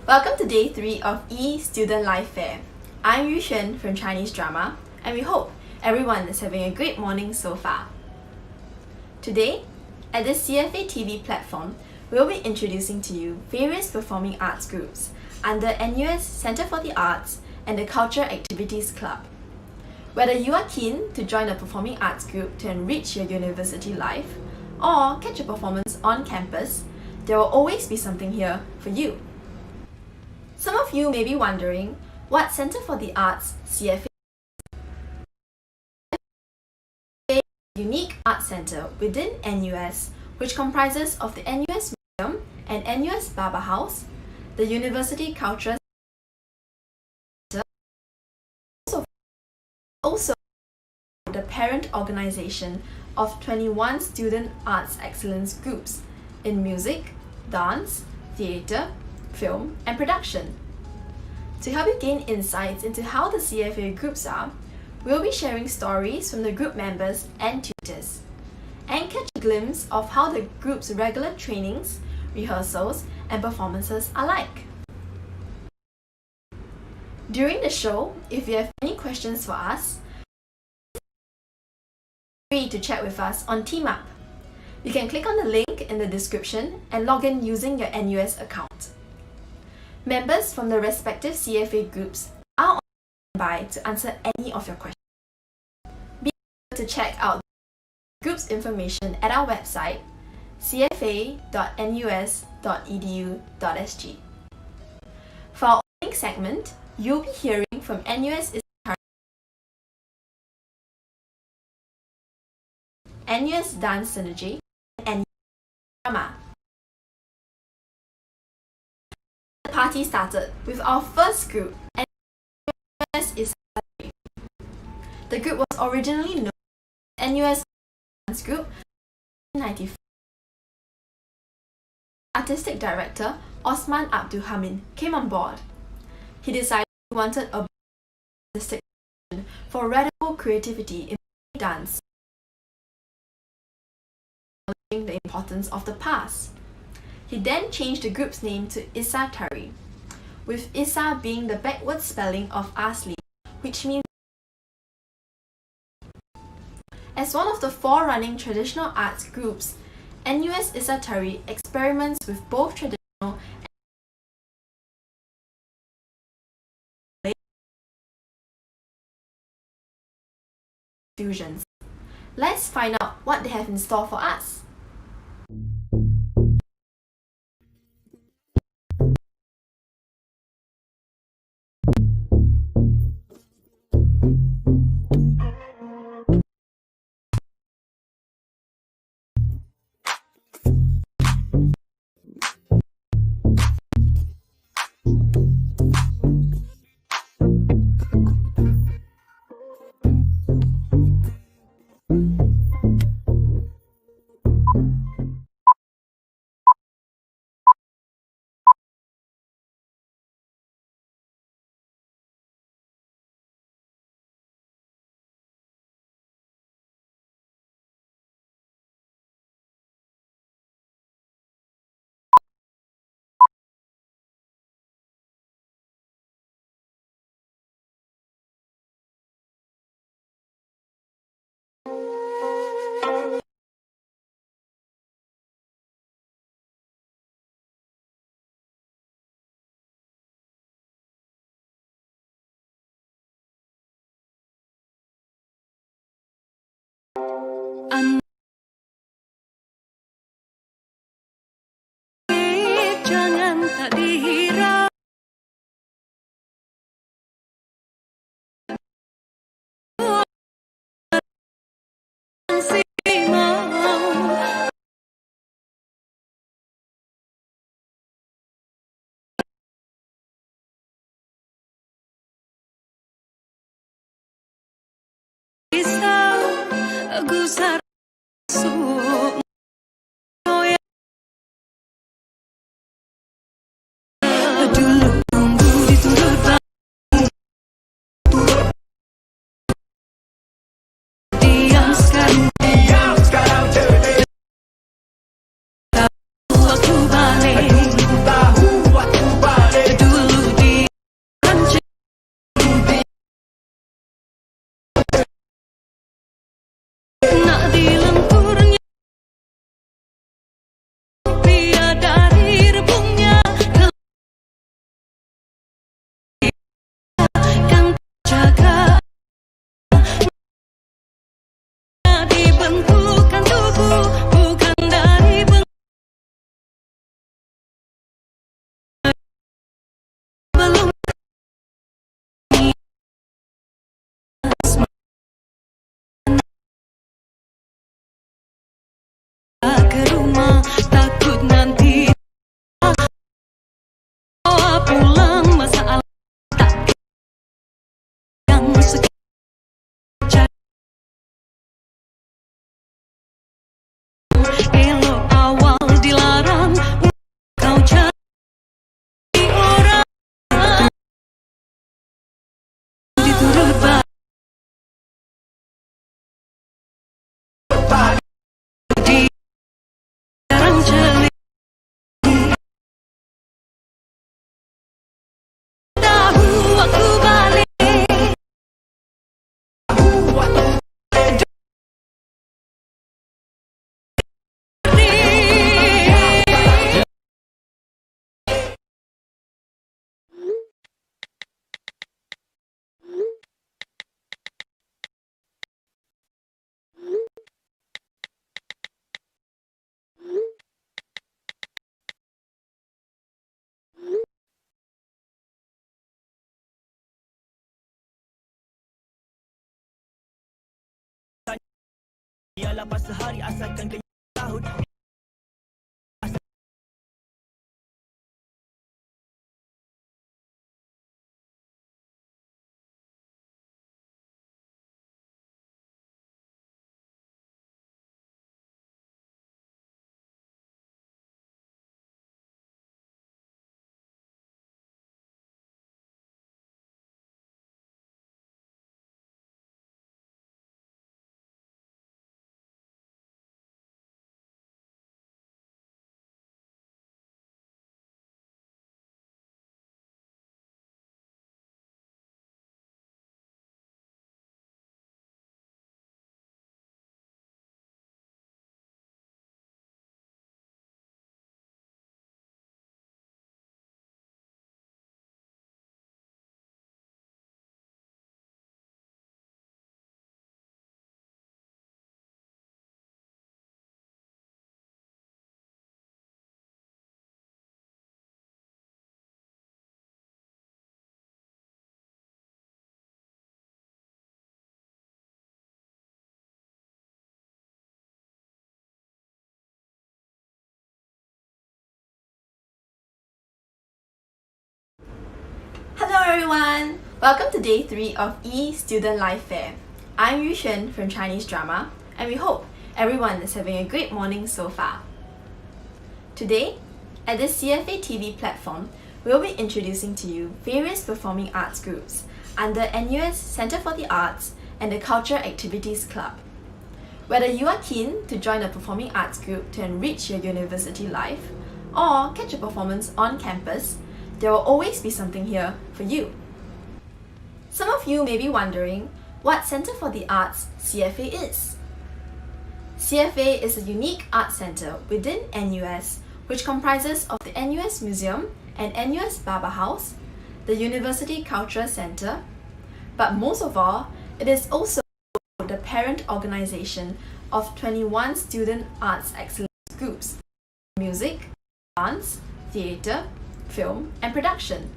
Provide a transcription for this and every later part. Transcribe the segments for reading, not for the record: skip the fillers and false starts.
Welcome to day 3 of Student Life Fair. I'm Yu Xuan from Chinese Drama, and we hope everyone is having a great morning so far. Today, at the CFA TV platform, we'll be introducing to you various performing arts groups under NUS Centre for the Arts and the Cultural Activities Club. Whether you are keen to join a performing arts group to enrich your university life or catch a performance on campus, there will always be something here for you. Some of you may be wondering what Centre for the Arts CFA is. A unique art centre within NUS which comprises of the NUS Museum and NUS Barber House, the University Cultural Centre, also the parent organisation of 21 student arts excellence groups in music, dance, theatre, film and production. To help you gain insights into how the CFA groups are, we'll be sharing stories from the group members and tutors, and catch a glimpse of how the group's regular trainings, rehearsals and performances are like. During the show, if you have any questions for us, feel free to chat with us on TeamUp. You can click on the link in the description and log in using your NUS account. Members from the respective CFA groups are on standby to answer any of your questions. Be sure to check out the group's information at our website cfa.nus.edu.sg. For our opening segment, you'll be hearing from NUS Dance Synergy and NUS Drama. The party started with our first group, NUS e-SLF. The group was originally known as NUS Dance Group in 1995. Artistic director Osman Abdul Hamid came on board. He decided he wanted a artistic vision for radical creativity in dance, acknowledging the importance of the past. He then changed the group's name to Issa Tari, with Issa being the backward spelling of Asli, which means. As one of the 4 running traditional arts groups, NUS Issa Tari experiments with both traditional and fusions. Let's find out what they have in store for us. Jangan tak dihiraukan gusar masuk dulu tunggu dituntut diam sekarang tahu waktu balik lapar sehari asalkan kau tahu. Hello everyone! Welcome to day 3 of E-Student Life Fair. I'm Yushen from Chinese Drama, and we hope everyone is having a great morning so far. Today, at this CFA TV platform, we'll be introducing to you various performing arts groups under NUS Center for the Arts and the Culture Activities Club. Whether you are keen to join a performing arts group to enrich your university life, or catch a performance on campus, there will always be something here for you. Some of you may be wondering what Center for the Arts CFA is. CFA is a unique arts center within NUS which comprises of the NUS Museum and NUS Barber House, the University Culture Center, but most of all, it is also the parent organization of 21 student arts excellence groups: music, dance, theatre, film, and production.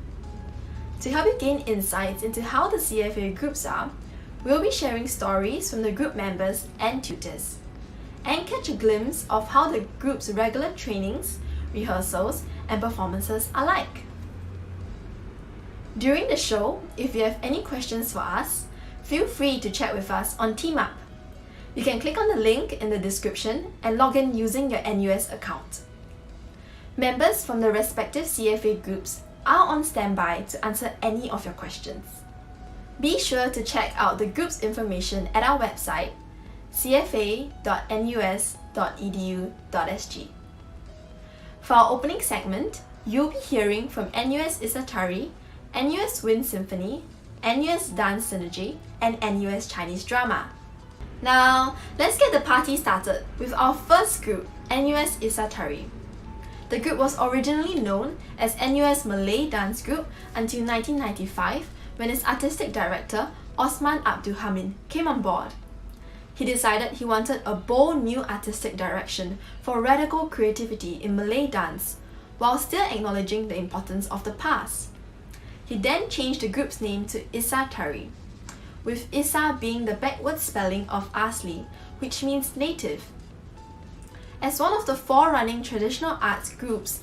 To help you gain insights into how the CFA groups are, we'll be sharing stories from the group members and tutors, and catch a glimpse of how the group's regular trainings, rehearsals, and performances are like. During the show, if you have any questions for us, feel free to chat with us on TeamUp. You can click on the link in the description and log in using your NUS account. Members from the respective CFA groups are on standby to answer any of your questions. Be sure to check out the group's information at our website, cfa.nus.edu.sg. For our opening segment, you'll be hearing from NUS Isatari, NUS Wind Symphony, NUS Dance Synergy, and NUS Chinese Drama. Now, let's get the party started with our first group, NUS Isatari. The group was originally known as NUS Malay Dance Group until 1995 when its artistic director, Osman Abdul Hamid, came on board. He decided he wanted a bold new artistic direction for radical creativity in Malay dance, while still acknowledging the importance of the past. He then changed the group's name to Isatari, with Isa being the backward spelling of Asli, which means native. As one of the forerunning traditional arts groups,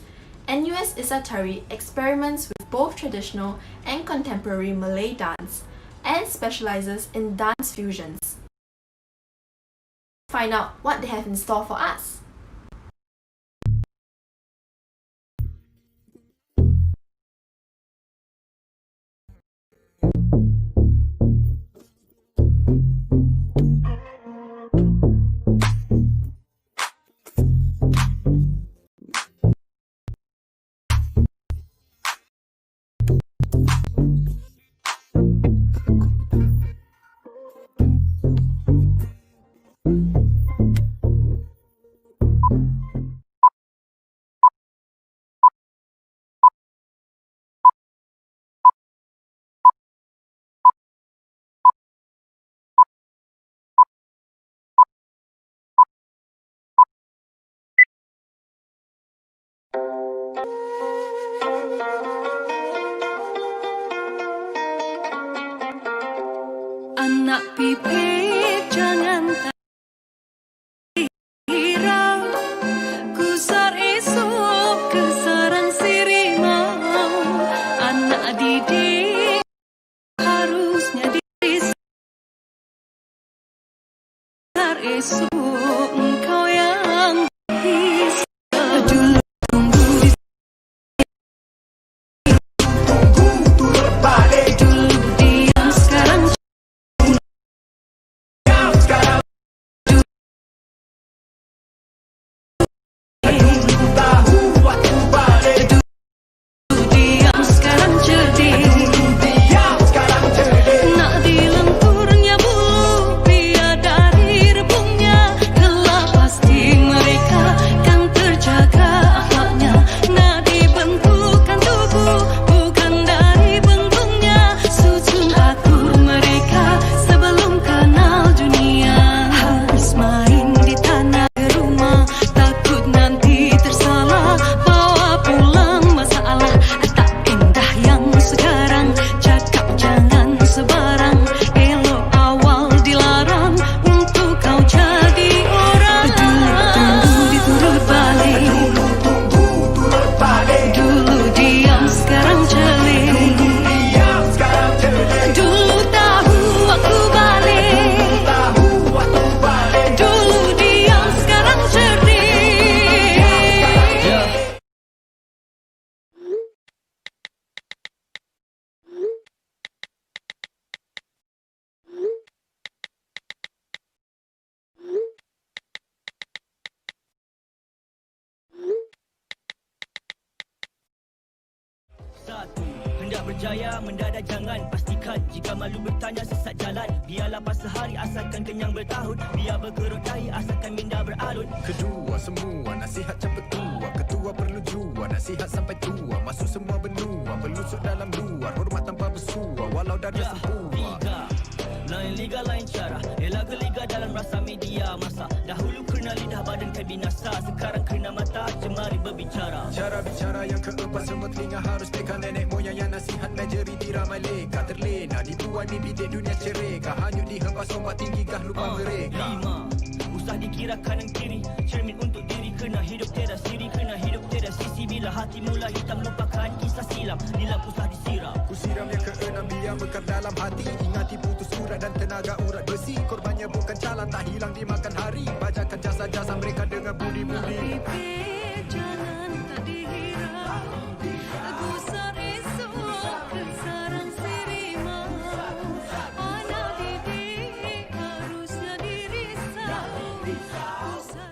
NUS Isatari experiments with both traditional and contemporary Malay dance and specializes in dance fusions. Find out what they have in store for us. Anak pipit jangan berjaya mendadak jangan. Pastikan jika malu bertanya sesat jalan. Biar lapar sehari asalkan kenyang bertahun. Biar bergerut dahi asalkan minda beralun. Kedua semua nasihat cepat tua. Ketua perlu jua nasihat sampai tua. Masuk semua benua, berlusuk dalam luar. Hormat tanpa bersua, walau dah sempua. Liga lain liga lain cara. Elak ke liga dalam rasa media masa. Dahulu kena lidah badan kan binasa. Sekarang kena mata jemari berbicara. Cara bicara yang keempat, semua telinga harus peka. Nenek moyang yang nasihat majoriti ramai leka. Terlena dibuai mimpi di dunia cereka. Hanyut dihempas ombak tinggi kah lupa mereka. 5. Usah dikira kanan kiri. Cermin untuk diri. Kena hidup tiada siri. Kena hidup tiada sisi. Bila hati mula hitam lupakan kisah silam. Nilam usah disiram. Kusiram yang keenam biar bekat dalam hati. Ingati putus urat dan tenaga urat besi. Korbannya bukan calan, tak hilang dimakan hari. Bajakan jasa-jasa mereka dengan budi-budi. Bibir jangan tak dihirau. Gusar esok kesarang sirimau. Anak didik harusnya dirisau. Gusar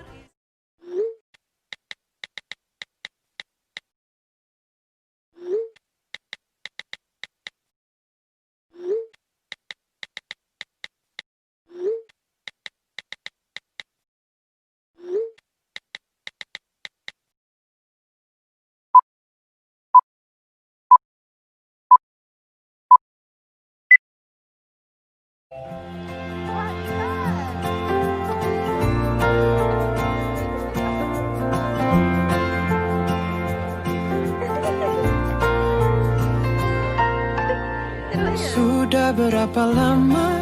Sudah berapa lama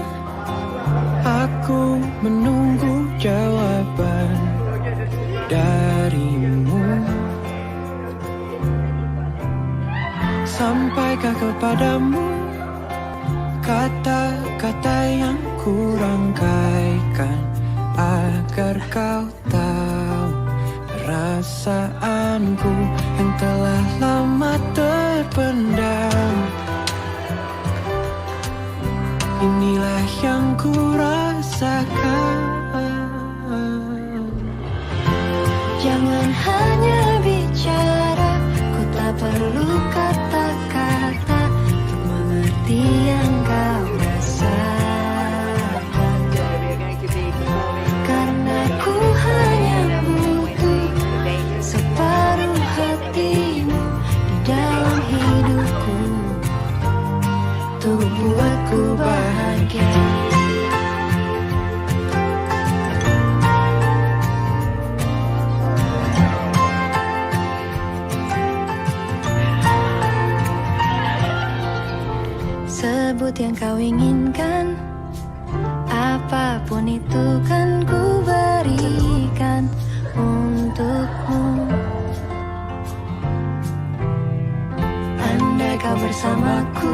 aku menunggu jawaban darimu. Sampaikah kepadamu kata-kata yang kurangkaikan agar kau tahu perasaanku yang telah lama terpendam. Inilah yang ku rasakan. Jangan hanya bicara, ku tak perlu kata-kata untuk mengerti yang kau rasakan. Karena ku hanya butuh separuh hatimu di dalam hidupku untuk buatku bahagia. Sebut yang kau inginkan, apapun itu kan ku berikan untukmu. Andai kau bersamaku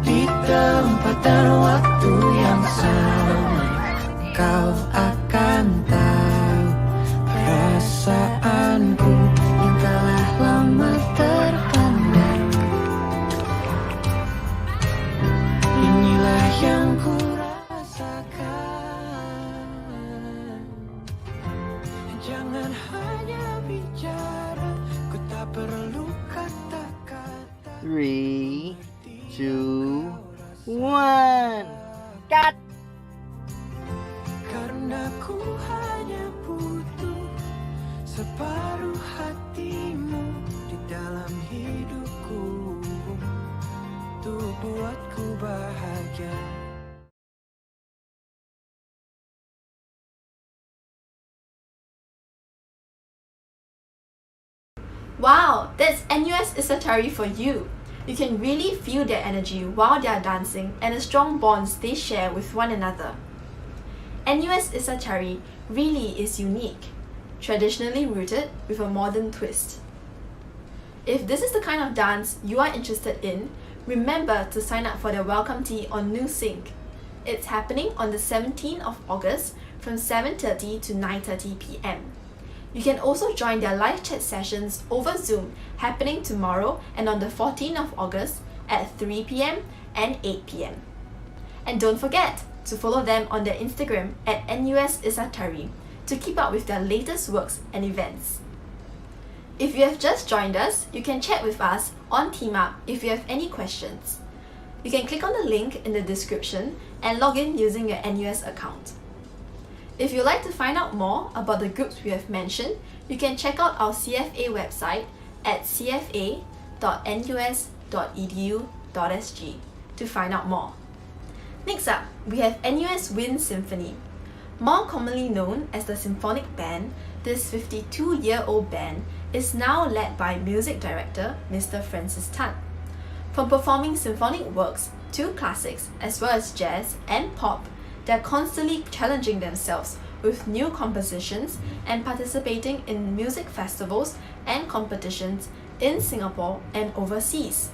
di tempat dan waktu yang sama, kau akan tahu perasaanku yang telah lama terpendam. Inilah yang ku rasakan. Jangan hanya bicara, ku tak perlu kata-kata. 3, 2, 1. Cut. Karena ku hanya butuh separuh hatimu di dalam hidupku untuk buatku bahagia. Wow, that's NUS Isatari for you. You can really feel their energy while they are dancing and the strong bonds they share with one another. NUS Isatari really is unique, traditionally rooted with a modern twist. If this is the kind of dance you are interested in, remember to sign up for their welcome tea on New Sync. It's happening on the 17th of August from 7:30 to 9:30 p.m. You can also join their live chat sessions over Zoom happening tomorrow and on the 14th of August at 3 p.m. and 8 p.m. And don't forget to follow them on their Instagram at NUS Isatari to keep up with their latest works and events. If you have just joined us, you can chat with us on TeamUp if you have any questions. You can click on the link in the description and log in using your NUS account. If you'd like to find out more about the groups we have mentioned, you can check out our CFA website at cfa.nus.edu.sg to find out more. Next up, we have NUS Wind Symphony. More commonly known as the Symphonic Band, this 52-year-old band is now led by music director Mr. Francis Tan. From performing symphonic works to classics as well as jazz and pop, they're constantly challenging themselves with new compositions and participating in music festivals and competitions in Singapore and overseas.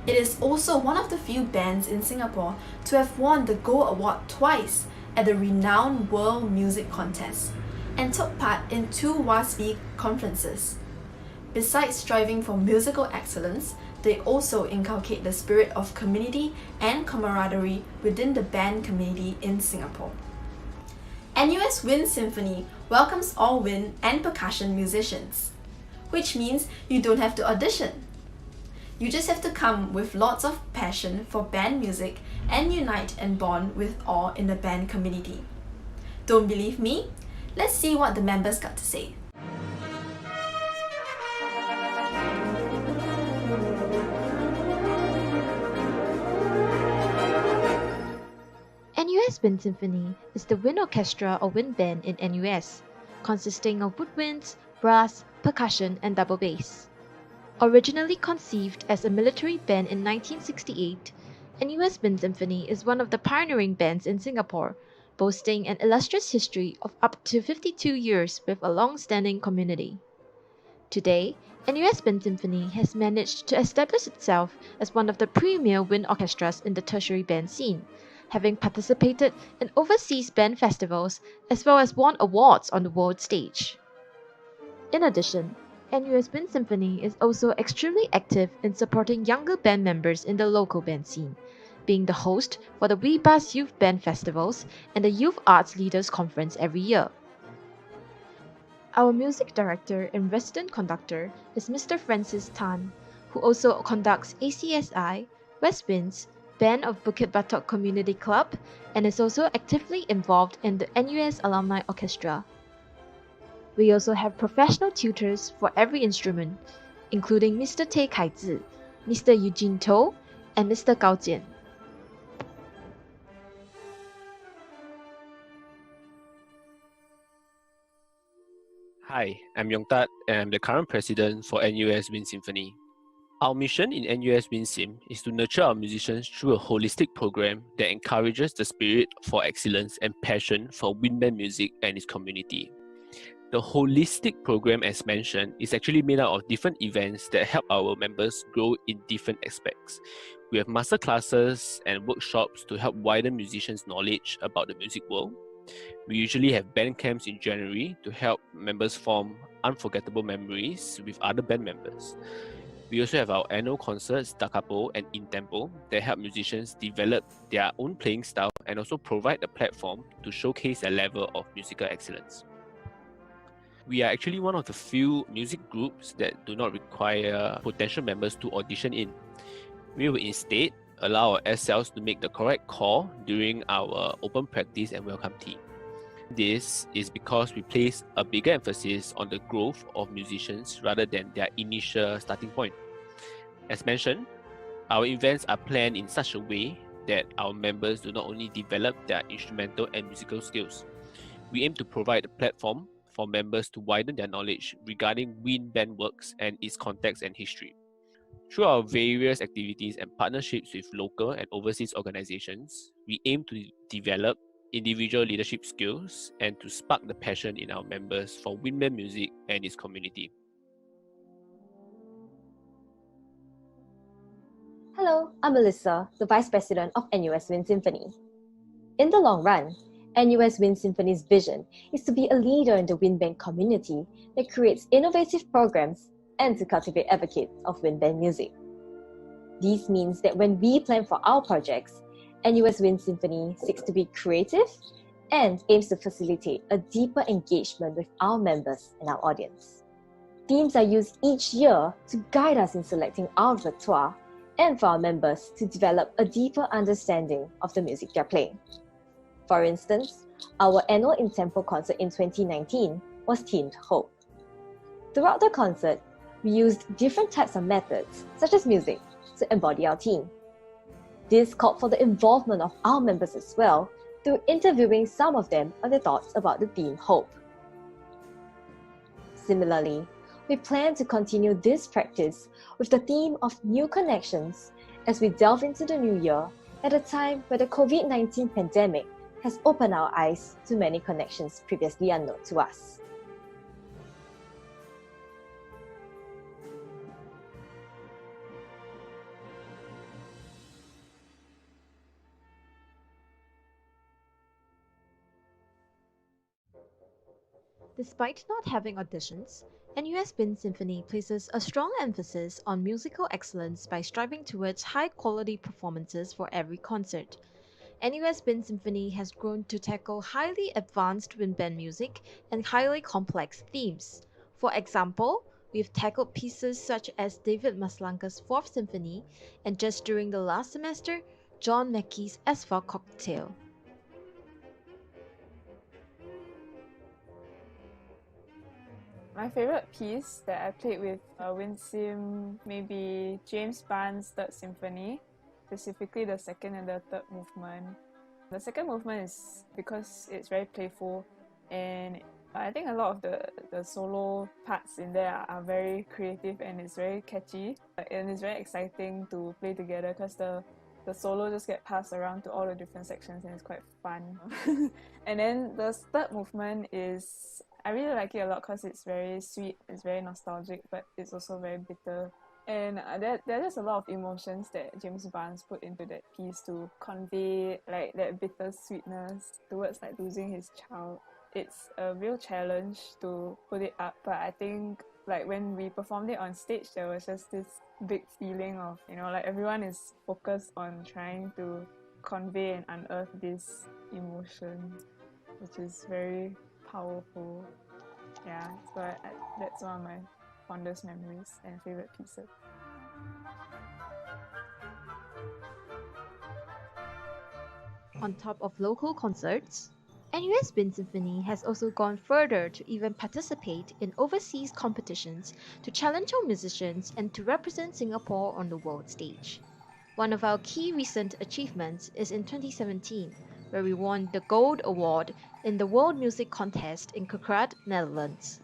It is also one of the few bands in Singapore to have won the Gold Award twice at the renowned World Music Contest and took part in 2 WASB conferences. Besides striving for musical excellence, they also inculcate the spirit of community and camaraderie within the band community in Singapore. NUS Wind Symphony welcomes all wind and percussion musicians, which means you don't have to audition. You just have to come with lots of passion for band music and unite and bond with all in the band community. Don't believe me? Let's see what the members got to say. NUS Wind Symphony is the wind orchestra or wind band in NUS, consisting of woodwinds, brass, percussion, and double bass. Originally conceived as a military band in 1968, NUS Wind Symphony is one of the pioneering bands in Singapore, boasting an illustrious history of up to 52 years with a long-standing community. Today, NUS Wind Symphony has managed to establish itself as one of the premier wind orchestras in the tertiary band scene, having participated in overseas band festivals as well as won awards on the world stage. In addition, NUS Wind Symphony is also extremely active in supporting younger band members in the local band scene, being the host for the WeBus Youth Band Festivals and the Youth Arts Leaders Conference every year. Our music director and resident conductor is Mr. Francis Tan, who also conducts ACSI, West Winds, Band of Bukit Batok Community Club, and is also actively involved in the NUS Alumni Orchestra. We also have professional tutors for every instrument, including Mr. Tay Kai Zi, Mr. Eugene To, and Mr. Gao Jian. Hi, I'm Yong Tat, and I'm the current president for NUS Wind Symphony. Our mission in NUS Wind Sim is to nurture our musicians through a holistic program that encourages the spirit for excellence and passion for wind band music and its community. The holistic program, as mentioned, is actually made up of different events that help our members grow in different aspects. We have master classes and workshops to help widen musicians' knowledge about the music world. We usually have band camps in January to help members form unforgettable memories with other band members. We also have our annual concerts, Da Capo and In Tempo, that help musicians develop their own playing style and also provide a platform to showcase their level of musical excellence. We are actually one of the few music groups that do not require potential members to audition in. We will instead allow our SLs to make the correct call during our open practice and welcome tea. This is because we place a bigger emphasis on the growth of musicians rather than their initial starting point. As mentioned, our events are planned in such a way that our members do not only develop their instrumental and musical skills. We aim to provide a platform for members to widen their knowledge regarding wind band works and its context and history. Through our various activities and partnerships with local and overseas organizations, we aim to develop individual leadership skills and to spark the passion in our members for wind band music and its community. Hello, I'm Melissa, the Vice President of NUS Wind Symphony. In the long run, NUS Wind Symphony's vision is to be a leader in the wind band community that creates innovative programs and to cultivate advocates of wind band music. This means that when we plan for our projects, NUS Wind Symphony seeks to be creative and aims to facilitate a deeper engagement with our members and our audience. Themes are used each year to guide us in selecting our repertoire and for our members to develop a deeper understanding of the music they're playing. For instance, our annual in-tempo concert in 2019 was themed Hope. Throughout the concert, we used different types of methods, such as music, to embody our theme. This called for the involvement of our members as well, through interviewing some of them on their thoughts about the theme Hope. Similarly, we plan to continue this practice with the theme of New Connections as we delve into the new year at a time where the COVID-19 pandemic has opened our eyes to many connections previously unknown to us. Despite not having auditions, NUS Wind Symphony places a strong emphasis on musical excellence by striving towards high-quality performances for every concert. NUS Wind Symphony has grown to tackle highly advanced wind band music and highly complex themes. For example, we've tackled pieces such as David Maslanka's Fourth Symphony and just during the last semester, John Mackey's Asphalt Cocktail. My favorite piece that I played with WinSim may be James Barnes' Third Symphony, specifically the second and the third movement. The second movement is because it's very playful, and I think a lot of the solo parts in there are very creative and it's very catchy, and it's very exciting to play together because the solo just get passed around to all the different sections and it's quite fun. And then the third movement is, I really like it a lot because it's very sweet, it's very nostalgic, but it's also very bitter. And there are just a lot of emotions that James Barnes put into that piece to convey like that bitter sweetness towards like losing his child. It's a real challenge to put it up, but I think like when we performed it on stage, there was just this big feeling of, you know, like everyone is focused on trying to convey and unearth this emotion, which is very powerful. Yeah, so that's one of my fondest memories and favorite pieces. On top of local concerts, NUS Wind Symphony has also gone further to even participate in overseas competitions to challenge our musicians and to represent Singapore on the world stage. One of our key recent achievements is in 2017, where we won the Gold Award in the World Music Contest in Kerkrade, Netherlands.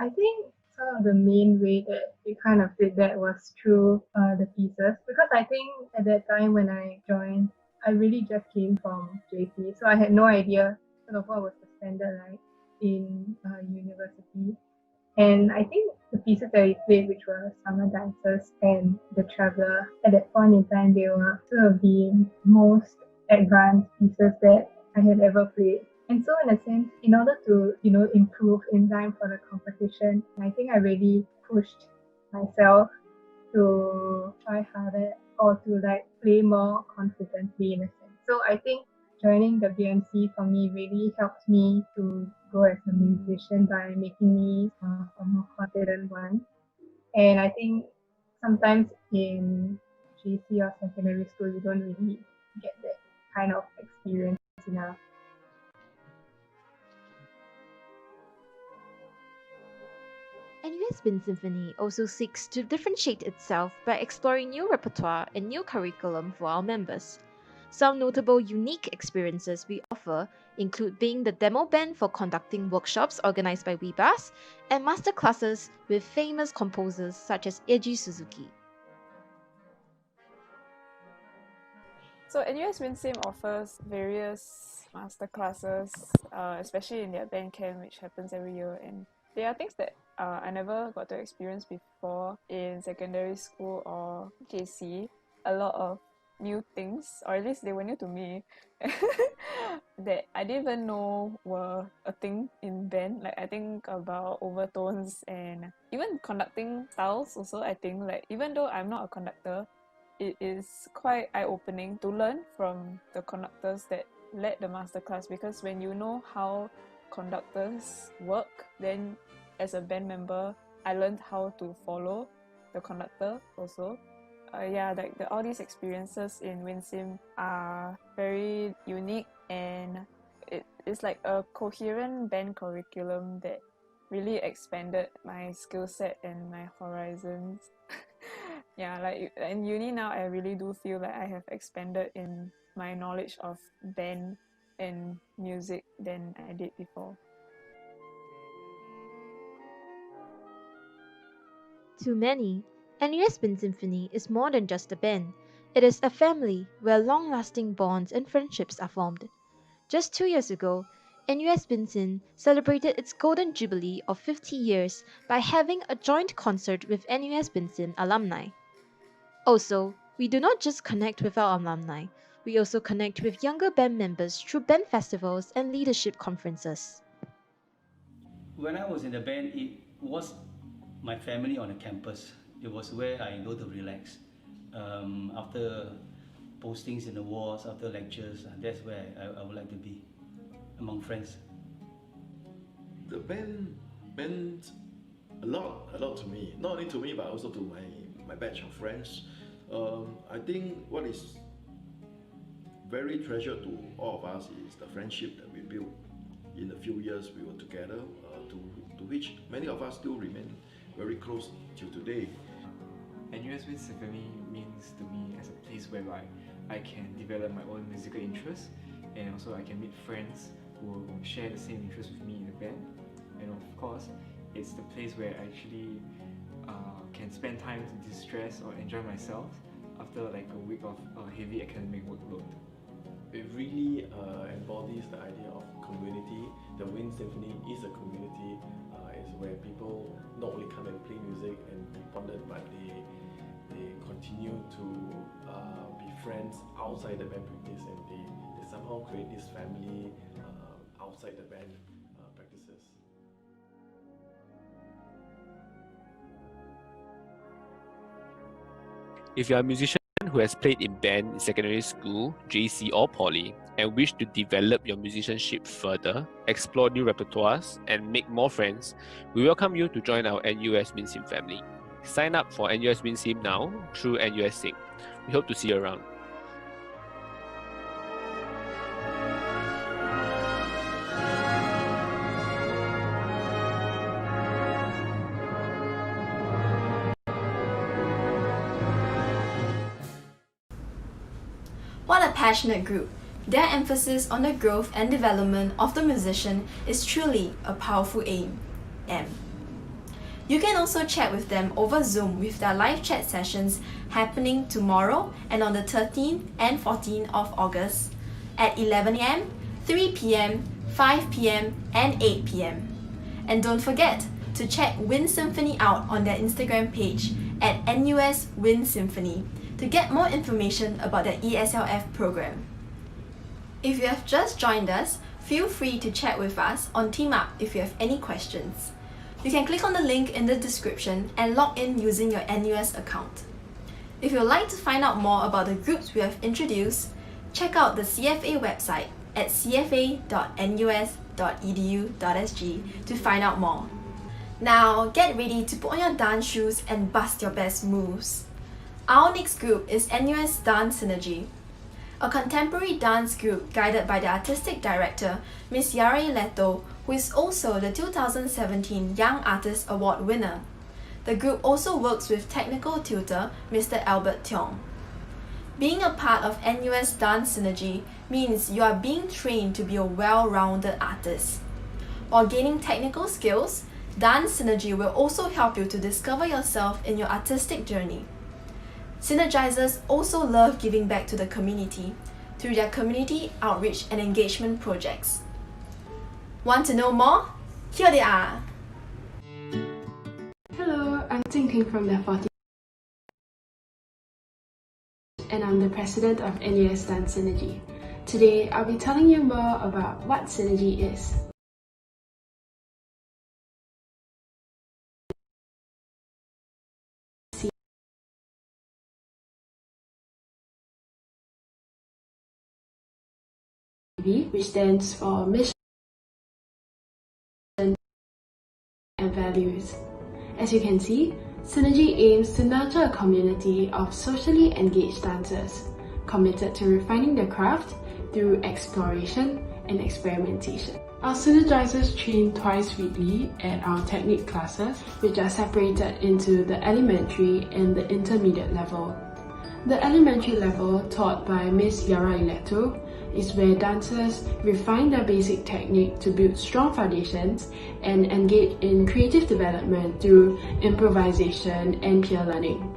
I think some of the main way that we kind of did that was through the pieces, because I think at that time when I joined, I really just came from JC, so I had no idea sort of what was the standard like in university. And I think the pieces that we played, which were Summer Dancers and The Traveller, at that point in time, they were sort of the most advanced pieces that I had ever played. And so in a sense, in order to, improve in time for the competition, I think I really pushed myself to try harder or to play more confidently in a sense. So I think joining the BMC for me really helped me to grow as a musician by making me a more confident one. And I think sometimes in GC or secondary school, you don't really get that kind of experience enough. NUS Wind Symphony also seeks to differentiate itself by exploring new repertoire and new curriculum for our members. Some notable unique experiences we offer include being the demo band for conducting workshops organized by WeBass and masterclasses with famous composers such as Eiji Suzuki. So NUS WinSim offers various masterclasses, especially in their band camp, which happens every year, and they are things that I never got to experience before in secondary school or JC. A lot of new things, or at least they were new to me, that I didn't even know were a thing in band. Like I think about overtones and even conducting styles also. I think like even though I'm not a conductor, it is quite eye-opening to learn from the conductors that led the masterclass, because when you know how conductors work, then as a band member, I learned how to follow the conductor also. Yeah, like all these experiences in WinSim are very unique, and it's like a coherent band curriculum that really expanded my skill set and my horizons. Yeah, like in uni now, I really do feel like I have expanded in my knowledge of band and music than I did before. To many, NUS Wind Symphony is more than just a band. It is a family where long-lasting bonds and friendships are formed. Just 2 years ago, NUS Vincent celebrated its Golden Jubilee of 50 years by having a joint concert with NUS Vincent alumni. Also, we do not just connect with our alumni, we also connect with younger band members through band festivals and leadership conferences. When I was in the band, it was my family on the campus. It was where I go to relax. After postings in the walls, after lectures, that's where I would like to be, among friends. The band meant a lot to me. Not only to me, but also to my batch of friends. I think what is very treasured to all of us is the friendship that we built in the few years we were together, to which many of us still remain very close till today. NUS Wind Symphony means to me as a place where I can develop my own musical interests, and also I can meet friends who share the same interests with me in the band. And of course, it's the place where I actually can spend time to distress or enjoy myself after like a week of heavy academic workload. It really embodies the idea of community. The Wind Symphony is a community. It's where people not only come and play music and be bonded, but they continue to be friends outside the band practice, and they somehow create this family outside the band practices. If you are a musician who has played in band in secondary school, JC or poly, and wish to develop your musicianship further, explore new repertoires, and make more friends, we welcome you to join our NUS WinSim family. Sign up for NUS WinSim now through NUS Sync. We hope to see you around. What a passionate group! Their emphasis on the growth and development of the musician is truly a powerful aim. You can also chat with them over Zoom with their live chat sessions happening tomorrow and on the 13th and 14th of August at 11 am, 3 pm, 5 pm, and 8 pm. And don't forget to check Wind Symphony out on their Instagram page at NUS Wind Symphony to get more information about their e-SLF program. If you have just joined us, feel free to chat with us on Team Up if you have any questions. You can click on the link in the description and log in using your NUS account. If you'd like to find out more about the groups we have introduced, check out the CFA website at cfa.nus.edu.sg to find out more. Now get ready to put on your dance shoes and bust your best moves. Our next group is NUS Dance Synergy, a contemporary dance group guided by the artistic director, Ms. Yara Leto, who is also the 2017 Young Artist Award winner. The group also works with technical tutor, Mr. Albert Tiong. Being a part of NUS Dance Synergy means you are being trained to be a well-rounded artist. While gaining technical skills, Dance Synergy will also help you to discover yourself in your artistic journey. Synergizers also love giving back to the community through their community outreach and engagement projects. Want to know more? Here they are! Hello, I'm Ting from the 40, and I'm the president of NUS Dance Synergy. Today, I'll be telling you more about what Synergy is. TV, which stands for Mission and Values. As you can see, Synergy aims to nurture a community of socially engaged dancers, committed to refining their craft through exploration and experimentation. Our synergizers train twice weekly at our technique classes, which are separated into the elementary and the intermediate level. The elementary level, taught by Miss Yara Ileto, is where dancers refine their basic technique to build strong foundations and engage in creative development through improvisation and peer learning.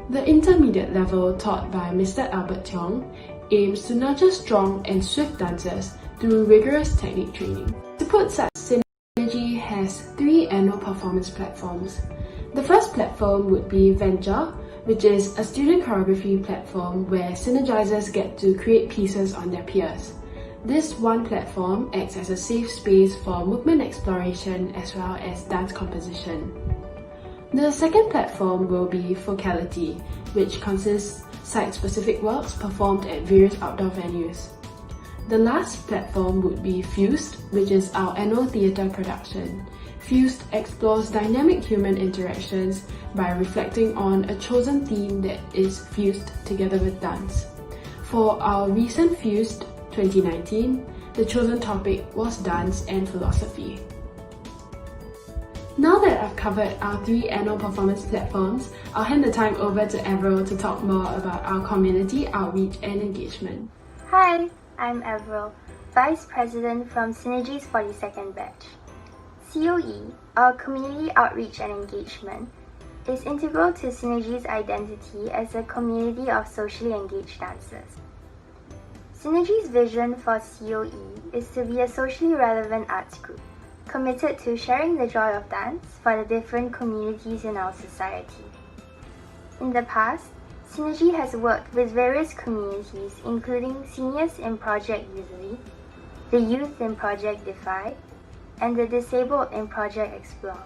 The intermediate level, taught by Mr. Albert Tiong, aims to nurture strong and swift dancers through rigorous technique training. To put such, Synergy has 3 annual performance platforms. The first platform would be Venture, which is a student choreography platform where synergizers get to create pieces on their peers. This one platform acts as a safe space for movement exploration as well as dance composition. The second platform will be Focality, which consists site-specific works performed at various outdoor venues. The last platform would be Fused, which is our annual theatre production. Fused explores dynamic human interactions by reflecting on a chosen theme that is fused together with dance. For our recent Fused 2019, the chosen topic was dance and philosophy. Now that I've covered our 3 annual performance platforms, I'll hand the time over to Avril to talk more about our community outreach and engagement. Hi, I'm Avril, Vice President from Synergy's 42nd batch. COE, our Community Outreach and Engagement, is integral to Synergy's identity as a community of socially engaged dancers. Synergy's vision for COE is to be a socially relevant arts group, committed to sharing the joy of dance for the different communities in our society. In the past, Synergy has worked with various communities including seniors in Project Youthly, the youth in Project Defy, and the disabled in Project Explore.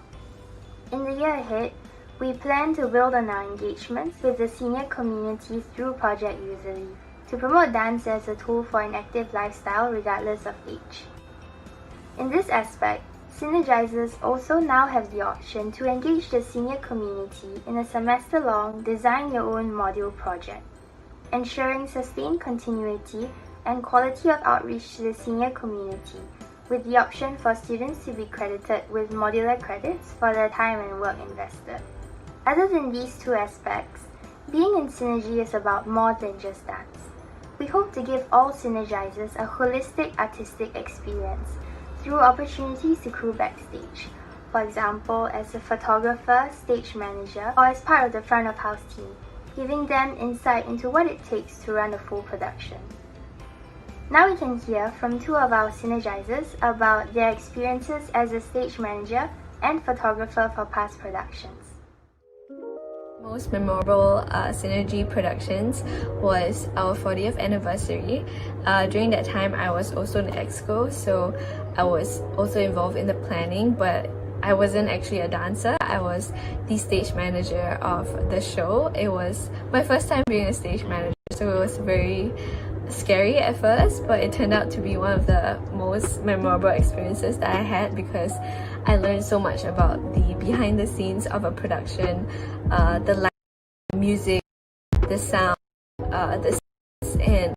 In the year ahead, we plan to build on our engagements with the senior community through Project Youthly to promote dance as a tool for an active lifestyle regardless of age. In this aspect, Synergizers also now have the option to engage the senior community in a semester-long Design Your Own module project, ensuring sustained continuity and quality of outreach to the senior community, with the option for students to be credited with modular credits for their time and work invested. Other than these 2 aspects, being in Synergy is about more than just dance. We hope to give all Synergizers a holistic artistic experience through opportunities to crew backstage, for example as a photographer, stage manager, or as part of the front of house team, giving them insight into what it takes to run a full production. Now we can hear from 2 of our Synergizers about their experiences as a stage manager and photographer for past productions. Most memorable Synergy productions was our 40th anniversary. During that time, I was also in EXCO, so I was also involved in the planning, but I wasn't actually a dancer. I was the stage manager of the show. It was my first time being a stage manager, so it was very scary at first, but it turned out to be one of the most memorable experiences that I had because I learned so much about the behind the scenes of a production, the light, music, the sound, and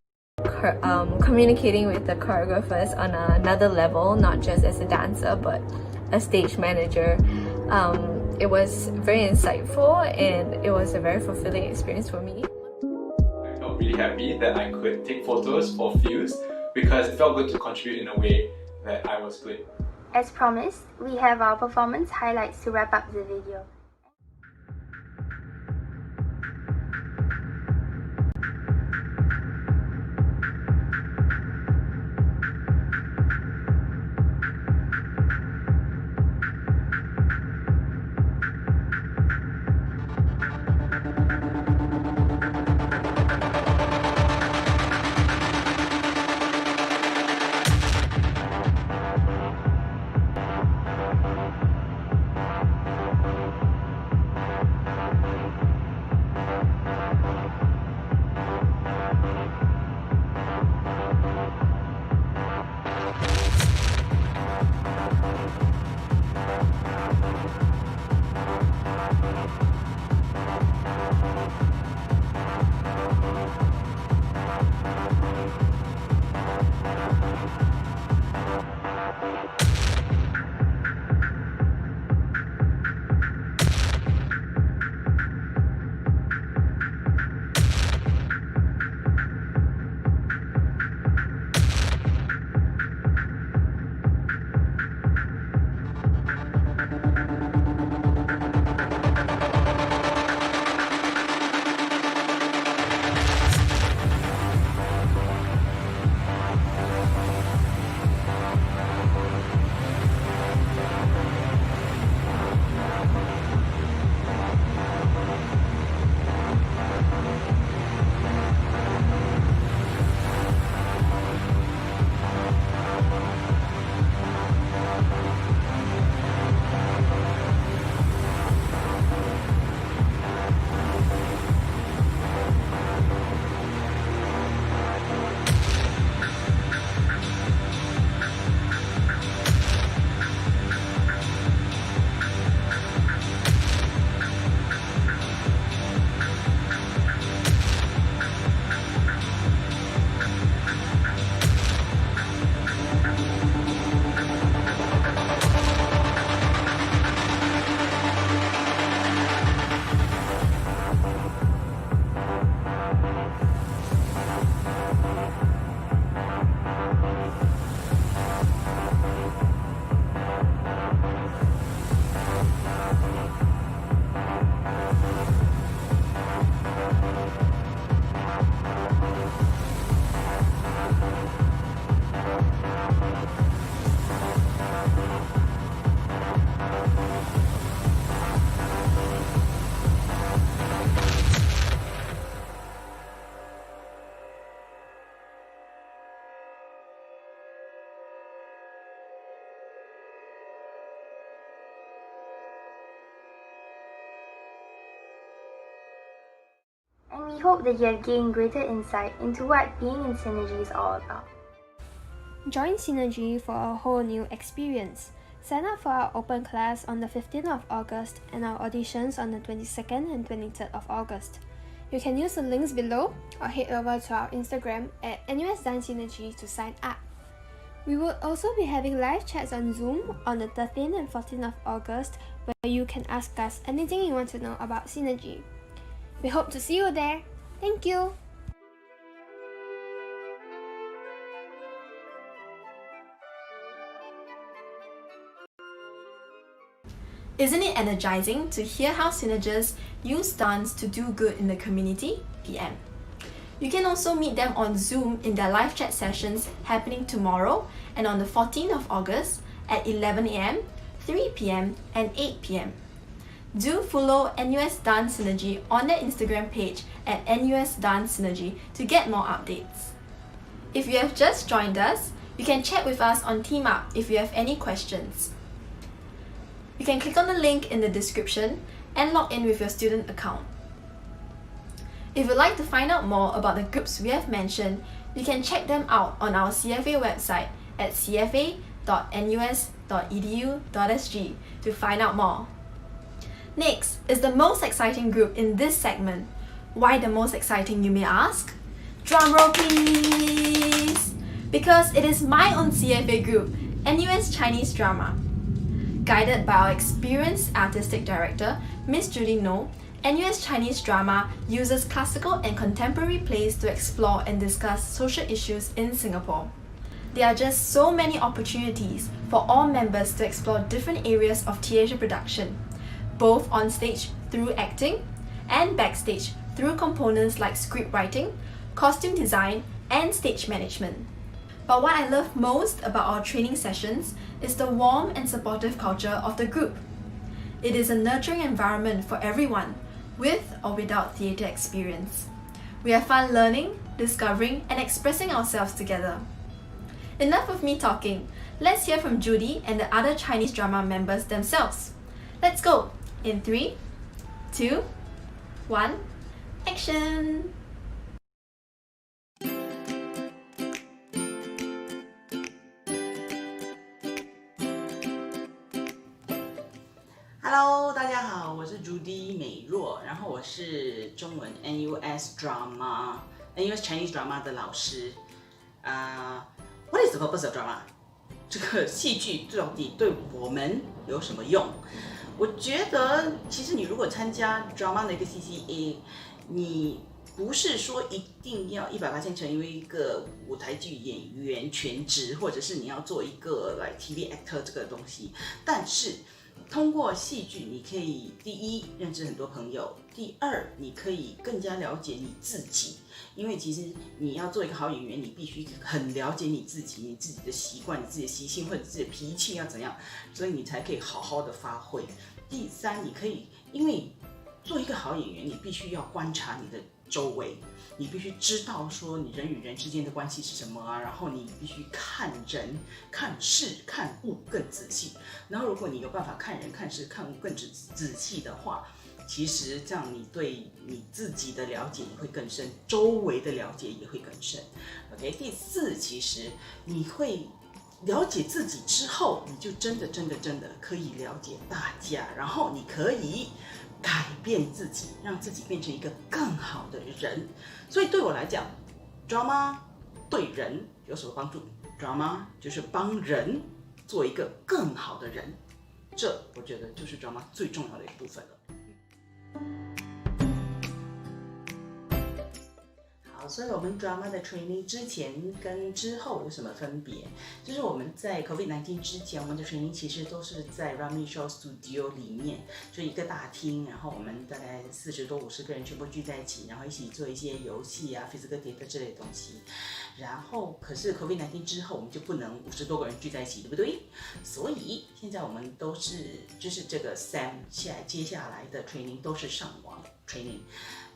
communicating with the choreographers on another level, not just as a dancer but a stage manager. It was very insightful and it was a very fulfilling experience for me. I felt really happy that I could take photos for Fuse because it felt good to contribute in a way that I was good. As promised, we have our performance highlights to wrap up the video. hope that you have gained greater insight into what being in Synergy is all about. Join Synergy for a whole new experience. Sign up for our open class on the 15th of August and our auditions on the 22nd and 23rd of August. You can use the links below or head over to our Instagram at NUS Dance Synergy to sign up. We will also be having live chats on Zoom on the 13th and 14th of August where you can ask us anything you want to know about Synergy. We hope to see you there. Thank you! Isn't it energizing to hear how synergists use dance to do good in the community? PM. You can also meet them on Zoom in their live chat sessions happening tomorrow and on the 14th of August at 11 AM, 3 PM and 8 PM. Do follow NUS Dance Synergy on their Instagram page at NUS Dance Synergy to get more updates. If you have just joined us, you can chat with us on Team Up if you have any questions. You can click on the link in the description and log in with your student account. If you'd like to find out more about the groups we have mentioned, you can check them out on our CFA website at cfa.nus.edu.sg to find out more. Next is the most exciting group in this segment. Why the most exciting, you may ask? Drum roll please! Because it is my own CFA group, NUS Chinese Drama. Guided by our experienced artistic director, Miss Judy No, NUS Chinese Drama uses classical and contemporary plays to explore and discuss social issues in Singapore. There are just so many opportunities for all members to explore different areas of theatre production, both on stage through acting and backstage through components like script writing, costume design, and stage management. But what I love most about our training sessions is the warm and supportive culture of the group. It is a nurturing environment for everyone, with or without theatre experience. We have fun learning, discovering, and expressing ourselves together. Enough of me talking. Let's hear from Judy and the other Chinese drama members themselves. Let's go! In 3, 2, 1, action! Hello， 大家好，我是朱迪美若，然后我是中文 NUS Drama、NUS Chinese Drama 的老师。What is the purpose of drama？ 这个戏剧到底对我们有什么用？我觉得，其实你如果参加 drama 的一个 CCA， 你不是说一定要100%成为一个舞台剧演员全职，或者是你要做一个like TV actor 这个东西，但是通过戏剧，你可以第一认识很多朋友，第二你可以更加了解你自己，因为其实你要做一个好演员，你必须很了解你自己，你自己的习惯、你自己的习性或者自己的脾气要怎样，所以你才可以好好的发挥。第三，你可以因为做一个好演员，你必须要观察你的周围，你必须知道说你人与人之间的关系是什么啊，然后你必须看人、看事、看物更仔细。然后如果你有办法看人、看事、看物更仔细的话，其实这样你对你自己的了解也会更深，周围的了解也会更深。OK， 第四，其实你会了解自己之后，你就真的可以了解大家，然后你可以改变自己，让自己变成一个更好的人。所以对我来讲 ，drama 对人有什么帮助 ？drama 就是帮人做一个更好的人，这我觉得就是 drama 最重要的一部分了。所以我们 drama 的 training 之前跟之后有什么分别？就是我们在 COVID-19 之前，我们的 training 其实都是在 Rami Show Studio 里面，就一个大厅，然后我们大概40多50个人全部聚在一起，然后一起做一些游戏啊、physical theater 之类的东西。然后可是 COVID-19 之后，我们就不能50多个人聚在一起，对不对？所以现在我们都是就是这个 SAM 接下来的 training 都是上网 training。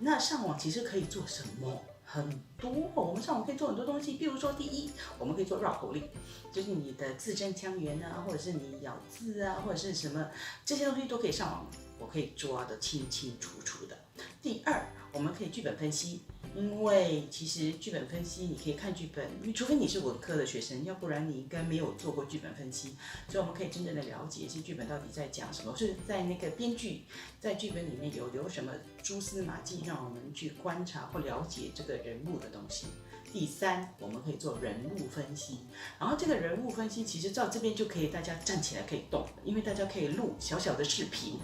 那上网其实可以做什么？很多，我们上网可以做很多东西，比如说第一，我们可以做绕口令，就是你的字正腔圆啊，或者是你咬字啊，或者是什么这些东西都可以上网，我可以抓得清清楚楚的。第二，我们可以剧本分析，因为其实剧本分析你可以看剧本，因为除非你是文科的学生，要不然你应该没有做过剧本分析，所以我们可以真正的了解这剧本到底在讲什么，是在那个编剧在剧本里面有留什么蛛丝马迹，让我们去观察或了解这个人物的东西。第三，我们可以做人物分析，然后这个人物分析其实到这边就可以大家站起来可以动，因为大家可以录小小的视频。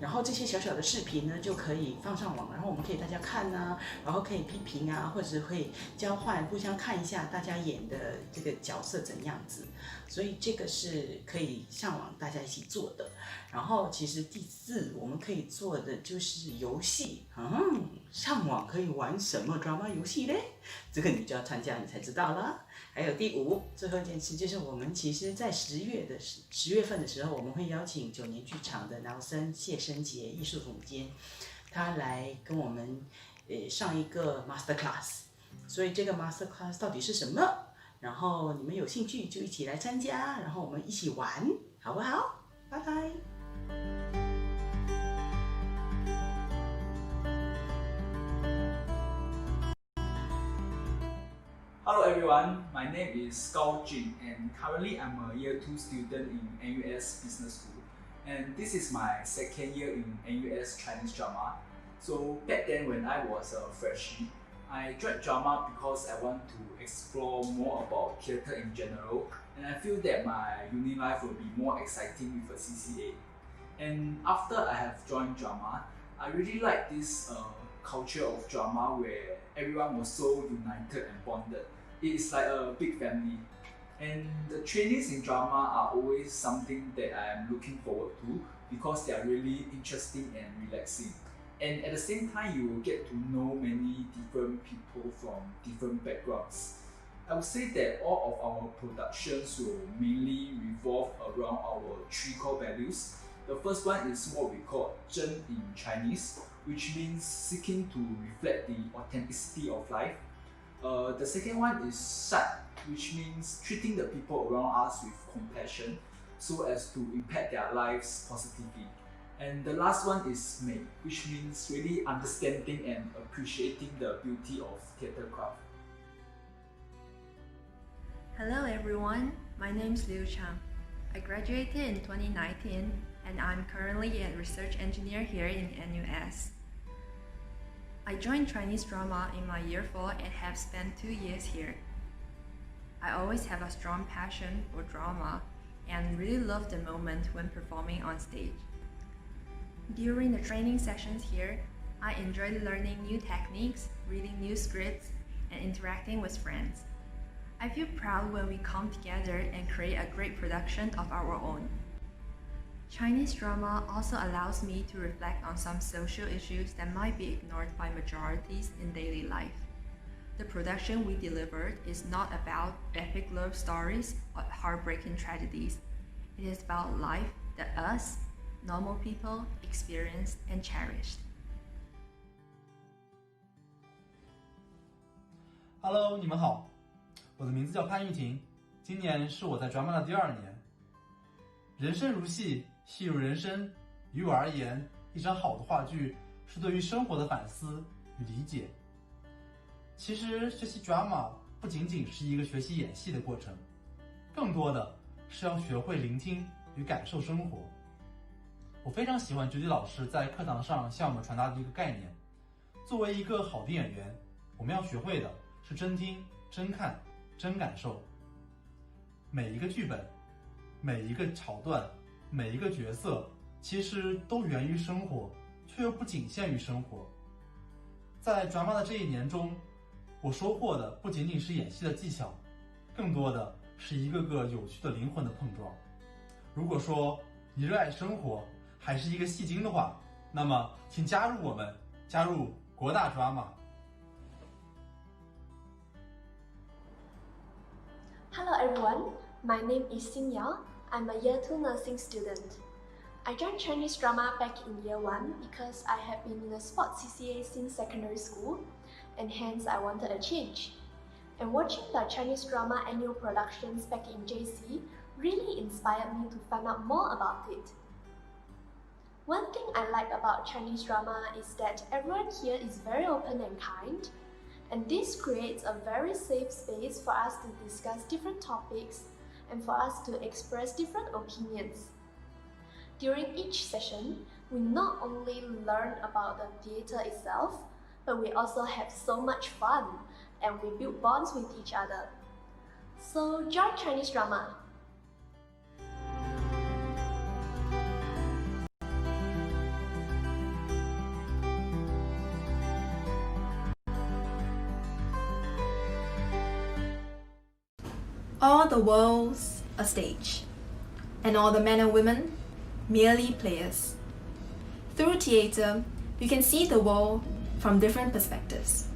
然后这些小小的视频呢，就可以放上网，然后我们可以大家看啊，然后可以批评啊，或者会交换，互相看一下大家演的这个角色怎样子。所以这个是可以上网大家一起做的。然后其实第四，我们可以做的就是游戏。上网可以玩什么 drama 游戏嘞？这个你就要参加你才知道了。还有第五，最后一件事就是我们其实在10月份的时候，我们会邀请9年剧场的劳森谢生杰艺术总监，他来跟我们上一个 master class。所以这个 master class 到底是什么？然后你们有兴趣就一起来参加，然后我们一起玩，好不好？拜拜。Hello everyone, my name is Gao Jin and currently I'm a year 2 student in NUS Business School, and this is my second year in NUS Chinese drama. So back then when I was a freshie, I joined drama because I want to explore more about theatre in general, and I feel that my uni life will be more exciting with a CCA. And after I have joined drama, I really like this culture of drama where everyone was so united and bonded. It's like a big family. And the trainings in drama are always something that I am looking forward to because they are really interesting and relaxing. And at the same time, you will get to know many different people from different backgrounds. I would say that all of our productions will mainly revolve around our 3 core values. The first one is what we call 真 in Chinese, which means seeking to reflect the authenticity of life. The second one is 善, which means treating the people around us with compassion so as to impact their lives positively. And the last one is 美, which means really understanding and appreciating the beauty of theatre craft. Hello everyone, my name is Liu Chang. I graduated in 2019 and I'm currently a research engineer here in NUS. I joined Chinese drama in my year 4 and have spent 2 years here. I always have a strong passion for drama and really love the moment when performing on stage. During the training sessions here, I enjoyed learning new techniques, reading new scripts, and interacting with friends. I feel proud when we come together and create a great production of our own. Chinese drama also allows me to reflect on some social issues that might be ignored by majorities in daily life. The production we delivered is not about epic love stories or heartbreaking tragedies. It is about life that us, normal people, experienced and cherished. Hello， 你们好，我的名字叫潘玉婷，今年是我在 drama 的第2年。人生如戏，戏如人生。于我而言，一场好的话剧是对于生活的反思与理解。其实学习 drama 不仅仅是一个学习演戏的过程，更多的是要学会聆听与感受生活。我非常喜欢Judy老师在课堂上向我们传达的一个概念：作为一个好的演员，我们要学会的是真听、真看、真感受。每一个剧本，每一个桥段，每一个角色，其实都源于生活，却又不仅限于生活。在 drama 的这1年中，我收获的不仅仅是演戏的技巧，更多的是一个个有趣的灵魂的碰撞。如果说你热爱生活，还是一个戏精的话，那么请加入我们，加入国大 drama。Hello everyone, my name is Xin Yao. I'm a year 2 nursing student. I joined Chinese drama back in year 1 because I have been in a sports CCA since secondary school, and hence I wanted a change. And watching the Chinese drama annual productions back in JC really inspired me to find out more about it. One thing I like about Chinese drama is that everyone here is very open and kind, and this creates a very safe space for us to discuss different topics and for us to express different opinions. During each session, we not only learn about the theatre itself, but we also have so much fun and we build bonds with each other. So join Chinese drama. All the world's a stage, and all the men and women merely players. Through theatre, you can see the world from different perspectives.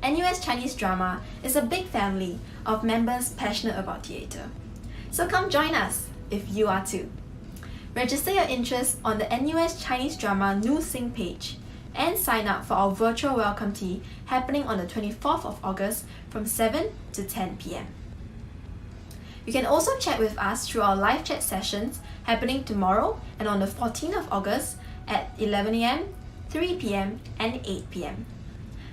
NUS Chinese Drama is a big family of members passionate about theatre. So come join us if you are too. Register your interest on the NUS Chinese Drama New Sing page and sign up for our virtual welcome tea happening on the 24th of August from 7 to 10 p.m. You can also chat with us through our live chat sessions happening tomorrow and on the 14th of August at 11 a.m., 3 p.m. and 8 p.m.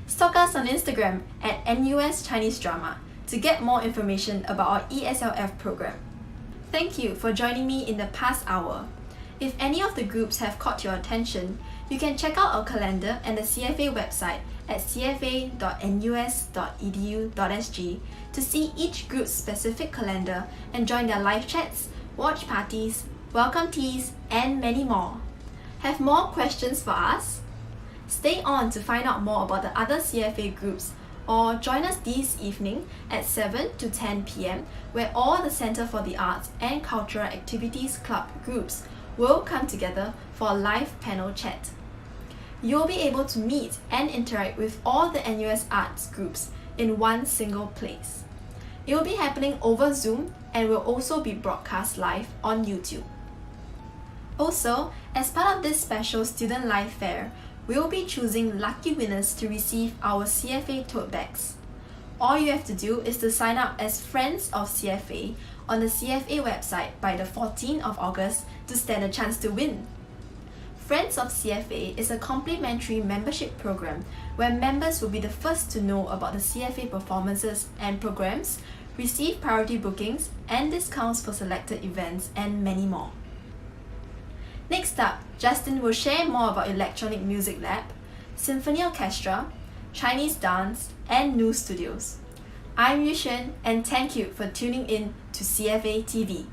Stalk us on Instagram at NUS Chinese Drama to get more information about our e-SLF program. Thank you for joining me in the past hour. If any of the groups have caught your attention, you can check out our calendar and the CFA website at cfa.nus.edu.sg to see each group's specific calendar and join their live chats, watch parties, welcome teas, and many more. Have more questions for us? Stay on to find out more about the other CFA groups or join us this evening at 7 to 10 p.m. where all the Centre for the Arts and Cultural Activities Club groups will come together for a live panel chat. You'll be able to meet and interact with all the NUS arts groups in one single place. It will be happening over Zoom and will also be broadcast live on YouTube. Also, as part of this special Student Life Fair, we will be choosing lucky winners to receive our CFA tote bags. All you have to do is to sign up as Friends of CFA on the CFA website by the 14th of August to stand a chance to win. Friends of CFA is a complimentary membership program where members will be the first to know about the CFA performances and programs, receive priority bookings and discounts for selected events, and many more. Next up, Justin will share more about Electronic Music Lab, Symphony Orchestra, Chinese dance, and NUS Studios. I'm Yushen, and thank you for tuning in to CFA TV.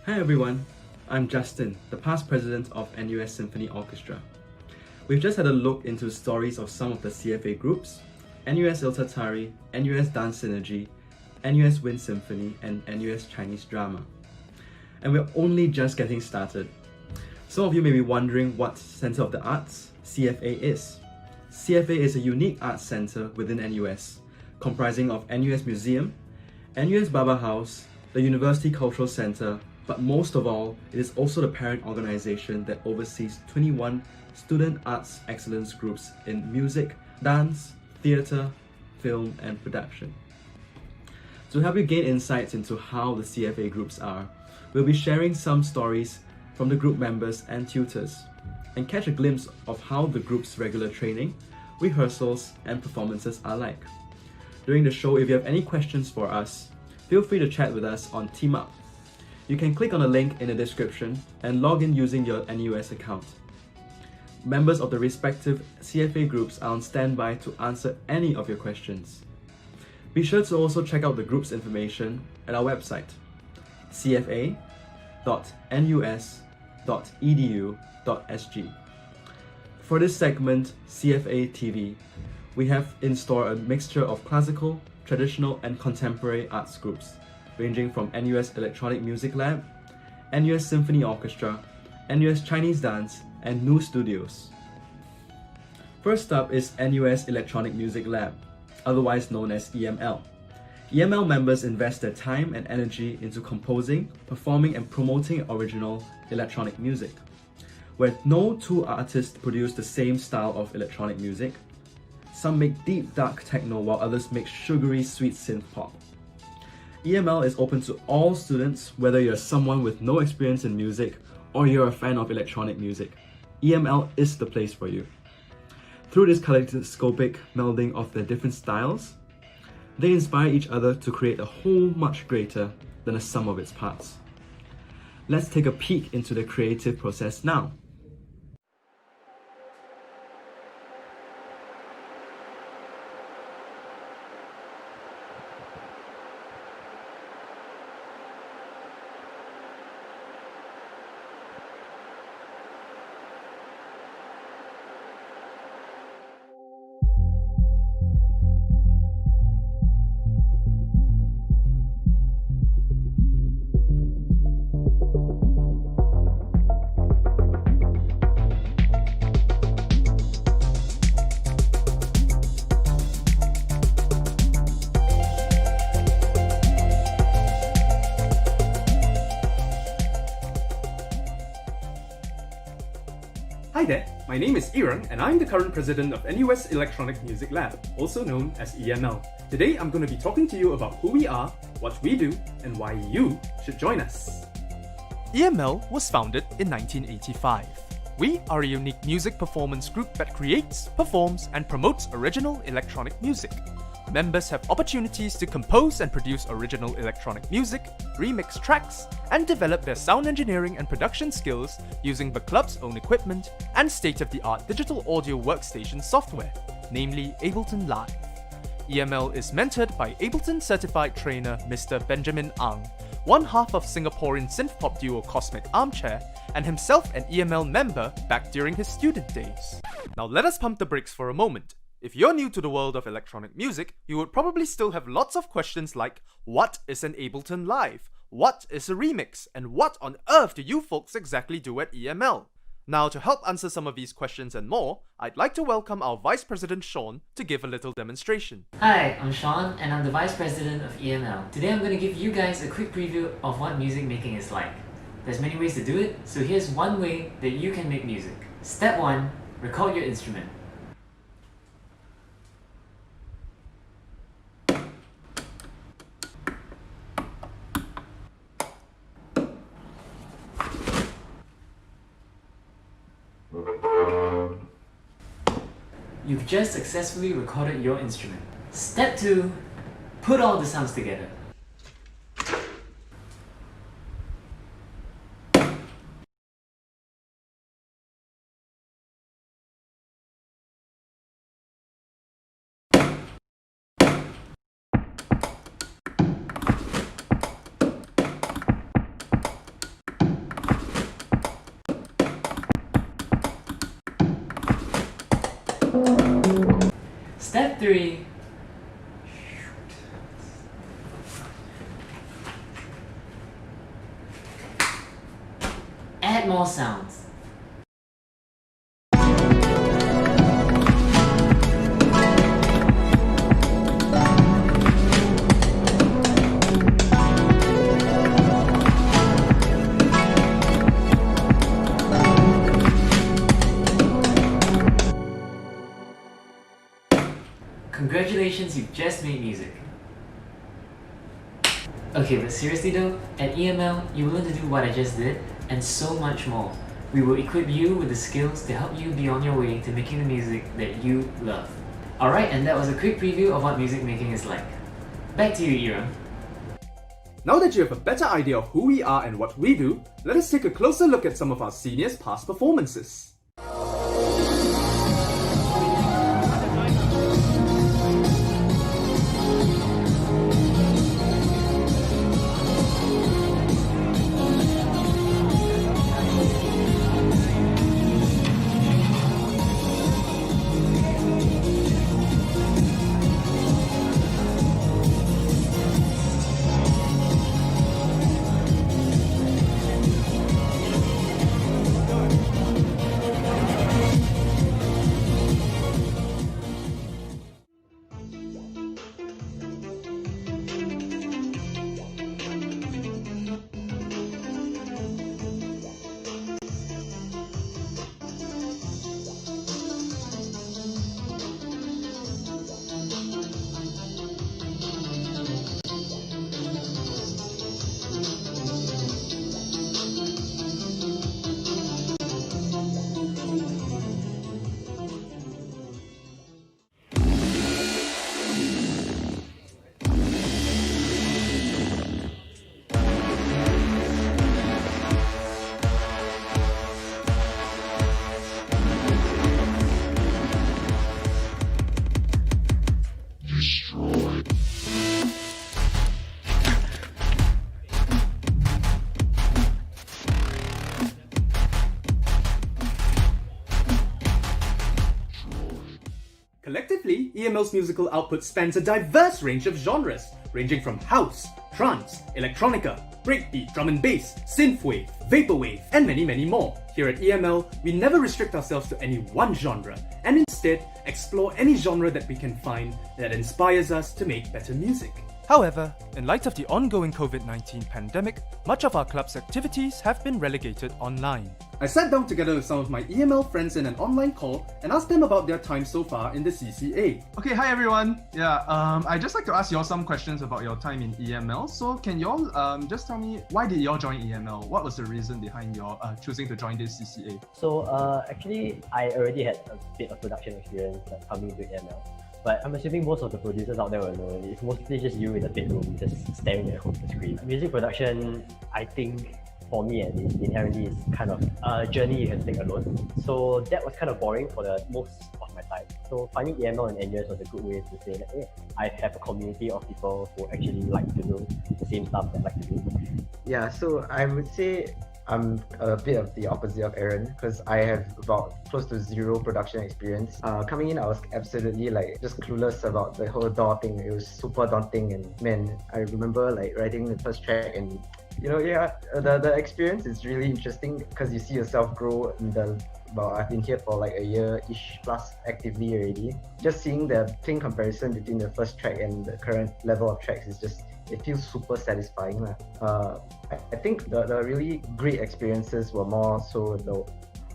Hi everyone, I'm Justin, the past president of NUS Symphony Orchestra. We've just had a look into stories of some of the CFA groups, NUS Iltatari, NUS Dance Synergy, NUS Wind Symphony, and NUS Chinese Drama. And we're only just getting started. Some of you may be wondering what Centre of the Arts, CFA, is. CFA is a unique arts centre within NUS, comprising of NUS Museum, NUS Baba House, the University Cultural Centre, but most of all, it is also the parent organisation that oversees 21 student arts excellence groups in music, dance, theatre, film and production. To help you gain insights into how the CFA groups are, we'll be sharing some stories from the group members and tutors, and catch a glimpse of how the group's regular training, rehearsals and performances are like. During the show, if you have any questions for us, feel free to chat with us on Team Up. You can click on the link in the description and log in using your NUS account. Members of the respective CFA groups are on standby to answer any of your questions. Be sure to also check out the group's information at our website, cfa.nus.edu.sg. For this segment, CFA TV, we have in store a mixture of classical, traditional and contemporary arts groups, ranging from NUS Electronic Music Lab, NUS Symphony Orchestra, NUS Chinese Dance, and NUS Studios. First up is NUS Electronic Music Lab, otherwise known as EML. EML members invest their time and energy into composing, performing and promoting original electronic music. Where no two artists produce the same style of electronic music, some make deep dark techno while others make sugary sweet synth pop. EML is open to all students, whether you're someone with no experience in music or you're a fan of electronic music. EML is the place for you. Through this kaleidoscopic melding of their different styles, they inspire each other to create a whole much greater than the sum of its parts. Let's take a peek into the creative process now. Hi there, my name is Irang and I'm the current president of NUS Electronic Music Lab, also known as EML. Today I'm going to be talking to you about who we are, what we do, and why you should join us. EML was founded in 1985. We are a unique music performance group that creates, performs, and promotes original electronic music. Members have opportunities to compose and produce original electronic music, remix tracks, and develop their sound engineering and production skills using the club's own equipment and state-of-the-art digital audio workstation software, namely Ableton Live. EML is mentored by Ableton certified trainer Mr. Benjamin Ang, one half of Singaporean synth-pop duo Cosmic Armchair, and himself an EML member back during his student days. Now let us pump the brakes for a moment. If you're new to the world of electronic music, you would probably still have lots of questions like, what is an Ableton Live? What is a remix? And what on earth do you folks exactly do at EML? Now, to help answer some of these questions and more, I'd like to welcome our Vice President Sean to give a little demonstration. Hi, I'm Sean and I'm the Vice President of EML. Today I'm going to give you guys a quick preview of what music making is like. There's many ways to do it, so here's one way that you can make music. Step 1. Record your instrument. You've just successfully recorded your instrument. Step 2. Put all the sounds together. Step 3. Add more sounds. Congratulations, you've just made music. Okay, but seriously though, at EML, you will learn to do what I just did, and so much more. We will equip you with the skills to help you be on your way to making the music that you love. Alright, and that was a quick preview of what music making is like. Back to you, Ira. Now that you have a better idea of who we are and what we do, let us take a closer look at some of our seniors' past performances. Collectively, EML's musical output spans a diverse range of genres, ranging from house, trance, electronica, breakbeat, drum and bass, synthwave, vaporwave, and many, many more. Here at EML, we never restrict ourselves to any one genre, and instead explore any genre that we can find that inspires us to make better music. However, in light of the ongoing COVID-19 pandemic, much of our club's activities have been relegated online. I sat down together with some of my EML friends in an online call and asked them about their time so far in the CCA. Okay, hi everyone. I'd just like to ask you all some questions about your time in EML. So can you all just tell me, why did you all join EML? What was the reason behind your choosing to join this CCA? So actually, I already had a bit of production experience coming to EML. But I'm assuming most of the producers out there will know it's mostly just you in the bedroom, just staring at the screen. Music production, I think, for me at least, inherently is kind of a journey you can take alone. So that was kind of boring for the most of my time. So finding EML and NUS was a good way to say that, hey, I have a community of people who actually like to do the same stuff that I like to do. Yeah, so I would say I'm a bit of the opposite of Aaron because I have about close to zero production experience. Coming in, I was absolutely just clueless about the whole DAW thing. It was super daunting, and man, I remember writing the first track and the experience is really interesting because you see yourself grow in I've been here for a year-ish plus actively already. Just seeing the clean comparison between the first track and the current level of tracks is just, it feels super satisfying. I think the really great experiences were more so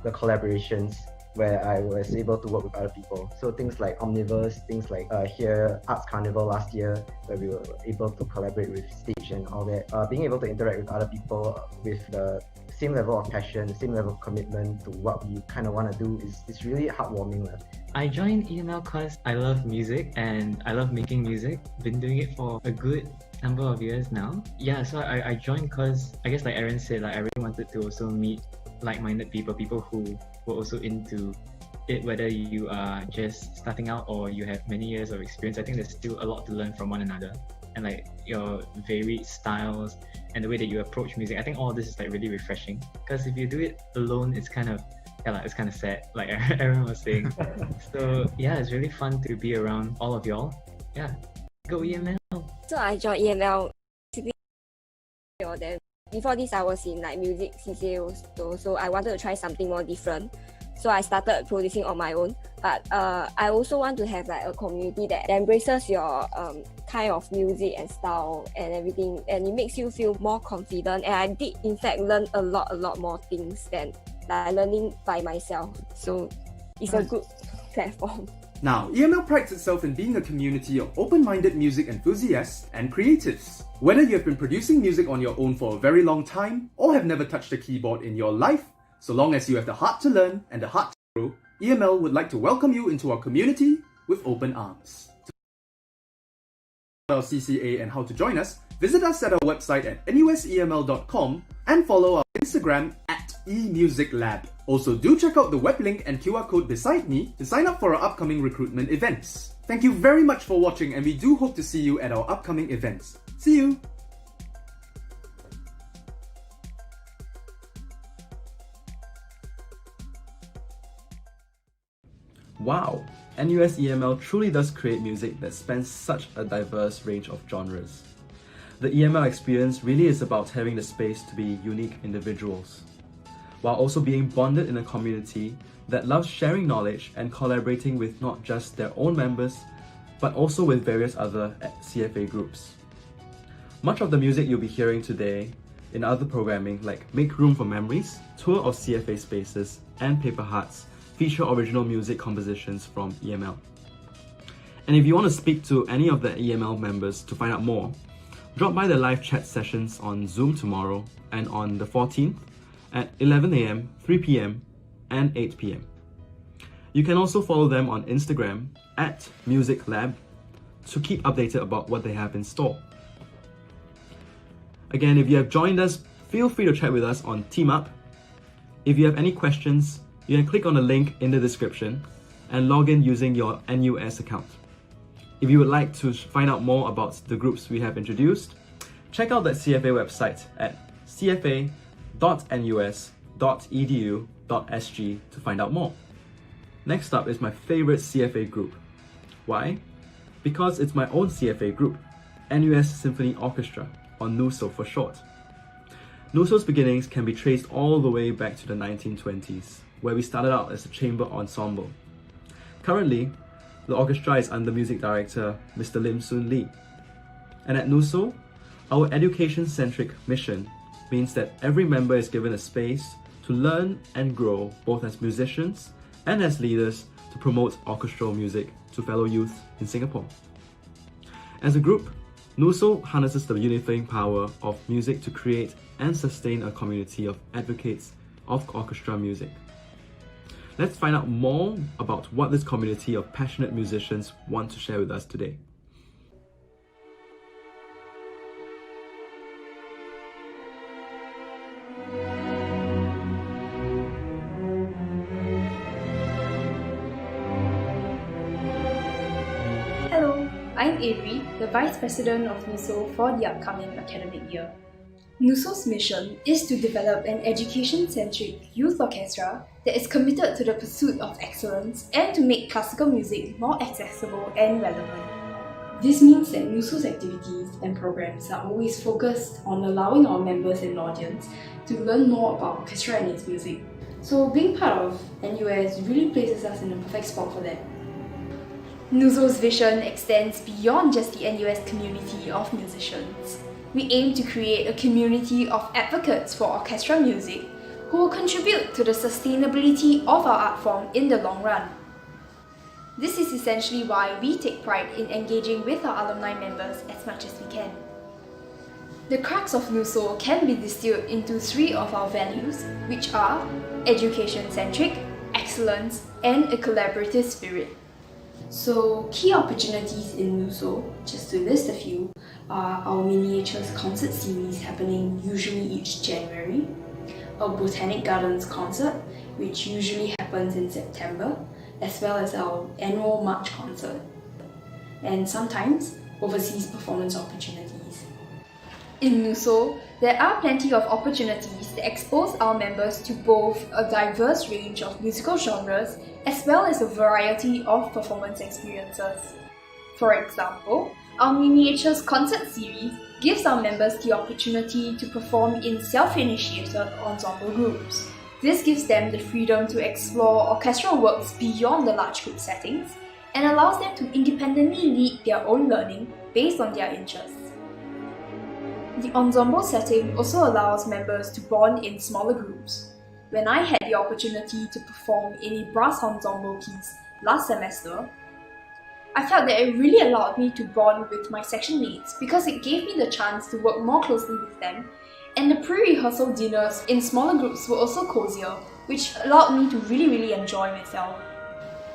the collaborations where I was able to work with other people. So things like Omniverse, things like here Arts Carnival last year, where we were able to collaborate with Stage and all that. Being able to interact with other people with the same level of passion, the same level of commitment to what we kind of want to do is really heartwarming. I joined EML because I love music and I love making music. Been doing it for a good number of years now. Yeah, so I joined because I guess like Aaron said, I really wanted to also meet like-minded people who were also into it, whether you are just starting out or you have many years of experience. I think there's still a lot to learn from one another, and your varied styles and the way that you approach music. I think all of this is really refreshing, because if you do it alone, it's kind of sad, like Aaron was saying. So yeah, it's really fun to be around all of y'all. Yeah, go EML. So I joined EML then. Before this, I was in music CCA also, so I wanted to try something more different. So I started producing on my own. But I also want to have a community that embraces your kind of music and style and everything, and it makes you feel more confident. And I did in fact learn a lot more things than learning by myself. So it's a good platform. Now, EML prides itself in being a community of open-minded music enthusiasts and creatives. Whether you have been producing music on your own for a very long time or have never touched a keyboard in your life, so long as you have the heart to learn and the heart to grow, EML would like to welcome you into our community with with open arms. Our CCA and how to join us, visit us at our website at nuseml.com and follow our Instagram at eMusicLab. Also, do check out the web link and QR code beside me to sign up for our upcoming recruitment events. Thank you very much for watching, and we do hope to see you at our upcoming events. See you! Wow! NUS EML truly does create music that spans such a diverse range of genres. The EML experience really is about having the space to be unique individuals, while also being bonded in a community that loves sharing knowledge and collaborating with not just their own members, but also with various other CFA groups. Much of the music you'll be hearing today in other programming like Make Room for Memories, Tour of CFA Spaces, and Paper Hearts feature original music compositions from EML. And if you want to speak to any of the EML members to find out more, drop by the live chat sessions on Zoom tomorrow and on the 14th at 11 AM, 3 PM, and 8 PM. You can also follow them on Instagram at MusicLab to keep updated about what they have in store. Again, if you have joined us, feel free to chat with us on TeamUp. If you have any questions, you can click on the link in the description and log in using your NUS account. If you would like to find out more about the groups we have introduced, check out the CFA website at cfa.nus.edu.sg to find out more. Next up is my favorite CFA group. Why? Because it's my own CFA group, NUS Symphony Orchestra, or NUSO for short. NUSO's beginnings can be traced all the way back to the 1920s, where we started out as a chamber ensemble. Currently, the orchestra is under music director Mr. Lim Soon Lee. And at NUSO, our education-centric mission means that every member is given a space to learn and grow both as musicians and as leaders to promote orchestral music to fellow youth in Singapore. As a group, NUSO harnesses the unifying power of music to create and sustain a community of advocates of orchestra music. Let's find out more about what this community of passionate musicians want to share with us today. Hello, I'm Avery, the Vice President of NUSO for the upcoming academic year. NUSO's mission is to develop an education-centric youth orchestra that is committed to the pursuit of excellence and to make classical music more accessible and relevant. This means that NUSO's activities and programs are always focused on allowing our members and audience to learn more about orchestra and its music. So being part of NUS really places us in a perfect spot for that. NUSO's vision extends beyond just the NUS community of musicians. We aim to create a community of advocates for orchestral music who will contribute to the sustainability of our art form in the long run. This is essentially why we take pride in engaging with our alumni members as much as we can. The crux of NUSO can be distilled into three of our values, which are education-centric, excellence, and a collaborative spirit. So, key opportunities in NUSO, just to list a few, are our miniatures concert series happening usually each January, a Botanic Gardens concert, which usually happens in September, as well as our annual March concert, and sometimes overseas performance opportunities. In NUSO, there are plenty of opportunities that expose our members to both a diverse range of musical genres as well as a variety of performance experiences. For example, our miniatures concert series gives our members the opportunity to perform in self-initiated ensemble groups. This gives them the freedom to explore orchestral works beyond the large group settings and allows them to independently lead their own learning based on their interests. The ensemble setting also allows members to bond in smaller groups. When I had the opportunity to perform in a brass ensemble piece last semester, I felt that it really allowed me to bond with my section mates because it gave me the chance to work more closely with them, and the pre-rehearsal dinners in smaller groups were also cozier, which allowed me to really enjoy myself.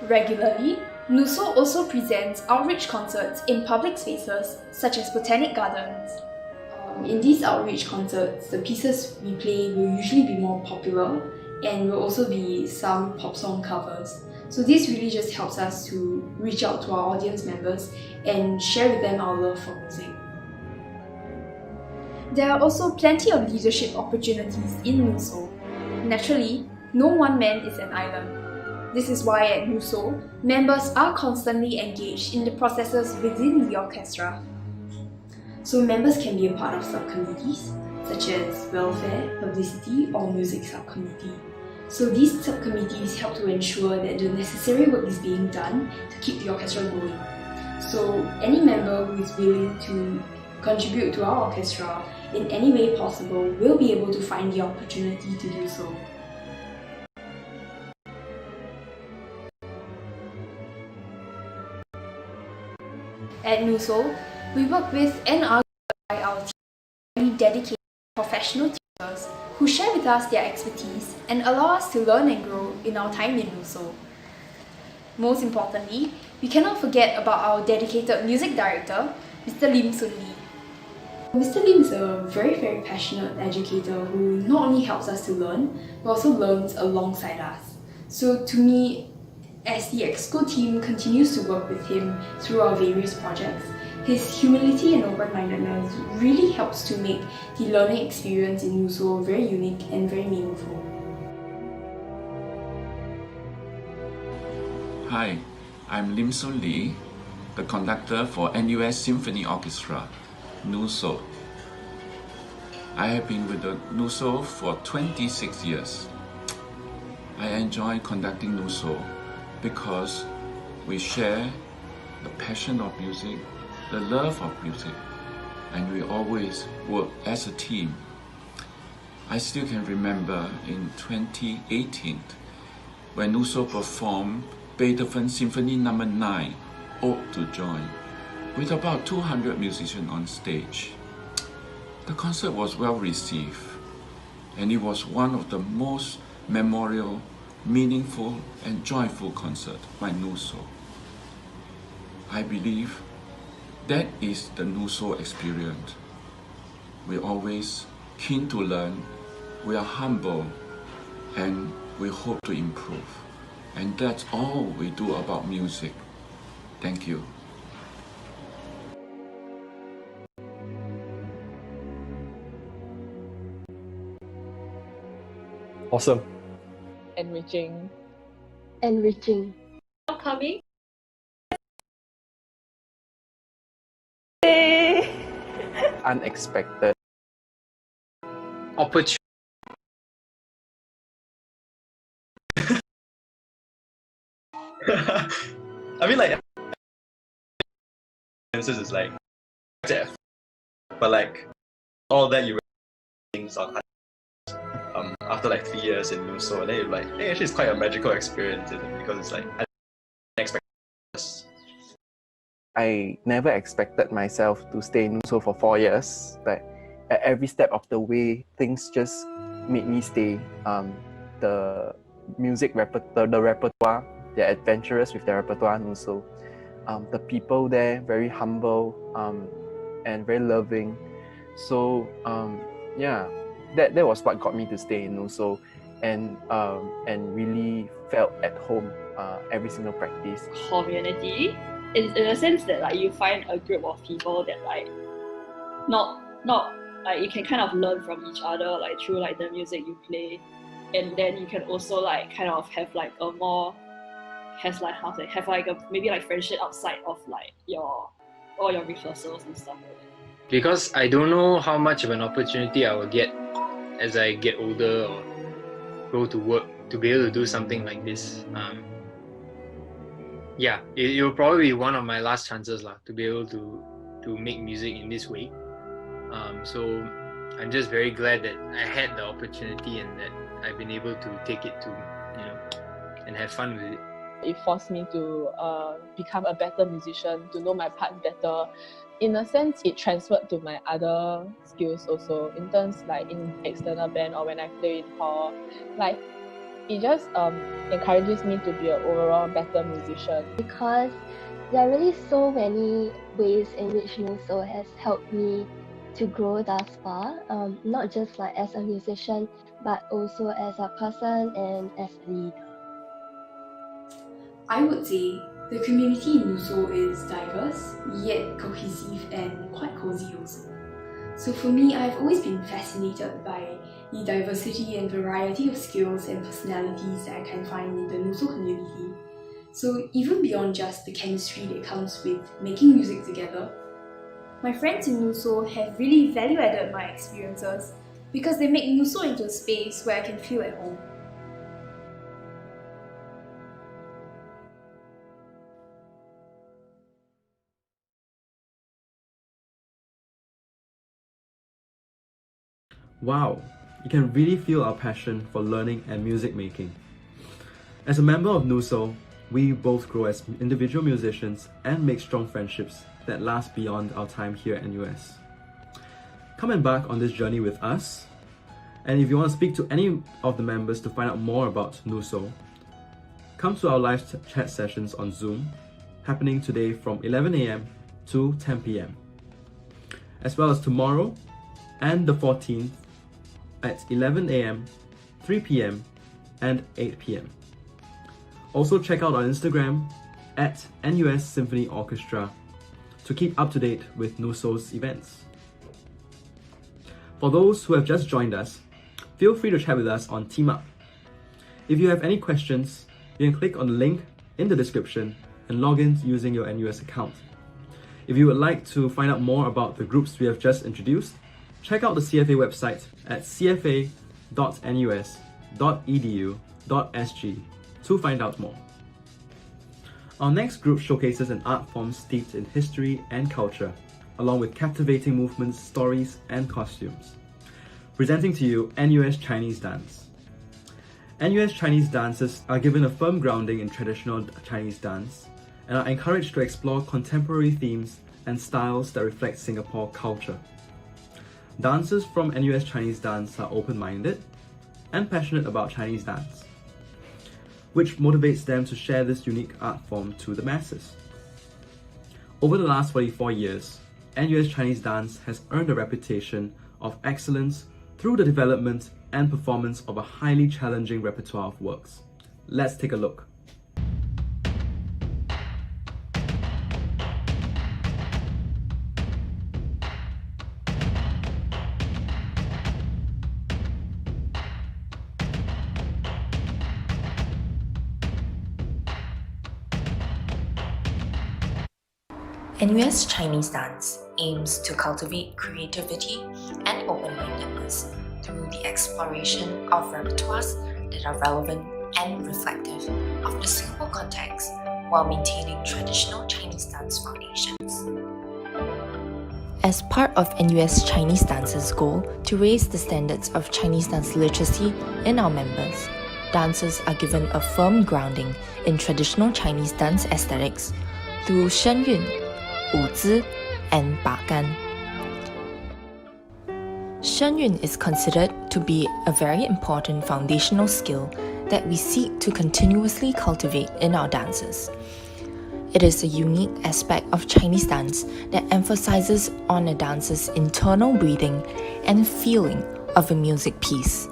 Regularly, NUSO also presents outreach concerts in public spaces such as botanic gardens. In these outreach concerts, the pieces we play will usually be more popular and will also be some pop song covers. So this really just helps us to reach out to our audience members and share with them our love for music. There are also plenty of leadership opportunities in NUSO. Naturally, no one man is an island. This is why at NUSO, members are constantly engaged in the processes within the orchestra. So members can be a part of subcommittees, such as welfare, publicity, or music subcommittee. So these subcommittees help to ensure that the necessary work is being done to keep the orchestra going. So any member who is willing to contribute to our orchestra in any way possible will be able to find the opportunity to do so. At NUSO, we work with and are by our team dedicated professional tutors who share with us their expertise and allow us to learn and grow in our time in NUSO. Most importantly, we cannot forget about our dedicated music director, Mr. Lim Soon Lee. Mr. Lim is a very passionate educator who not only helps us to learn, but also learns alongside us. So to me, as the EXCO team continues to work with him through our various projects, his humility and open-mindedness really helps to make the learning experience in NUSO very unique and very meaningful. Hi, I'm Lim Soon Lee, the conductor for NUS Symphony Orchestra, NUSO. I have been with the NUSO for 26 years. I enjoy conducting NUSO because we share the passion of music, the love of music, and we always work as a team. I still can remember in 2018 when NUSO performed Beethoven Symphony No. 9, Ode to Joy, with about 200 musicians on stage. The concert was well received, and it was one of the most memorable, meaningful and joyful concerts by NUSO. I believe that is the NUSO experience. We're always keen to learn, we are humble, and we hope to improve. And that's all we do about music. Thank you. Awesome. Enriching. Enriching. Coming. Unexpected. Opportunity. I mean, like, this is like death, but like all that you things are after like 3 years in NUSO, and then you're like, hey, actually it's quite a magical experience, isn't it? Because it's like unexpected. I never expected myself to stay in NUSO for 4 years, but at every step of the way, things just made me stay. The music repertoire, they're adventurous with their repertoire NUSO. The people there, very humble and very loving. So yeah, that was what got me to stay in NUSO and really felt at home every single practice. Community, in a sense that like you find a group of people that like not like you can kind of learn from each other like through like the music you play, and then you can also like kind of have like a more have like a maybe like friendship outside of like all your rehearsals and stuff like that. Because I don't know how much of an opportunity I will get as I get older or go to work to be able to do something like this. Yeah, it will probably be one of my last chances to be able to make music in this way. So I'm just very glad that I had the opportunity and that I've been able to take it to, and have fun with it. It forced me to become a better musician, to know my part better. In a sense, it transferred to my other skills also, in terms like in external band or when I play in hall. Like it just encourages me to be an overall better musician. Because there are really so many ways in which NUSO has helped me to grow thus far, not just like as a musician, but also as a person and as a leader. I would say the community in NUSO is diverse, yet cohesive and quite cozy also. So for me, I've always been fascinated by the diversity and variety of skills and personalities that I can find in the NUSO community. So even beyond just the chemistry that comes with making music together, my friends in NUSO have really value-added my experiences because they make NUSO into a space where I can feel at home. Wow, you can really feel our passion for learning and music making. As a member of NUSO, we both grow as individual musicians and make strong friendships that last beyond our time here at NUS. Come embark on this journey with us, and if you want to speak to any of the members to find out more about NUSO, come to our live chat sessions on Zoom, happening today from 11 AM to 10 PM, as well as tomorrow and the 14th at 11 AM, 3 PM, and 8 PM. Also check out our Instagram at NUS Symphony Orchestra to keep up to date with NUSO's events. For those who have just joined us, feel free to chat with us on Team Up. If you have any questions, you can click on the link in the description and log in using your NUS account. If you would like to find out more about the groups we have just introduced, check out the CFA website at cfa.nus.edu.sg to find out more. Our next group showcases an art form steeped in history and culture, along with captivating movements, stories, and costumes. Presenting to you NUS Chinese Dance. NUS Chinese dancers are given a firm grounding in traditional Chinese dance and are encouraged to explore contemporary themes and styles that reflect Singapore culture. Dancers from NUS Chinese Dance are open-minded and passionate about Chinese dance, which motivates them to share this unique art form to the masses. Over the last 44 years, NUS Chinese Dance has earned a reputation of excellence through the development and performance of a highly challenging repertoire of works. Let's take a look. NUS Chinese Dance aims to cultivate creativity and open-mindedness through the exploration of repertoires that are relevant and reflective of the Singapore context while maintaining traditional Chinese dance foundations. As part of NUS Chinese Dance's goal to raise the standards of Chinese dance literacy in our members, dancers are given a firm grounding in traditional Chinese dance aesthetics through Shen Yun, Wu Zi, and Ba Gan. Shen Yun is considered to be a very important foundational skill that we seek to continuously cultivate in our dances. It is a unique aspect of Chinese dance that emphasizes on a dancer's internal breathing and feeling of a music piece.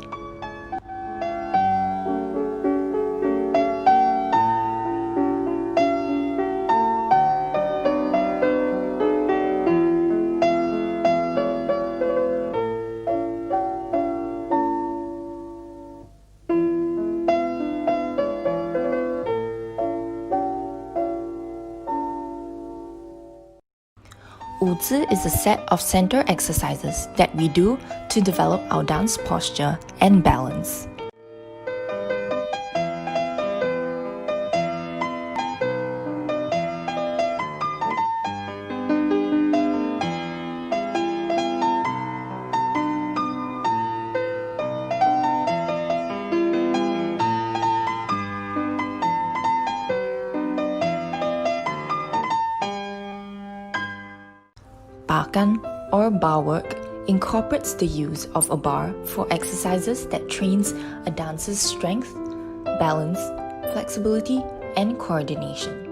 Wu Zi is a set of center exercises that we do to develop our dance posture and balance. Ba Gan, or bar work, incorporates the use of a bar for exercises that trains a dancer's strength, balance, flexibility, and coordination.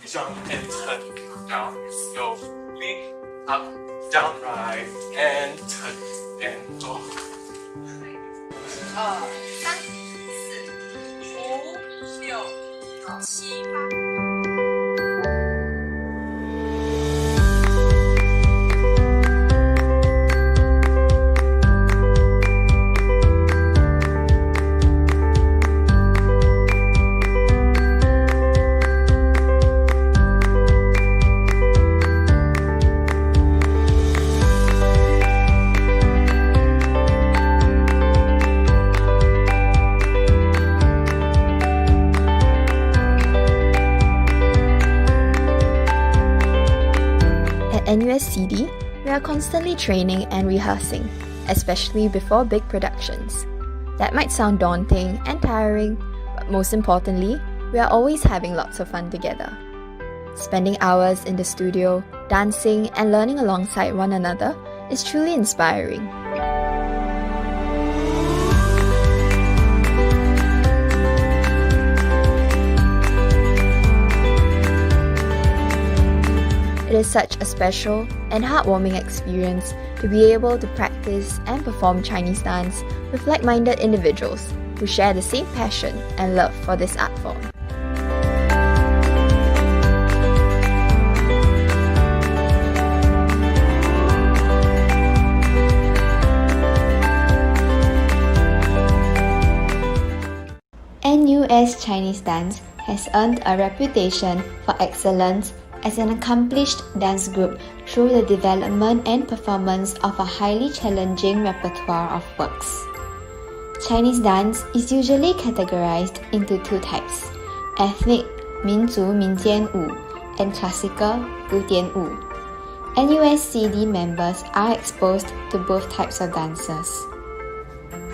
Jump and turn, down, go, lean, up, down, right, and turn, and go. 2、3、4、5、6、7、8。At NUS CD, we are constantly training and rehearsing, especially before big productions. That might sound daunting and tiring, but most importantly, we are always having lots of fun together. Spending hours in the studio, dancing, and learning alongside one another is truly inspiring. It is such a special and heartwarming experience to be able to practice and perform Chinese dance with like-minded individuals who share the same passion and love for this art form. NUS Chinese Dance has earned a reputation for excellence as an accomplished dance group through the development and performance of a highly challenging repertoire of works. Chinese dance is usually categorized into two types: ethnic 民族民间舞 and classical 古典舞. NUSCD members are exposed to both types of dances.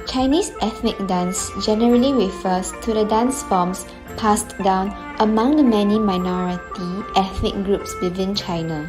Chinese ethnic dance generally refers to the dance forms passed down among the many minority ethnic groups within China.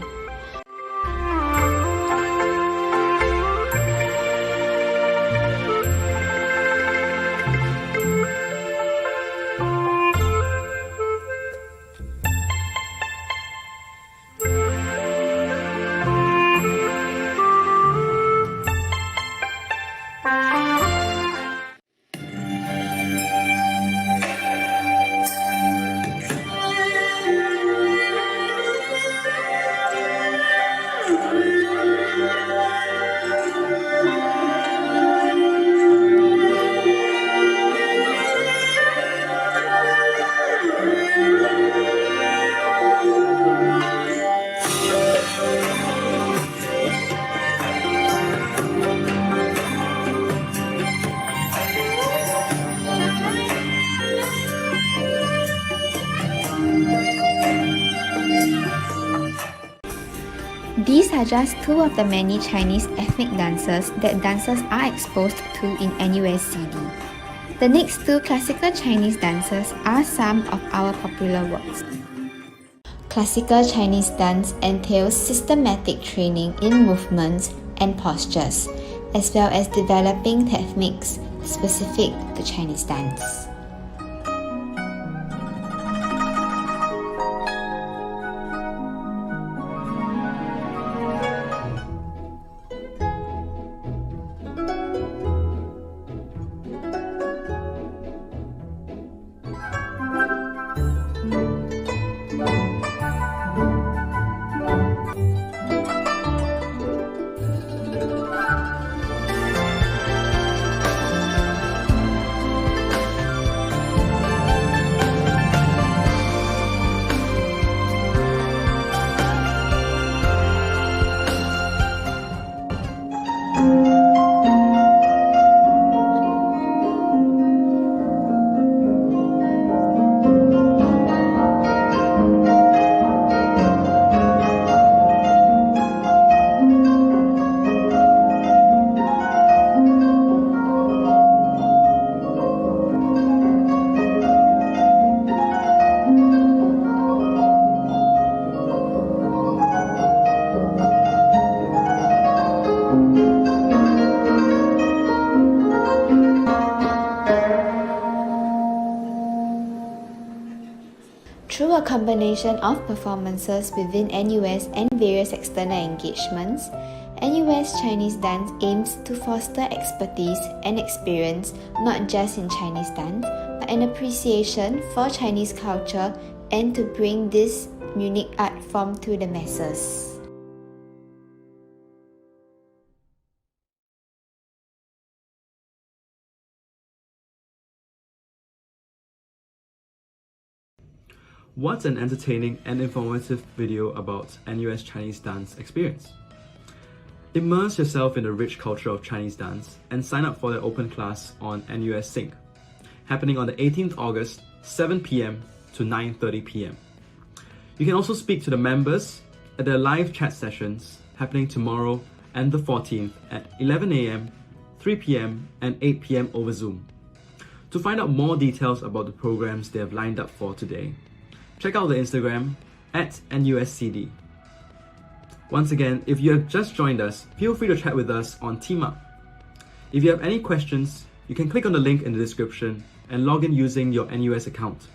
These are just two of the many Chinese ethnic dances that dancers are exposed to in NUSCD. The next two classical Chinese dances are some of our popular works. Classical Chinese dance entails systematic training in movements and postures, as well as developing techniques specific to Chinese dance. Through a combination of performances within NUS and various external engagements, NUS Chinese Dance aims to foster expertise and experience not just in Chinese dance, but an appreciation for Chinese culture and to bring this unique art form to the masses. What's an entertaining and informative video about NUS Chinese dance experience? Immerse yourself in the rich culture of Chinese dance and sign up for the open class on NUS Sync, happening on the 18th August, 7 p.m. to 9:30 p.m. You can also speak to the members at their live chat sessions happening tomorrow and the 14th at 11 a.m., 3 p.m. and 8 p.m. over Zoom. To find out more details about the programs they have lined up for today, check out the Instagram at NUSCD. Once again, if you have just joined us, feel free to chat with us on Team Up. If you have any questions, you can click on the link in the description and log in using your NUS account.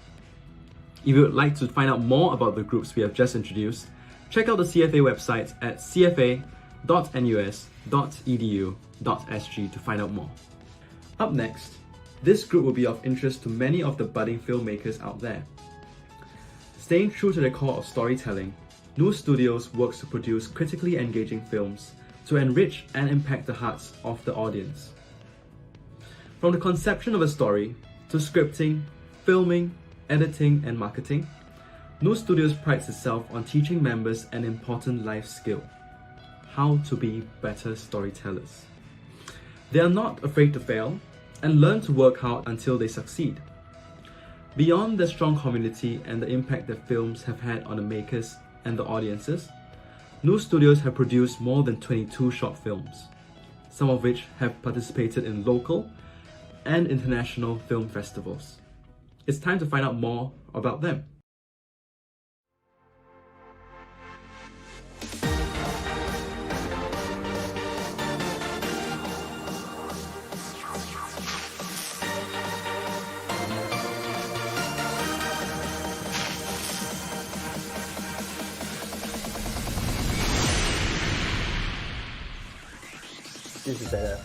If you would like to find out more about the groups we have just introduced, check out the CFA website at cfa.nus.edu.sg to find out more. Up next, this group will be of interest to many of the budding filmmakers out there. Staying true to the core of storytelling, NUS Studios works to produce critically engaging films to enrich and impact the hearts of the audience. From the conception of a story to scripting, filming, editing, and marketing, NUS Studios prides itself on teaching members an important life skill: how to be better storytellers. They are not afraid to fail and learn to work hard until they succeed. Beyond the strong community and the impact that films have had on the makers and the audiences, NUS Studios have produced more than 22 short films, some of which have participated in local and international film festivals. It's time to find out more about them. This is better.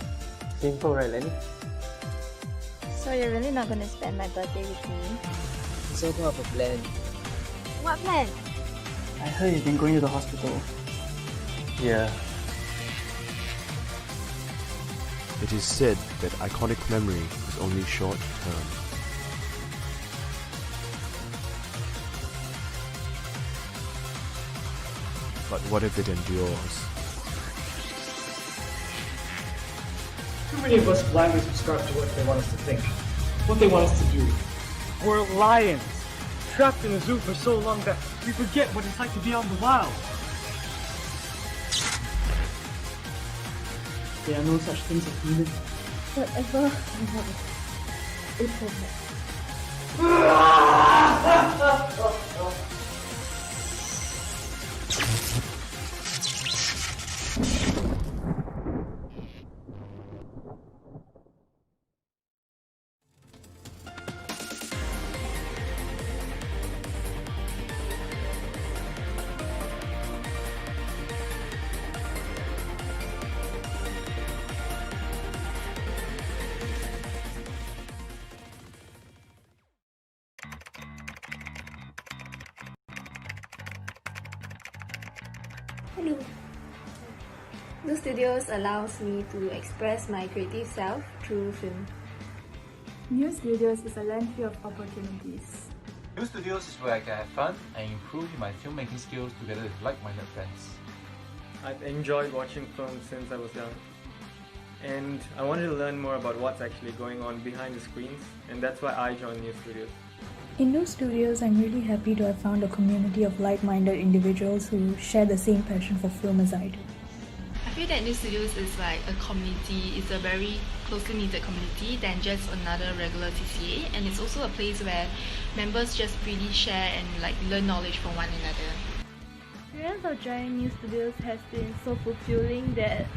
Simple, right, Lenny? So you're really not gonna spend my birthday with me? It's all part of a plan. What plan? I heard you've been going to the hospital. Yeah. It is said that iconic memory is only short-term. But what if it endures? Too many of us blindly subscribe to what they want us to think, what they want us to do. We're lions, trapped in a zoo for so long that we forget what it's like to be out in the wild. There are no such things as humans. Whatever I want, it's perfect. Hello. NUS Studios allows me to express my creative self through film. NUS Studios is a land full of opportunities. NUS Studios is where I can have fun and improve my filmmaking skills together with like-minded friends. I've enjoyed watching films since I was young, and I wanted to learn more about what's actually going on behind the screens, and that's why I joined NUS Studios. In NUS Studios, I'm really happy to have found a community of like-minded individuals who share the same passion for film as I do. I feel that NUS Studios is like a community. It's a very closely knitted community than just another regular CCA, and it's also a place where members just really share and learn knowledge from one another. The experience of joining NUS Studios has been so fulfilling that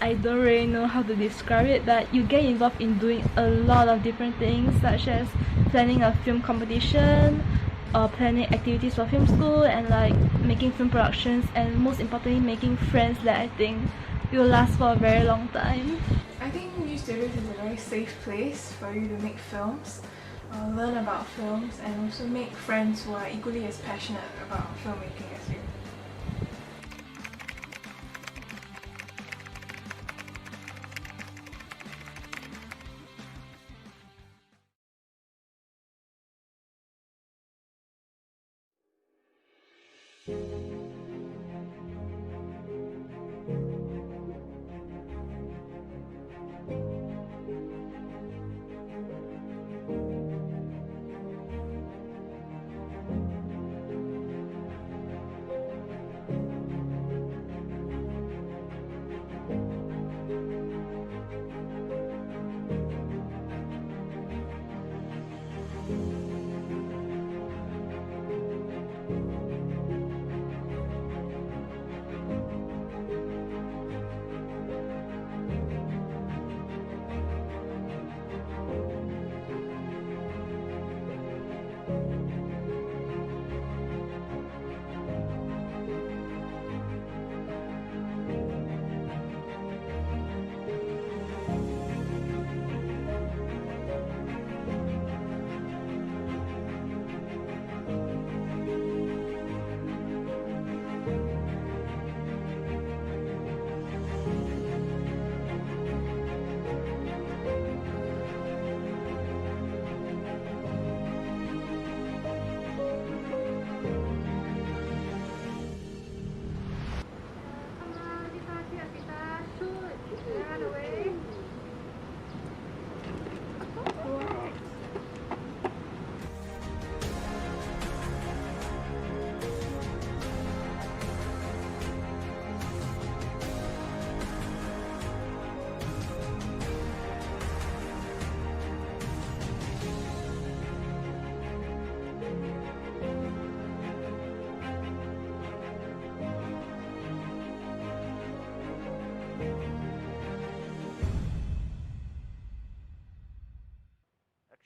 I don't really know how to describe it, but you get involved in doing a lot of different things, such as planning a film competition, planning activities for film school and like making film productions, and most importantly making friends that I think will last for a very long time. I think NUS Studios is a very safe place for you to make films, learn about films, and also make friends who are equally as passionate about filmmaking as you.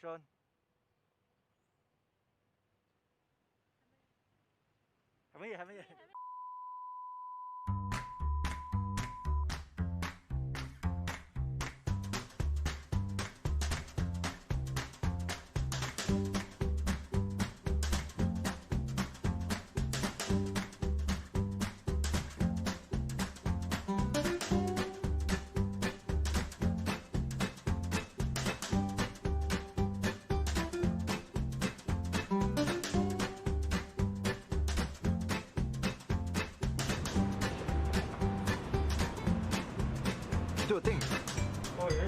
Action. Haven't yet. Do a thing. Oh, yeah.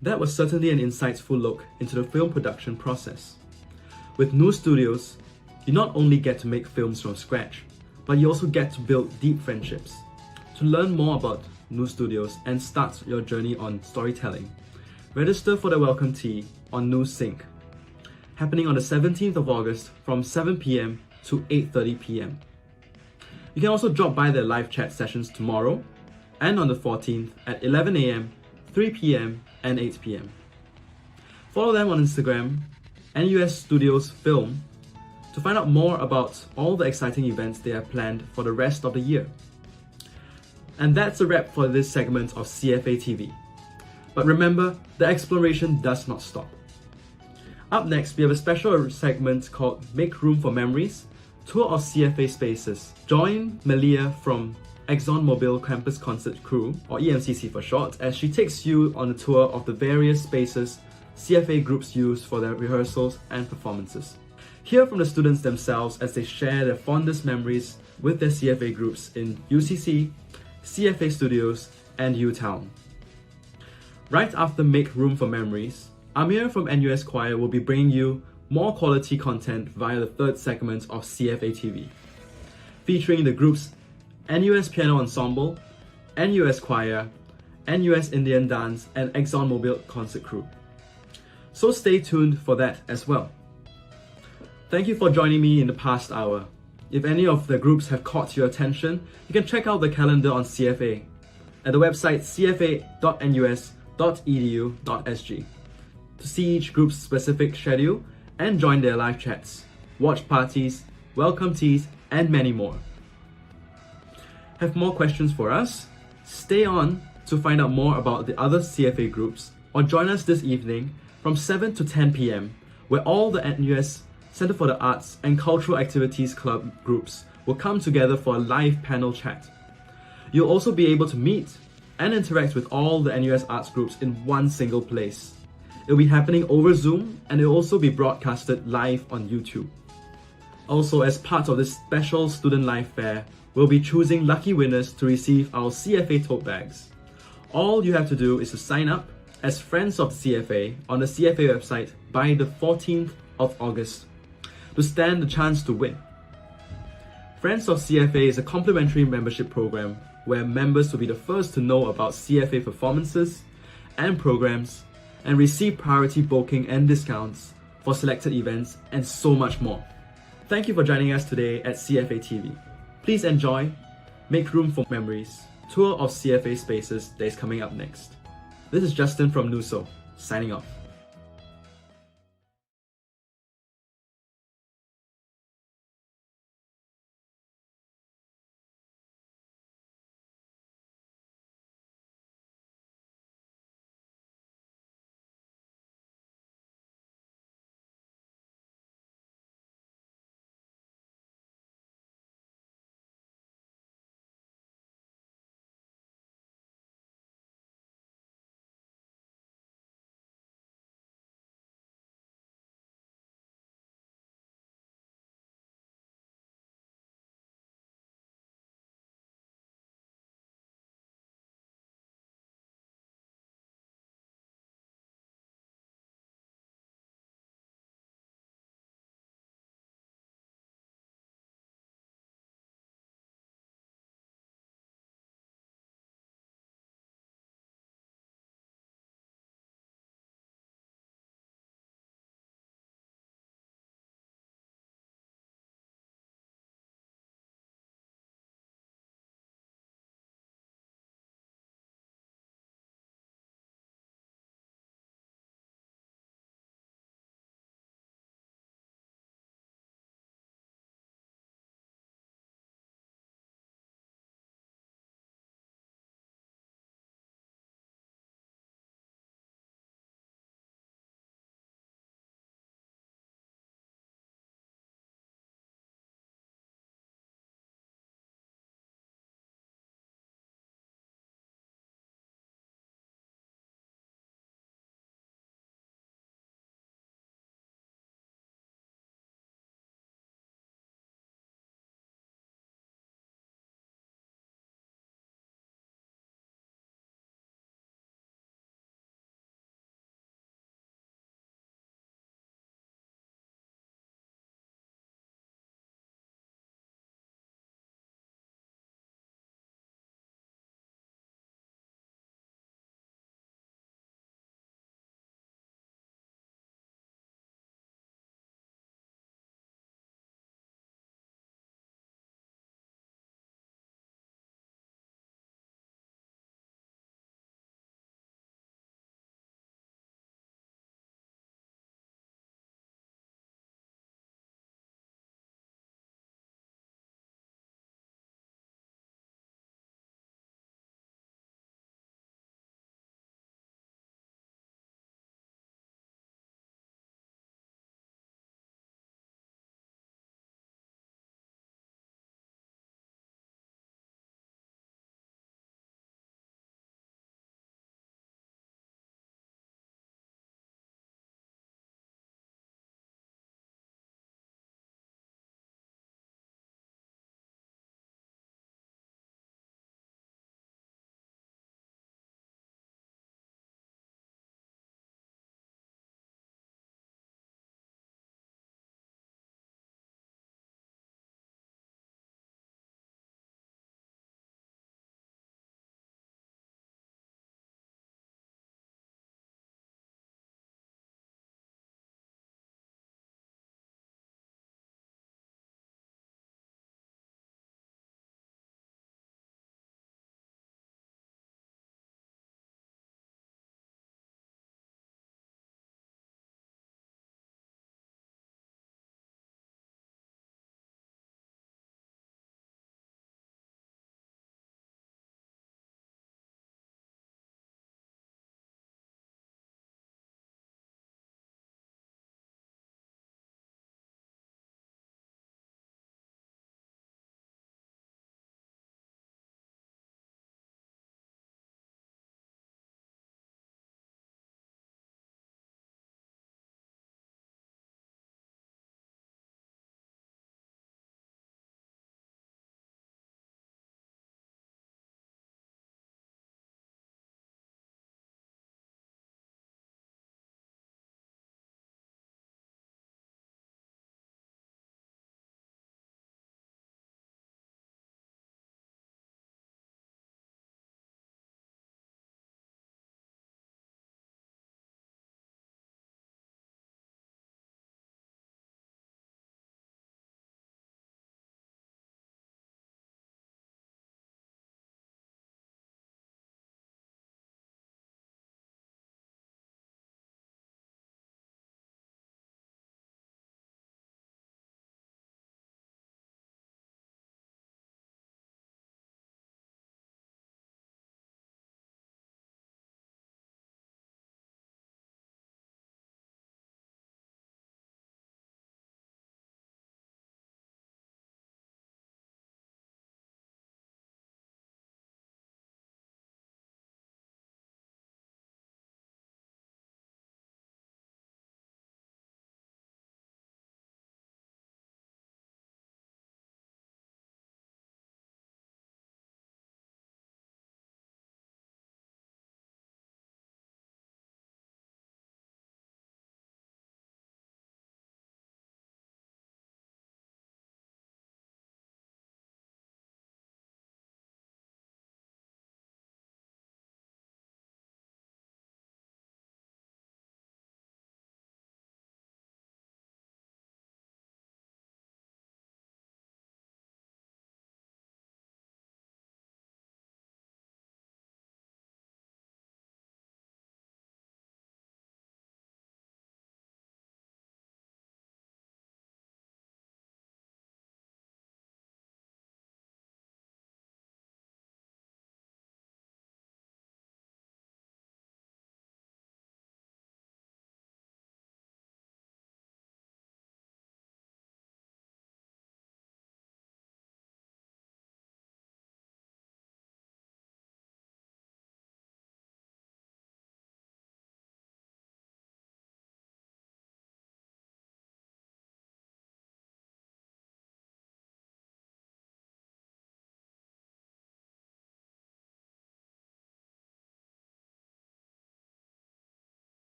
That was certainly an insightful look into the film production process. With NUS Studios, you not only get to make films from scratch, but you also get to build deep friendships. To learn more about NUS Studios and start your journey on storytelling, register for the welcome tea on NUS Sync, happening on the 17th of August from 7 PM to 8:30 PM. You can also drop by their live chat sessions tomorrow and on the 14th at 11 AM, 3 PM and 8 PM. Follow them on Instagram, NUS Studios Film, to find out more about all the exciting events they have planned for the rest of the year. And that's a wrap for this segment of CFA TV. But remember, the exploration does not stop. Up next, we have a special segment called Make Room for Memories, Tour of CFA Spaces. Join Melia from ExxonMobil Campus Concert Crew, or EMCC for short, as she takes you on a tour of the various spaces CFA groups use for their rehearsals and performances. Hear from the students themselves as they share their fondest memories with their CFA groups in UCC, CFA Studios, and UTown. Right after Make Room for Memories, Amir from NUS Choir will be bringing you more quality content via the third segment of CFA TV, featuring the groups NUS Piano Ensemble, NUS Choir, NUS Indian Dance, and ExxonMobil Concert Crew. So stay tuned for that as well. Thank you for joining me in the past hour. If any of the groups have caught your attention, you can check out the calendar on CFA at the website cfa.nus.edu.sg to see each group's specific schedule and join their live chats, watch parties, welcome teas, and many more. Have more questions for us? Stay on to find out more about the other CFA groups, or join us this evening from 7 to 10 p.m, where all the NUS Center for the Arts and Cultural Activities Club groups will come together for a live panel chat. You'll also be able to meet and interact with all the NUS arts groups in one single place. It'll be happening over Zoom, and it'll also be broadcasted live on YouTube. Also, as part of this special Student Life Fair, we'll be choosing lucky winners to receive our CFA tote bags. All you have to do is to sign up as friends of CFA on the CFA website by the 14th of August to stand the chance to win. Friends of CFA is a complimentary membership program where members will be the first to know about CFA performances and programs and receive priority booking and discounts for selected events and so much more. Thank you for joining us today at CFA TV. Please enjoy Make Room for Memories, tour of CFA spaces that is coming up next. This is Justin from NUSO, signing off.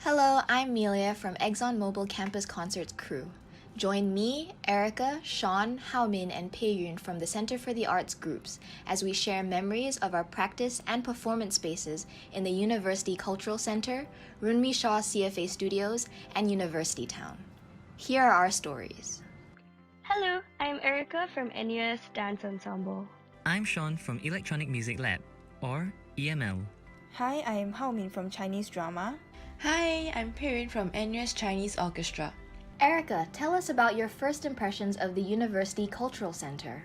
Hello, I'm Amelia from ExxonMobil Campus Concerts crew. Join me, Erica, Sean, Haomin, and Pei Yun from the Center for the Arts groups as we share memories of our practice and performance spaces in the University Cultural Center, Runmi Shaw CFA Studios, and University Town. Here are our stories. Hello, I'm Erica from NUS Dance Ensemble. I'm Sean from Electronic Music Lab, or EML. Hi, I'm Haomin from Chinese Drama. Hi, I'm Pei Yun from NUS Chinese Orchestra. Erica, tell us about your first impressions of the University Cultural Center.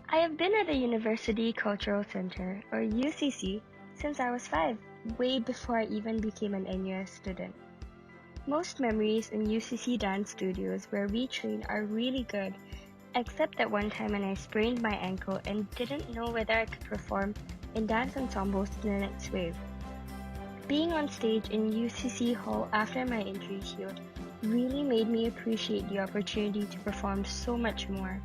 I have been at the University Cultural Center, or UCC, since I was 5, way before I even became an NUS student. Most memories in UCC dance studios where we train are really good, except that one time when I sprained my ankle and didn't know whether I could perform in dance ensembles in the next wave. Being on stage in UCC Hall after my injury healed really made me appreciate the opportunity to perform so much more.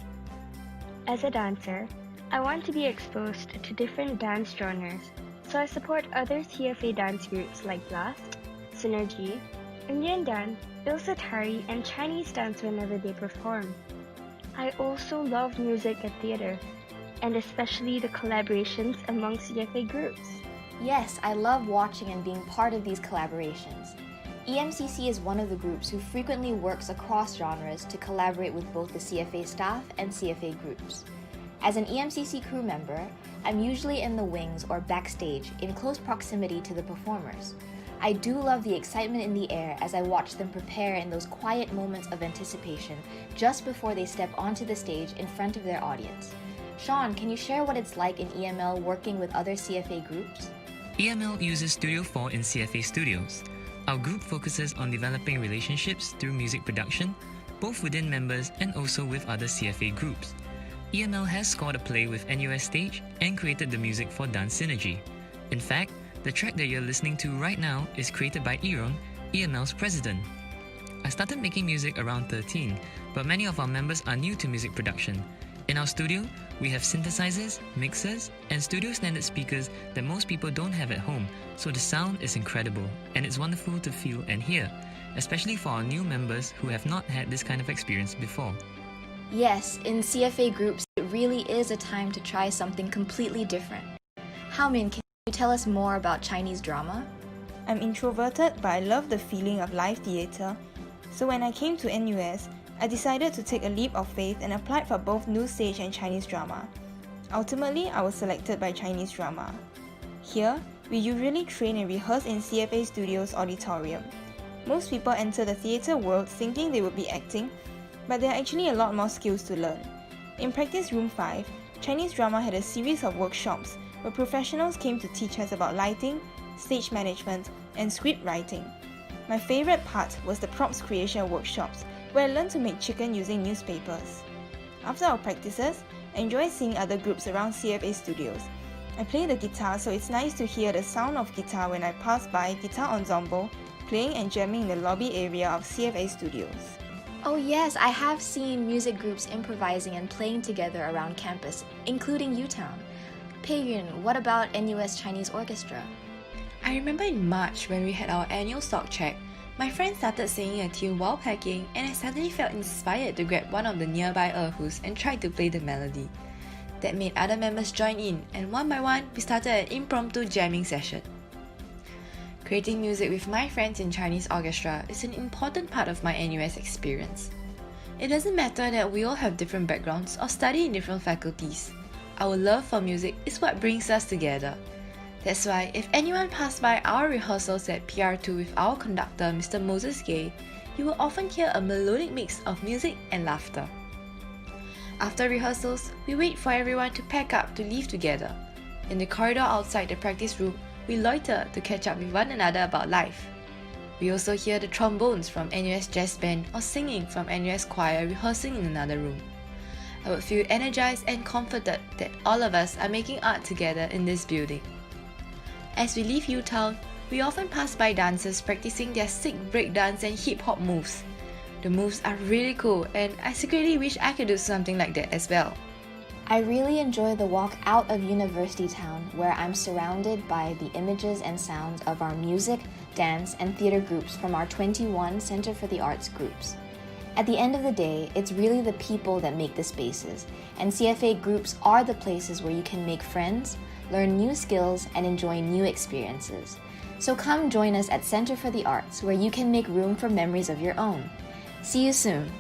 As a dancer, I want to be exposed to different dance genres, so I support other CFA dance groups like Blast, Synergy, Indian dance, il-satari, and Chinese dance whenever they perform. I also love music at theatre, and especially the collaborations among CFA groups. Yes, I love watching and being part of these collaborations. EMCC is one of the groups who frequently works across genres to collaborate with both the CFA staff and CFA groups. As an EMCC crew member, I'm usually in the wings or backstage in close proximity to the performers. I do love the excitement in the air as I watch them prepare in those quiet moments of anticipation just before they step onto the stage in front of their audience. Sean, can you share what it's like in EML working with other CFA groups? EML uses Studio 4 in CFA Studios. Our group focuses on developing relationships through music production, both within members and also with other CFA groups. EML has scored a play with NUS Stage and created the music for Dance Synergy. In fact, the track that you're listening to right now is created by Eron, EML's president. I started making music around 13, but many of our members are new to music production, In our studio, we have synthesizers, mixers, and studio standard speakers that most people don't have at home, so the sound is incredible and it's wonderful to feel and hear, especially for our new members who have not had this kind of experience before. Yes, in CFA groups, it really is a time to try something completely different. Hao-min, can you tell us more about Chinese drama? I'm introverted, but I love the feeling of live theatre. So when I came to NUS, I decided to take a leap of faith and applied for both new stage and Chinese drama. Ultimately, I was selected by Chinese drama. Here, we usually train and rehearse in CFA Studios auditorium. Most people enter the theatre world thinking they would be acting, but there are actually a lot more skills to learn. In Practice Room 5, Chinese drama had a series of workshops where professionals came to teach us about lighting, stage management, and script writing. My favourite part was the props creation workshops, where I learned to make chicken using newspapers. After our practices, I enjoy seeing other groups around CFA Studios. I play the guitar, so it's nice to hear the sound of guitar when I pass by Guitar Ensemble, playing and jamming in the lobby area of CFA Studios. Oh yes, I have seen music groups improvising and playing together around campus, including UTown. Pei-yun, what about NUS Chinese Orchestra? I remember in March when we had our annual stock check, my friend started singing a tune while packing and I suddenly felt inspired to grab one of the nearby erhus and tried to play the melody. That made other members join in, and one by one, we started an impromptu jamming session. Creating music with my friends in Chinese orchestra is an important part of my NUS experience. It doesn't matter that we all have different backgrounds or study in different faculties. Our love for music is what brings us together. That's why if anyone passed by our rehearsals at PR2 with our conductor, Mr. Moses Gay, you will often hear a melodic mix of music and laughter. After rehearsals, we wait for everyone to pack up to leave together. In the corridor outside the practice room, we loiter to catch up with one another about life. We also hear the trombones from NUS Jazz Band or singing from NUS Choir rehearsing in another room. I would feel energized and comforted that all of us are making art together in this building. As we leave UTown, we often pass by dancers practicing their sick breakdance and hip-hop moves. The moves are really cool and I secretly wish I could do something like that as well. I really enjoy the walk out of University Town, where I'm surrounded by the images and sounds of our music, dance, and theatre groups from our 21 Center for the Arts groups. At the end of the day, it's really the people that make the spaces, and CFA groups are the places where you can make friends, learn new skills, and enjoy new experiences. So come join us at Center for the Arts, where you can make room for memories of your own. See you soon!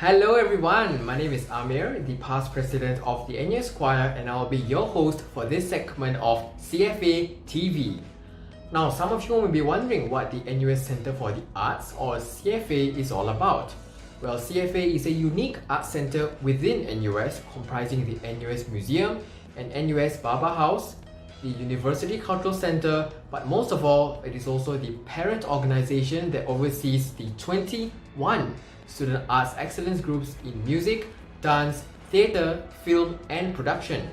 Hello everyone, my name is Amir, the past president of the NUS Choir, and I'll be your host for this segment of CFA TV. Now, some of you may be wondering what the NUS Center for the Arts, or CFA, is all about. Well, CFA is a unique art center within NUS comprising the NUS Museum and NUS Baba House, the University Cultural Center, but most of all, it is also the parent organization that oversees the 21 student arts excellence groups in music, dance, theatre, film, and production.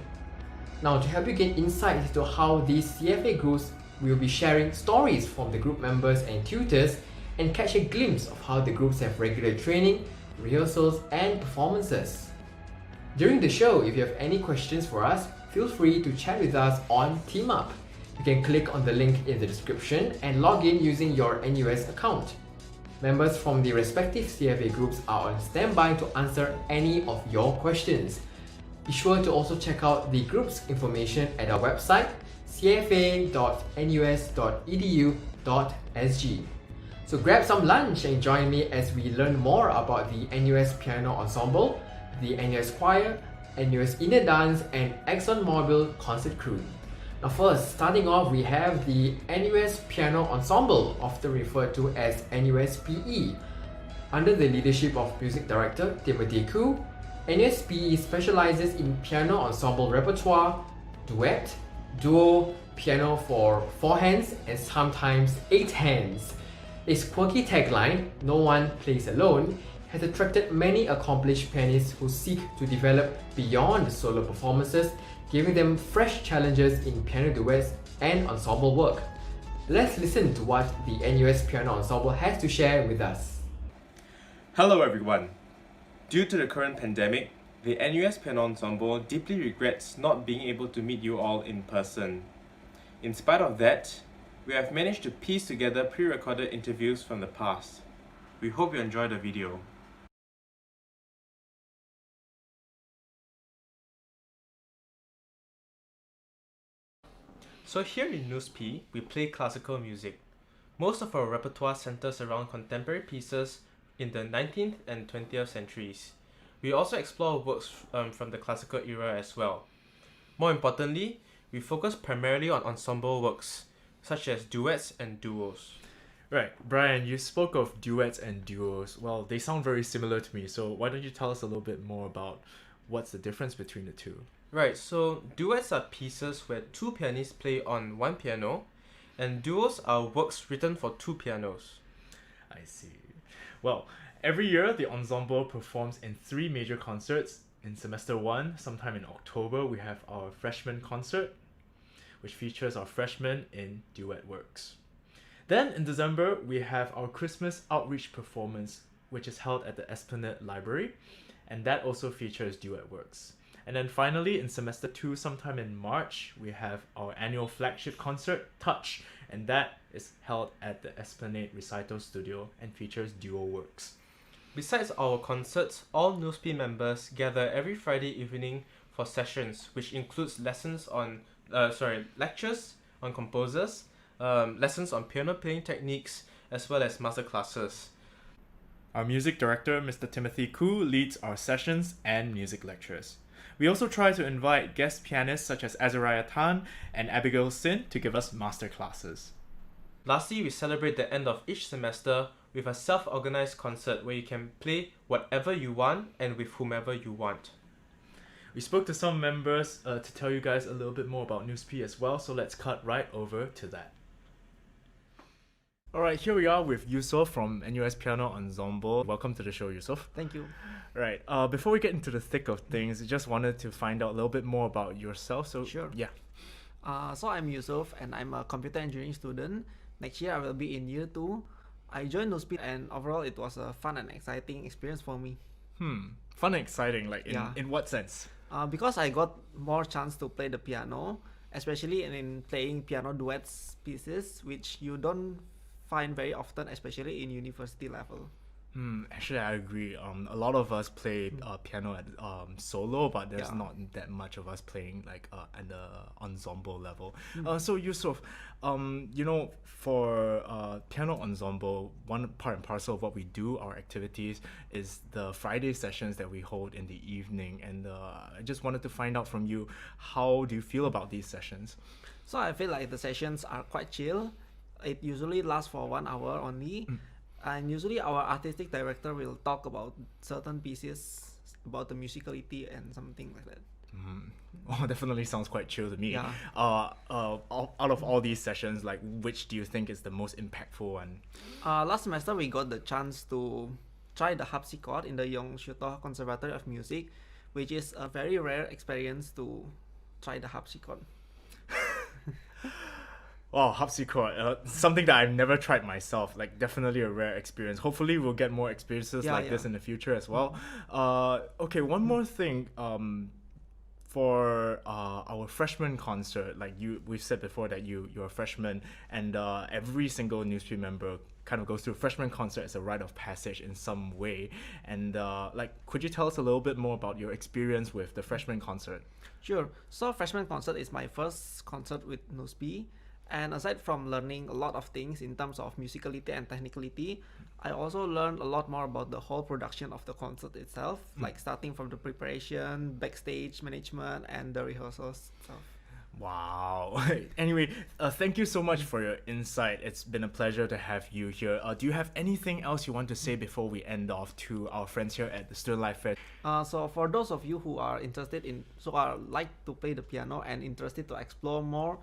Now, to help you get insight into how these CFA groups will be sharing stories from the group members and tutors and catch a glimpse of how the groups have regular training, rehearsals, and performances. During the show, if you have any questions for us, feel free to chat with us on TeamUp. You can click on the link in the description and log in using your NUS account. Members from the respective CFA groups are on standby to answer any of your questions. Be sure to also check out the group's information at our website cfa.nus.edu.sg. So grab some lunch and join me as we learn more about the NUS Piano Ensemble, the NUS Choir, NUS Inner Dance, and ExxonMobil Concert Crew. Now first, starting off, we have the NUS Piano Ensemble, often referred to as NUS PE. Under the leadership of Music Director Timothy Koo, NUS PE specializes in piano ensemble repertoire, duet, duo, piano for 4 hands, and sometimes 8 hands. Its quirky tagline, "No one plays alone," has attracted many accomplished pianists who seek to develop beyond solo performances, giving them fresh challenges in piano duets and ensemble work. Let's listen to what the NUS Piano Ensemble has to share with us. Hello everyone. Due to the current pandemic, the NUS Piano Ensemble deeply regrets not being able to meet you all in person. In spite of that, we have managed to piece together pre-recorded interviews from the past. We hope you enjoy the video. So here in NUS P, we play classical music. Most of our repertoire centers around contemporary pieces in the 19th and 20th centuries. We also explore works from the classical era as well. More importantly, we focus primarily on ensemble works, such as duets and duos. Right, Brian, you spoke of duets and duos. Well, they sound very similar to me, so why don't you tell us a little bit more about what's the difference between the two? Right, so duets are pieces where 2 pianists play on 1 piano, and duos are works written for 2 pianos. I see. Well, every year the ensemble performs in 3 major concerts. In semester 1, sometime in October, we have our freshman concert, which features our freshmen in duet works. Then in December, we have our Christmas outreach performance, which is held at the Esplanade Library, and that also features duet works. And then finally, in semester 2, sometime in March, we have our annual flagship concert, Touch, and that is held at the Esplanade Recital Studio and features duo works. Besides our concerts, all NUS P members gather every Friday evening for sessions, which includes lectures on composers, lessons on piano playing techniques, as well as master classes. Our music director, Mr. Timothy Koo, leads our sessions and music lectures. We also try to invite guest pianists such as Azariah Tan and Abigail Sin to give us master classes. Lastly, we celebrate the end of each semester with a self-organized concert where you can play whatever you want and with whomever you want. We spoke to some members to tell you guys a little bit more about NUS P as well, so let's cut right over to that. Alright, here we are with Yusuf from NUS Piano Ensemble. Welcome to the show, Yusuf. Thank you. Right, before we get into the thick of things, I just wanted to find out a little bit more about yourself. So, Sure. Yeah. So I'm Yusuf and I'm a computer engineering student. Next year I will be in year 2. I joined NUS P and overall it was a fun and exciting experience for me. Fun and exciting, like in what sense? Because I got more chance to play the piano, especially in playing piano duets pieces, which you don't find very often, especially in university level. Actually, I agree. A lot of us play piano at solo, but there's not that much of us playing like at the ensemble level. So Yusuf, for piano ensemble, one part and parcel of what we do, our activities, is the Friday sessions that we hold in the evening. And I just wanted to find out from you, how do you feel about these sessions? So I feel like the sessions are quite chill. It usually lasts for 1 hour only. And usually our artistic director will talk about certain pieces, about the musicality and something like that. Oh, definitely sounds quite chill to me. Yeah. Out of all these sessions, like, which do you think is the most impactful one? Last semester we got the chance to try the harpsichord in the Yongshutong Conservatory of Music, which is a very rare experience to try the harpsichord. Wow, harpsichord, something that I've never tried myself. Like, definitely a rare experience. Hopefully we'll get more experiences this in the future as well. Okay, one more thing. For our freshman concert, like we've said before that you're a freshman, and every single newspaper member kind of goes through a freshman concert as a rite of passage in some way. And could you tell us a little bit more about your experience with the freshman concert? Sure. So freshman concert is my first concert with NUSP. And aside from learning a lot of things in terms of musicality and technicality, I also learned a lot more about the whole production of the concert itself, like starting from the preparation, backstage management, and the rehearsals itself. Wow. Anyway, thank you so much for your insight. It's been a pleasure to have you here. Do you have anything else you want to say before we end off to our friends here at the Student Life Fair? So for those of you who are interested in, like to play the piano and interested to explore more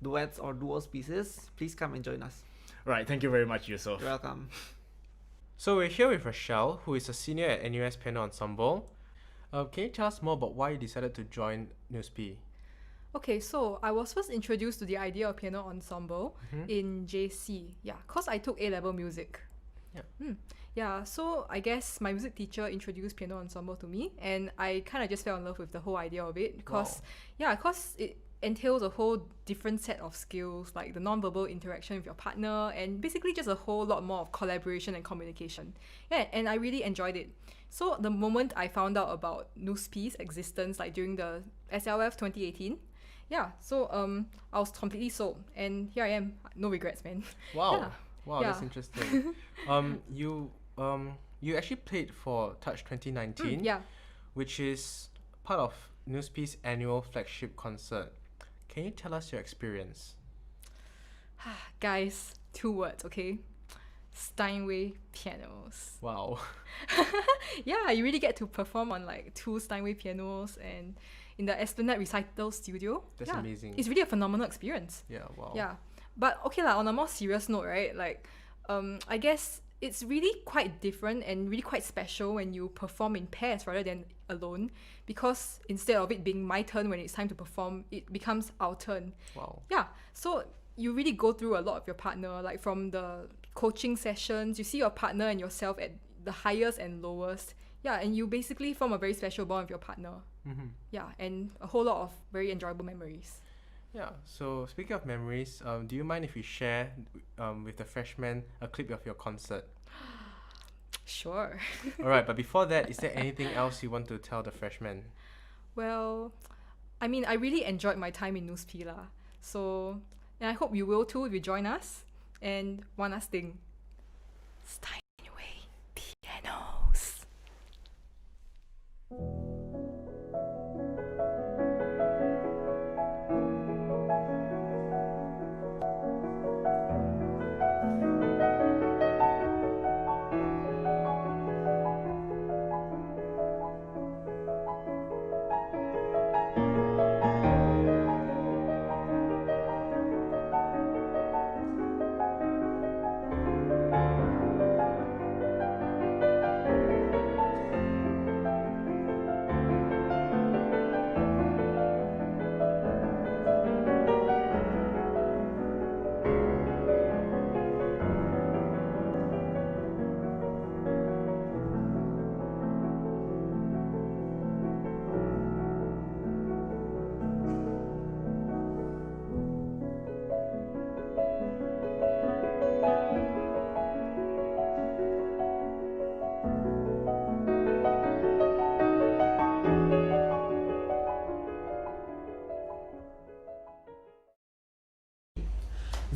duets or duos pieces, please come and join us. Right, thank you very much, Yusuf. You're welcome. So we're here with Rochelle, who is a senior at NUS Piano Ensemble. Can you tell us more about why you decided to join NUSP? Okay, so I was first introduced to the idea of piano ensemble in JC. Yeah, because I took A-level music. Yeah, so I guess my music teacher introduced piano ensemble to me, and I kind of just fell in love with the whole idea of it because it entails a whole different set of skills, like the non-verbal interaction with your partner, and basically just a whole lot more of collaboration and communication. Yeah, and I really enjoyed it. So the moment I found out about NUSP's existence, like during the SLF 2018, I was completely sold, and here I am. No regrets, man. Wow, that's interesting. You actually played for Touch 2019, which is part of NUSP's annual flagship concert. Can you tell us your experience? Guys, 2 words, okay? Steinway pianos. Wow. Yeah, you really get to perform on like 2 Steinway pianos and in the Esplanade Recital Studio. That's amazing. It's really a phenomenal experience. Yeah, wow. Yeah. But okay, on a more serious note, right? Like, I guess it's really quite different and really quite special when you perform in pairs rather than alone, because instead of it being my turn when it's time to perform, it becomes our turn. Wow. Yeah, so you really go through a lot of your partner, like from the coaching sessions, you see your partner and yourself at the highest and lowest. Yeah, and you basically form a very special bond with your partner. Yeah, and a whole lot of very enjoyable memories. Yeah, so speaking of memories, do you mind if we share with the freshmen a clip of your concert? Sure. Alright, but before that, is there anything else you want to tell the freshmen? Well, I mean, I really enjoyed my time in NUSP lah. So, and I hope you will too if you join us. And one last thing. Steinway pianos.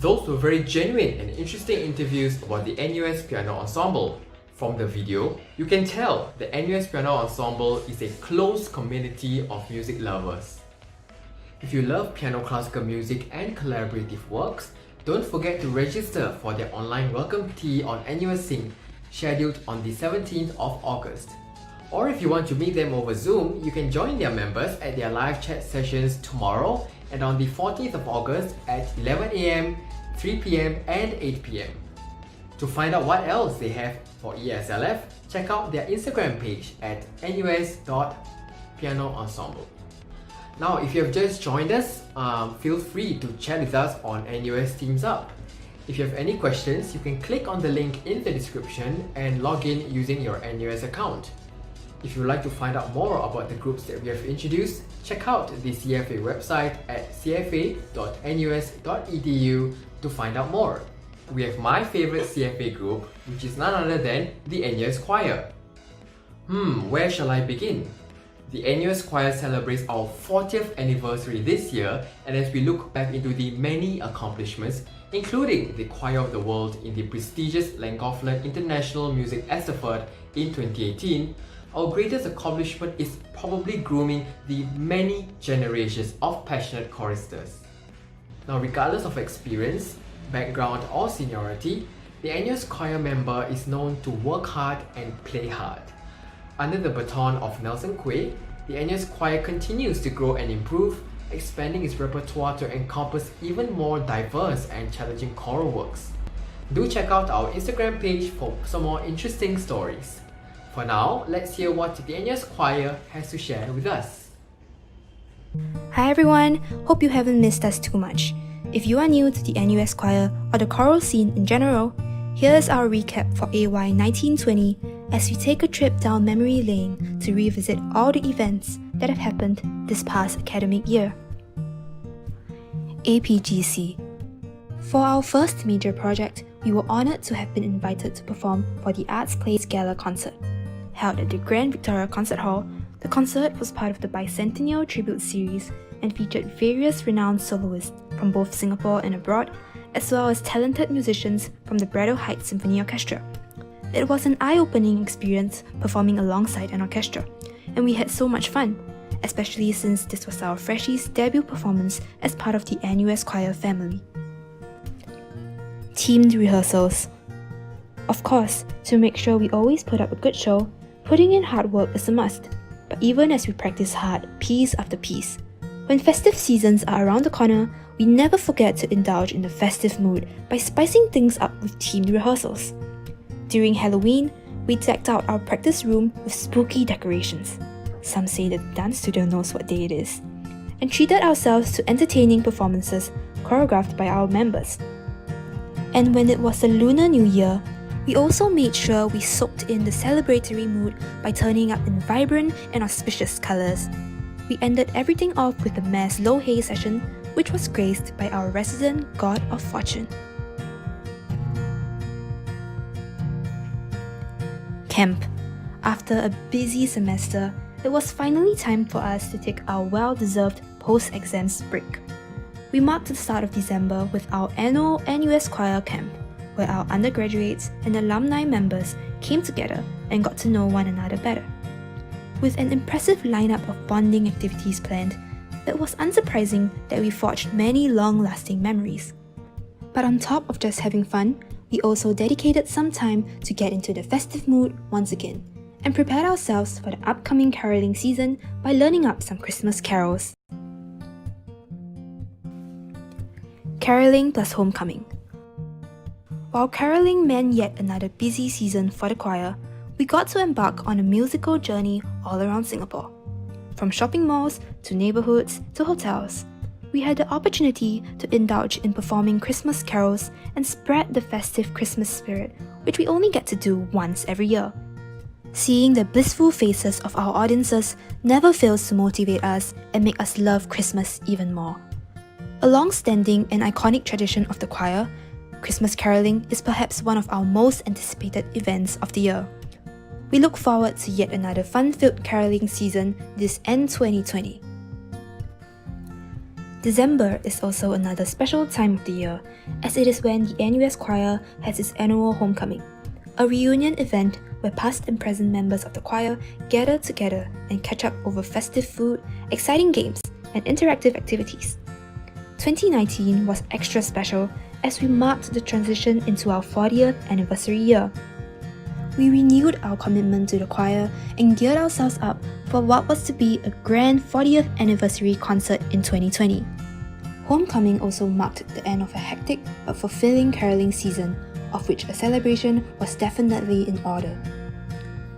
Those were very genuine and interesting interviews about the NUS Piano Ensemble. From the video, you can tell the NUS Piano Ensemble is a close community of music lovers. If you love piano classical music and collaborative works, don't forget to register for their online welcome tea on NUS Sync, scheduled on the 17th of August. Or if you want to meet them over Zoom, you can join their members at their live chat sessions tomorrow and on the 14th of August at 11 AM, 3 PM and 8 PM. To find out what else they have for e-SLF, check out their Instagram page at nus.pianoensemble. Now, if you have just joined us, feel free to chat with us on NUS Teams Up. If you have any questions, you can click on the link in the description and log in using your NUS account. If you would like to find out more about the groups that we have introduced, check out the CFA website at cfa.nus.edu to find out more. We have my favorite CFA group, which is none other than the NUS Choir. Where shall I begin? The NUS Choir celebrates our 40th anniversary this year, and as we look back into the many accomplishments, including the Choir of the World in the prestigious Langkawi International Music Estafette in 2018, our greatest accomplishment is probably grooming the many generations of passionate choristers. Now, regardless of experience, background or seniority, the NUS Choir member is known to work hard and play hard. Under the baton of Nelson Quay, the NUS Choir continues to grow and improve, expanding its repertoire to encompass even more diverse and challenging choral works. Do check out our Instagram page for some more interesting stories. For now, let's hear what the NUS Choir has to share with us. Hi everyone, hope you haven't missed us too much. If you are new to the NUS Choir or the choral scene in general, here's our recap for AY 1920 as we take a trip down memory lane to revisit all the events that have happened this past academic year. APGC. For our first major project, we were honoured to have been invited to perform for the Arts Plays Gala concert. Held at the Grand Victoria Concert Hall, the concert was part of the Bicentennial Tribute Series and featured various renowned soloists from both Singapore and abroad, as well as talented musicians from the Braddock Heights Symphony Orchestra. It was an eye-opening experience performing alongside an orchestra, and we had so much fun, especially since this was our Freshies' debut performance as part of the NUS Choir family. Teamed rehearsals. Of course, to make sure we always put up a good show, putting in hard work is a must, but even as we practice hard piece after piece, when festive seasons are around the corner, we never forget to indulge in the festive mood by spicing things up with teamed rehearsals. During Halloween, we decked out our practice room with spooky decorations. Some say the dance studio knows what day it is, and treated ourselves to entertaining performances choreographed by our members. And when it was the Lunar New Year, we also made sure we soaked in the celebratory mood by turning up in vibrant and auspicious colours. We ended everything off with the Mass Low Hay session, which was graced by our resident God of Fortune. Camp. After a busy semester, it was finally time for us to take our well-deserved post-exams break. We marked the start of December with our annual NUS Choir Camp, where our undergraduates and alumni members came together and got to know one another better. With an impressive lineup of bonding activities planned, it was unsurprising that we forged many long-lasting memories. But on top of just having fun, we also dedicated some time to get into the festive mood once again, and prepared ourselves for the upcoming caroling season by learning up some Christmas carols. Caroling plus homecoming. While caroling meant yet another busy season for the choir, we got to embark on a musical journey all around Singapore. From shopping malls to neighbourhoods to hotels, we had the opportunity to indulge in performing Christmas carols and spread the festive Christmas spirit, which we only get to do once every year. Seeing the blissful faces of our audiences never fails to motivate us and make us love Christmas even more. A long-standing and iconic tradition of the choir, Christmas caroling is perhaps one of our most anticipated events of the year. We look forward to yet another fun-filled caroling season this end 2020. December is also another special time of the year, as it is when the NUS Choir has its annual homecoming, a reunion event where past and present members of the choir gather together and catch up over festive food, exciting games, and interactive activities. 2019 was extra special as we marked the transition into our 40th anniversary year. We renewed our commitment to the choir and geared ourselves up for what was to be a grand 40th anniversary concert in 2020. Homecoming also marked the end of a hectic but fulfilling caroling season, of which a celebration was definitely in order.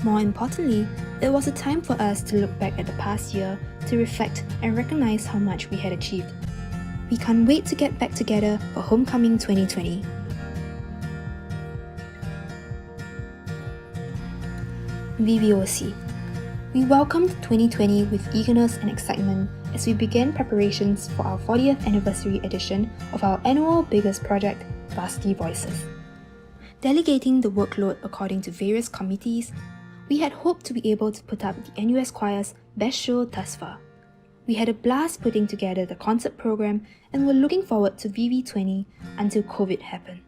More importantly, it was a time for us to look back at the past year to reflect and recognize how much we had achieved. We can't wait to get back together for Homecoming 2020. VVOC. We welcomed 2020 with eagerness and excitement as we began preparations for our 40th anniversary edition of our annual biggest project, Varsity Voices. Delegating the workload according to various committees, we had hoped to be able to put up the NUS Choir's best show thus far. We had a blast putting together the concert program and were looking forward to VV20 until COVID happened.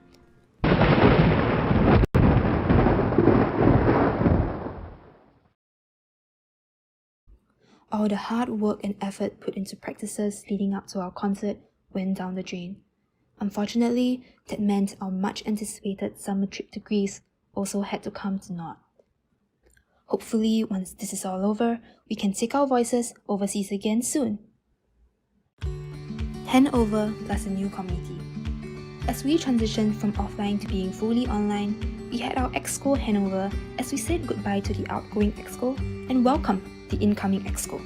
All the hard work and effort put into practices leading up to our concert went down the drain. Unfortunately, that meant our much anticipated summer trip to Greece also had to come to naught. Hopefully, once this is all over, we can take our voices overseas again soon. Handover plus a new committee. As we transitioned from offline to being fully online, we had our Exco handover as we said goodbye to the outgoing Exco and welcomed the incoming Exco.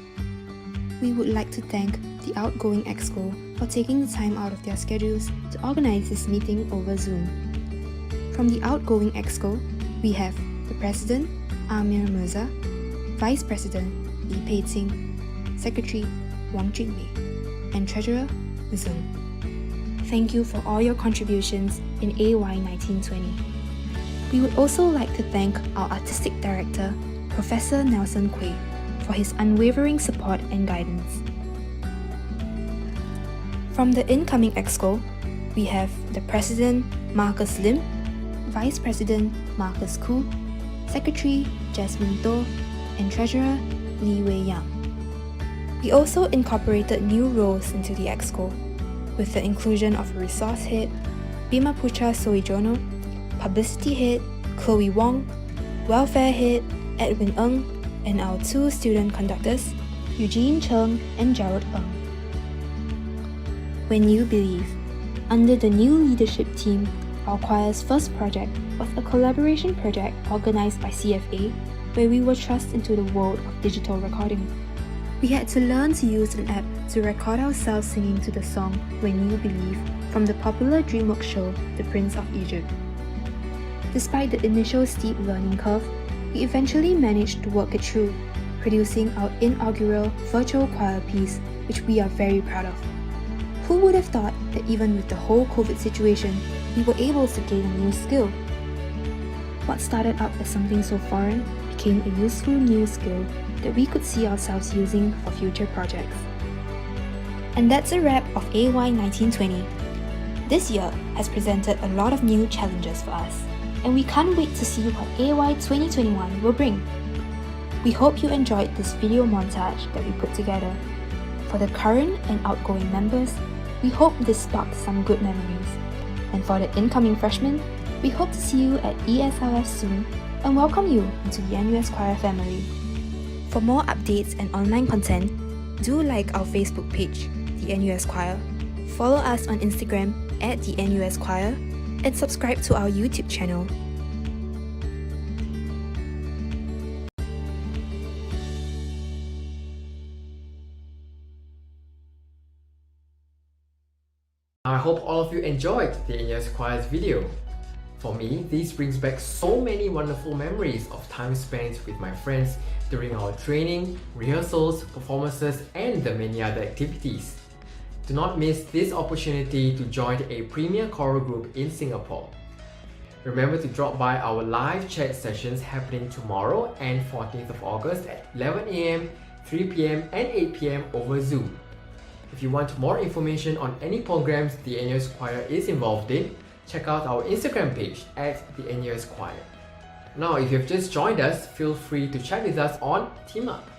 We would like to thank the outgoing Exco for taking the time out of their schedules to organize this meeting over Zoom. From the outgoing Exco, we have the President, Amir Mirza, Vice President, Li Pei-Ting, Secretary, Wang Junmei, and Treasurer, Zeng. Thank you for all your contributions in AY 1920. We would also like to thank our Artistic Director, Professor Nelson Quay, for his unwavering support and guidance. From the incoming Exco, we have the President, Marcus Lim, Vice President, Marcus Koo, Secretary, Jasmine To, and Treasurer, Li Wei Yang. We also incorporated new roles into the Exco, with the inclusion of a Resource Head, Bima Putra Soijono, Publicity Head, Chloe Wong, Welfare Head, Edwin Ng, and our two student conductors, Eugene Chung and Gerald Ng. When You Believe. Under the new leadership team, our choir's first project was a collaboration project organized by CFA, where we were thrust into the world of digital recording. We had to learn to use an app to record ourselves singing to the song When You Believe from the popular DreamWorks show The Prince of Egypt. Despite the initial steep learning curve, we eventually managed to work it through, producing our inaugural virtual choir piece, which we are very proud of. Who would have thought that even with the whole COVID situation, we were able to gain a new skill? What started out as something so foreign became a useful new skill that we could see ourselves using for future projects. And that's a wrap of AY 1920. This year has presented a lot of new challenges for us, and we can't wait to see what AY 2021 will bring. We hope you enjoyed this video montage that we put together. For the current and outgoing members, we hope this sparked some good memories. And for the incoming freshmen, we hope to see you at e-SLF soon and welcome you into the NUS Choir family. For more updates and online content, do like our Facebook page, the NUS Choir, follow us on Instagram at the NUS Choir, and subscribe to our YouTube channel. I hope all of you enjoyed the NUS Choir's video. For me, this brings back so many wonderful memories of time spent with my friends during our training, rehearsals, performances, and the many other activities. Do not miss this opportunity to join a premier choral group in Singapore. Remember to drop by our live chat sessions happening tomorrow and 14th of August at 11 AM, 3 PM and 8 PM over Zoom. If you want more information on any programs the NUS Choir is involved in, check out our Instagram page at the NUS Choir. Now, if you've just joined us, feel free to chat with us on Team Up.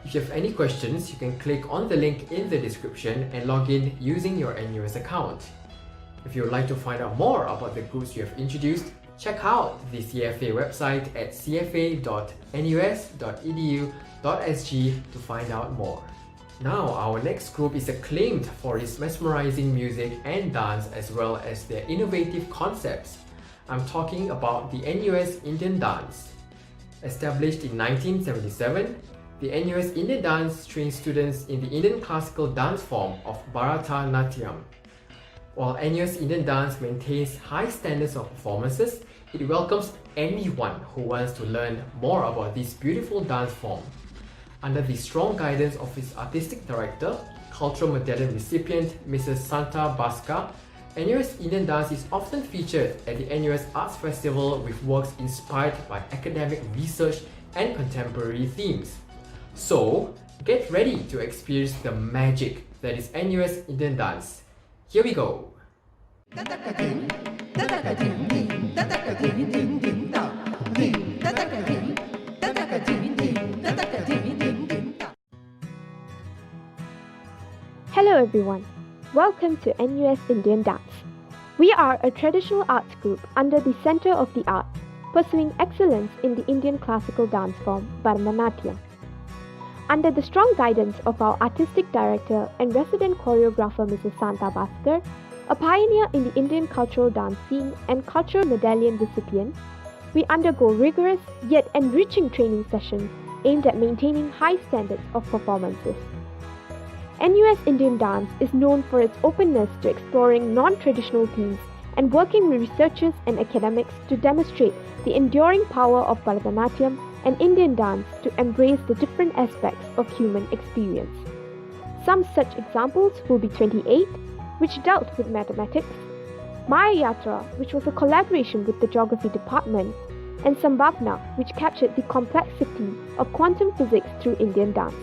If you have any questions, you can click on the link in the description and log in using your NUS account. If you would like to find out more about the groups you have introduced, check out the CFA website at cfa.nus.edu.sg to find out more. Now, our next group is acclaimed for its mesmerizing music and dance as well as their innovative concepts. I'm talking about the NUS Indian Dance. Established in 1977, the NUS Indian Dance trains students in the Indian classical dance form of Bharatanatyam. While NUS Indian Dance maintains high standards of performances, it welcomes anyone who wants to learn more about this beautiful dance form. Under the strong guidance of its artistic director, cultural medallion recipient Mrs. Santa Baska, NUS Indian Dance is often featured at the NUS Arts Festival with works inspired by academic research and contemporary themes. So, get ready to experience the magic that is NUS Indian Dance. Here we go! Hello everyone, welcome to NUS Indian Dance. We are a traditional arts group under the Centre of the Arts, pursuing excellence in the Indian classical dance form Bharatanatyam. Under the strong guidance of our artistic director and resident choreographer Mrs. Santa Baskar, a pioneer in the Indian cultural dance scene and cultural medallion recipient, we undergo rigorous yet enriching training sessions aimed at maintaining high standards of performances. NUS Indian Dance is known for its openness to exploring non-traditional themes and working with researchers and academics to demonstrate the enduring power of Bharatanatyam and Indian dance to embrace the different aspects of human experience. Some such examples will be 28, which dealt with mathematics, Maya Yatra, which was a collaboration with the geography department, and Sambhavna, which captured the complexity of quantum physics through Indian dance.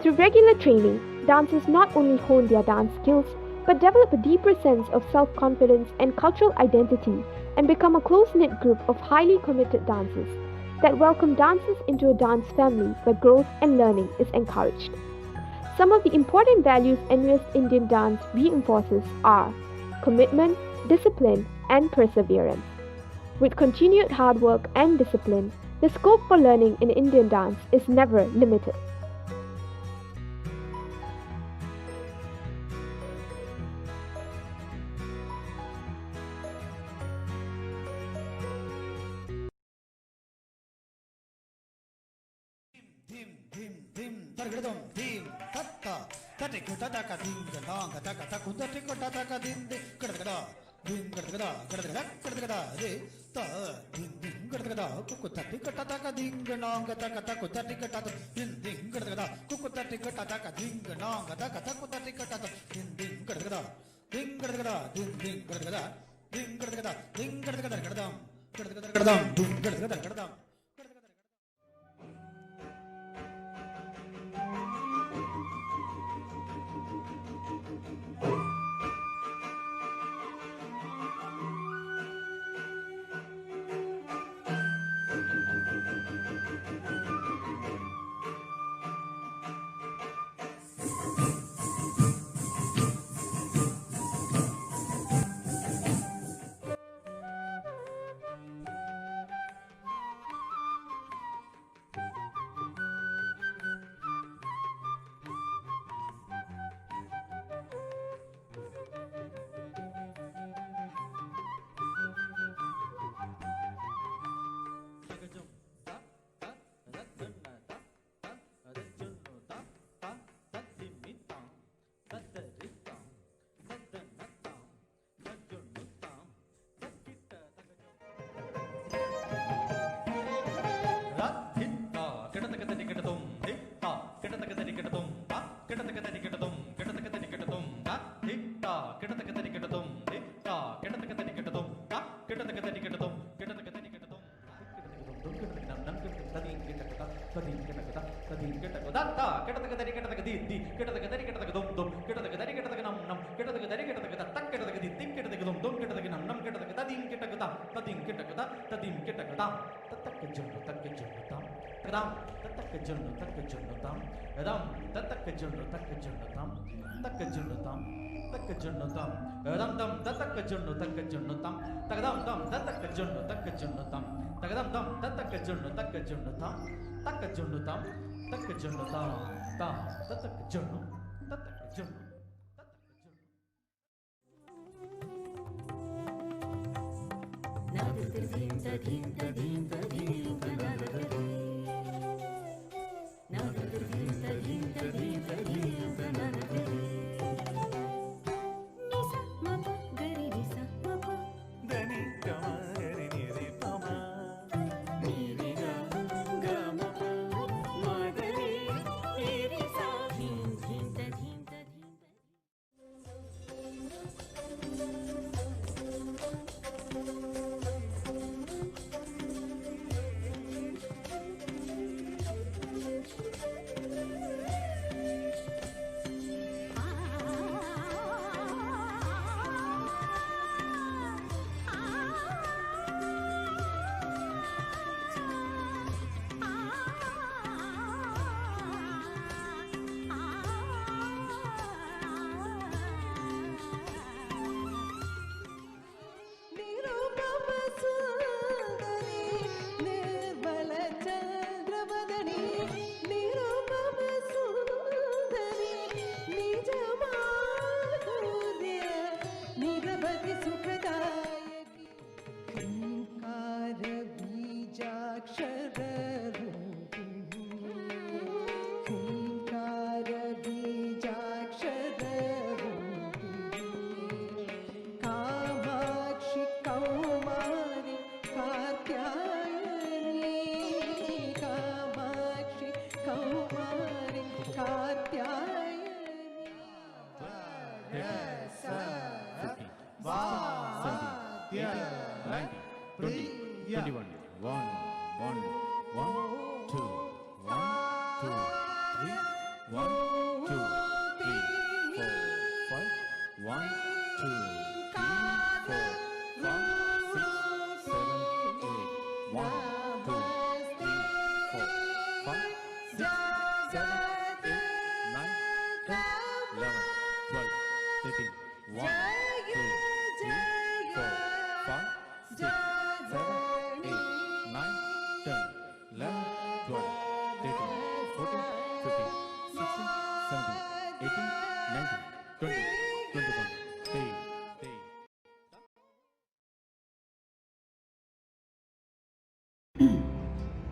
Through regular training, dancers not only hone their dance skills, but develop a deeper sense of self-confidence and cultural identity and become a close-knit group of highly committed dancers that welcome dancers into a dance family where growth and learning is encouraged. Some of the important values NUS Indian Dance reinforces are commitment, discipline, and perseverance. With continued hard work and discipline, the scope for learning in Indian dance is never limited.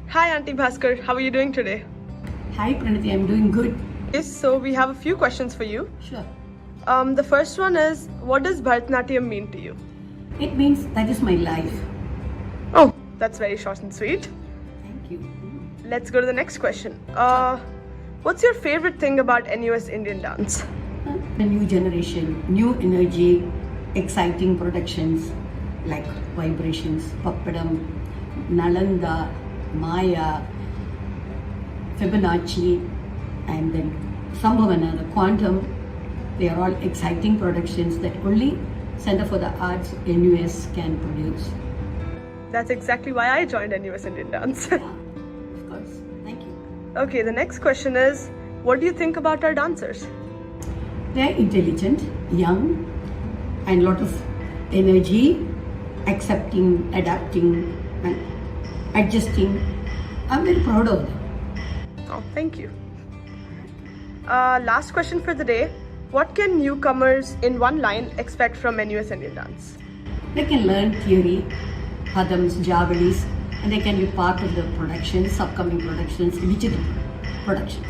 Hi Auntie Bhaskar, how are you doing today? Hi Pranati, I'm doing good. Yes, so we have a few questions for you. Sure. The first one is, what does Bharatanatyam mean to you? It means that is my life. Oh, that's very short and sweet. Thank you. Let's go to the next question. What's your favorite thing about NUS Indian dance? The new generation, new energy, exciting productions like Vibrations, Pappadam, Nalanda, Maya, Fibonacci, and then Sambhavana, the Quantum. They are all exciting productions that only Center for the Arts NUS can produce. That's exactly why I joined NUS Indian Dance. Yeah, of course. Thank you. Okay, the next question is, what do you think about our dancers? They're intelligent, young, and lot of energy, accepting, adapting, and adjusting. I'm very proud of them. Oh, thank you. Last question for the day. What can newcomers in one line expect from NUS Indian Dance? They can learn theory, padams, javalis, and they can be part of the productions, upcoming productions, digital productions.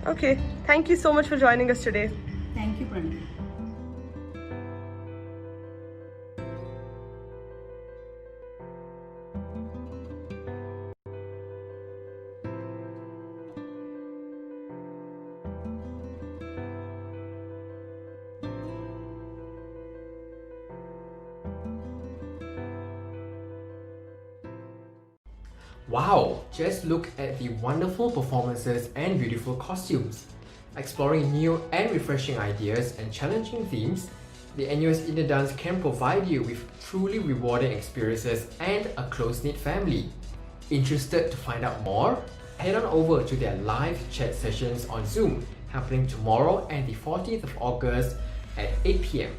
Okay, thank you so much for joining us today. Thank you, Pranati. Wow, just look at the wonderful performances and beautiful costumes. Exploring new and refreshing ideas and challenging themes, the NUS Indian Dance can provide you with truly rewarding experiences and a close-knit family. Interested to find out more? Head on over to their live chat sessions on Zoom, happening tomorrow and the 14th of August at 8 PM.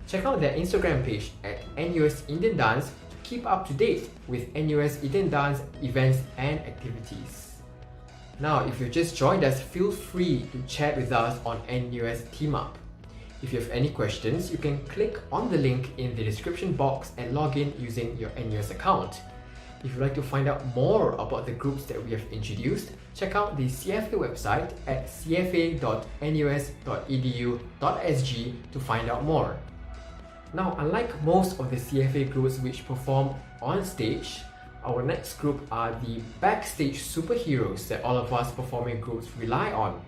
Check out their Instagram page at NUS Indian Dance to keep up to date with NUS Indian Dance events and activities. Now, if you've just joined us, feel free to chat with us on NUS Team Up. If you have any questions, you can click on the link in the description box and log in using your NUS account. If you'd like to find out more about the groups that we have introduced, check out the CFA website at cfa.nus.edu.sg to find out more. Now, unlike most of the CFA groups which perform on stage, our next group are the backstage superheroes that all of us performing groups rely on.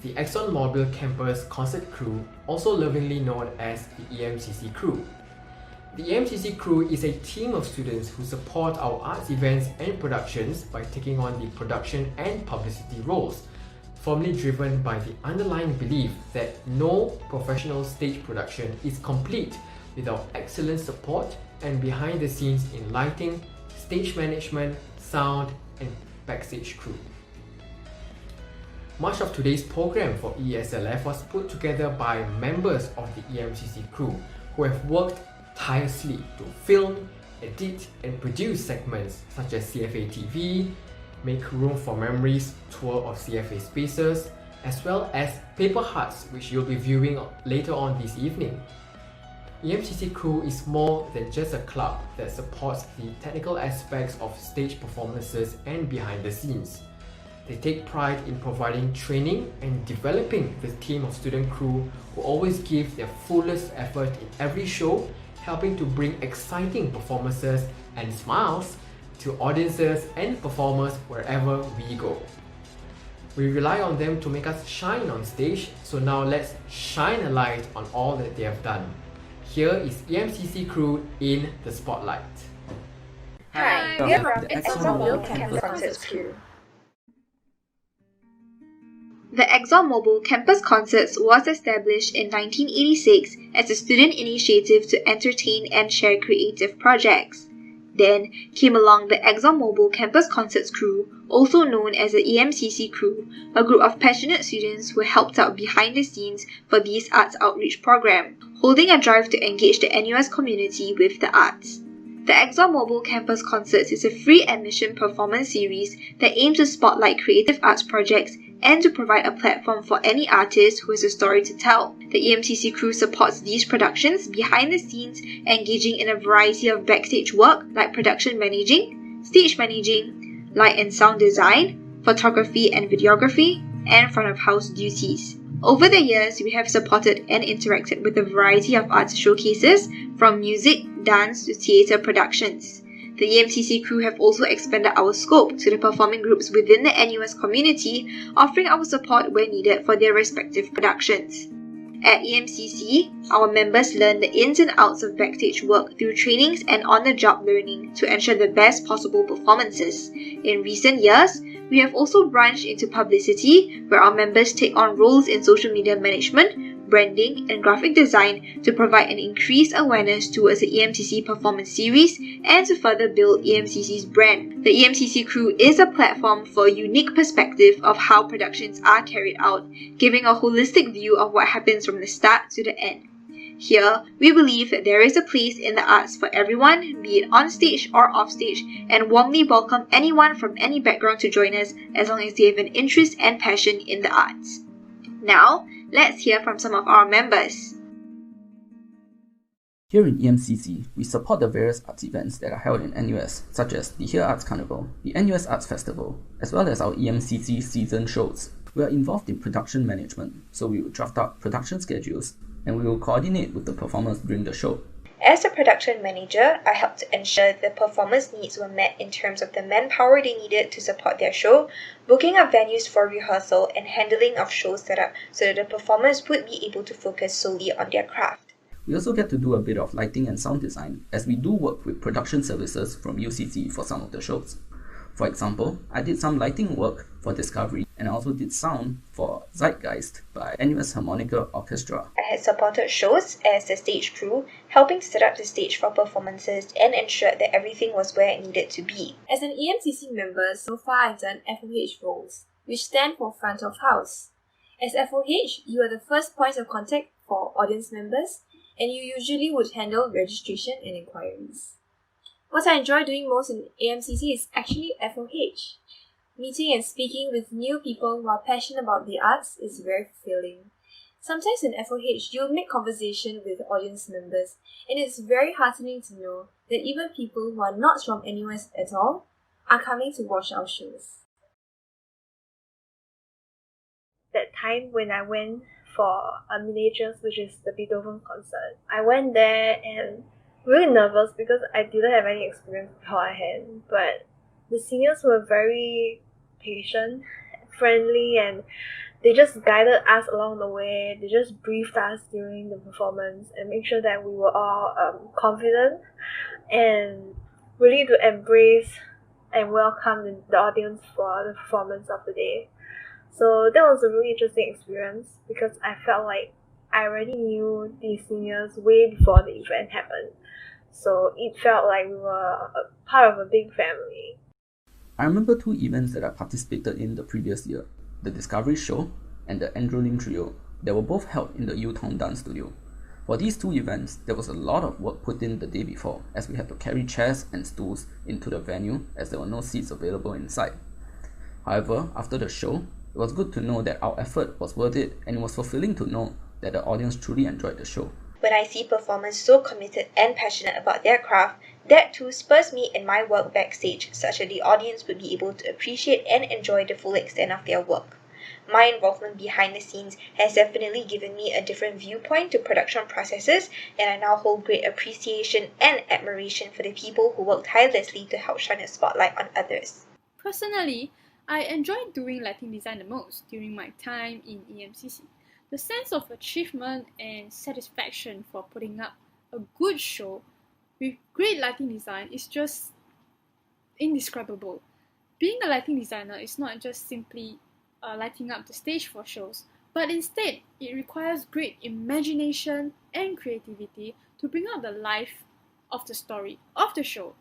The ExxonMobil Campus Concert Crew, also lovingly known as the EMCC Crew. The EMCC Crew is a team of students who support our arts events and productions by taking on the production and publicity roles, firmly driven by the underlying belief that no professional stage production is complete without excellent support and behind the scenes in lighting, stage management, sound, and backstage crew. Much of today's program for e-SLF was put together by members of the EMCC crew who have worked tirelessly to film, edit, and produce segments such as CFA TV, Make Room for Memories tour of CFA spaces, as well as Paper Hearts, which you'll be viewing later on this evening. EMCC Crew is more than just a club that supports the technical aspects of stage performances and behind the scenes. They take pride in providing training and developing the team of student crew who always give their fullest effort in every show, helping to bring exciting performances and smiles to audiences and performers wherever we go. We rely on them to make us shine on stage, so now let's shine a light on all that they have done. Here is EMCC Crew in the spotlight. Hi, we are from the ExxonMobil Campus Concerts Crew. The ExxonMobil Campus Concerts was established in 1986 as a student initiative to entertain and share creative projects. Then came along the ExxonMobil Campus Concerts Crew, also known as the EMCC Crew, a group of passionate students who helped out behind the scenes for this arts outreach program, holding a drive to engage the NUS community with the arts. The ExxonMobil Campus Concerts is a free admission performance series that aims to spotlight creative arts projects and to provide a platform for any artist who has a story to tell. The EMCC Crew supports these productions behind the scenes, engaging in a variety of backstage work like production managing, stage managing, light and sound design, photography and videography, and front of house duties. Over the years, we have supported and interacted with a variety of arts showcases, from music, dance to theatre productions. The EMCC Crew have also expanded our scope to the performing groups within the NUS community, offering our support where needed for their respective productions. At EMCC, our members learn the ins and outs of backstage work through trainings and on-the-job learning to ensure the best possible performances. In recent years, we have also branched into publicity, where our members take on roles in social media management, branding, and graphic design to provide an increased awareness towards the EMCC performance series and to further build EMCC's brand. The EMCC Crew is a platform for a unique perspective of how productions are carried out, giving a holistic view of what happens from the start to the end. Here, we believe that there is a place in the arts for everyone, be it on stage or off stage, and warmly welcome anyone from any background to join us as long as they have an interest and passion in the arts. Now, let's hear from some of our members. Here in EMCC, we support the various arts events that are held in NUS, such as the Here Arts Carnival, the NUS Arts Festival, as well as our EMCC season shows. We are involved in production management, so we will draft up production schedules, and we will coordinate with the performers during the show. As a production manager, I helped to ensure the performance needs were met in terms of the manpower they needed to support their show, booking up venues for rehearsal, and handling of show setup so that the performers would be able to focus solely on their craft. We also get to do a bit of lighting and sound design, as we do work with production services from UCC for some of the shows. For example, I did some lighting work for Discovery, and I also did sound for Zeitgeist by NUS Harmonica Orchestra. I had supported shows as the stage crew, helping to set up the stage for performances and ensured that everything was where it needed to be. As an EMCC member, so far I've done FOH roles, which stand for front of house. As FOH, you are the first point of contact for audience members, and you usually would handle registration and inquiries. What I enjoy doing most in AMCC is actually FOH. Meeting and speaking with new people who are passionate about the arts is very fulfilling. Sometimes in FOH, you'll make conversation with audience members, and it's very heartening to know that even people who are not from NUS at all are coming to watch our shows. That time when I went for a miniatures, which is the Beethoven concert, I went there and really nervous because I didn't have any experience beforehand, but the seniors were very patient, friendly, and they just guided us along the way. They just briefed us during the performance and make sure that we were all confident and ready to embrace and welcome the audience for the performance of the day. So that was a really interesting experience because I felt like I already knew the seniors way before the event happened. So it felt like we were a part of a big family. I remember two events that I participated in the previous year, the Discovery Show and the Androline Trio, that were both held in the U-Town Dance Studio. For these two events, there was a lot of work put in the day before, as we had to carry chairs and stools into the venue as there were no seats available inside. However, after the show, it was good to know that our effort was worth it, and it was fulfilling to know that the audience truly enjoyed the show. When I see performers so committed and passionate about their craft, that too spurs me in my work backstage such that the audience would be able to appreciate and enjoy the full extent of their work. My involvement behind the scenes has definitely given me a different viewpoint to production processes, and I now hold great appreciation and admiration for the people who work tirelessly to help shine a spotlight on others. Personally, I enjoy doing lighting design the most during my time in EMCC. The sense of achievement and satisfaction for putting up a good show with great lighting design is just indescribable. Being a lighting designer is not just simply lighting up the stage for shows, but instead it requires great imagination and creativity to bring out the life of the story of the show.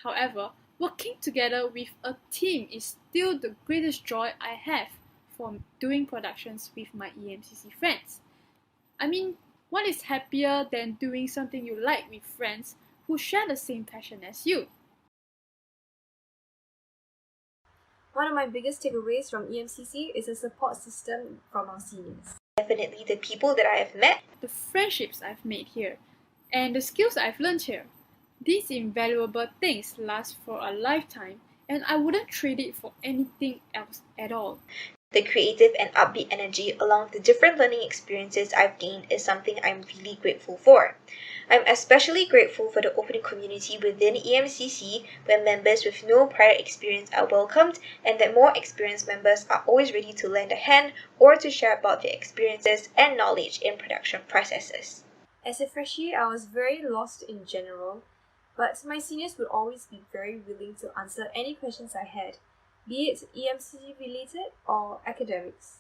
However, working together with a team is still the greatest joy I have from doing productions with my EMCC friends. I mean, what is happier than doing something you like with friends who share the same passion as you? One of my biggest takeaways from EMCC is the support system from our seniors. Definitely the people that I have met, the friendships I've made here, and the skills I've learned here. These invaluable things last for a lifetime, and I wouldn't trade it for anything else at all. The creative and upbeat energy along with the different learning experiences I've gained is something I'm really grateful for. I'm especially grateful for the open community within EMCC where members with no prior experience are welcomed and that more experienced members are always ready to lend a hand or to share about their experiences and knowledge in production processes. As a freshie, I was very lost in general, but my seniors would always be very willing to answer any questions I had, be it EMCC related or academics.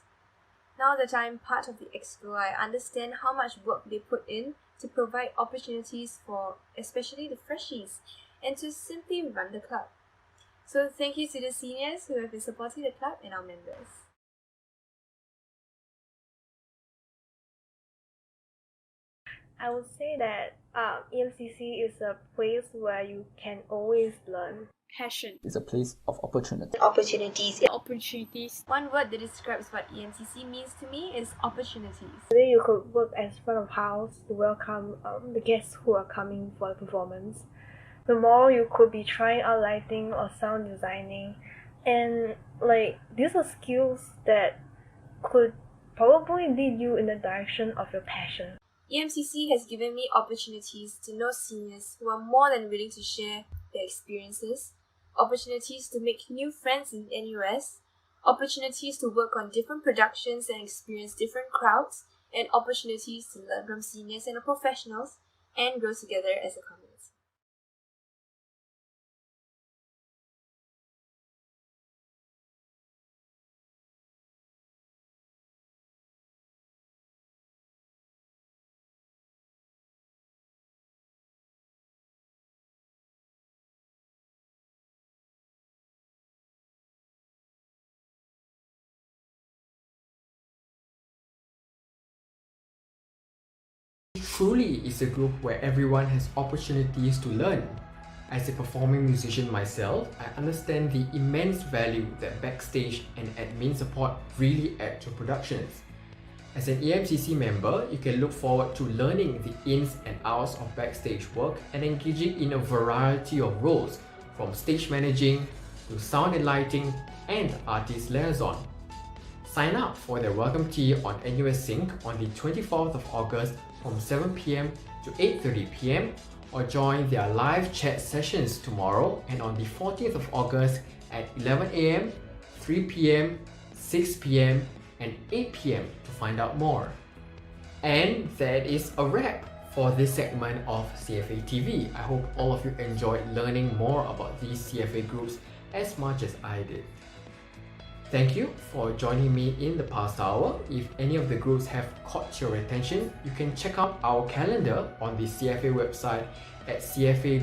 Now that I'm part of the Exco, I understand how much work they put in to provide opportunities for especially the freshies and to simply run the club. So thank you to the seniors who have been supporting the club and our members. I would say that EMCC is a place where you can always learn. Passion. It's a place of opportunity. Opportunities. One word that describes what EMCC means to me is opportunities. Today you could work as front of house to welcome the guests who are coming for the performance. Tomorrow you could be trying out lighting or sound designing, and these are skills that could probably lead you in the direction of your passion. EMCC has given me opportunities to know seniors who are more than willing to share their experiences, opportunities to make new friends in NUS, opportunities to work on different productions and experience different crowds, and opportunities to learn from seniors and professionals and grow together as a community. truly is a group where everyone has opportunities to learn. As a performing musician myself, I understand the immense value that backstage and admin support really add to productions. As an EMCC member, you can look forward to learning the ins and outs of backstage work and engaging in a variety of roles, from stage managing to sound and lighting and artist liaison. Sign up for their welcome tea on NUS Sync on the 24th of August from 7 p.m. to 8:30 p.m. or join their live chat sessions tomorrow and on the 14th of August at 11 a.m., 3 p.m., 6 p.m. and 8 p.m. to find out more. And that is a wrap for this segment of CFA TV. I hope all of you enjoyed learning more about these CFA groups as much as I did. Thank you for joining me in the past hour. If any of the groups have caught your attention, you can check out our calendar on the CFA website at cfa.nus.edu.sg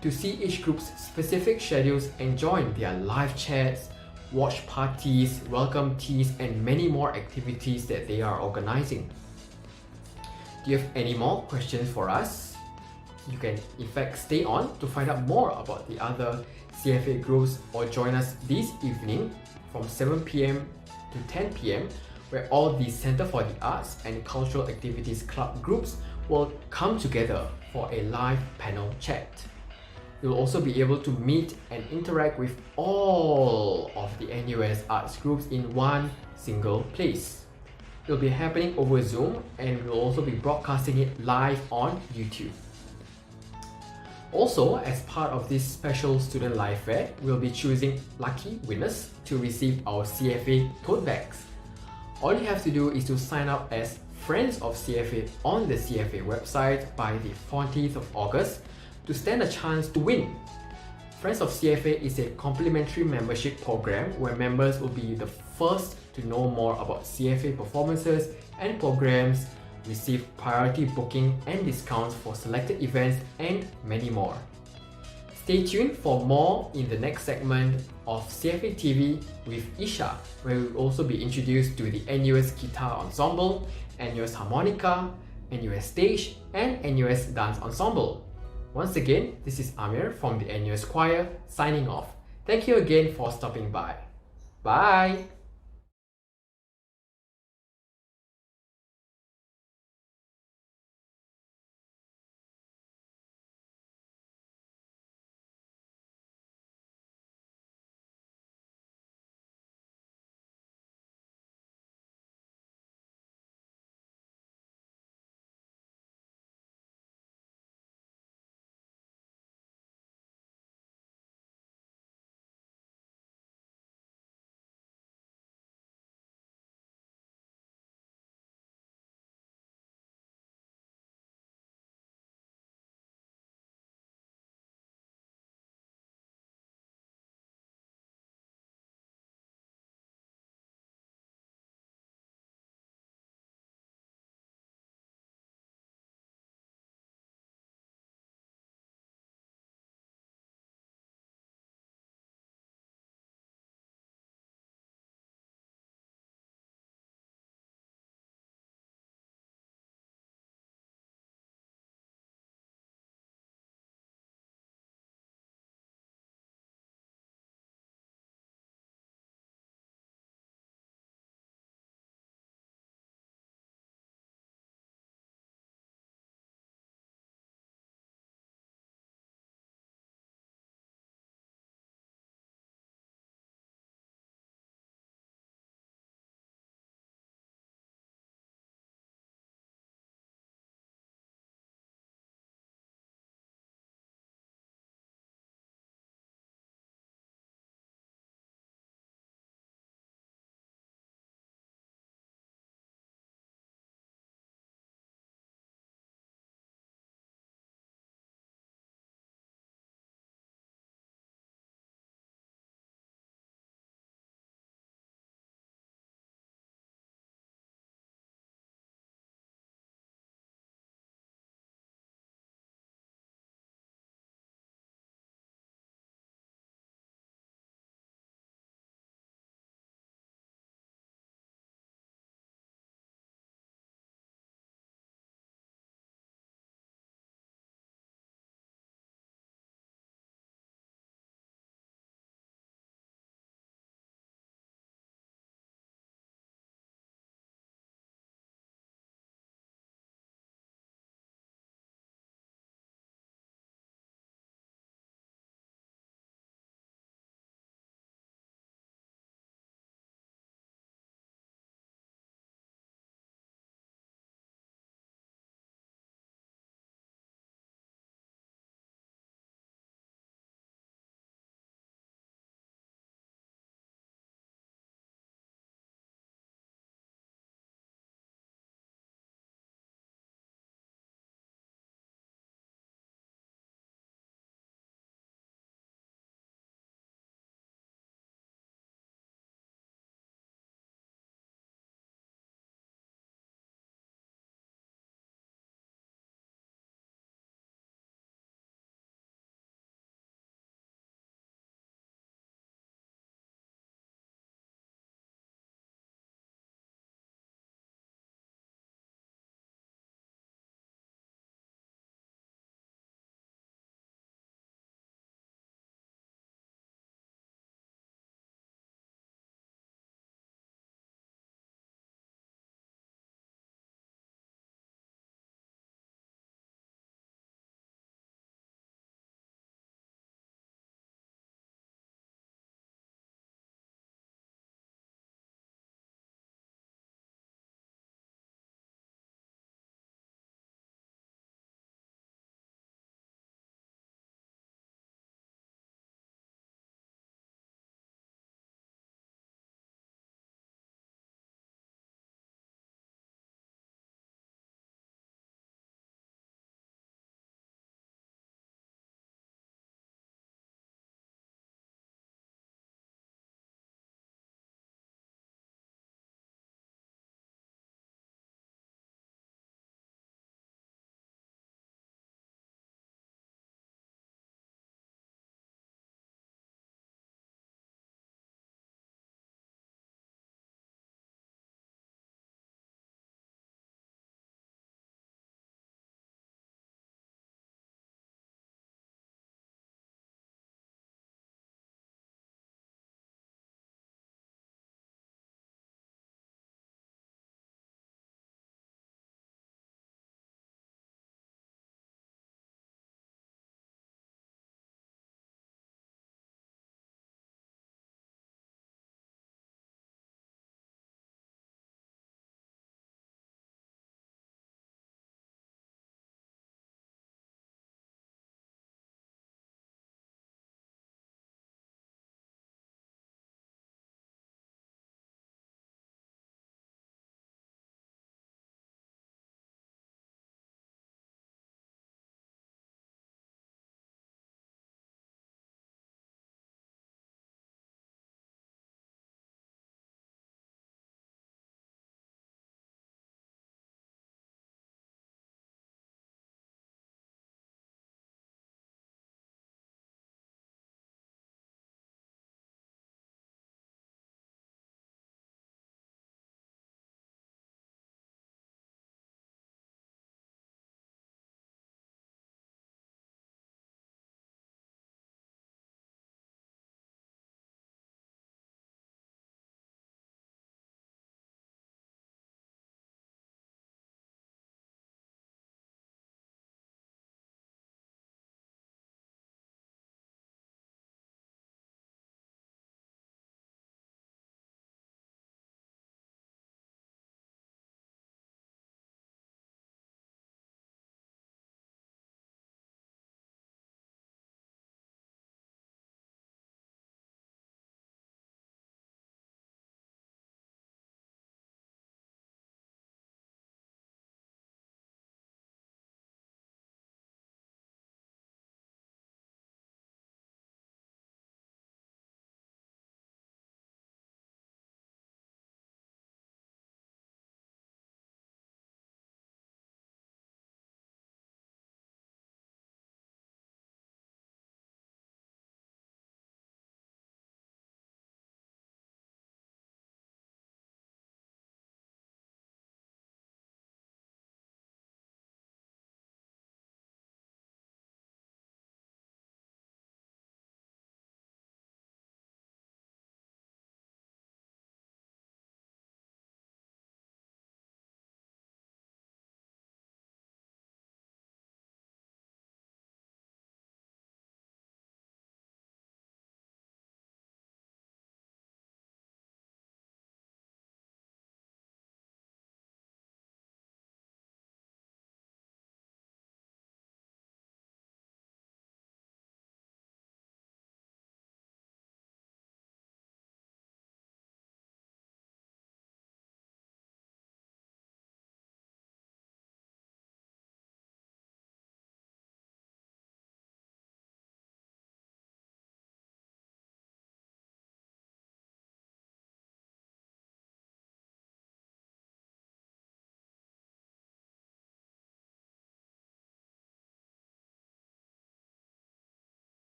to see each group's specific schedules and join their live chats, watch parties, welcome teas, and many more activities that they are organizing. Do you have any more questions for us? You can in fact stay on to find out more about the other CFA groups or join us this evening from 7 p.m. to 10 p.m. where all the Center for the Arts and Cultural Activities Club groups will come together for a live panel chat. You'll also be able to meet and interact with all of the NUS arts groups in one single place. It'll be happening over Zoom and we'll also be broadcasting it live on YouTube. Also, as part of this special student live fair, we'll be choosing lucky winners to receive our CFA tote bags. All you have to do is to sign up as Friends of CFA on the CFA website by the 14th of August to stand a chance to win. Friends of CFA is a complimentary membership program where members will be the first to know more about CFA performances and programs, receive priority booking and discounts for selected events, and many more. Stay tuned for more in the next segment of CFA TV with Isha, where we will also be introduced to the NUS Guitar Ensemble, NUS Harmonica, NUS Stage, and NUS Dance Ensemble. Once again, this is Amir from the NUS Choir signing off. Thank you again for stopping by. Bye!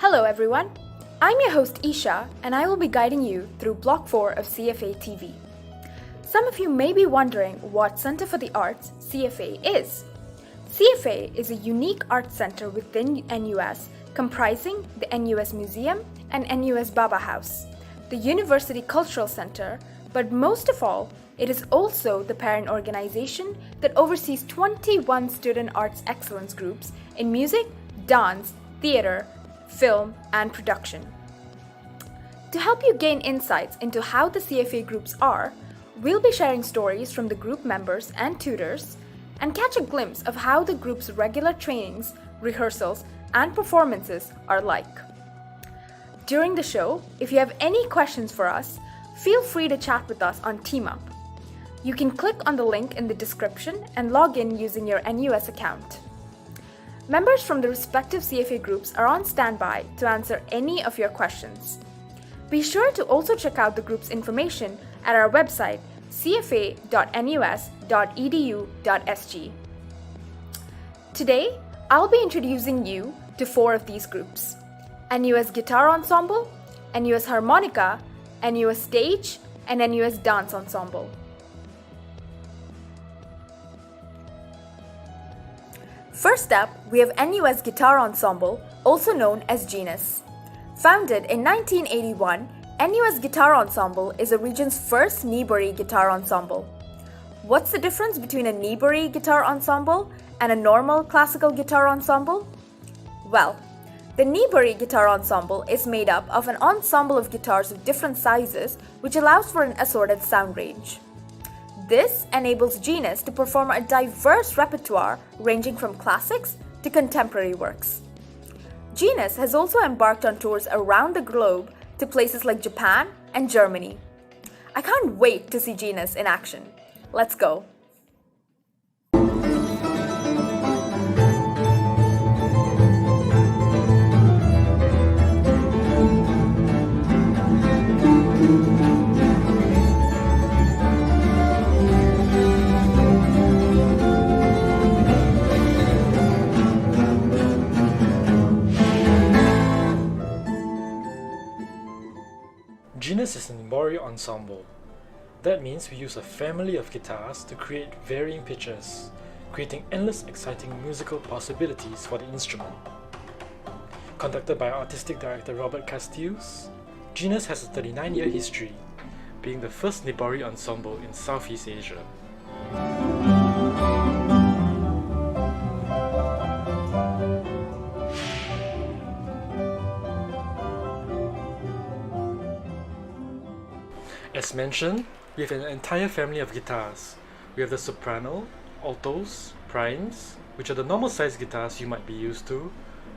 Hello everyone, I'm your host Isha and I will be guiding you through Block 4 of CFA TV. Some of you may be wondering what Center for the Arts CFA is. CFA is a unique arts center within NUS comprising the NUS Museum and NUS Baba House, the University Cultural Center, but most of all, it is also the parent organization that oversees 21 student arts excellence groups in music, dance, theater, film, and production. To help you gain insights into how the CFA groups are, we'll be sharing stories from the group members and tutors and catch a glimpse of how the group's regular trainings, rehearsals, and performances are like. During the show, if you have any questions for us, feel free to chat with us on TeamUp. You can click on the link in the description and log in using your NUS account. Members from the respective CFA groups are on standby to answer any of your questions. Be sure to also check out the group's information at our website cfa.nus.edu.sg. Today, I'll be introducing you to 4 of these groups: NUS Guitar Ensemble, NUS Harmonica, NUS Stage, and NUS Dance Ensemble. First up, we have NUS Guitar Ensemble, also known as Genus. Founded in 1981, NUS Guitar Ensemble is the region's first Neighbourly guitar ensemble. What's the difference between a Neighbourly guitar ensemble and a normal classical guitar ensemble? Well, the Neighbourly guitar ensemble is made up of an ensemble of guitars of different sizes, which allows for an assorted sound range. This enables Genus to perform a diverse repertoire ranging from classics to contemporary works. Genus has also embarked on tours around the globe to places like Japan and Germany. I can't wait to see Genus in action. Let's go! Genus is an Neighbourly ensemble. That means we use a family of guitars to create varying pitches, creating endless exciting musical possibilities for the instrument. Conducted by artistic director Robert Castiles, Genus has a 39-year history, being the first Neighbourly ensemble in Southeast Asia. As mentioned, we have an entire family of guitars. We have the soprano, altos, primes, which are the normal sized guitars you might be used to,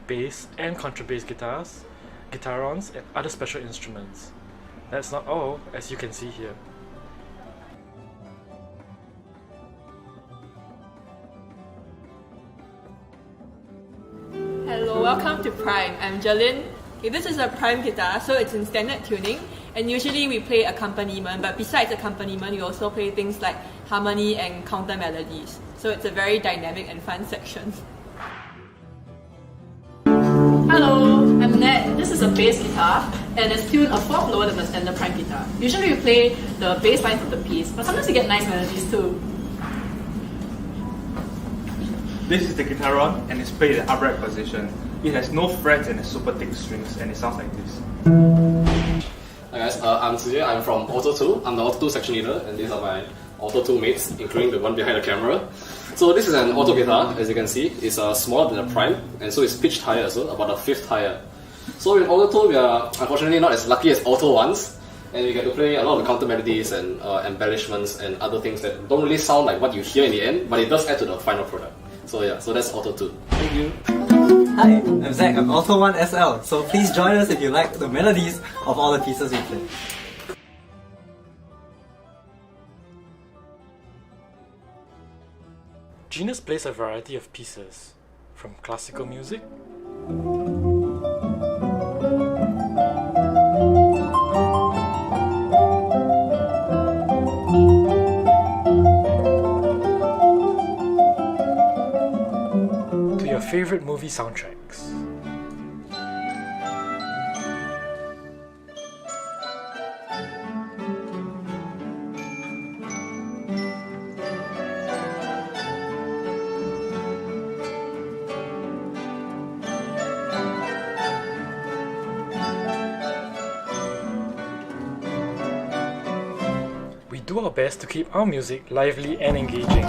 bass and contrabass guitars, guitarons, and other special instruments. That's not all, as you can see here. Hello, welcome to Prime. I'm Jalyn. Okay, this is a prime guitar, so it's in standard tuning, and usually we play accompaniment, but besides accompaniment, we also play things like harmony and counter melodies. So it's a very dynamic and fun section. Hello, I'm Nat. This is a bass guitar, and it's tuned a fourth lower than the standard prime guitar. Usually we play the bass lines of the piece, but sometimes we get nice melodies too. This is the guitaron, and it's played in upright position. It has no frets and super thick strings, and it sounds like this. Hi guys, I'm Sujay. I'm from Auto 2. I'm the Auto 2 section leader, and these are my Auto 2 mates, including the one behind the camera. So this is an auto guitar, as you can see. It's smaller than a prime, and so it's pitched higher, so about a fifth higher. So in Auto 2, we are unfortunately not as lucky as Auto 1s, and we get to play a lot of the counter melodies and embellishments and other things that don't really sound like what you hear in the end, but it does add to the final product. So yeah, so that's Auto 2. Thank you. Hi, I'm Zach. I'm Auto 1 SL. So please join us if you like the melodies of all the pieces we play. Genus plays a variety of pieces, from classical music to your favorite movie soundtracks. do our best to keep our music lively and engaging.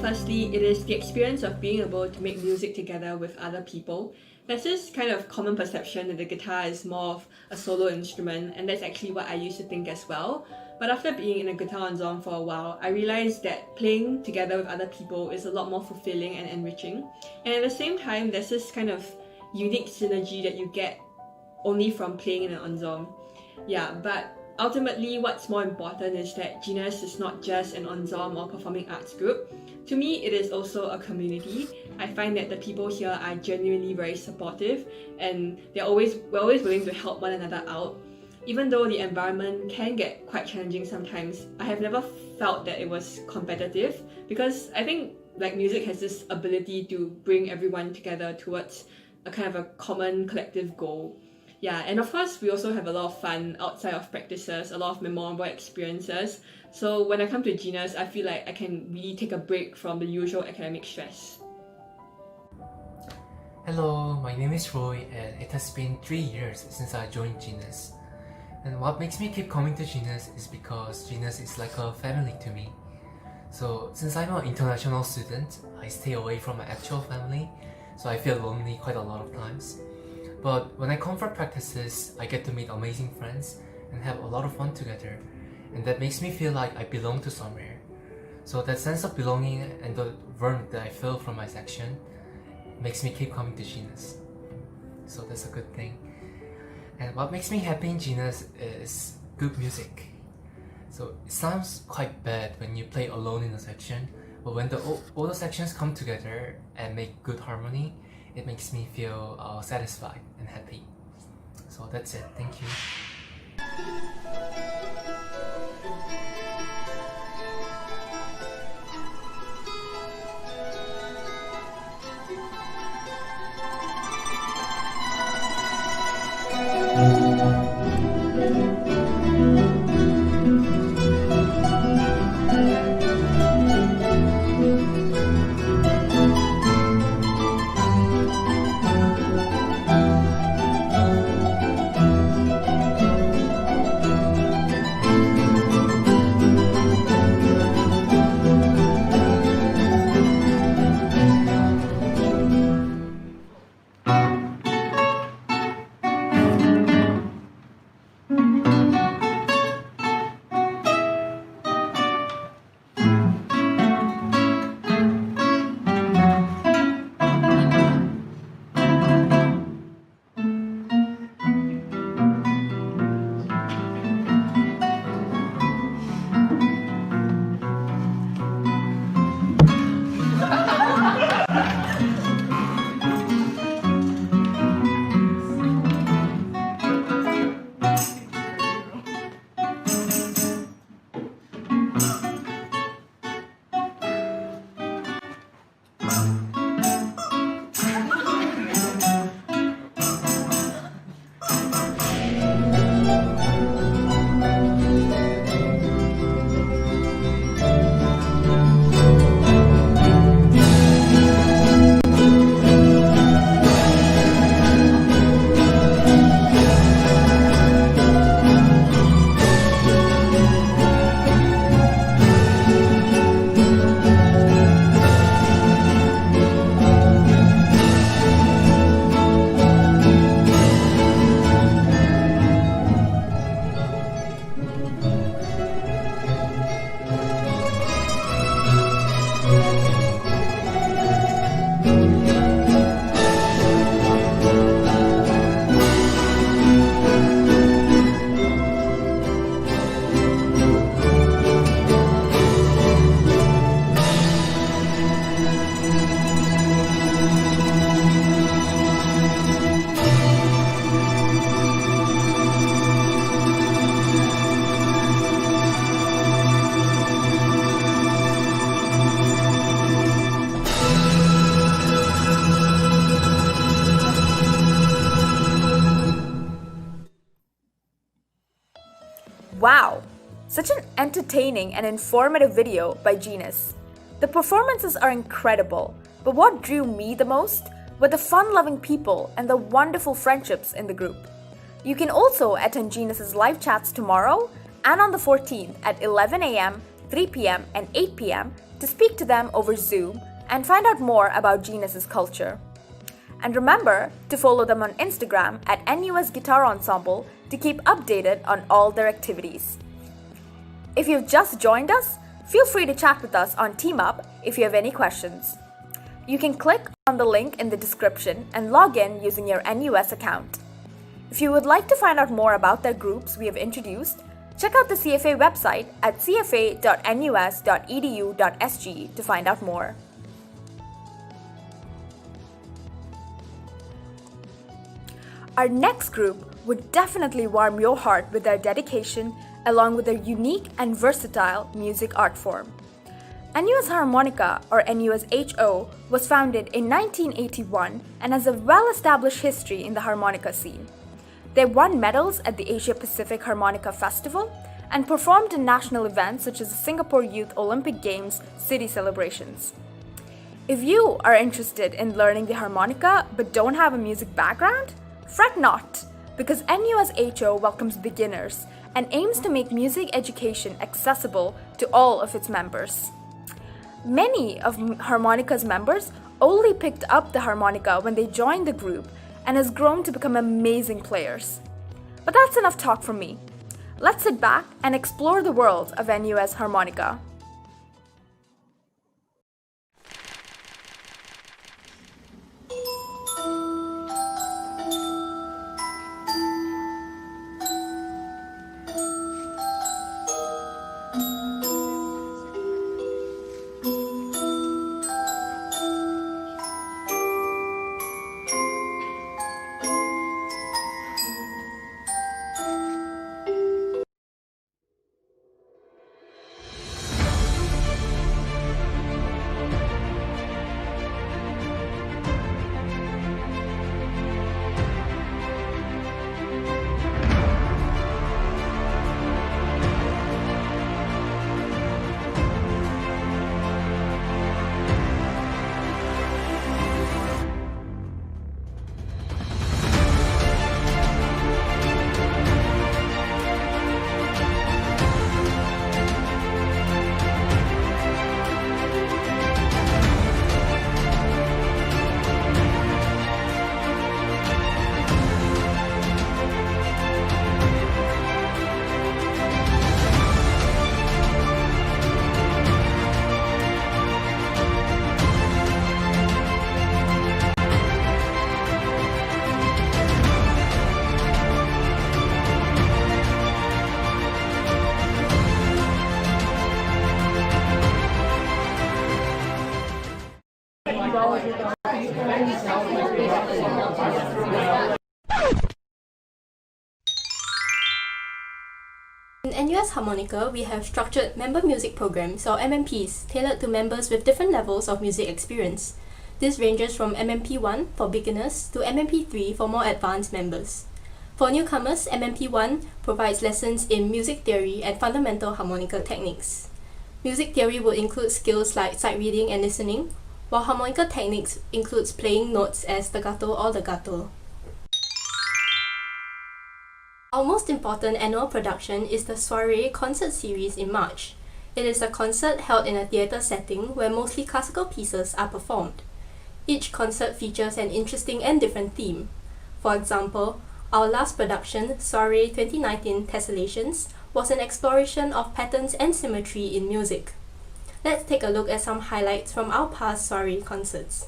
Firstly, it is the experience of being able to make music together with other people. There's this kind of common perception that the guitar is more of a solo instrument, and that's actually what I used to think as well. But after being in a guitar ensemble for a while, I realized that playing together with other people is a lot more fulfilling and enriching. And at the same time, there's this kind of unique synergy that you get only from playing in an ensemble. Yeah, but ultimately, what's more important is that Genus is not just an ensemble or performing arts group. To me, it is also a community. I find that the people here are genuinely very supportive, and we're always willing to help one another out. Even though the environment can get quite challenging sometimes, I have never felt that it was competitive, because I think like music has this ability to bring everyone together towards a kind of a common collective goal. Yeah, and of course, we also have a lot of fun outside of practices, a lot of memorable experiences. So when I come to Genus, I feel like I can really take a break from the usual academic stress. Hello, my name is Roy, and it has been 3 years since I joined Genus. And what makes me keep coming to Genus is because Genus is like a family to me. So since I'm an international student, I stay away from my actual family, so I feel lonely quite a lot of times. But when I come for practices, I get to meet amazing friends and have a lot of fun together, and that makes me feel like I belong to somewhere. So that sense of belonging and the warmth that I feel from my section makes me keep coming to Genus. So that's a good thing. And what makes me happy in Genus is good music. So it sounds quite bad when you play alone in a section, but when all the sections come together and make good harmony, it makes me feel satisfied and happy. So that's it. Thank you. entertaining, and informative video by Genus. The performances are incredible, but what drew me the most were the fun-loving people and the wonderful friendships in the group. You can also attend Genus's live chats tomorrow and on the 14th at 11 a.m., 3 p.m., and 8 p.m. to speak to them over Zoom and find out more about Genus's culture. And remember to follow them on Instagram at NUS Guitar Ensemble to keep updated on all their activities. If you've just joined us, feel free to chat with us on TeamUp if you have any questions. You can click on the link in the description and log in using your NUS account. If you would like to find out more about their groups we have introduced, check out the CFA website at cfa.nus.edu.sg to find out more. Our next group would definitely warm your heart with their dedication along with their unique and versatile music art form. NUS Harmonica, or NUS HO, was founded in 1981 and has a well-established history in the harmonica scene. They won medals at the Asia Pacific Harmonica Festival and performed in national events such as the Singapore Youth Olympic Games city celebrations. If you are interested in learning the harmonica but don't have a music background, fret not, because NUS HO welcomes beginners and aims to make music education accessible to all of its members. Many of Harmonica's members only picked up the harmonica when they joined the group and has grown to become amazing players. But that's enough talk from me. Let's sit back and explore the world of NUS Harmonica. In NUS Harmonica, we have structured member music programs, or MMPs, tailored to members with different levels of music experience. This ranges from MMP1 for beginners to MMP3 for more advanced members. For newcomers, MMP1 provides lessons in music theory and fundamental harmonica techniques. Music theory will include skills like sight reading and listening, while harmonica techniques includes playing notes as staccato or legato. Our most important annual production is the Soiree concert series in March. It is a concert held in a theatre setting where mostly classical pieces are performed. Each concert features an interesting and different theme. For example, our last production, Soiree 2019 Tessellations, was an exploration of patterns and symmetry in music. Let's take a look at some highlights from our past Soiree concerts.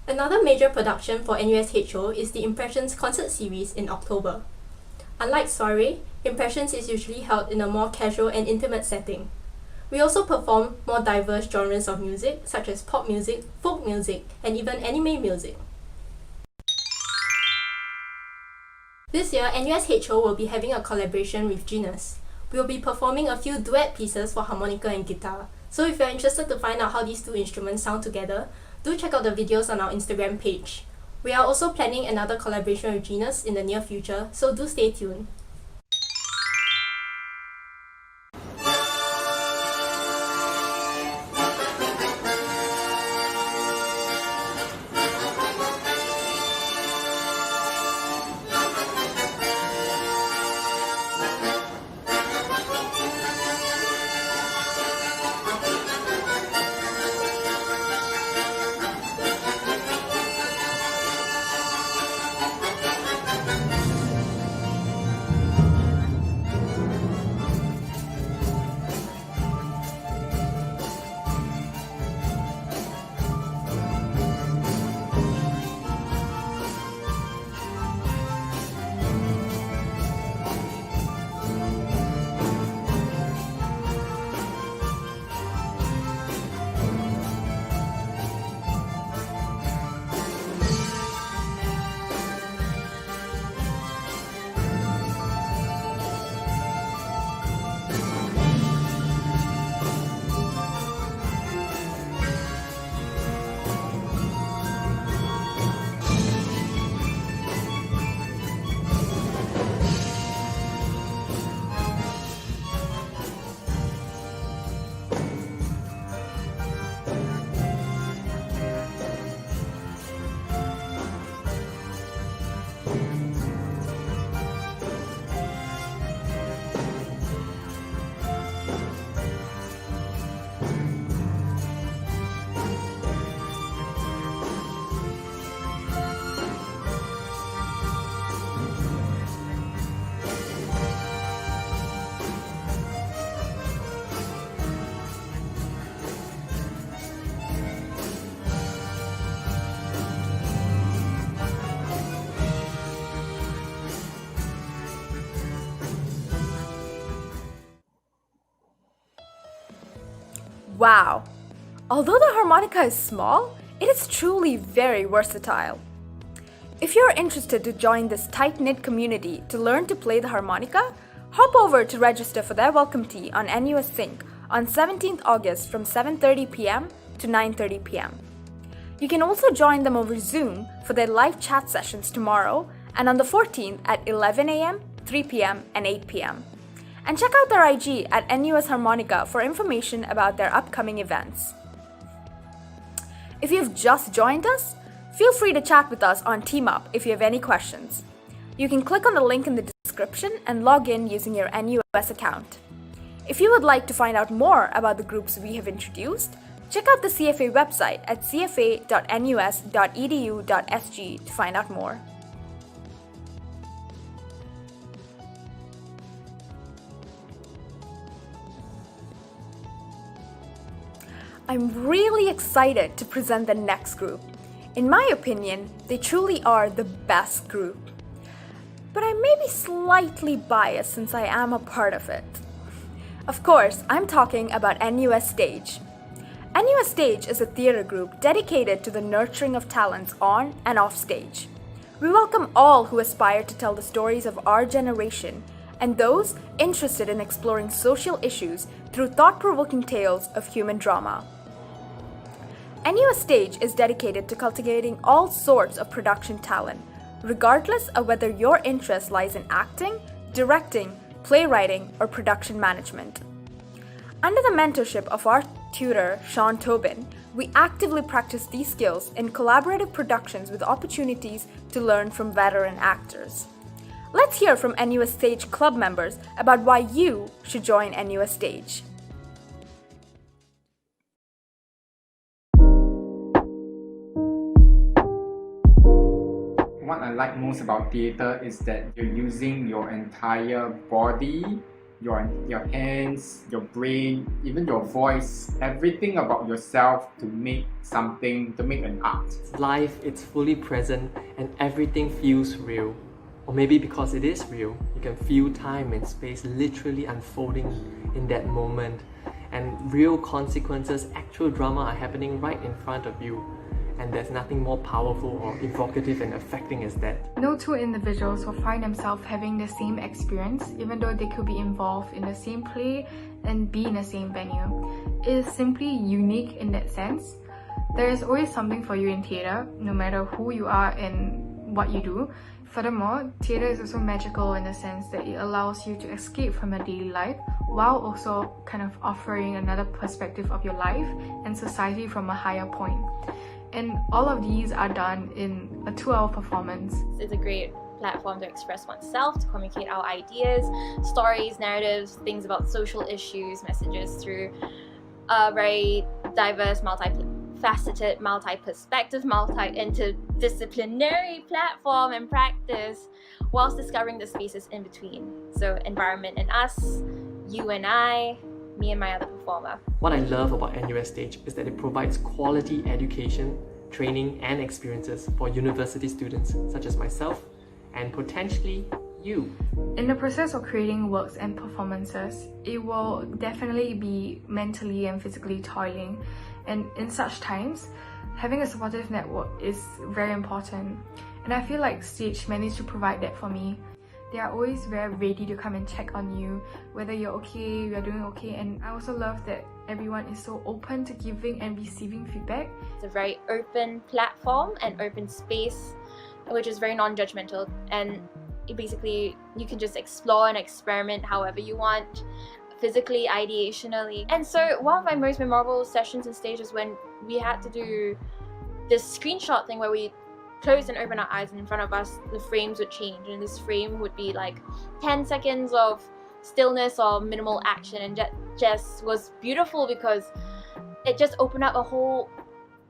Another major production for NUSHO is the Impressions concert series in October. Unlike soiree, Impressions is usually held in a more casual and intimate setting. We also perform more diverse genres of music such as pop music, folk music, and even anime music. This year, NUSHO will be having a collaboration with Genus. We will be performing a few duet pieces for harmonica and guitar, so if you're interested to find out how these two instruments sound together, do check out the videos on our Instagram page. We are also planning another collaboration with Genus in the near future, so do stay tuned. Wow! Although the harmonica is small, it is truly very versatile. If you're interested to join this tight-knit community to learn to play the harmonica, hop over to register for their welcome tea on NUS Sync on 17th August from 7:30 p.m. to 9:30 p.m. You can also join them over Zoom for their live chat sessions tomorrow and on the 14th at 11 a.m., 3 p.m. and 8 p.m. And check out their IG at NUS Harmonica for information about their upcoming events. If you've just joined us, feel free to chat with us on TeamUp if you have any questions. You can click on the link in the description and log in using your NUS account. If you would like to find out more about the groups we have introduced, check out the CFA website at cfa.nus.edu.sg to find out more. I'm really excited to present the next group. In my opinion, they truly are the best group. But I may be slightly biased since I am a part of it. Of course, I'm talking about NUS Stage. NUS Stage is a theatre group dedicated to the nurturing of talents on and off stage. We welcome all who aspire to tell the stories of our generation and those interested in exploring social issues through thought-provoking tales of human drama. NUS Stage is dedicated to cultivating all sorts of production talent, regardless of whether your interest lies in acting, directing, playwriting, or production management. Under the mentorship of our tutor, Sean Tobin, we actively practice these skills in collaborative productions with opportunities to learn from veteran actors. Let's hear from NUS Stage Club members about why you should join NUS Stage. What I like most about theatre is that you're using your entire body, your hands, your brain, even your voice, everything about yourself to make something, to make an art. Life, it's fully present and everything feels real. Or maybe because it is real, you can feel time and space literally unfolding in that moment. And real consequences, actual drama are happening right in front of you. And there's nothing more powerful or evocative and affecting as that. No two individuals will find themselves having the same experience, even though they could be involved in the same play and be in the same venue. It is simply unique in that sense. There is always something for you in theatre, no matter who you are and what you do. Furthermore, theatre is also magical in the sense that it allows you to escape from your daily life while also kind of offering another perspective of your life and society from a higher point. And all of these are done in a 2-hour performance. It's a great platform to express oneself, to communicate our ideas, stories, narratives, things about social issues, messages through a very diverse, multifaceted, multi-perspective, multi-interdisciplinary platform and practice, whilst discovering the spaces in between. So environment and us, you and I, me and my other performer. What I love about NUS Stage is that it provides quality education, training and experiences for university students such as myself and potentially you. In the process of creating works and performances, it will definitely be mentally and physically toiling, and in such times, having a supportive network is very important, and I feel like Stage managed to provide that for me. They are always very ready to come and check on you, whether you're okay, you're doing okay, and I also love that everyone is so open to giving and receiving feedback. It's a very open platform and open space, which is very non-judgmental, and basically you can just explore and experiment however you want, physically, ideationally. And so one of my most memorable sessions in Stage is when we had to do this screenshot thing where we close and open our eyes, and in front of us the frames would change, and this frame would be like 10 seconds of stillness or minimal action, and that just was beautiful because it just opened up a whole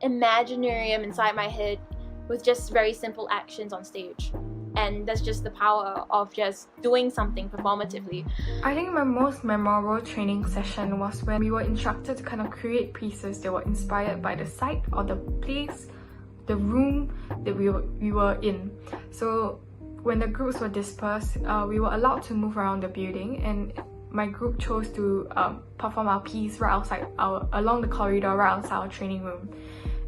imaginarium inside my head with just very simple actions on stage. And that's just the power of just doing something performatively. I think my most memorable training session was when we were instructed to kind of create pieces that were inspired by the site or the place, the room that we were in. So when the groups were dispersed, we were allowed to move around the building, and my group chose to perform our piece right outside along the corridor right outside our training room.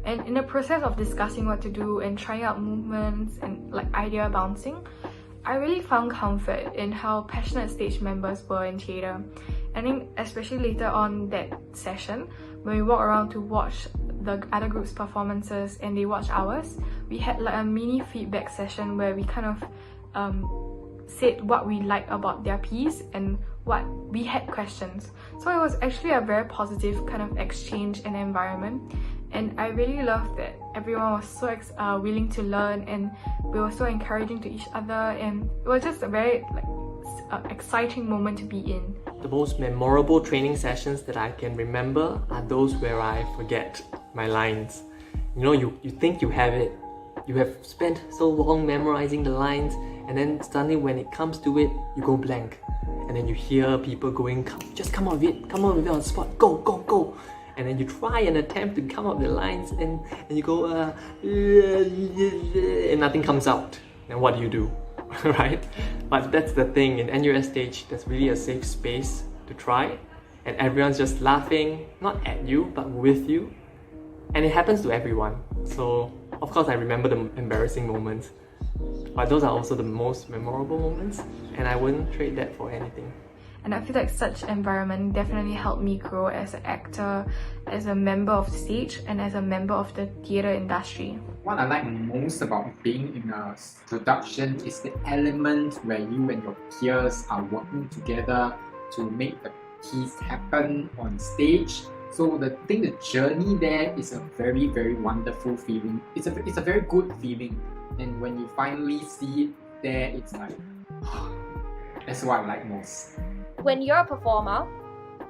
And in the process of discussing what to do and trying out movements and like idea bouncing, I really found comfort in how passionate Stage members were in theatre. I think especially later on that session, when we walked around to watch the other group's performances and they watched ours, we had like a mini feedback session where we kind of said what we liked about their piece and what we had questions. So it was actually a very positive kind of exchange and environment, and I really loved that everyone was so willing to learn, and we were so encouraging to each other, and it was just a very exciting moment to be in. The most memorable training sessions that I can remember are those where I forget my lines. You know, you think you have it, you have spent so long memorizing the lines, and then suddenly when it comes to it, you go blank. And then you hear people going, just come up with it on the spot, go, go, go. And then you try and attempt to come up with the lines, and you go, and nothing comes out. And what do? Right? But that's the thing, in NUS Stage, there's really a safe space to try, and everyone's just laughing, not at you, but with you. And it happens to everyone. So, of course, I remember the embarrassing moments, but those are also the most memorable moments, and I wouldn't trade that for anything. And I feel like such environment definitely helped me grow as an actor, as a member of the stage, and as a member of the theatre industry. What I like most about being in a production is the element where you and your peers are working together to make the piece happen on stage. So the journey there is a very, very wonderful feeling. It's a very good feeling, and when you finally see it there, it's like, that's what I like most. When you're a performer,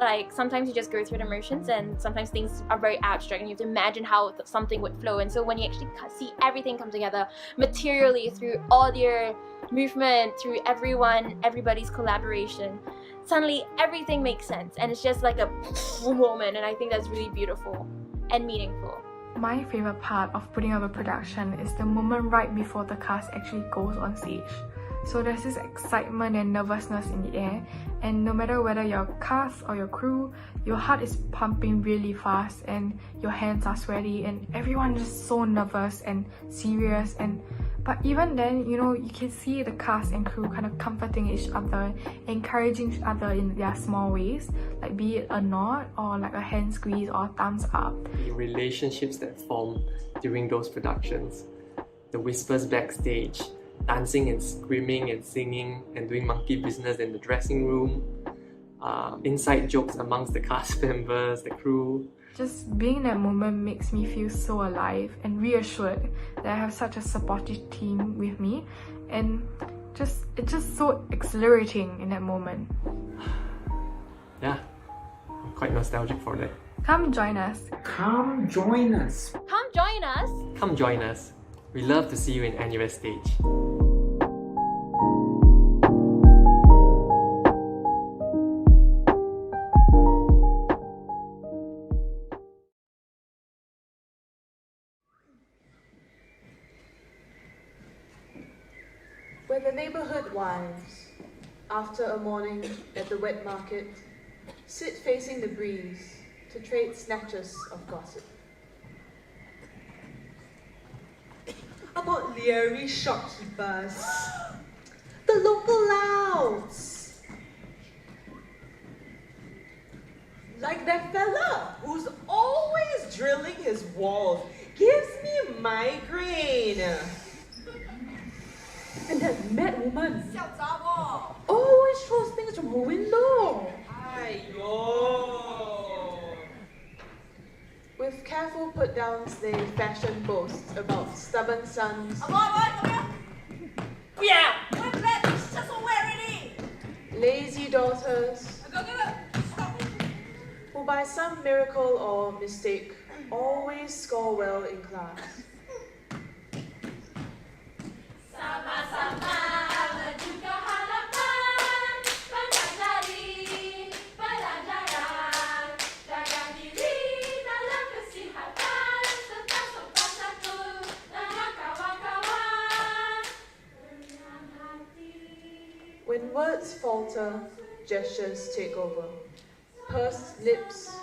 like sometimes you just go through the motions, and sometimes things are very abstract and you have to imagine how something would flow. And so when you actually see everything come together materially through audio, movement, through everybody's collaboration, suddenly everything makes sense, and it's just like a moment, and I think that's really beautiful and meaningful. My favorite part of putting up a production is the moment right before the cast actually goes on stage. So there's this excitement and nervousness in the air, and no matter whether you're cast or your crew, your heart is pumping really fast and your hands are sweaty and everyone is just so nervous and serious. But even then, you know, you can see the cast and crew kind of comforting each other, encouraging each other in their small ways, like be it a nod or like a hand squeeze or a thumbs up. The relationships that form during those productions, the whispers backstage, dancing and screaming and singing and doing monkey business in the dressing room, inside jokes amongst the cast members, the crew. Just being in that moment makes me feel so alive and reassured that I have such a supportive team with me, and it's just so exhilarating in that moment. Yeah, I'm quite nostalgic for that. Come join us. Come join us. Come join us. Come join us. We love to see you in NUS stage. Where the neighborhood wives, after a morning at the wet market, sit facing the breeze to trade snatches of gossip. About leery shopkeepers, the local louds, like that fella who's always drilling his walls, gives me migraine. And that mad woman always throws things from her window. With careful put-downs, they fashion boasts about stubborn sons, lazy daughters, who by some miracle or mistake always score well in class. When words falter, gestures take over. Pursed lips,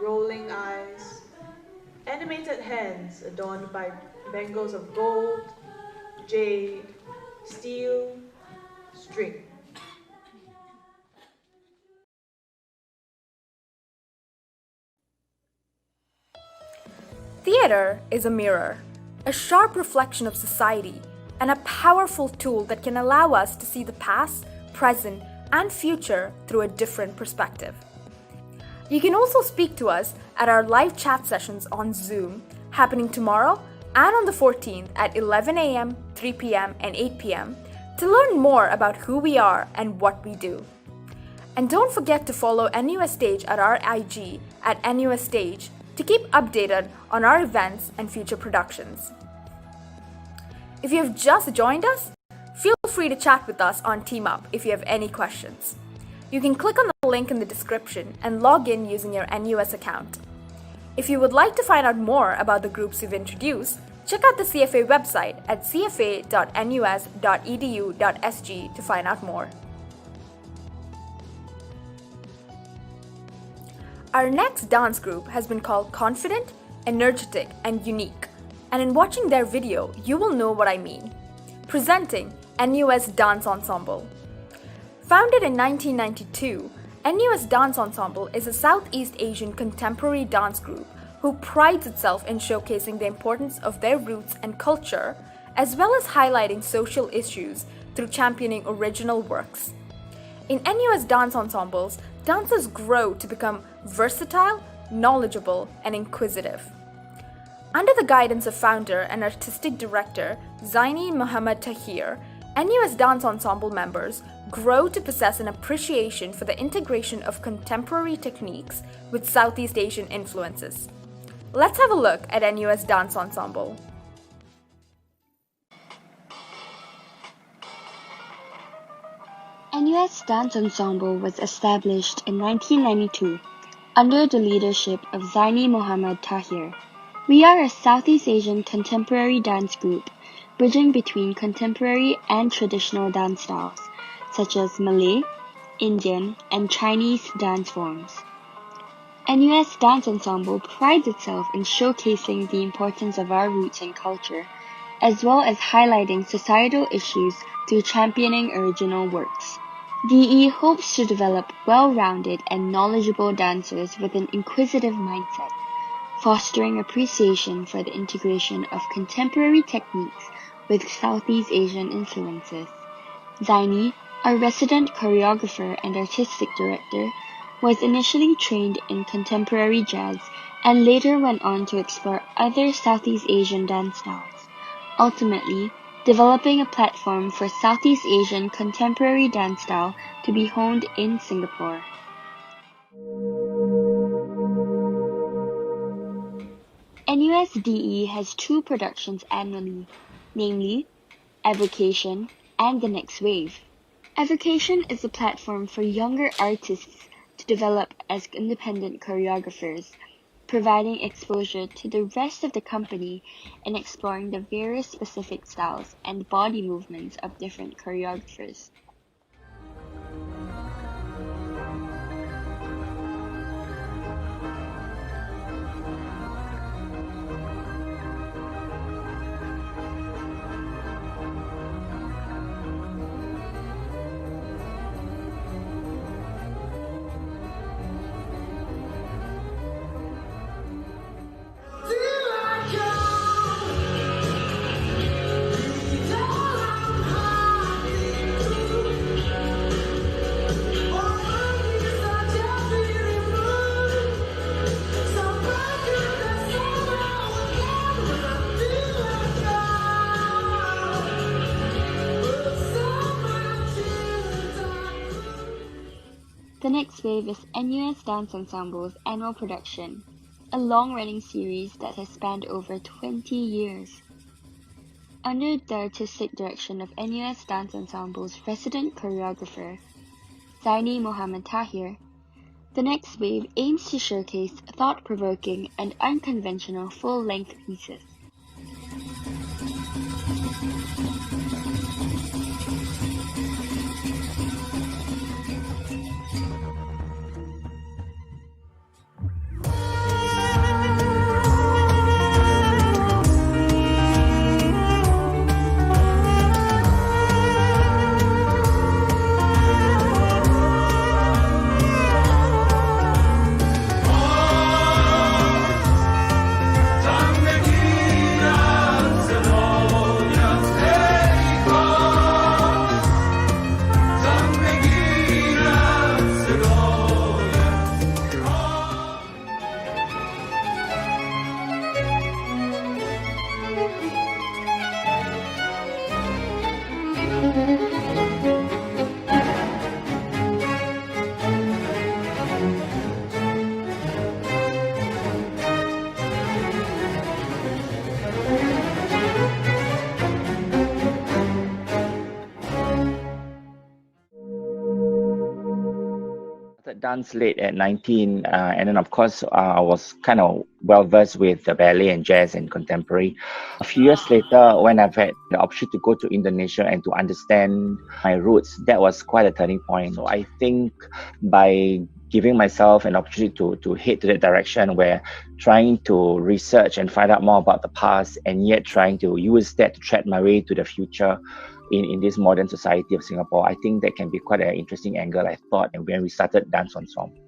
rolling eyes, animated hands adorned by bangles of gold, jade, steel, string. Theatre is a mirror, a sharp reflection of society, and a powerful tool that can allow us to see the past, present, and future through a different perspective. You can also speak to us at our live chat sessions on Zoom, happening tomorrow and on the 14th at 11 a.m., 3 p.m., and 8 p.m. to learn more about who we are and what we do. And don't forget to follow NUS Stage at our IG at NUS Stage to keep updated on our events and future productions. If you have just joined us, feel free to chat with us on TeamUp if you have any questions. You can click on the link in the description and log in using your NUS account. If you would like to find out more about the groups we've introduced, check out the CFA website at cfa.nus.edu.sg to find out more. Our next dance group has been called Confident, Energetic, and Unique. And in watching their video, you will know what I mean. Presenting NUS Dance Ensemble. Founded in 1992, NUS Dance Ensemble is a Southeast Asian contemporary dance group who prides itself in showcasing the importance of their roots and culture, as well as highlighting social issues through championing original works. In NUS dance ensembles, dancers grow to become versatile, knowledgeable, and inquisitive. Under the guidance of founder and artistic director Zaini Muhammad Tahir, NUS dance ensemble members grow to possess an appreciation for the integration of contemporary techniques with Southeast Asian influences. Let's have a look at NUS dance ensemble. NUS Dance Ensemble was established in 1992 under the leadership of Zaini Muhammad Tahir. We are a Southeast Asian contemporary dance group bridging between contemporary and traditional dance styles such as Malay, Indian, and Chinese dance forms. NUS Dance Ensemble prides itself in showcasing the importance of our roots and culture, as well as highlighting societal issues through championing original works. DE hopes to develop well-rounded and knowledgeable dancers with an inquisitive mindset, fostering appreciation for the integration of contemporary techniques with Southeast Asian influences. Zaini, our resident choreographer and artistic director, was initially trained in contemporary jazz and later went on to explore other Southeast Asian dance styles, ultimately developing a platform for Southeast Asian contemporary dance style to be honed in Singapore. NUSDE has 2 productions annually, namely Avocation and The Next Wave. Avocation is a platform for younger artists to develop as independent choreographers, providing exposure to the rest of the company and exploring the various specific styles and body movements of different choreographers. The Next Wave is NUS Dance Ensemble's annual production, a long-running series that has spanned over 20 years. Under the artistic direction of NUS Dance Ensemble's resident choreographer, Zaini Muhammad Tahir, The Next Wave aims to showcase thought-provoking and unconventional full-length pieces. Dance late at 19, and then of course I was kind of well versed with the ballet and jazz and contemporary. A few years later, when I've had the opportunity to go to Indonesia and to understand my roots, that was quite a turning point. So I think by giving myself an opportunity to head to that direction where trying to research and find out more about the past and yet trying to use that to tread my way to the future in this modern society of Singapore. I think that can be quite an interesting angle, I thought, and when we started Dance Ensemble.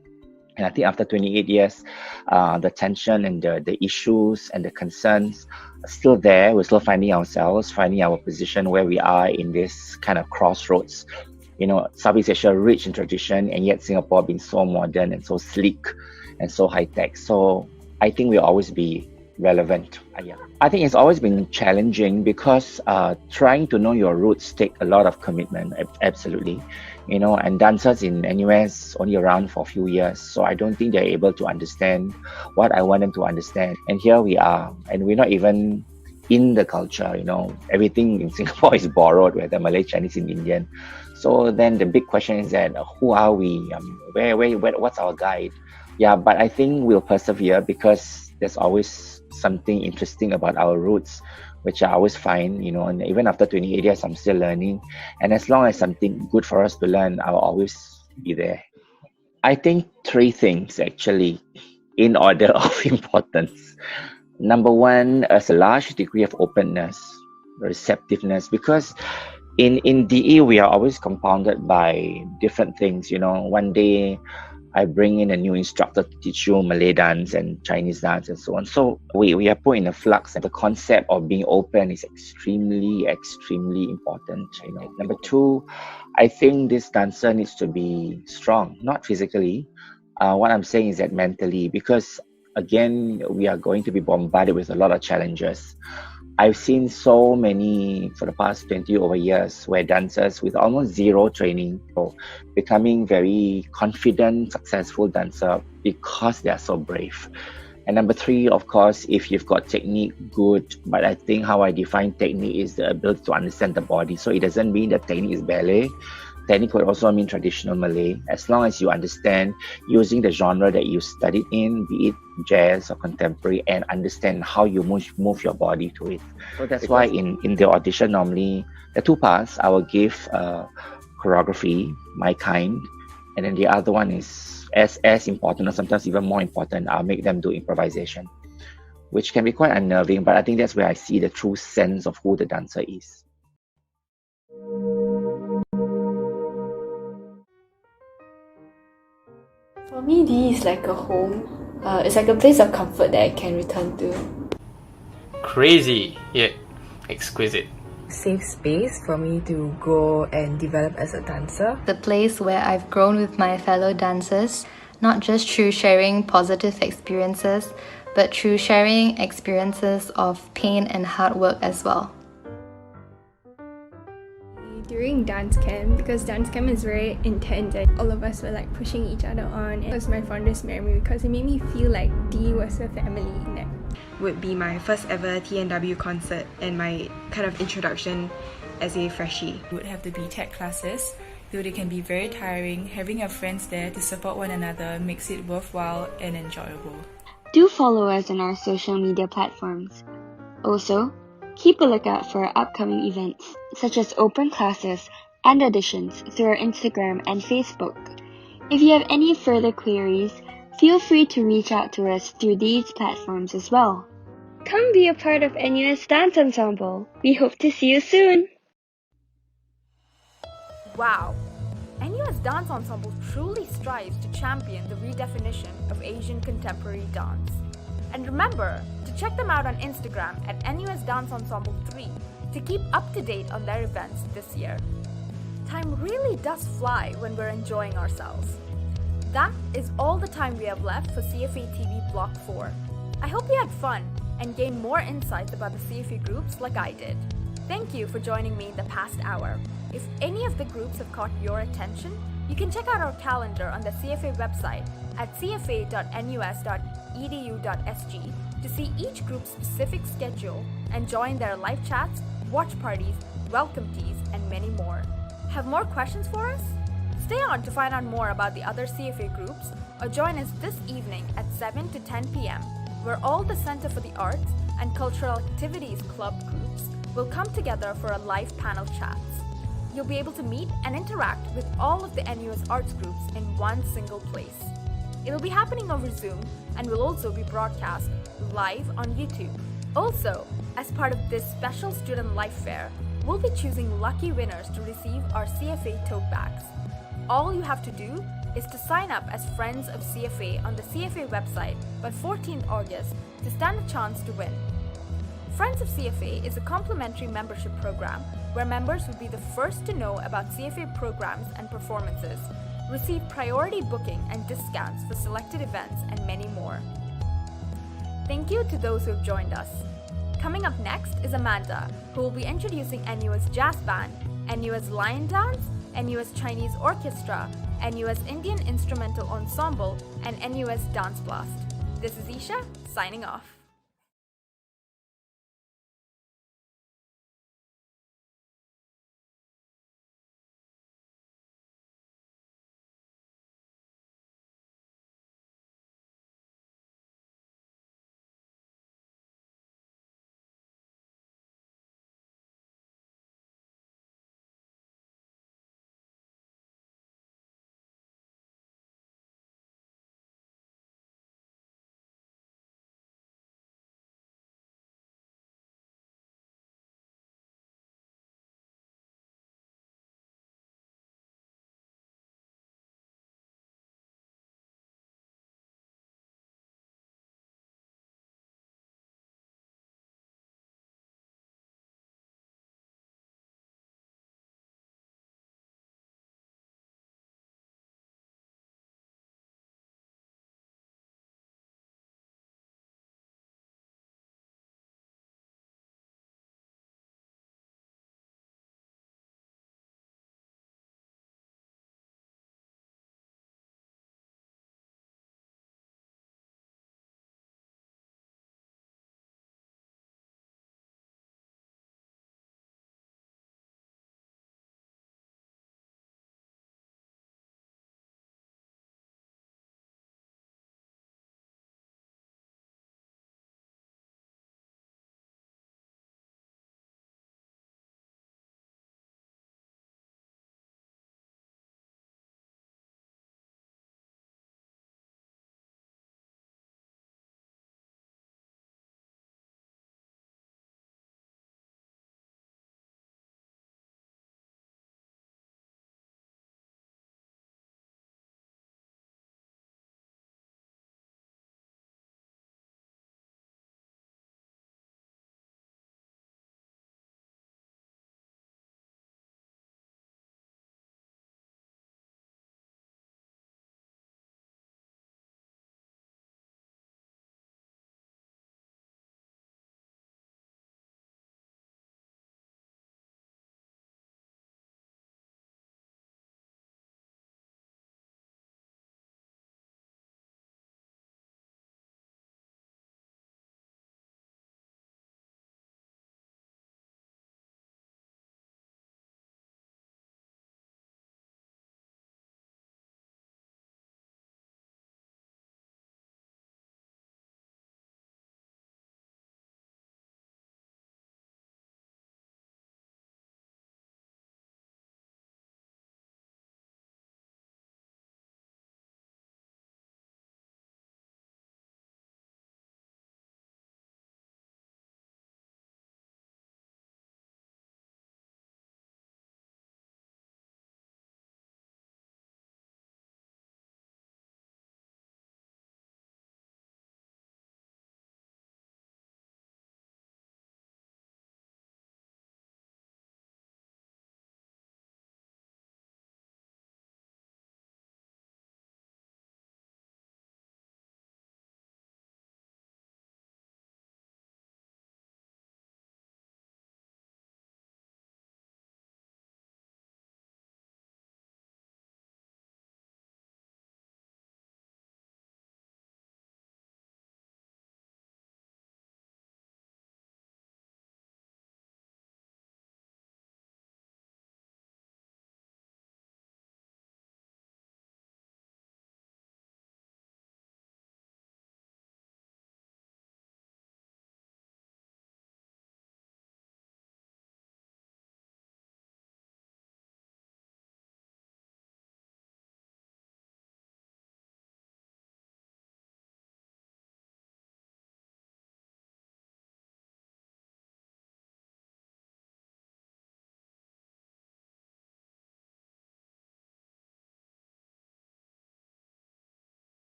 And I think after 28 years, the tension and the issues and the concerns are still there. We're still finding ourselves, finding our position where we are in this kind of crossroads. You know, Southeast Asia rich in tradition, and yet Singapore being so modern and so sleek and so high-tech. So I think we'll always be relevant. I think it's always been challenging because trying to know your roots take a lot of commitment, absolutely. You know, and dancers in NUS only around for a few years, so I don't think they're able to understand what I want them to understand. And here we are, and we're not even in the culture, you know. Everything in Singapore is borrowed, whether Malay, Chinese, and Indian. So then the big question is that who are we? Where, what's our guide? Yeah, but I think we'll persevere because there's always something interesting about our roots, which I always find, you know, and even after 28 years, I'm still learning. And as long as something good for us to learn, I'll always be there. I think 3 things actually, in order of importance. Number 1 is a large degree of openness, receptiveness, because in DE, we are always compounded by different things. You know, one day I bring in a new instructor to teach you Malay dance and Chinese dance and so on. So we are put in a flux, and the concept of being open is extremely, extremely important. You know. Number 2, I think this dancer needs to be strong, not physically. What I'm saying is that mentally, because again, we are going to be bombarded with a lot of challenges. I've seen so many for the past 20 over years where dancers with almost zero training becoming very confident, successful dancer because they are so brave. And number 3, of course, if you've got technique, good. But I think how I define technique is the ability to understand the body. So it doesn't mean that technique is ballet. Technique could also mean traditional Malay, as long as you understand using the genre that you studied in, be it jazz or contemporary, and understand how you move your body to it. So that's why in the audition, normally the 2 parts, I will give choreography, my kind, and then the other one is as important, or sometimes even more important, I'll make them do improvisation, which can be quite unnerving, but I think that's where I see the true sense of who the dancer is. For me, DE is like a home. It's like a place of comfort that I can return to. Crazy, yet exquisite. Safe space for me to grow and develop as a dancer. The place where I've grown with my fellow dancers, not just through sharing positive experiences, but through sharing experiences of pain and hard work as well. During dance camp, because dance camp is very intense and all of us were like pushing each other on. It was my fondest memory because it made me feel like DE was a family. Would be my first ever TNW concert and my kind of introduction as a freshie. It would have to be tech classes, though they can be very tiring. Having your friends there to support one another makes it worthwhile and enjoyable. Do follow us on our social media platforms. Also, keep a lookout for our upcoming events, such as open classes and auditions through our Instagram and Facebook. If you have any further queries, feel free to reach out to us through these platforms as well. Come be a part of NUS Dance Ensemble. We hope to see you soon! Wow! NUS Dance Ensemble truly strives to champion the redefinition of Asian contemporary dance. And remember to check them out on Instagram at NUS Dance Ensemble 3 to keep up to date on their events this year. Time really does fly when we're enjoying ourselves. That is all the time we have left for CFA TV Block 4. I hope you had fun and gained more insights about the CFA groups like I did. Thank you for joining me in the past hour. If any of the groups have caught your attention, you can check out our calendar on the CFA website at cfa.nus.edu.sg to see each group's specific schedule and join their live chats, watch parties, welcome teas, and many more. Have more questions for us? Stay on to find out more about the other CFA groups or join us this evening at 7 to 10 p.m. where all the Center for the Arts and Cultural Activities Club groups will come together for a live panel chats. You'll be able to meet and interact with all of the NUS arts groups in one single place. It'll be happening over Zoom and will also be broadcast live on YouTube. Also, as part of this special student life fair, we'll be choosing lucky winners to receive our CFA tote bags. All you have to do is to sign up as Friends of CFA on the CFA website by 14th August to stand a chance to win. Friends of CFA is a complimentary membership program where members will be the first to know about CFA programs and performances, receive priority booking and discounts for selected events, and many more. Thank you to those who have joined us. Coming up next is Amanda, who will be introducing NUS Jazz Band, NUS Lion Dance, NUS Chinese Orchestra, NUS Indian Instrumental Ensemble, and NUS Dance Blast. This is Isha, signing off.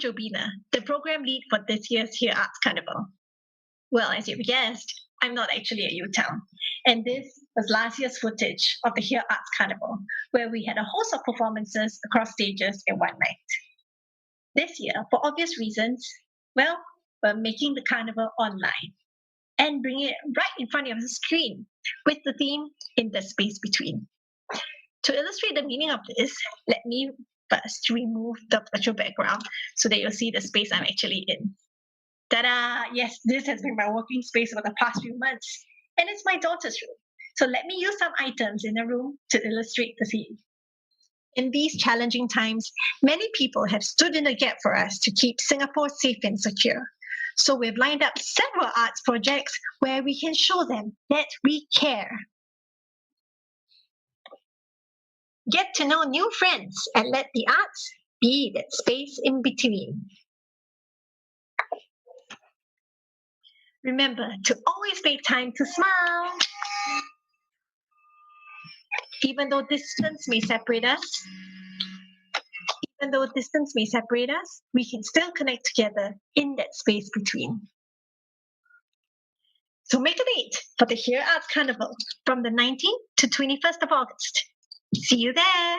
Jobina, the program lead for this year's Here Arts Carnival. Well, as you've guessed, I'm not actually at UTown, and this was last year's footage of the Here Arts Carnival, where we had a host of performances across stages in one night. This year, for obvious reasons, well, we're making the carnival online and bringing it right in front of the screen with the theme In the Space Between. To illustrate the meaning of this, let me first remove the virtual background so that you'll see the space I'm actually in. Ta-da! Yes, this has been my working space over the past few months, and it's my daughter's room. So let me use some items in the room to illustrate the theme. In these challenging times, many people have stood in the gap for us to keep Singapore safe and secure. So we've lined up several arts projects where we can show them that we care. Get to know new friends and let the arts be that space in between. Remember to always make time to smile. Even though distance may separate us, we can still connect together in that space between. So make a date for the Here Arts Carnival from the 19th to 21st of August. See you there!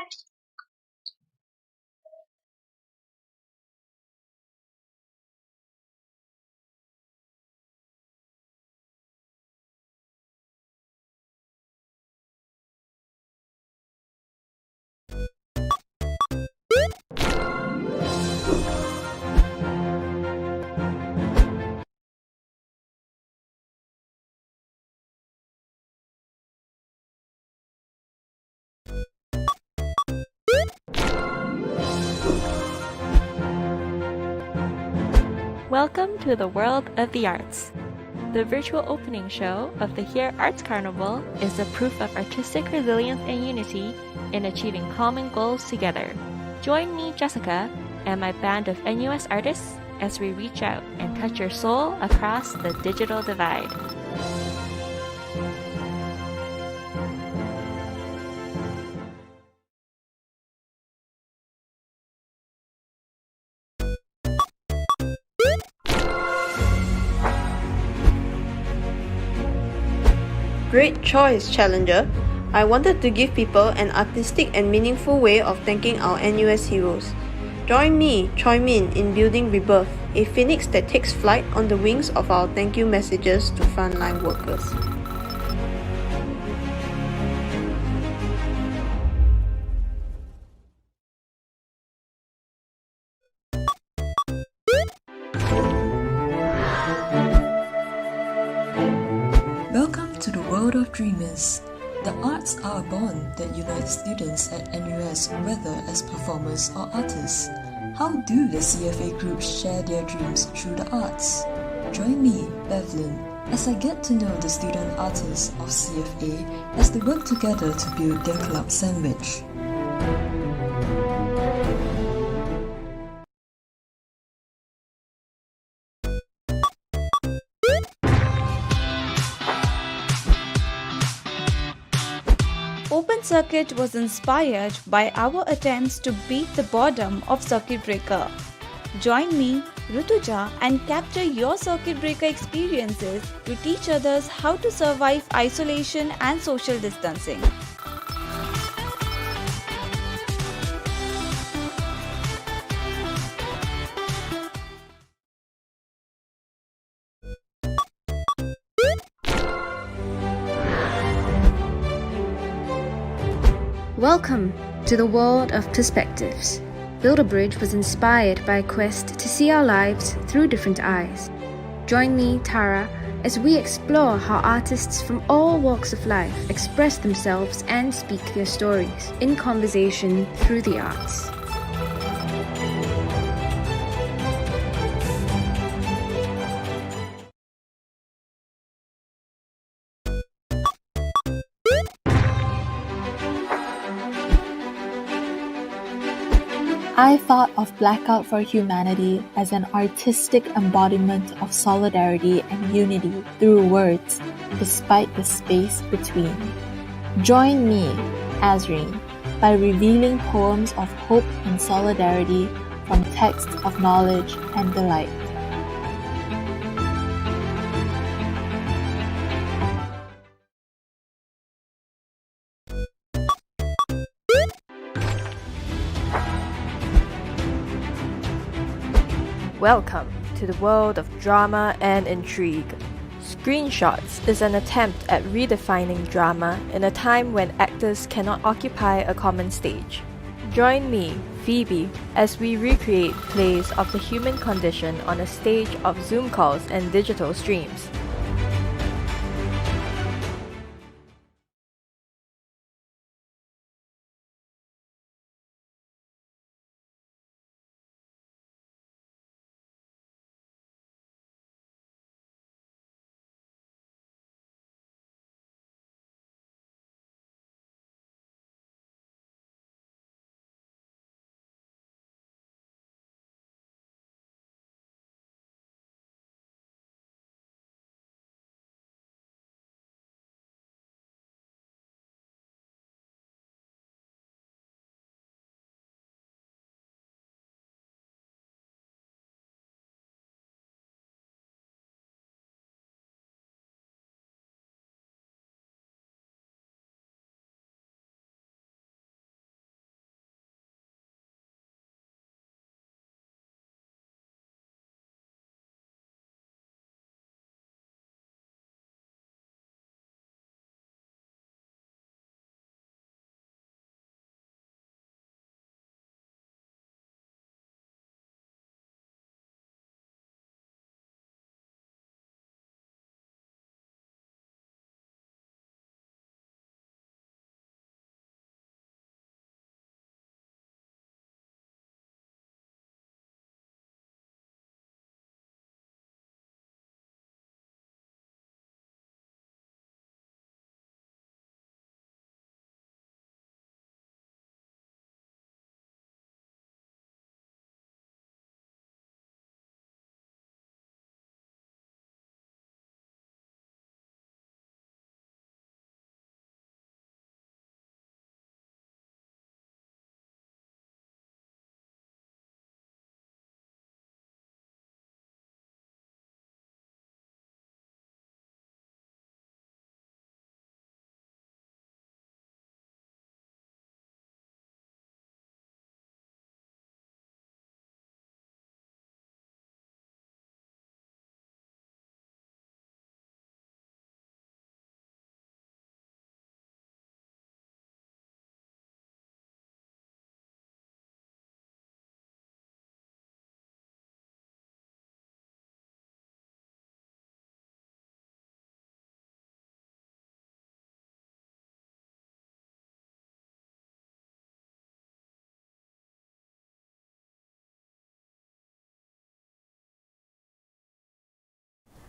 Welcome to the world of the arts. The virtual opening show of the Here Arts Carnival is a proof of artistic resilience and unity in achieving common goals together. Join me, Jessica, and my band of NUS artists as we reach out and touch your soul across the digital divide. Great choice, Challenger. I wanted to give people an artistic and meaningful way of thanking our NUS heroes. Join me, Choi Min, in building Rebirth, a phoenix that takes flight on the wings of our thank you messages to frontline workers. Welcome to the world of dreamers. The arts are a bond that unites students at NUS, whether as performers or artists. How do the CFA groups share their dreams through the arts? Join me, Bevlin, as I get to know the student artists of CFA as they work together to build their club sandwich. Open Circuit was inspired by our attempts to beat the boredom of Circuit Breaker. Join me, Rutuja, and capture your Circuit Breaker experiences to teach others how to survive isolation and social distancing. Welcome to the world of perspectives. Build a Bridge was inspired by a quest to see our lives through different eyes. Join me, Tara, as we explore how artists from all walks of life express themselves and speak their stories in conversation through the arts. I thought of Blackout for Humanity as an artistic embodiment of solidarity and unity through words, despite the space between. Join me, Azreen, by revealing poems of hope and solidarity from texts of knowledge and delight. Welcome to the world of drama and intrigue. Screenshots is an attempt at redefining drama in a time when actors cannot occupy a common stage. Join me, Phoebe, as we recreate plays of the human condition on a stage of Zoom calls and digital streams.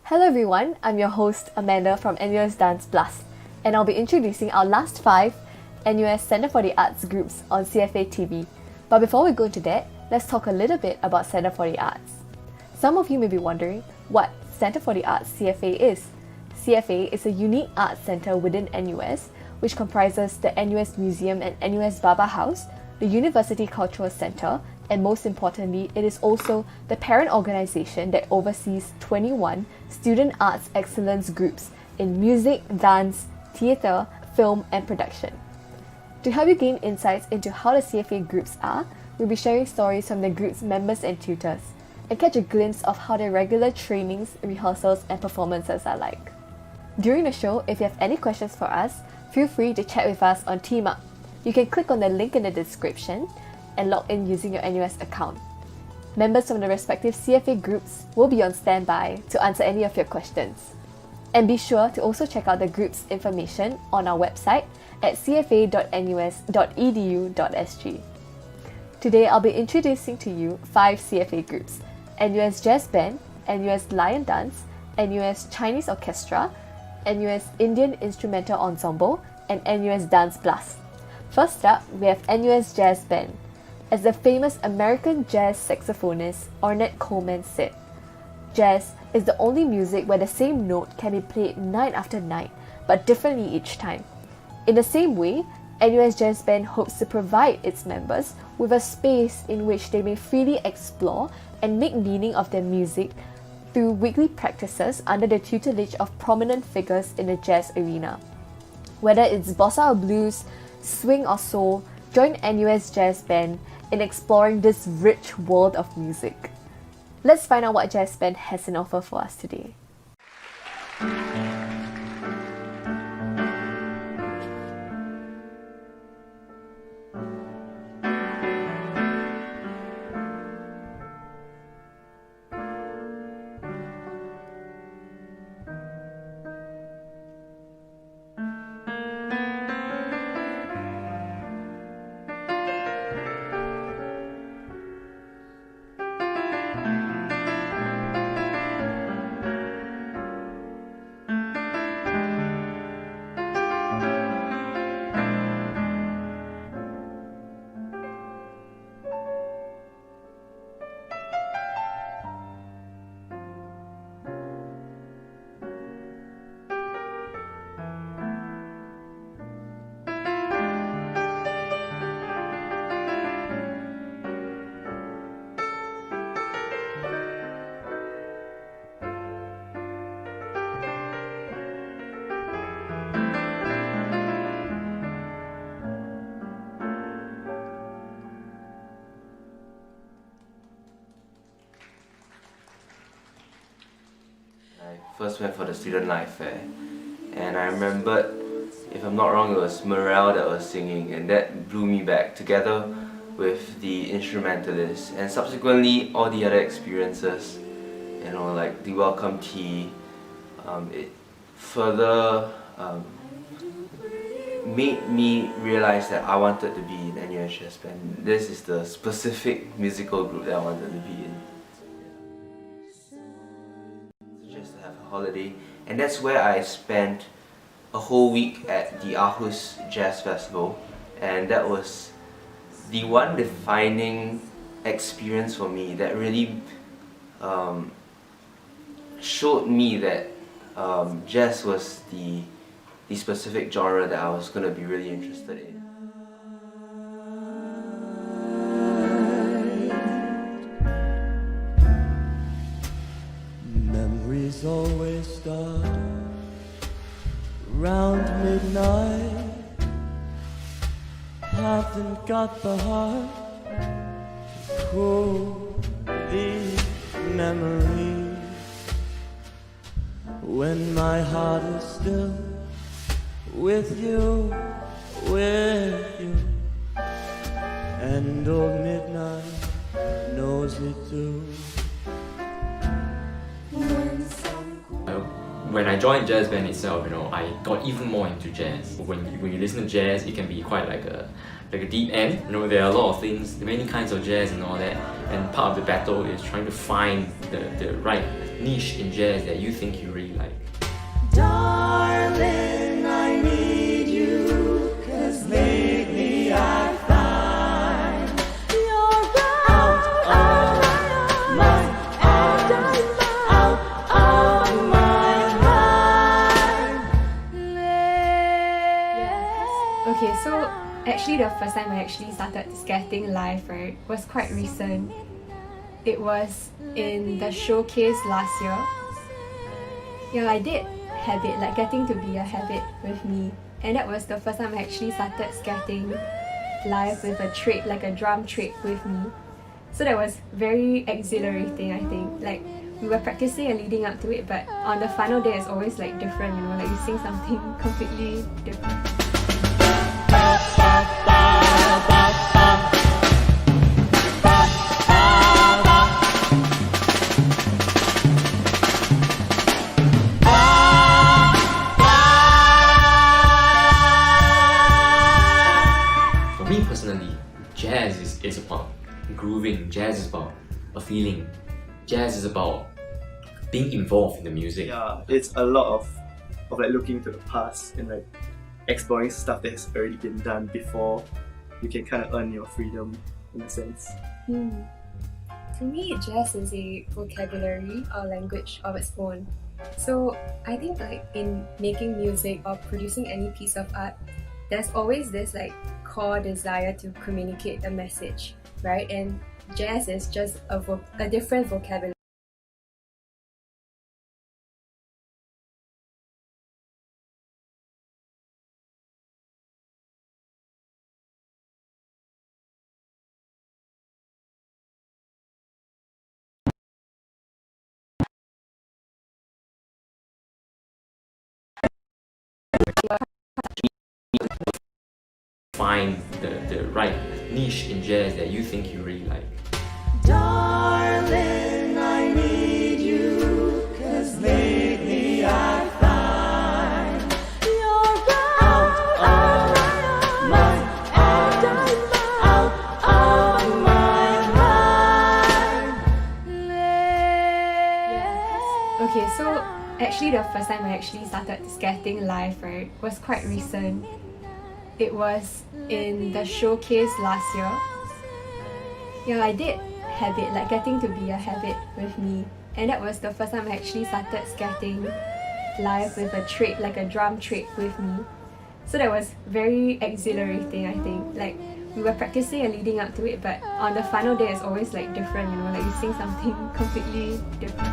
Hello everyone, I'm your host Amanda from NUS Dance Plus, and I'll be introducing our last 5 NUS Centre for the Arts groups on CFA TV. But before we go into that, let's talk a little bit about Centre for the Arts. Some of you may be wondering what Centre for the Arts CFA is. CFA is a unique arts centre within NUS, which comprises the NUS Museum and NUS Baba House, the University Cultural Centre, and most importantly, it is also the parent organisation that oversees 21 student arts excellence groups in music, dance, theatre, film and production. To help you gain insights into how the CFA groups are, we'll be sharing stories from the group's members and tutors, and catch a glimpse of how their regular trainings, rehearsals and performances are like. During the show, if you have any questions for us, feel free to chat with us on Team Up. You can click on the link in the description and log in using your NUS account. Members from the respective CFA groups will be on standby to answer any of your questions. And be sure to also check out the group's information on our website at cfa.nus.edu.sg. Today I'll be introducing to you 5 CFA groups: NUS Jazz Band, NUS Lion Dance, NUS Chinese Orchestra, NUS Indian Instrumental Ensemble, and NUS Dance Plus. First up, we have NUS Jazz Band. As the famous American jazz saxophonist Ornette Coleman said, "Jazz is the only music where the same note can be played night after night, but differently each time. In the same way, NUS Jazz Band hopes to provide its members with a space in which they may freely explore and make meaning of their music through weekly practices under the tutelage of prominent figures in the jazz arena. Whether it's bossa or blues, swing or soul, join NUS Jazz Band in exploring this rich world of music. Let's find out what Jazz Band has in offer for us today. First went for the student life fair, and I remembered, if I'm not wrong, it was Morel that was singing, and that blew me back, together with the instrumentalist, and subsequently all the other experiences, you know, like the welcome tea. It further made me realize that I wanted to be in NUS Jazz Band. This is the specific musical group that I wanted to be in. Holiday, and that's where I spent a whole week at the Aarhus Jazz Festival, and that was the one defining experience for me that really showed me that jazz was the specific genre that I was going to be really interested in. Memories always start round midnight. Haven't got the heart to pull these memories when my heart is still with you, and old midnight knows it too. When I joined jazz band itself, I got even more into jazz. When you listen to jazz, it can be quite like a deep end. There are a lot of things, many kinds of jazz and all that. And part of the battle is trying to find the right niche in jazz that you think you really like. Darling, I need you, 'cause lately I find you're out of my Okay, so actually the first time I actually started skating live, right, was quite recent. It was in the showcase last year. Yeah, I did have it, like getting to be a habit with me. And that was the first time I actually started skating live with a trick, like a drum trick with me. So that was very exhilarating, I think. Like, we were practicing and leading up to it, but on the final day it's always like different, like you sing something completely different. For me personally, jazz is about grooving, jazz is about a feeling, jazz is about being involved in the music. Yeah, it's a lot of like looking to the past and like exploring stuff that has already been done before you can kind of earn your freedom in a sense. For me, jazz is a vocabulary or language of its own. So I think like in making music or producing any piece of art, there's always this like core desire to communicate a message, right? And jazz is just a different vocabulary. Find the right niche in jazz that you think you really like. Darling, I need you, 'cause lately I find you're out of my mind, out of my mind. Okay, so actually the first time I actually started skating live, right, was quite recent. It was in the showcase last year. Yeah, I did have it, like getting to be a habit with me. And that was the first time I actually started skating live with a trick, like a drum trick with me. So that was very exhilarating, I think. Like, we were practicing and leading up to it, but on the final day it's always like different, you know, like you sing something completely different.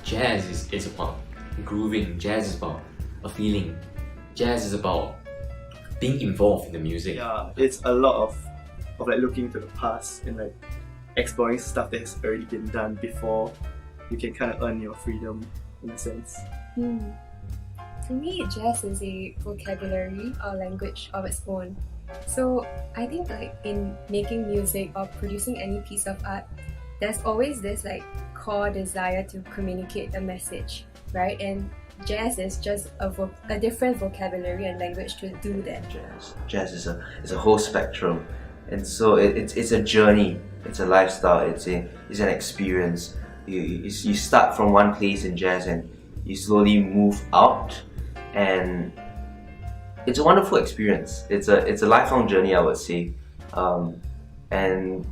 Jazz is about grooving, jazz is about a feeling, jazz is about being involved in the music. Yeah, it's a lot of like looking to the past and like exploring stuff that has already been done before you can kind of earn your freedom in a sense. To me, jazz is a vocabulary or language of its own. So I think like in making music or producing any piece of art, there's always this like core desire to communicate a message, right? And jazz is just a different vocabulary and language to do that. Jazz is a whole spectrum, and so it's a journey, it's a lifestyle, it's an experience. You start from one place in jazz and you slowly move out, and it's a wonderful experience. It's a lifelong journey, I would say, and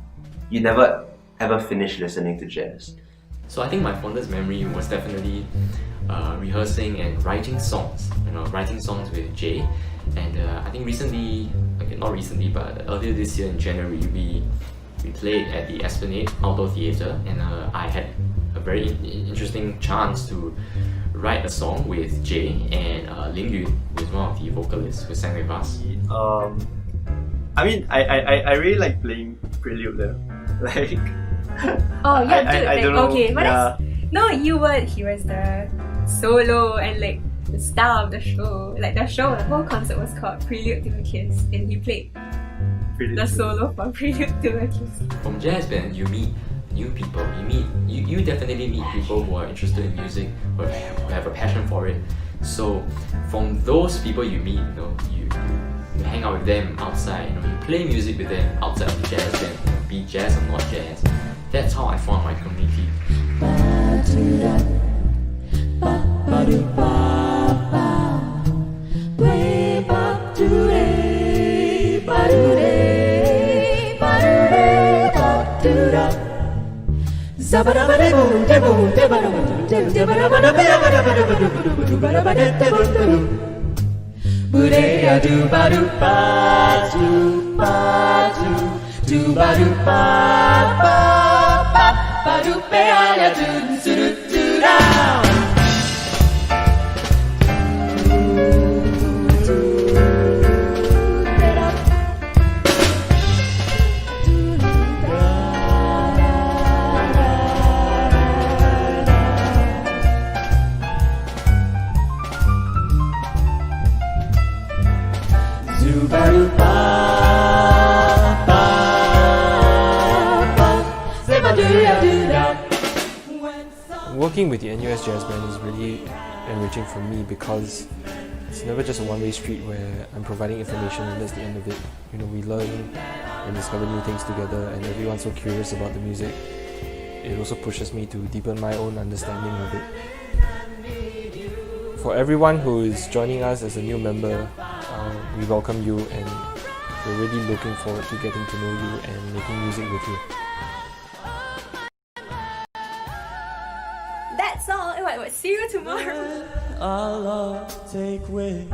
you never ever finish listening to jazz. So I think my fondest memory was definitely rehearsing and writing songs. Writing songs with Jay. And I think recently, not recently, but earlier this year in January, we played at the Esplanade Outdoor Theatre, and I had a very interesting chance to write a song with Jay and Ling Yun, who is one of the vocalists who sang with us. I mean, I really like playing prelude there. Like, oh yeah, dude, I don't know. Okay, but yeah. he was the solo and like the star of the show. Like the whole concert was called Prelude to a Kiss, and he played the solo for Prelude to a Kiss. From jazz band, you meet new people. You definitely meet people who are interested in music, who have a passion for it. So from those people you meet, you hang out with them outside. You play music with them outside of the jazz band, be jazz or not jazz. That's how I found my community. Working with the NUS Jazz Band is really enriching for me because it's never just a one-way street where I'm providing information and that's the end of it. We learn and discover new things together, and everyone's so curious about the music. It also pushes me to deepen my own understanding of it. For everyone who is joining us as a new member, we welcome you and we're really looking forward to getting to know you and making music with you. That's all. See you tomorrow. Our love take way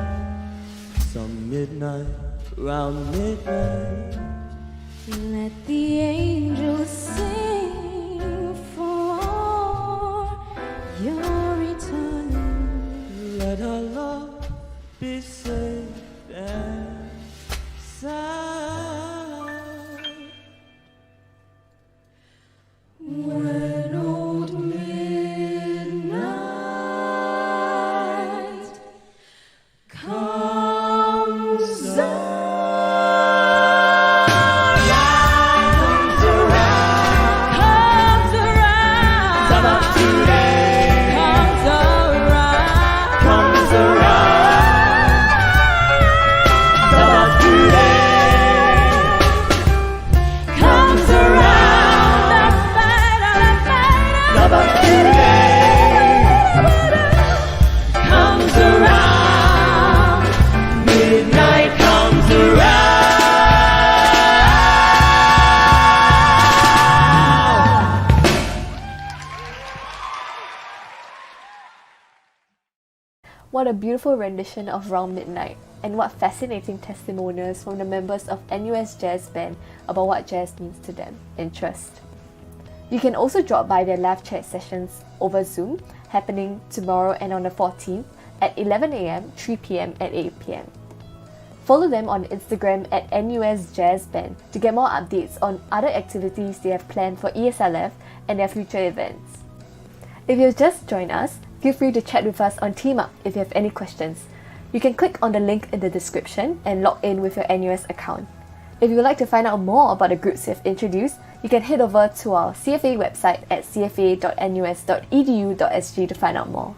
some midnight, round midnight. Let the angels sing for your returning. Let our love be safe and sound. When old midnight comes What a beautiful rendition of Round Midnight, and what fascinating testimonials from the members of NUS Jazz Band about what jazz means to them. Interest. You can also drop by their live chat sessions over Zoom, happening tomorrow and on the 14th at 11 AM, 3 PM and 8 PM. Follow them on Instagram at NUS Jazz Band to get more updates on other activities they have planned for e-SLF and their future events. If you've just joined us, feel free to chat with us on TeamUp if you have any questions. You can click on the link in the description and log in with your NUS account. If you would like to find out more about the groups we've introduced, you can head over to our CFA website at cfa.nus.edu.sg to find out more.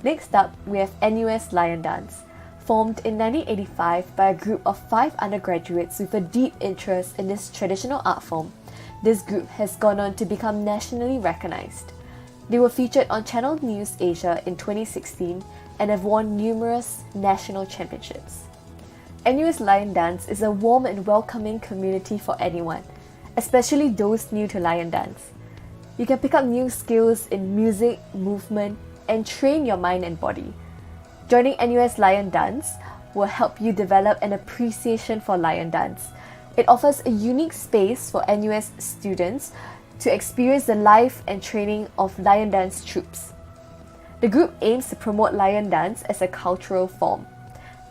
Next up, we have NUS Lion Dance. Formed in 1985 by a group of 5 undergraduates with a deep interest in this traditional art form, this group has gone on to become nationally recognized. They were featured on Channel News Asia in 2016 and have won numerous national championships. NUS Lion Dance is a warm and welcoming community for anyone, especially those new to lion dance. You can pick up new skills in music, movement, and train your mind and body. Joining NUS Lion Dance will help you develop an appreciation for lion dance. It offers a unique space for NUS students to experience the life and training of lion dance troupes. The group aims to promote lion dance as a cultural form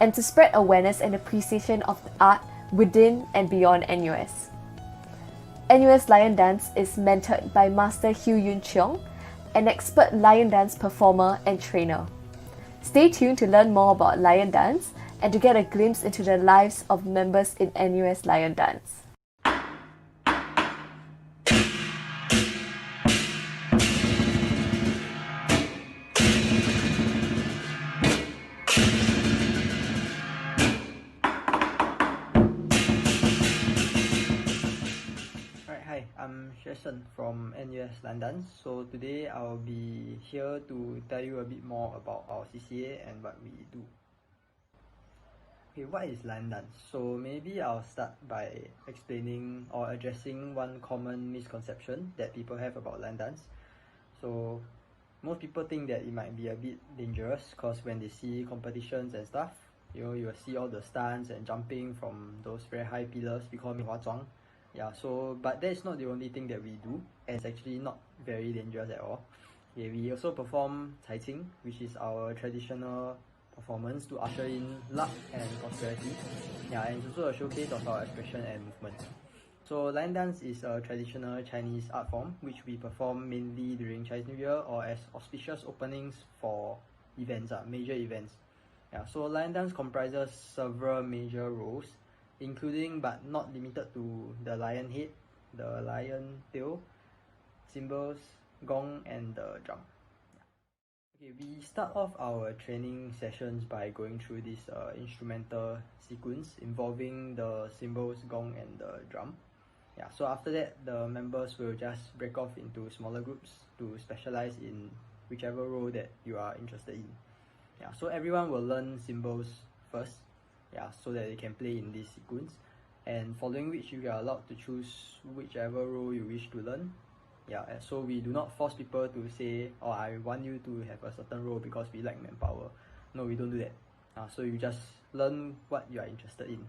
and to spread awareness and appreciation of the art within and beyond NUS. NUS Lion Dance is mentored by Master Hugh Yun Cheong, an expert lion dance performer and trainer. Stay tuned to learn more about lion dance and to get a glimpse into the lives of members in NUS Lion Dance. Hi, I'm Sheson from NUS Lion Dance. So today I'll be here to tell you a bit more about our CCA and what we do. Okay, what is lion dance? So maybe I'll start by explaining or addressing one common misconception that people have about lion dance. So most people think that it might be a bit dangerous because when they see competitions and stuff, you will see all the stunts and jumping from those very high pillars, we call it huazhuang. Yeah, so but that's not the only thing that we do, and it's actually not very dangerous at all. Okay, we also perform caicing, which is our traditional performance to usher in luck and prosperity. Yeah, and it's also a showcase of our expression and movement. So lion dance is a traditional Chinese art form which we perform mainly during Chinese New Year or as auspicious openings for events, major events. Yeah, so lion dance comprises several major roles, including but not limited to the lion head, the lion tail, cymbals, gong, and the drum. Okay, we start off our training sessions by going through this instrumental sequence involving the cymbals, gong, and the drum. Yeah, so after that, the members will just break off into smaller groups to specialize in whichever role that you are interested in. Yeah, so everyone will learn symbols first, yeah, so that they can play in this sequence, and following which you are allowed to choose whichever role you wish to learn. Yeah, so we do not force people to say, oh, I want you to have a certain role because we like manpower. No, we don't do that. So you just learn what you are interested in.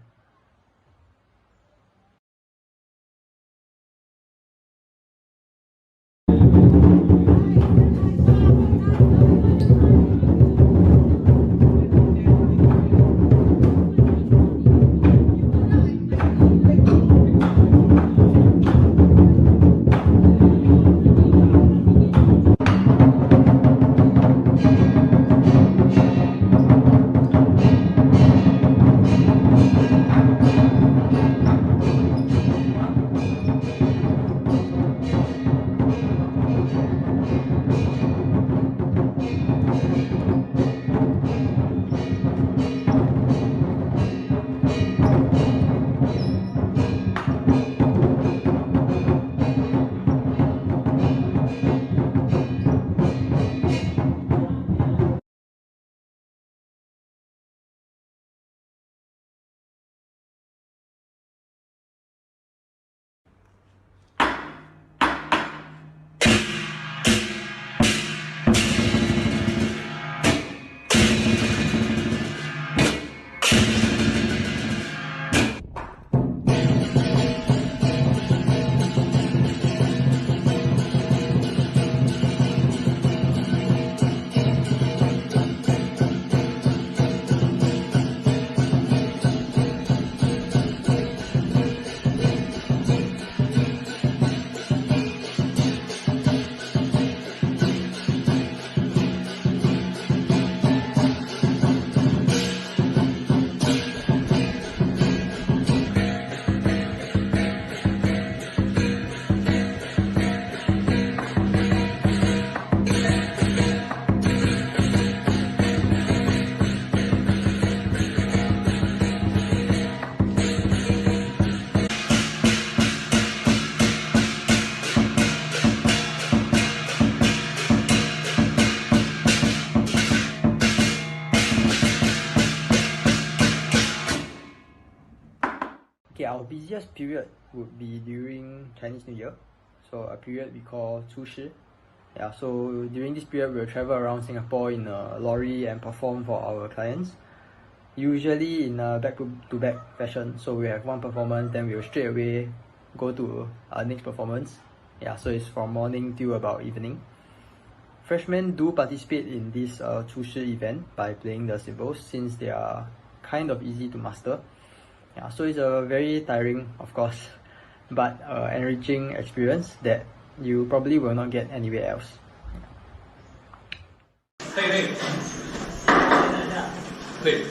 Okay, our busiest period would be during Chinese New Year, so a period we call 初十. Yeah, so during this period we'll travel around Singapore in a lorry and perform for our clients, usually in a back-to-back fashion. So we have one performance, then we'll straight away go to our next performance. Yeah, so it's from morning till about evening. Freshmen do participate in this 初十 event by playing the symbols, since they are kind of easy to master. Yeah, so it's a very tiring, of course, but enriching experience that you probably will not get anywhere else. Hey.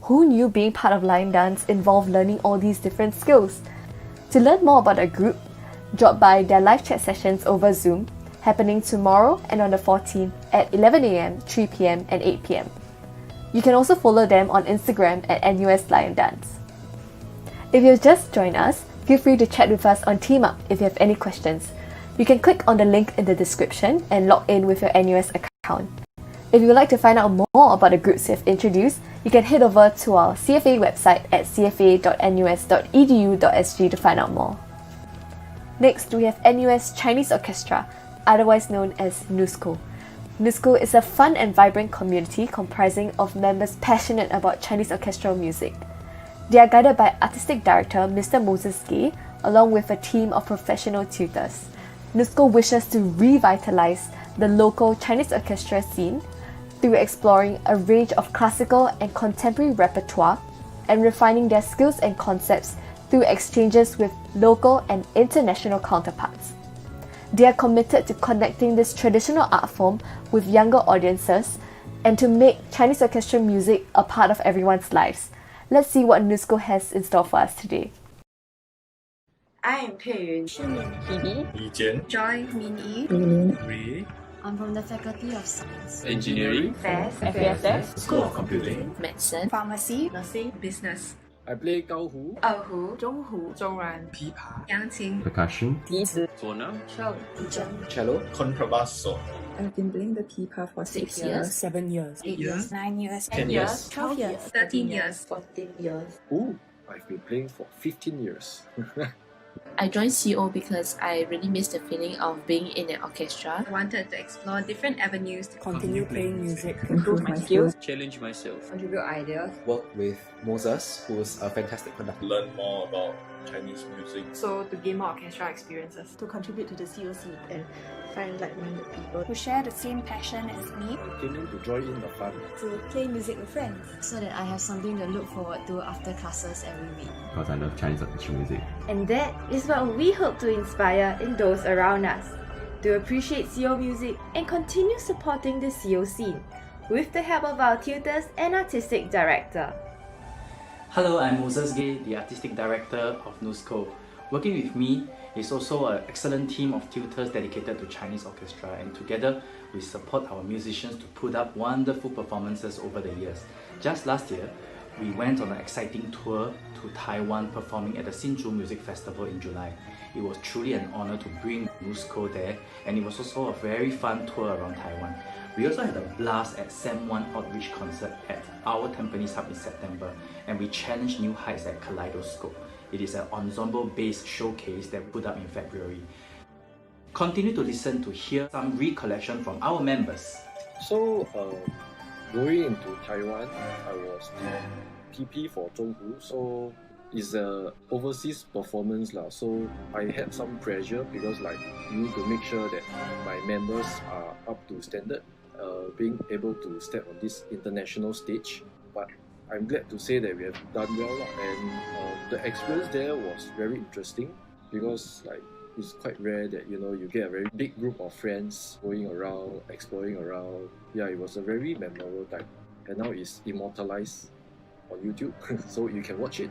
Who knew being part of line dance involved learning all these different skills? To learn more about the group, drop by their live chat sessions over Zoom, happening tomorrow and on the 14th at 11 AM, 3 PM and 8 PM. You can also follow them on Instagram at NUS Lion Dance. If you've just joined us, feel free to chat with us on Team Up if you have any questions. You can click on the link in the description and log in with your NUS account. If you would like to find out more about the groups we've introduced, you can head over to our CFA website at cfa.nus.edu.sg to find out more. Next, we have NUS Chinese Orchestra, otherwise known as NUSCO. NUSCO is a fun and vibrant community comprising of members passionate about Chinese orchestral music. They are guided by Artistic Director Mr. Moses Gay, along with a team of professional tutors. NUSCO wishes to revitalize the local Chinese orchestra scene through exploring a range of classical and contemporary repertoire and refining their skills and concepts through exchanges with local and international counterparts. They are committed to connecting this traditional art form with younger audiences and to make Chinese orchestral music a part of everyone's lives. Let's see what NUSCO has in store for us today. I am Pei Yun, Phoebe, Yi Jian, Joy, Min Yi, Ray, I'm from the Faculty of Science, Engineering, FASS, School of Computing, Medicine, Pharmacy, Nursing, Business. I play Gao Hu, 二胡、中胡、中阮、琵琶、扬琴、 percussion, 笛子、 zona, 手、筝。 cello, contrabasso. I've been playing the pipa for 6 years, 7 years, 8 years, 9 years, 10 years, 12 years, 13 years, 14 years. Ooh, I've been playing for 15 years. I joined CO because I really missed the feeling of being in an orchestra. I wanted to explore different avenues to Continue playing music, improve my skills, Challenge myself. contribute ideas. Work with Moses, who's a fantastic conductor. Learn more about Chinese music. So to gain more orchestra experiences, to contribute to the COC and find like-minded people who share the same passion as me, Continuing to join in the fun. to play music with friends. So that I have something to look forward to after classes every week. Because I love Chinese orchestral music. And that is what we hope to inspire in those around us to appreciate CO music and continue supporting the CO scene with the help of our tutors and artistic director. Hello, I'm Moses Gay, the Artistic Director of NUSCO. Working with me is also an excellent team of tutors dedicated to Chinese orchestra, and together we support our musicians to put up wonderful performances over the years. Just last year, we went on an exciting tour to Taiwan performing at the Hsinchu Music Festival in July. It was truly an honor to bring NUSCO there, and it was also a very fun tour around Taiwan. We also had a blast at Sem 1 Outreach Concert at our Tampines Hub in September, and we challenged new heights at Kaleidoscope. It is an ensemble-based showcase that we put up in February. Continue to listen to hear some recollection from our members. So, going into Taiwan, I was the PP for Zhonghu, so it's a overseas performance lah. So I had some pressure because like you need to make sure that my members are up to standard, being able to step on this international stage. But I'm glad to say that we have done well lah. And the experience there was very interesting because like it's quite rare that you get a very big group of friends going around, exploring around. Yeah, it was a very memorable time, and now it's immortalized on YouTube, so you can watch it.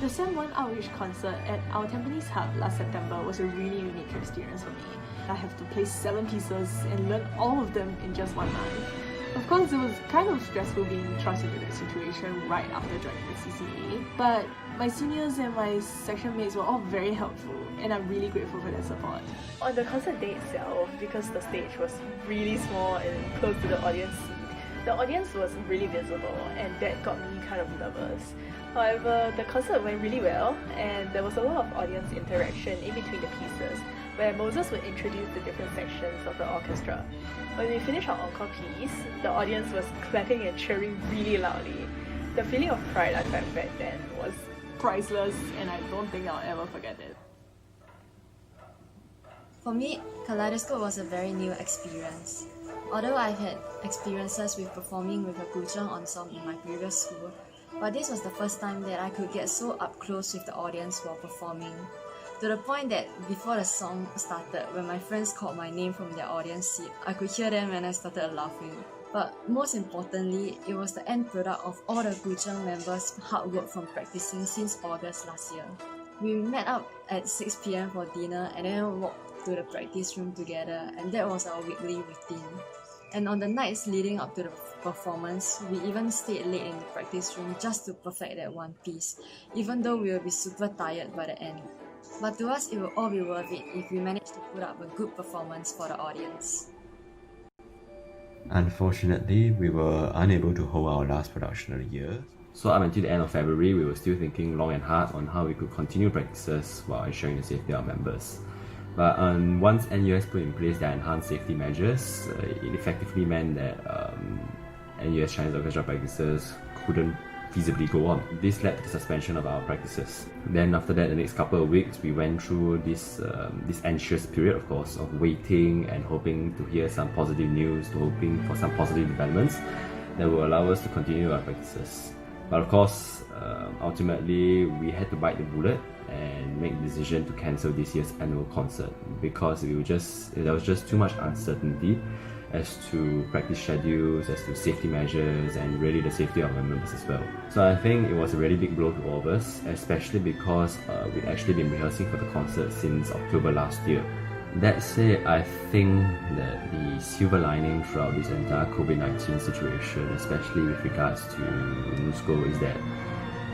The Sem 1 Outreach concert at our Tampines Hub last September was a really unique experience for me. I have to play 7 pieces and learn all of them in just 1 month. Of course, it was kind of stressful being thrust into that situation right after joining the CCA, but my seniors and my section mates were all very helpful, and I'm really grateful for their support. On the concert day itself, because the stage was really small and close to the audience seat, the audience was really visible, and that got me kind of nervous. However, the concert went really well, and there was a lot of audience interaction in between the pieces, where Moses would introduce the different sections of the orchestra. When we finished our encore piece, the audience was clapping and cheering really loudly. The feeling of pride I felt back then was Priceless, and I don't think I'll ever forget it. For me, Kaleidoscope was a very new experience. Although I've had experiences with performing with a guzheng ensemble in my previous school, but this was the first time that I could get so up close with the audience while performing. To the point that before the song started, when my friends called my name from their audience seat, I could hear them and I started laughing. But most importantly, it was the end product of all the Guzheng members' hard work from practicing since August last year. We met up at 6 PM for dinner and then walked to the practice room together, and that was our weekly routine. And on the nights leading up to the performance, we even stayed late in the practice room just to perfect that one piece, even though we will be super tired by the end. But to us, it will all be worth it if we manage to put up a good performance for the audience. Unfortunately, we were unable to hold our last production of the year. So up until the end of February, we were still thinking long and hard on how we could continue practices while ensuring the safety of our members. But once NUS put in place their enhanced safety measures, it effectively meant that NUS Chinese Orchestra practices couldn't feasibly go on. This led to the suspension of our practices. Then after that, the next couple of weeks, we went through this anxious period, of course, of waiting and hoping to hear some positive news, hoping for some positive developments that will allow us to continue our practices. But of course, ultimately, we had to bite the bullet and make the decision to cancel this year's annual concert because there was just too much uncertainty as to practice schedules, as to safety measures, and really the safety of our members as well. So I think it was a really big blow to all of us, especially because we'd actually been rehearsing for the concert since October last year. That said, I think that the silver lining throughout this entire COVID-19 situation, especially with regards to NUSCO, is that,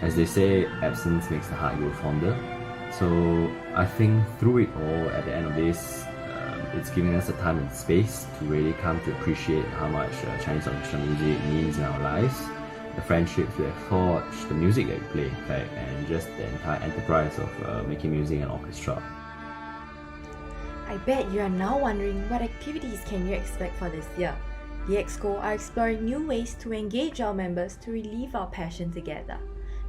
as they say, absence makes the heart grow fonder. So I think through it all, at the end of this, it's giving us the time and space to really come to appreciate how much Chinese orchestra music means in our lives, the friendships we have forged, the music that we play, in fact, and just the entire enterprise of making music and orchestra. I bet you are now wondering what activities can you expect for this year. The Exco are exploring new ways to engage our members to relieve our passion together.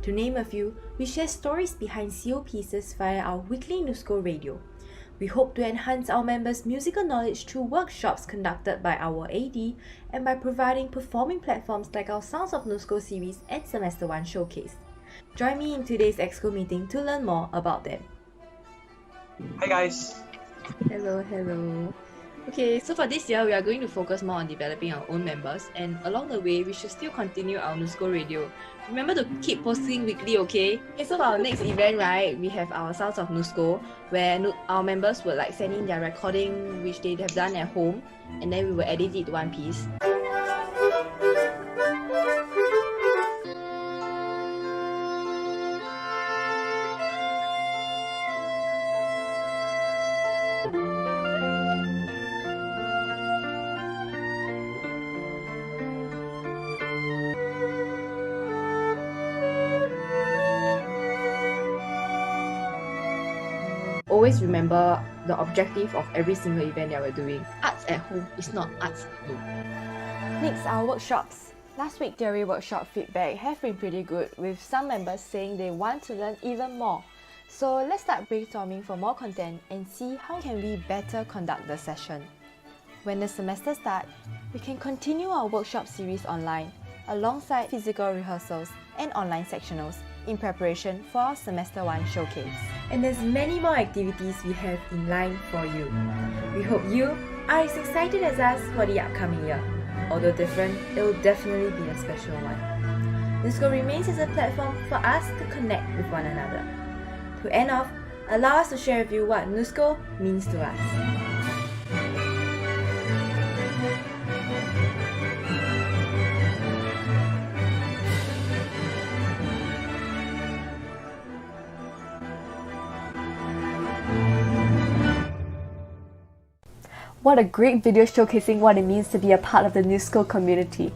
To name a few, we share stories behind CO pieces via our weekly NUSCO radio. We hope to enhance our members' musical knowledge through workshops conducted by our AD and by providing performing platforms like our Sounds of NUSCO series and Semester 1 showcase. Join me in today's Exco meeting to learn more about them. Hi guys! Hello. Okay, so for this year, we are going to focus more on developing our own members, and along the way, we should still continue our NUSCO radio. Remember to keep posting weekly, okay? Okay, so for our next event, right, we have our Sounds of NUSCO, where our members will send in their recording, which they have done at home, and then we will edit it to one piece. Always remember the objective of every single event that we're doing. Arts at home is not arts at home. Next, our workshops. Last week, theory workshop feedback have been pretty good, with some members saying they want to learn even more. So let's start brainstorming for more content and see how can we better conduct the session. When the semester starts, we can continue our workshop series online, alongside physical rehearsals and online sectionals in preparation for our Semester 1 showcase. And there's many more activities we have in line for you. We hope you are as excited as us for the upcoming year. Although different, it will definitely be a special one. NUSCO remains as a platform for us to connect with one another. To end off, allow us to share with you what NUSCO means to us. What a great video showcasing what it means to be a part of the NUSCO community.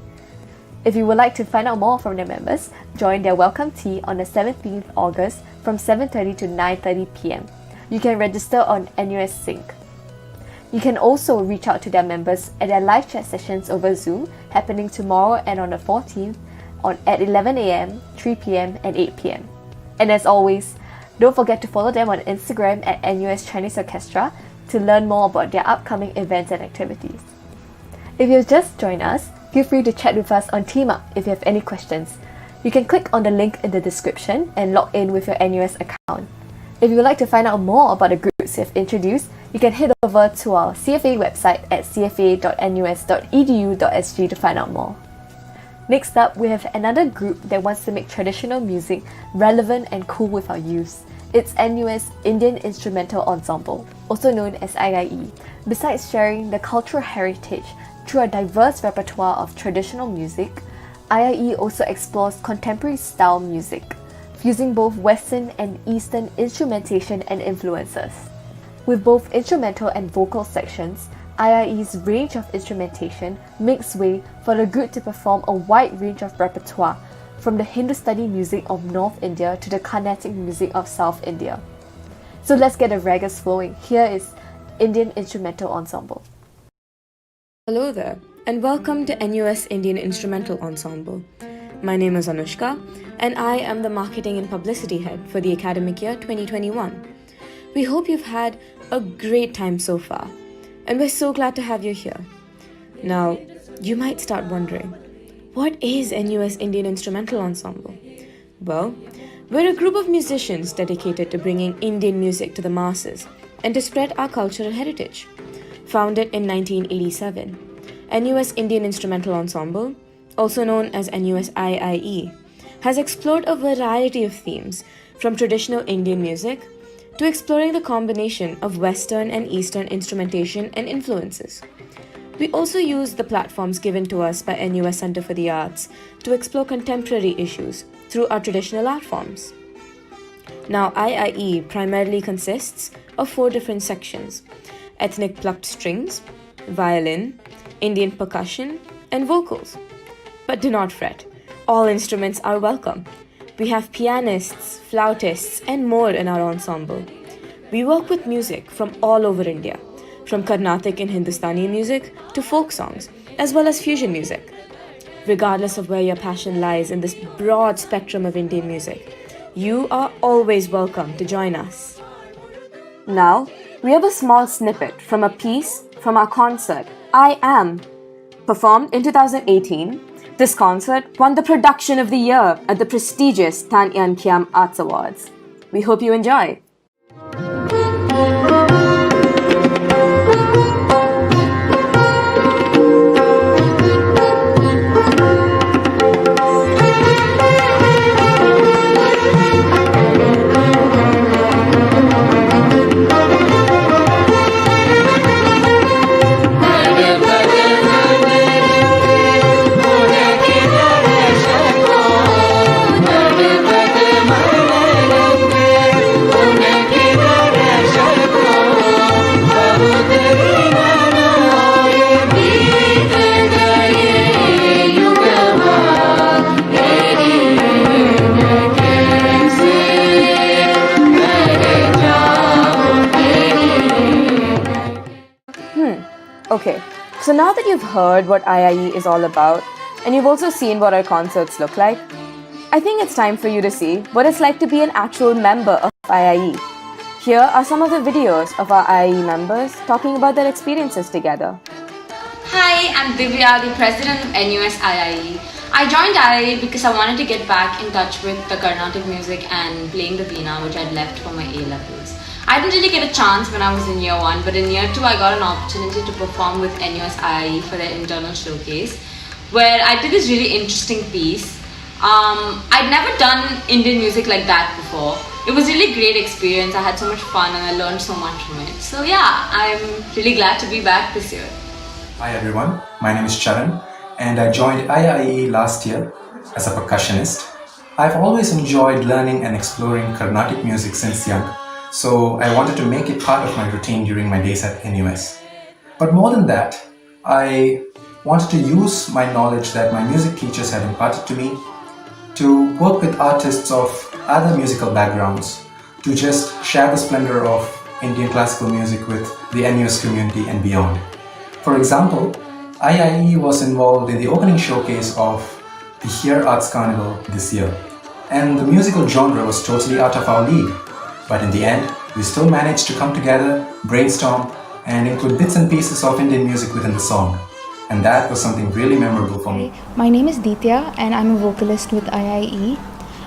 If you would like to find out more from their members, join their welcome tea on the 17th August from 7:30 to 9:30 PM. You can register on NUS Sync. You can also reach out to their members at their live chat sessions over Zoom happening tomorrow and on the 14th at 11 AM, 3 PM and 8 PM. And as always, don't forget to follow them on Instagram at NUS Chinese Orchestra to learn more about their upcoming events and activities. If you've just joined us, feel free to chat with us on Team Up if you have any questions. You can click on the link in the description and log in with your NUS account. If you would like to find out more about the groups we've introduced, you can head over to our CFA website at cfa.nus.edu.sg to find out more. Next up, we have another group that wants to make traditional music relevant and cool with our youth. It's NUS Indian Instrumental Ensemble, also known as IIE. Besides sharing the cultural heritage through a diverse repertoire of traditional music, IIE also explores contemporary style music, fusing both Western and Eastern instrumentation and influences. With both instrumental and vocal sections, IIE's range of instrumentation makes way for the group to perform a wide range of repertoire, from the Hindustani music of North India to the Carnatic music of South India. So let's get the ragas flowing. Here is Indian Instrumental Ensemble. Hello there, and welcome to NUS Indian Instrumental Ensemble. My name is Anushka, and I am the Marketing and Publicity Head for the academic year 2021. We hope you've had a great time so far, and we're so glad to have you here. Now, you might start wondering, what is NUS Indian Instrumental Ensemble? Well, we're a group of musicians dedicated to bringing Indian music to the masses and to spread our cultural heritage. Founded in 1987, NUS Indian Instrumental Ensemble, also known as NUS IIE, has explored a variety of themes, from traditional Indian music to exploring the combination of Western and Eastern instrumentation and influences. We also use the platforms given to us by NUS Centre for the Arts to explore contemporary issues through our traditional art forms. Now, IIE primarily consists of 4 different sections: ethnic plucked strings, violin, Indian percussion, and vocals. But do not fret, all instruments are welcome. We have pianists, flautists, and more in our ensemble. We work with music from all over India, from Carnatic and Hindustani music to folk songs, as well as fusion music. Regardless of where your passion lies in this broad spectrum of Indian music, you are always welcome to join us. Now, we have a small snippet from a piece from our concert, I Am. Performed in 2018, this concert won the Production of the Year at the prestigious Tan Yan Kiam Arts Awards. We hope you enjoy. Okay, so now that you've heard what IIE is all about, and you've also seen what our concerts look like, I think it's time for you to see what it's like to be an actual member of IIE. Here are some of the videos of our IIE members talking about their experiences together. Hi, I'm Divya, the president of NUS IIE. I joined IIE because I wanted to get back in touch with the Carnatic music and playing the veena, which I'd left for my A-levels. I didn't really get a chance when I was in year 1, but in year 2 I got an opportunity to perform with NUS IIE for their internal showcase, where I did this really interesting piece. I'd never done Indian music like that before. It was a really great experience. I had so much fun and I learned so much from it. So yeah, I'm really glad to be back this year. Hi everyone, my name is Charan and I joined IIE last year as a percussionist. I've always enjoyed learning and exploring Carnatic music since young, so I wanted to make it part of my routine during my days at NUS. But more than that, I wanted to use my knowledge that my music teachers had imparted to me to work with artists of other musical backgrounds, to just share the splendor of Indian classical music with the NUS community and beyond. For example, IIE was involved in the opening showcase of the Here Arts Carnival this year, and the musical genre was totally out of our league. But in the end, we still managed to come together, brainstorm, and include bits and pieces of Indian music within the song. And that was something really memorable for me. My name is Ditya and I'm a vocalist with IIE.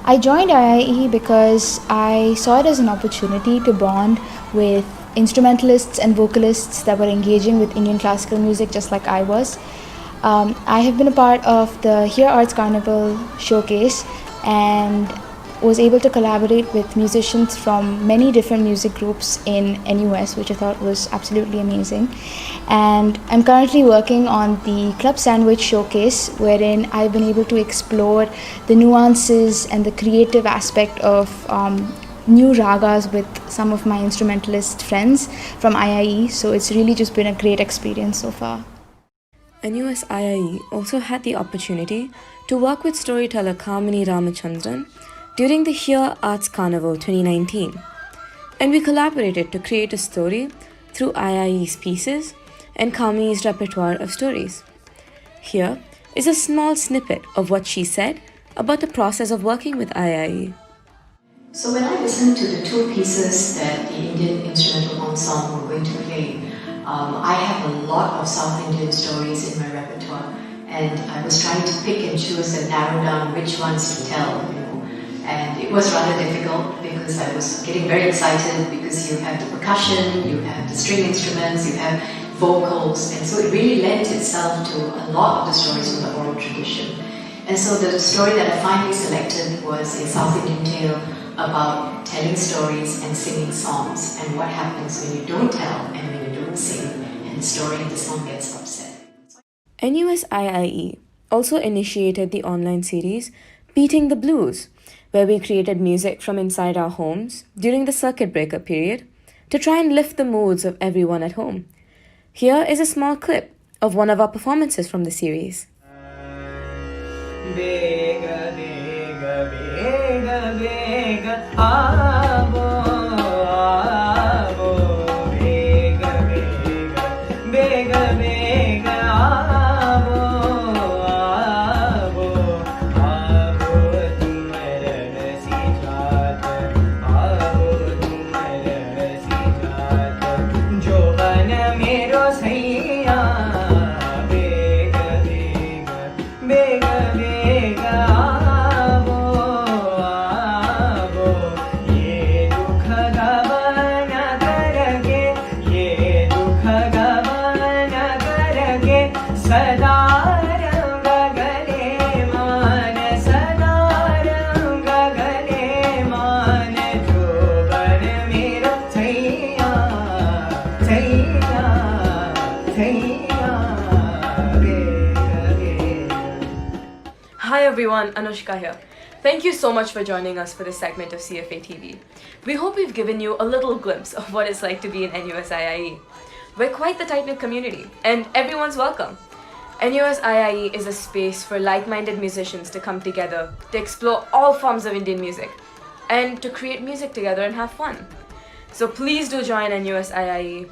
I joined IIE because I saw it as an opportunity to bond with instrumentalists and vocalists that were engaging with Indian classical music just like I was. I have been a part of the Here Arts Carnival showcase and was able to collaborate with musicians from many different music groups in NUS, which I thought was absolutely amazing. And I'm currently working on the Club Sandwich showcase, wherein I've been able to explore the nuances and the creative aspect of new ragas with some of my instrumentalist friends from IIE, so it's really just been a great experience so far. NUS IIE also had the opportunity to work with storyteller Kamini Ramachandran during the Here Arts Carnival 2019, and we collaborated to create a story through IIE's pieces and Kamini's repertoire of stories. Here is a small snippet of what she said about the process of working with IIE. So when I listened to the two pieces that the Indian Instrumental Ensemble were going to play, I have a lot of South Indian stories in my repertoire, and I was trying to pick and choose and narrow down which ones to tell, and it was rather difficult because I was getting very excited because you have the percussion, you have the string instruments, you have vocals, and so it really lent itself to a lot of the stories from the oral tradition. And so the story that I finally selected was a South Indian tale about telling stories and singing songs, and what happens when you don't tell and when you don't sing, and the story of the song gets upset. NUS IIE also initiated the online series Beating the Blues, where we created music from inside our homes during the circuit breaker period to try and lift the moods of everyone at home. Here is a small clip of one of our performances from the series. Bega, bega, bega, bega, abo, abo, bega, bega, bega, bega, abo, abo, abo, tumhare si jaat, abo, tumhare si jaat, jo ban mero saiya, bega, bega, bega, bega. Hi everyone, Anushka here. Thank you so much for joining us for this segment of CFA TV. We hope we've given you a little glimpse of what it's like to be in NUS IIE. We're quite the tight-knit community, and everyone's welcome. NUS IIE is a space for like-minded musicians to come together, to explore all forms of Indian music, and to create music together and have fun. So please do join NUS IIE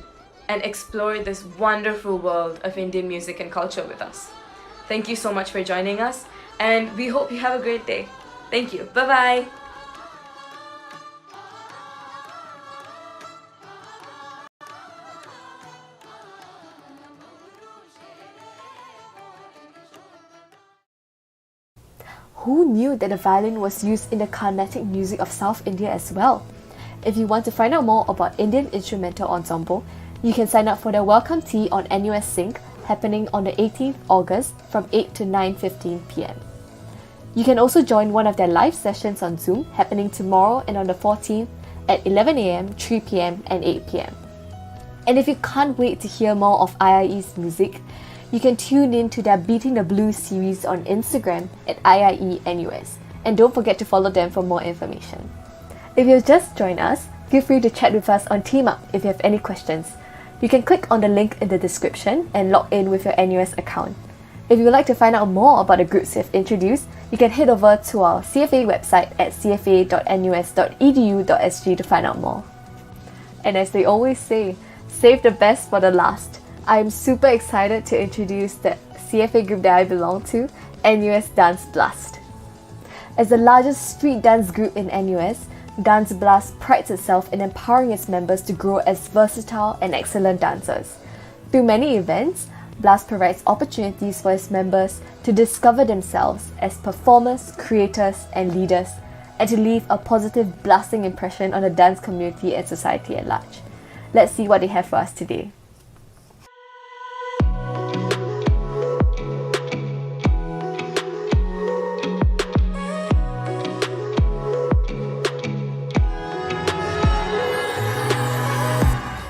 and explore this wonderful world of Indian music and culture with us. Thank you so much for joining us, and we hope you have a great day. Thank you. Bye-bye. Who knew that the violin was used in the Carnatic music of South India as well? If you want to find out more about Indian Instrumental Ensemble, you can sign up for the Welcome Tea on NUS Sync happening on the 18th August from 8 to 9:15 p.m. You can also join one of their live sessions on Zoom happening tomorrow and on the 14th at 11 a.m., 3 p.m. and 8 p.m. And if you can't wait to hear more of IIE's music, you can tune in to their Beating the Blues series on Instagram at IIE NUS. And don't forget to follow them for more information. If you've just joined us, feel free to chat with us on Team Up if you have any questions. You can click on the link in the description and log in with your NUS account. If you would like to find out more about the groups we've introduced, you can head over to our CFA website at cfa.nus.edu.sg to find out more. And as they always say, save the best for the last. I'm super excited to introduce the CFA group that I belong to, NUS Dance Blast. As the largest street dance group in NUS, Dance Blast prides itself in empowering its members to grow as versatile and excellent dancers. Through many events, Blast provides opportunities for its members to discover themselves as performers, creators, and leaders, and to leave a positive, blasting impression on the dance community and society at large. Let's see what they have for us today.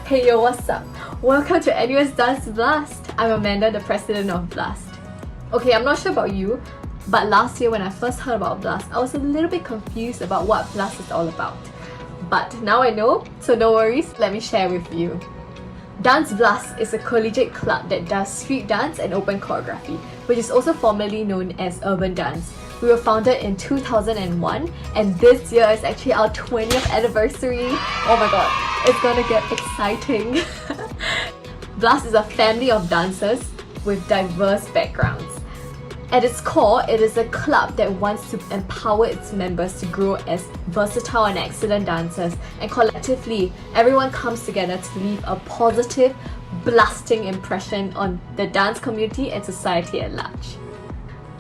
Hey yo, what's up? Welcome to NUS Dance Blast. I'm Amanda, the president of Blast. Okay, I'm not sure about you, but last year when I first heard about Blast, I was a little bit confused about what Blast is all about. But now I know, so no worries, let me share with you. Dance Blast is a collegiate club that does street dance and open choreography, which is also formerly known as urban dance. We were founded in 2001 and this year is actually our 20th anniversary. Oh my god, it's gonna get exciting. Blast is a family of dancers with diverse backgrounds. At its core, it is a club that wants to empower its members to grow as versatile and excellent dancers, and collectively, everyone comes together to leave a positive, blasting impression on the dance community and society at large.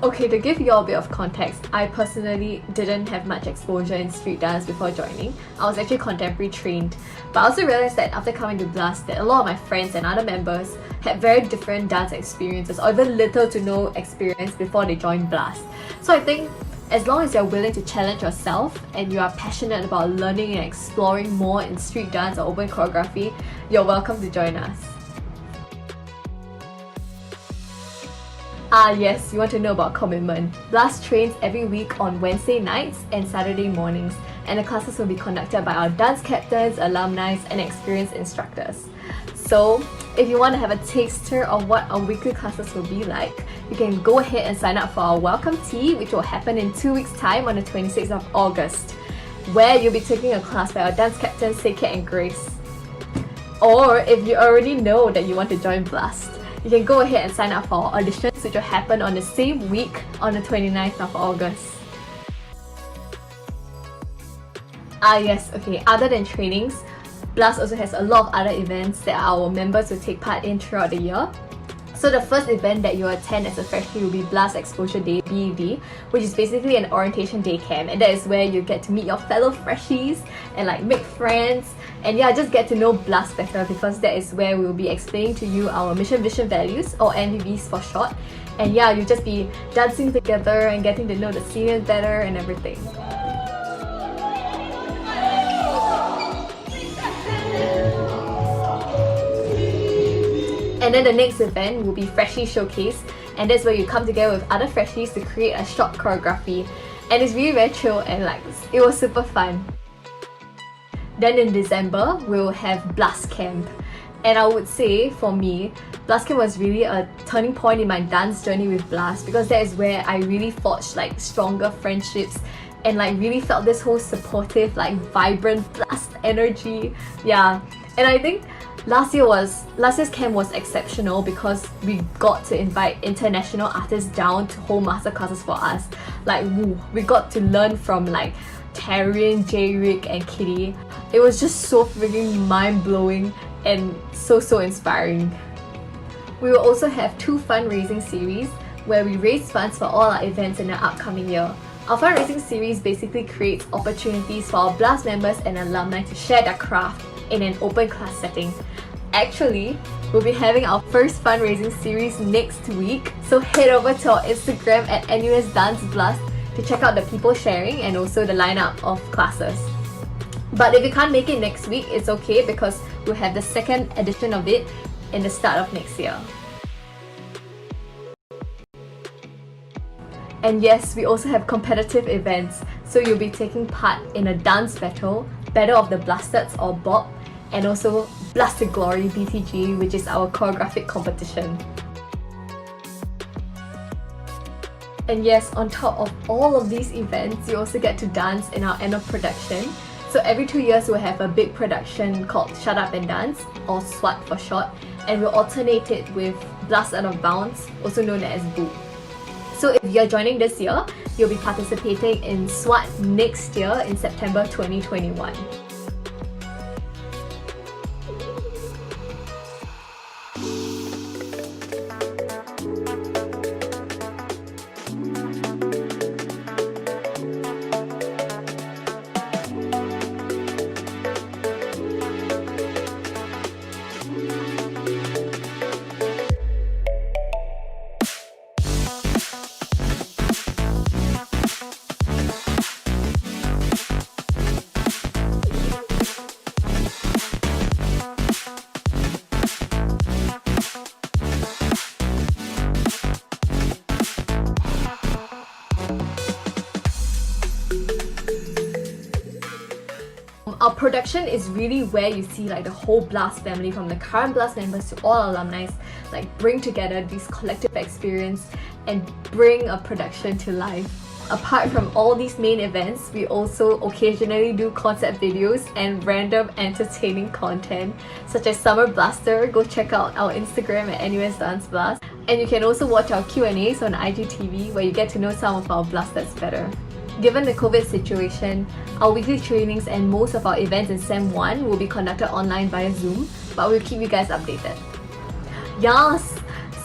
Okay, to give you all a bit of context, I personally didn't have much exposure in street dance before joining. I was actually contemporary trained, but I also realized that after coming to Blast that a lot of my friends and other members had very different dance experiences or even little to no experience before they joined Blast. So I think as long as you're willing to challenge yourself and you are passionate about learning and exploring more in street dance or open choreography, you're welcome to join us. Ah yes, you want to know about commitment. Blast trains every week on Wednesday nights and Saturday mornings, and the classes will be conducted by our dance captains, alumni, and experienced instructors. So, if you want to have a taster of what our weekly classes will be like, you can go ahead and sign up for our welcome tea, which will happen in 2 weeks' time on the 26th of August, where you'll be taking a class by our dance captains, Seikit and Grace. Or if you already know that you want to join Blast, you can go ahead and sign up for our auditions, which will happen on the same week on the 29th of August. Ah yes, okay, other than trainings, Blast also has a lot of other events that our members will take part in throughout the year. So the first event that you attend as a freshie will be Blast Exposure Day, BED, which is basically an orientation day camp, and that is where you get to meet your fellow freshies and like make friends and yeah, just get to know Blast better, because that is where we will be explaining to you our mission, vision, values, or MVVs for short. And yeah, you'll just be dancing together and getting to know the seniors better and everything. And then the next event will be Freshie Showcase, and that's where you come together with other freshies to create a short choreography, and it's really very chill and like it was super fun. Then in December, we'll have Blast Camp, and I would say for me, Blast Camp was really a turning point in my dance journey with Blast, because that is where I really forged like stronger friendships and like really felt this whole supportive, like vibrant Blast energy. Yeah, and I think last year's camp was exceptional because we got to invite international artists down to hold masterclasses for us. Like we got to learn from like Taryn, J-Rick and Kitty. It was just so freaking mind-blowing and so inspiring. We will also have 2 fundraising series where we raise funds for all our events in the upcoming year. Our fundraising series basically creates opportunities for our Blast members and alumni to share their craft in an open class setting. Actually, we'll be having our first fundraising series next week, so head over to our Instagram at NUS Dance Blast to check out the people sharing and also the lineup of classes. But if you can't make it next week, it's okay because we'll have the second edition of it in the start of next year. And yes, we also have competitive events, so you'll be taking part in a dance battle, Battle of the Blastards or BOP, and also Blasted Glory BTG, which is our choreographic competition. And yes, on top of all of these events, you also get to dance in our annual production. So every 2 years we'll have a big production called Shut Up and Dance, or SWAT for short, and we'll alternate it with Blast Out of Bounds, also known as BOO. So if you're joining this year, you'll be participating in SWAT next year in September 2021. Our production is really where you see like the whole Blast family, from the current Blast members to all alumni, like bring together this collective experience and bring a production to life. Apart from all these main events, we also occasionally do concept videos and random entertaining content such as Summer Blaster. Go check out our Instagram at NUS Dance Blast. And you can also watch our Q&As on IGTV where you get to know some of our Blasters better. Given the COVID situation, our weekly trainings and most of our events in Sem 1 will be conducted online via Zoom, but we'll keep you guys updated. Yes!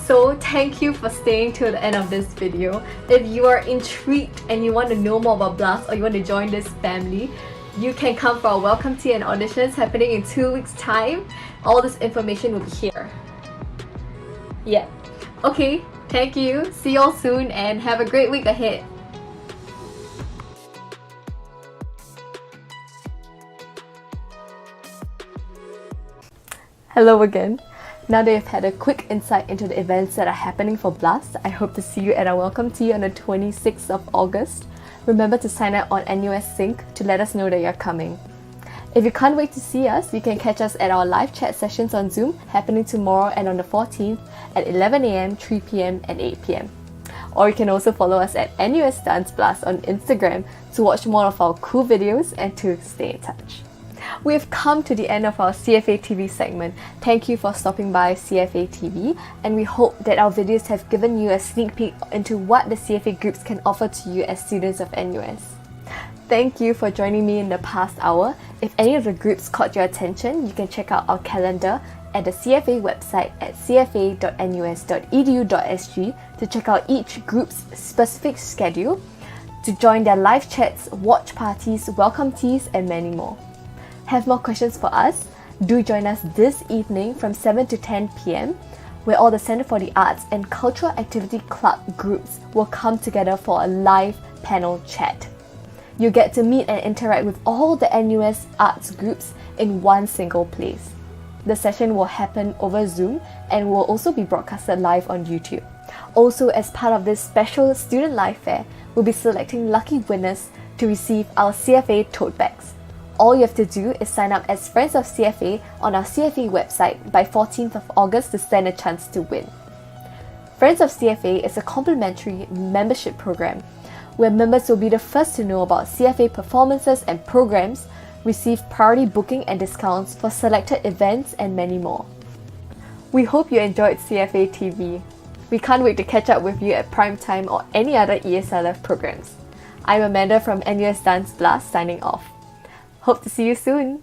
So thank you for staying till the end of this video. If you are intrigued and you want to know more about Blast or you want to join this family, you can come for our welcome tea and auditions happening in 2 weeks time. All this information will be here. Yeah. Okay, thank you. See you all soon and have a great week ahead. Hello again. Now that you've had a quick insight into the events that are happening for Blast, I hope to see you at our welcome tea on the 26th of August. Remember to sign up on NUS Sync to let us know that you're coming. If you can't wait to see us, you can catch us at our live chat sessions on Zoom happening tomorrow and on the 14th at 11 AM, 3 PM and 8 PM. Or you can also follow us at NUS Dance Blast on Instagram to watch more of our cool videos and to stay in touch. We have come to the end of our CFA TV segment. Thank you for stopping by CFA TV, and we hope that our videos have given you a sneak peek into what the CFA groups can offer to you as students of NUS. Thank you for joining me in the past hour. If any of the groups caught your attention, you can check out our calendar at the CFA website at cfa.nus.edu.sg to check out each group's specific schedule, to join their live chats, watch parties, welcome teas, and many more. Have more questions for us? Do join us this evening from 7 to 10 PM, where all the Centre for the Arts and Cultural Activity Club groups will come together for a live panel chat. You get to meet and interact with all the NUS arts groups in one single place. The session will happen over Zoom and will also be broadcasted live on YouTube. Also, as part of this special student live fair, we'll be selecting lucky winners to receive our CFA tote bags. All you have to do is sign up as Friends of CFA on our CFA website by 14th of August to stand a chance to win. Friends of CFA is a complimentary membership program where members will be the first to know about CFA performances and programs, receive priority booking and discounts for selected events, and many more. We hope you enjoyed CFA TV. We can't wait to catch up with you at prime time or any other e-SLF programs. I'm Amanda from NUS Dance Blast signing off. Hope to see you soon!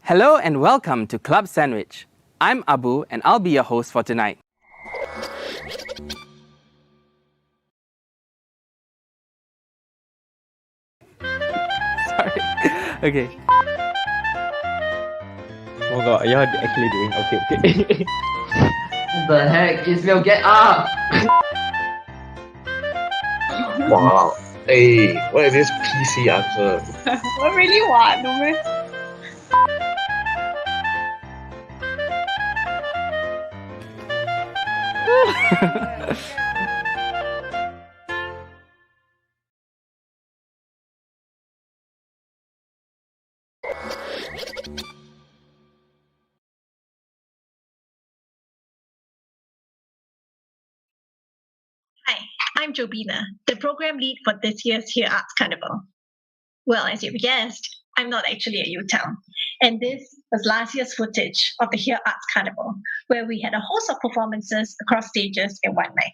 Hello and welcome to Club Sandwich. I'm Abu and I'll be your host for tonight. Sorry. Okay. Oh my god, you're actually doing okay. What the heck? Ismail, get up! Wow. Hey, what is this PC answer? What really what? No man. Hi, I'm Jobina, the program lead for this year's Here Arts Carnival. Well, as you've guessed, I'm not actually at UTown. And this was last year's footage of the Here Arts Carnival, where we had a host of performances across stages in one night.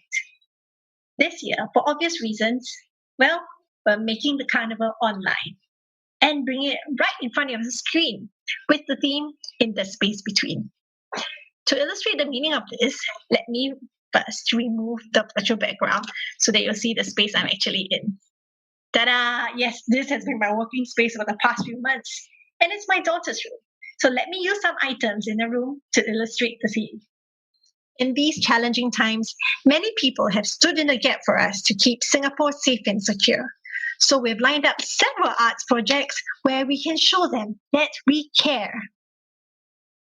This year, for obvious reasons, well, we're making the carnival online and bringing it right in front of the screen with the theme In the Space Between. To illustrate the meaning of this, let me first remove the virtual background so that you'll see the space I'm actually in. Ta-da! Yes, this has been my working space over the past few months, and it's my daughter's room. So let me use some items in the room to illustrate the theme. In these challenging times, many people have stood in the gap for us to keep Singapore safe and secure. So we've lined up several arts projects where we can show them that we care.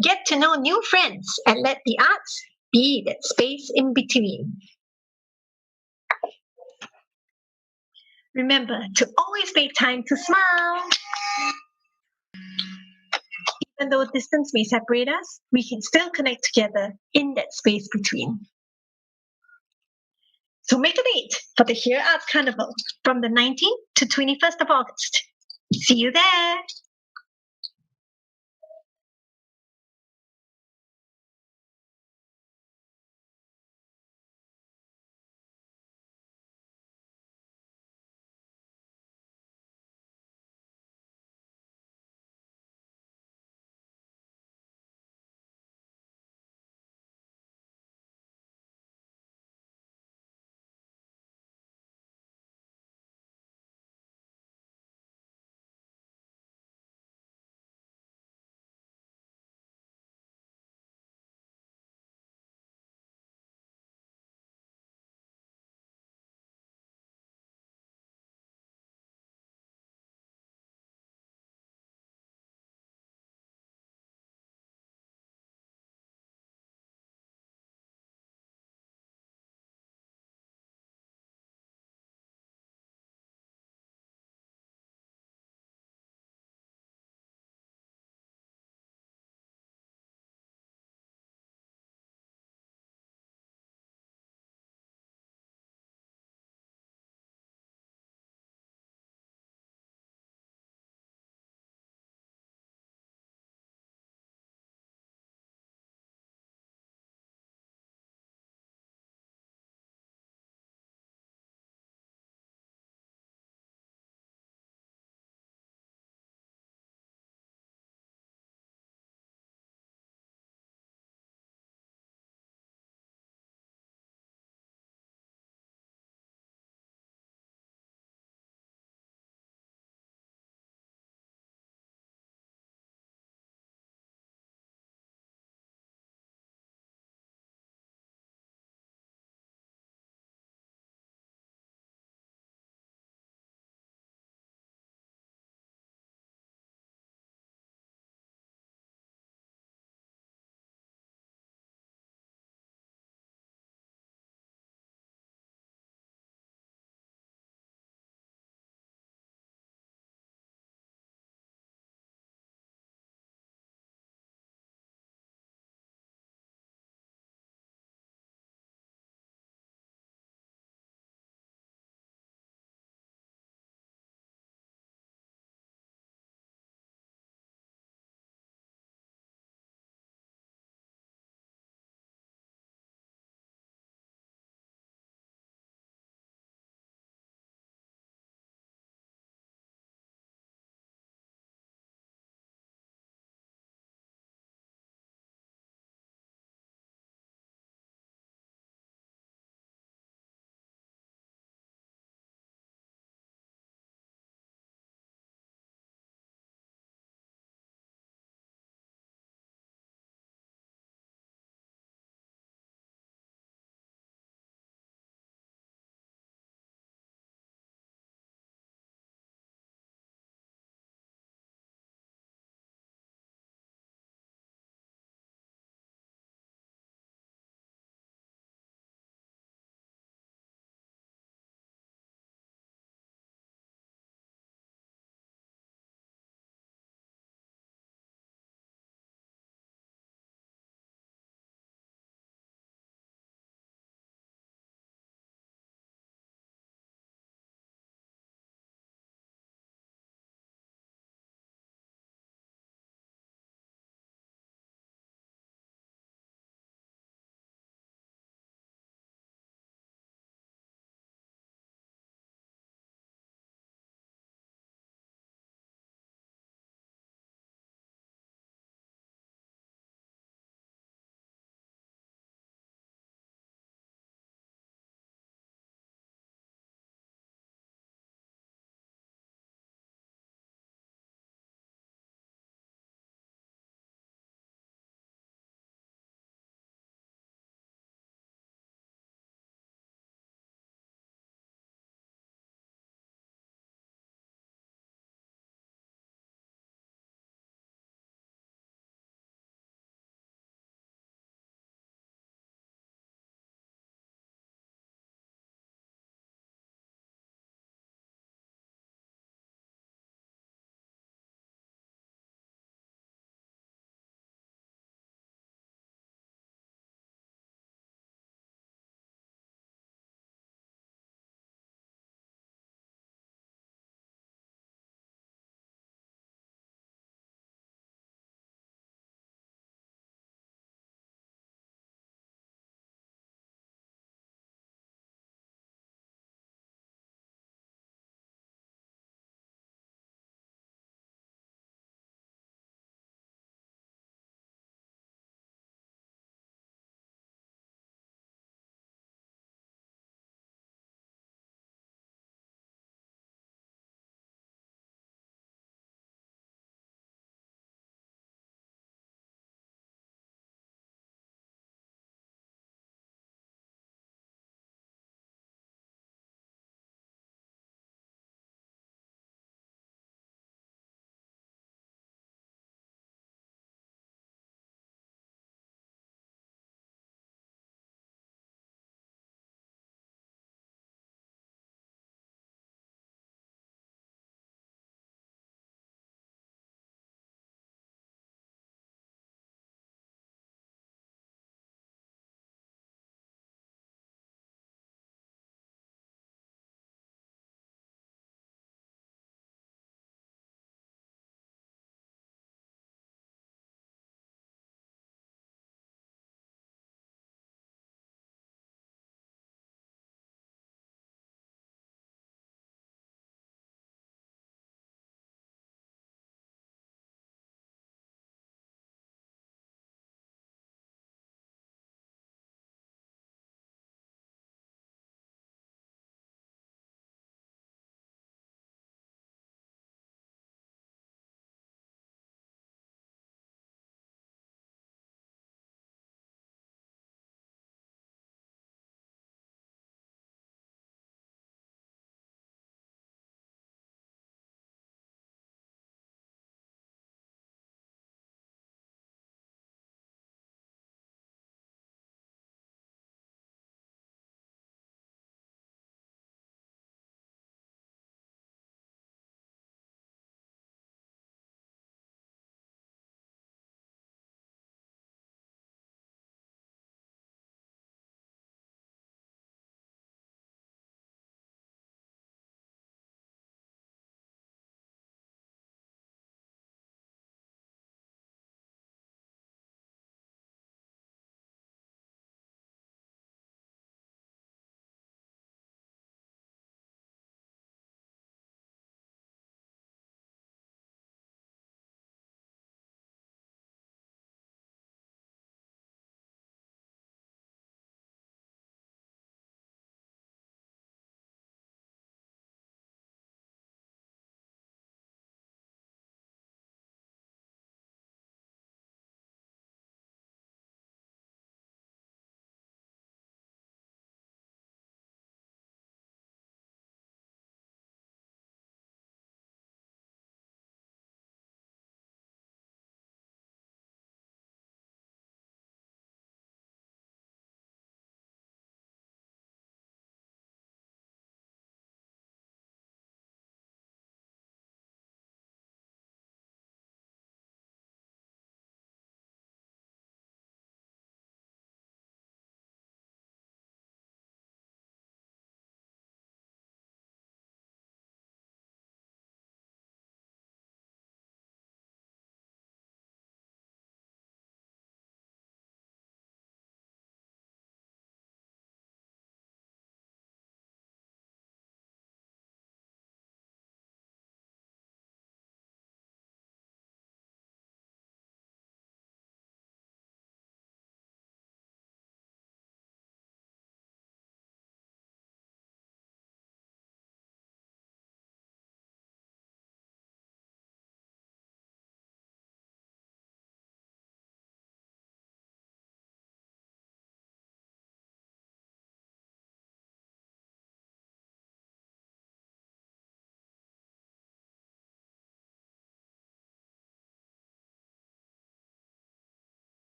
Get to know new friends and let the arts be that space in between. Remember to always make time to smile. Even though distance may separate us, we can still connect together in that space between. So make a date for the Here Arts Carnival from the 19th to 21st of August. See you there!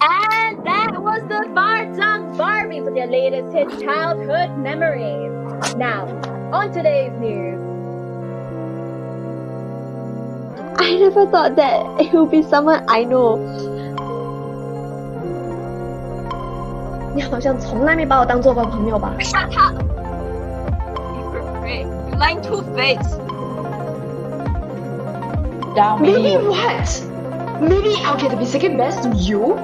And that was the Bar Tongue Barbie with your latest hit childhood memories. Now, on today's news. I never thought that he would be someone I know. 你好像从来没把我当做过朋友吧 Shut up! You're afraid. You're lying two-faced. Maybe what? Maybe I'll get to be second best to you?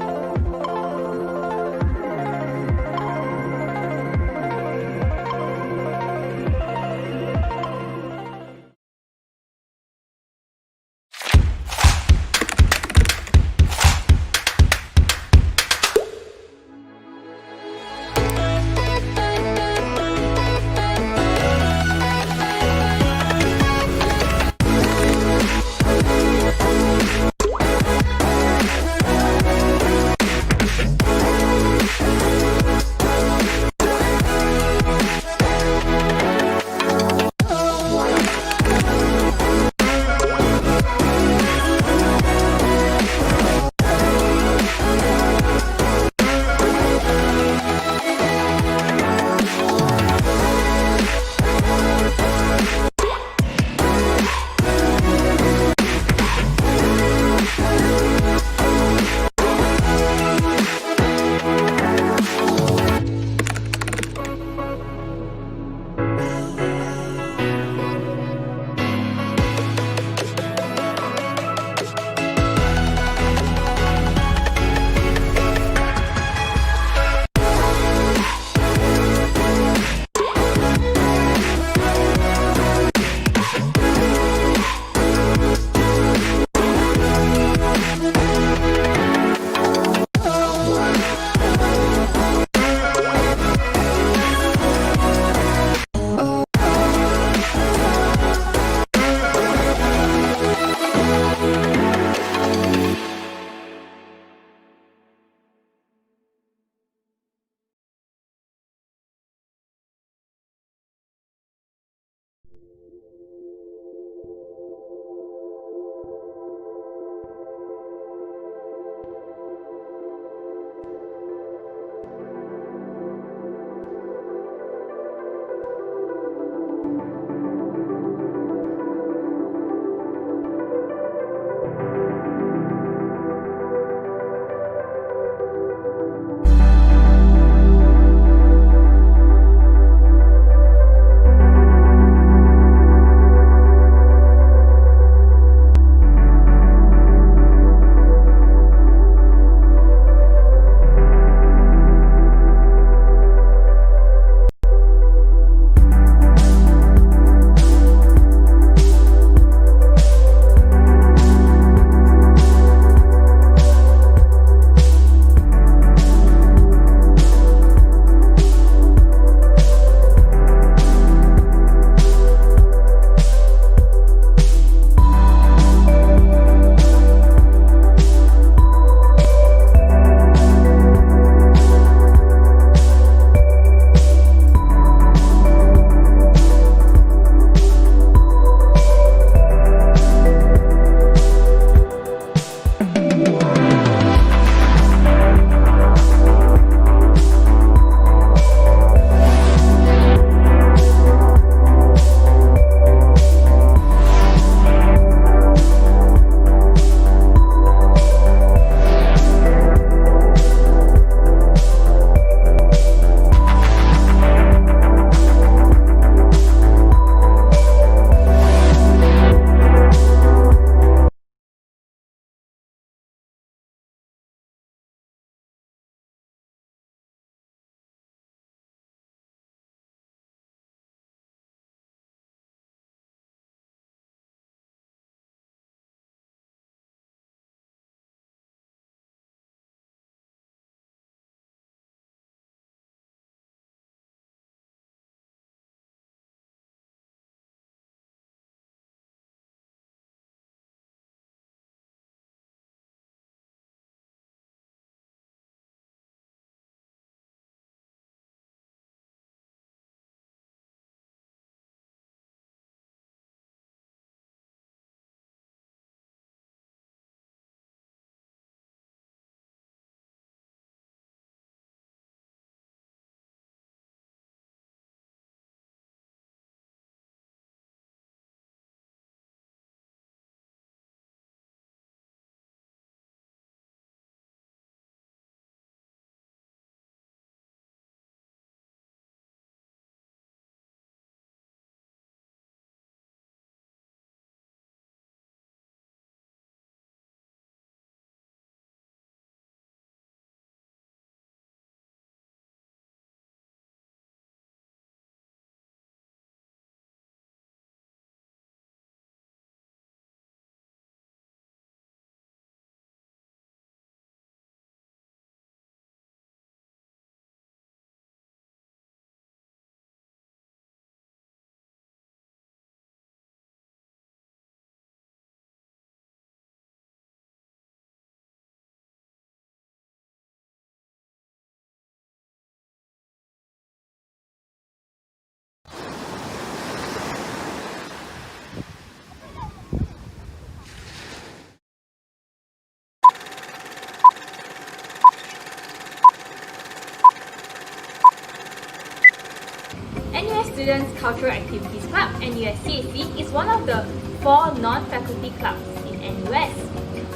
Students Cultural Activities Club, NUS CAC, is one of the 4 non-faculty clubs in NUS.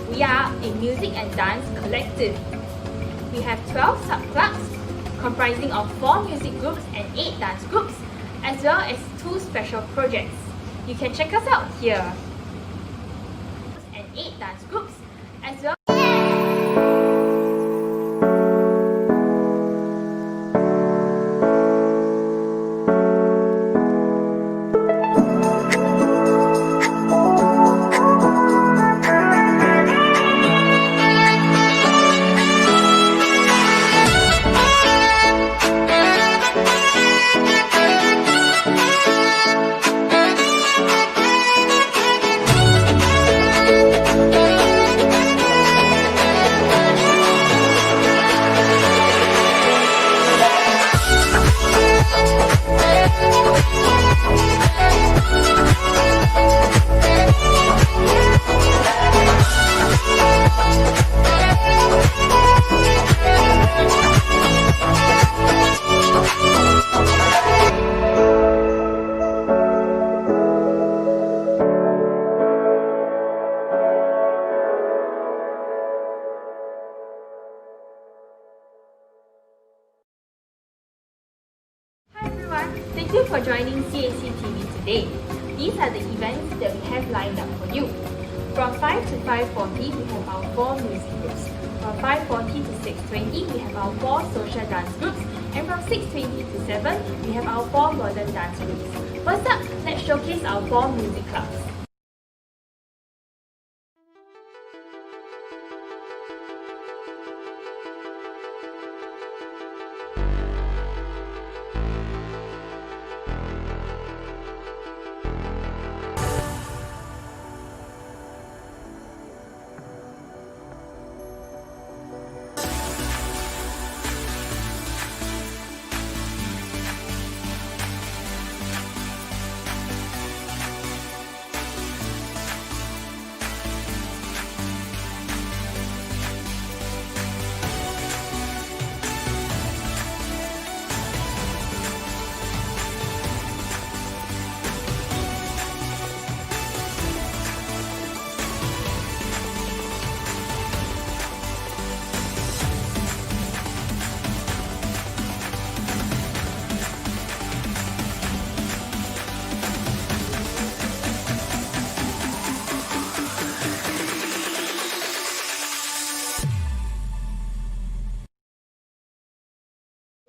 We are a music and dance collective. We have 12 sub-clubs comprising of 4 music groups and 8 dance groups, as well as 2 special projects. You can check us out here. And 8 dance groups, as well. Thank you for joining CAC TV today. These are the events that we have lined up for you. From 5 to 5:40, we have our 4 music groups. From 5:40 to 6:20, we have our 4 social dance groups. And from 6:20 to 7, we have our 4 modern dance groups. First up, let's showcase our 4 music clubs.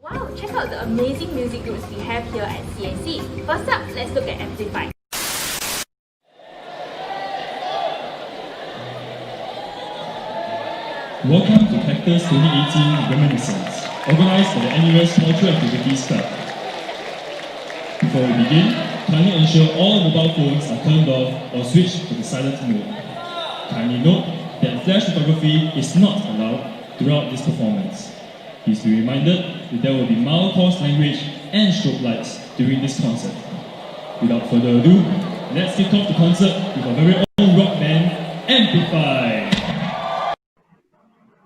Wow, check out the amazing music groups we have here at CAC. First up, let's look at Amplify. Welcome to Cactus 2018 Reminiscence, organised by the NUS Cultural Activities Club. Before we begin, kindly ensure all mobile phones are turned off or switched to the silent mode. Kindly note that flash photography is not allowed throughout this performance. Please be reminded that there will be mild coarse language and strobe lights during this concert. Without further ado, let's kick off the concert with our very own rock band, Amplify!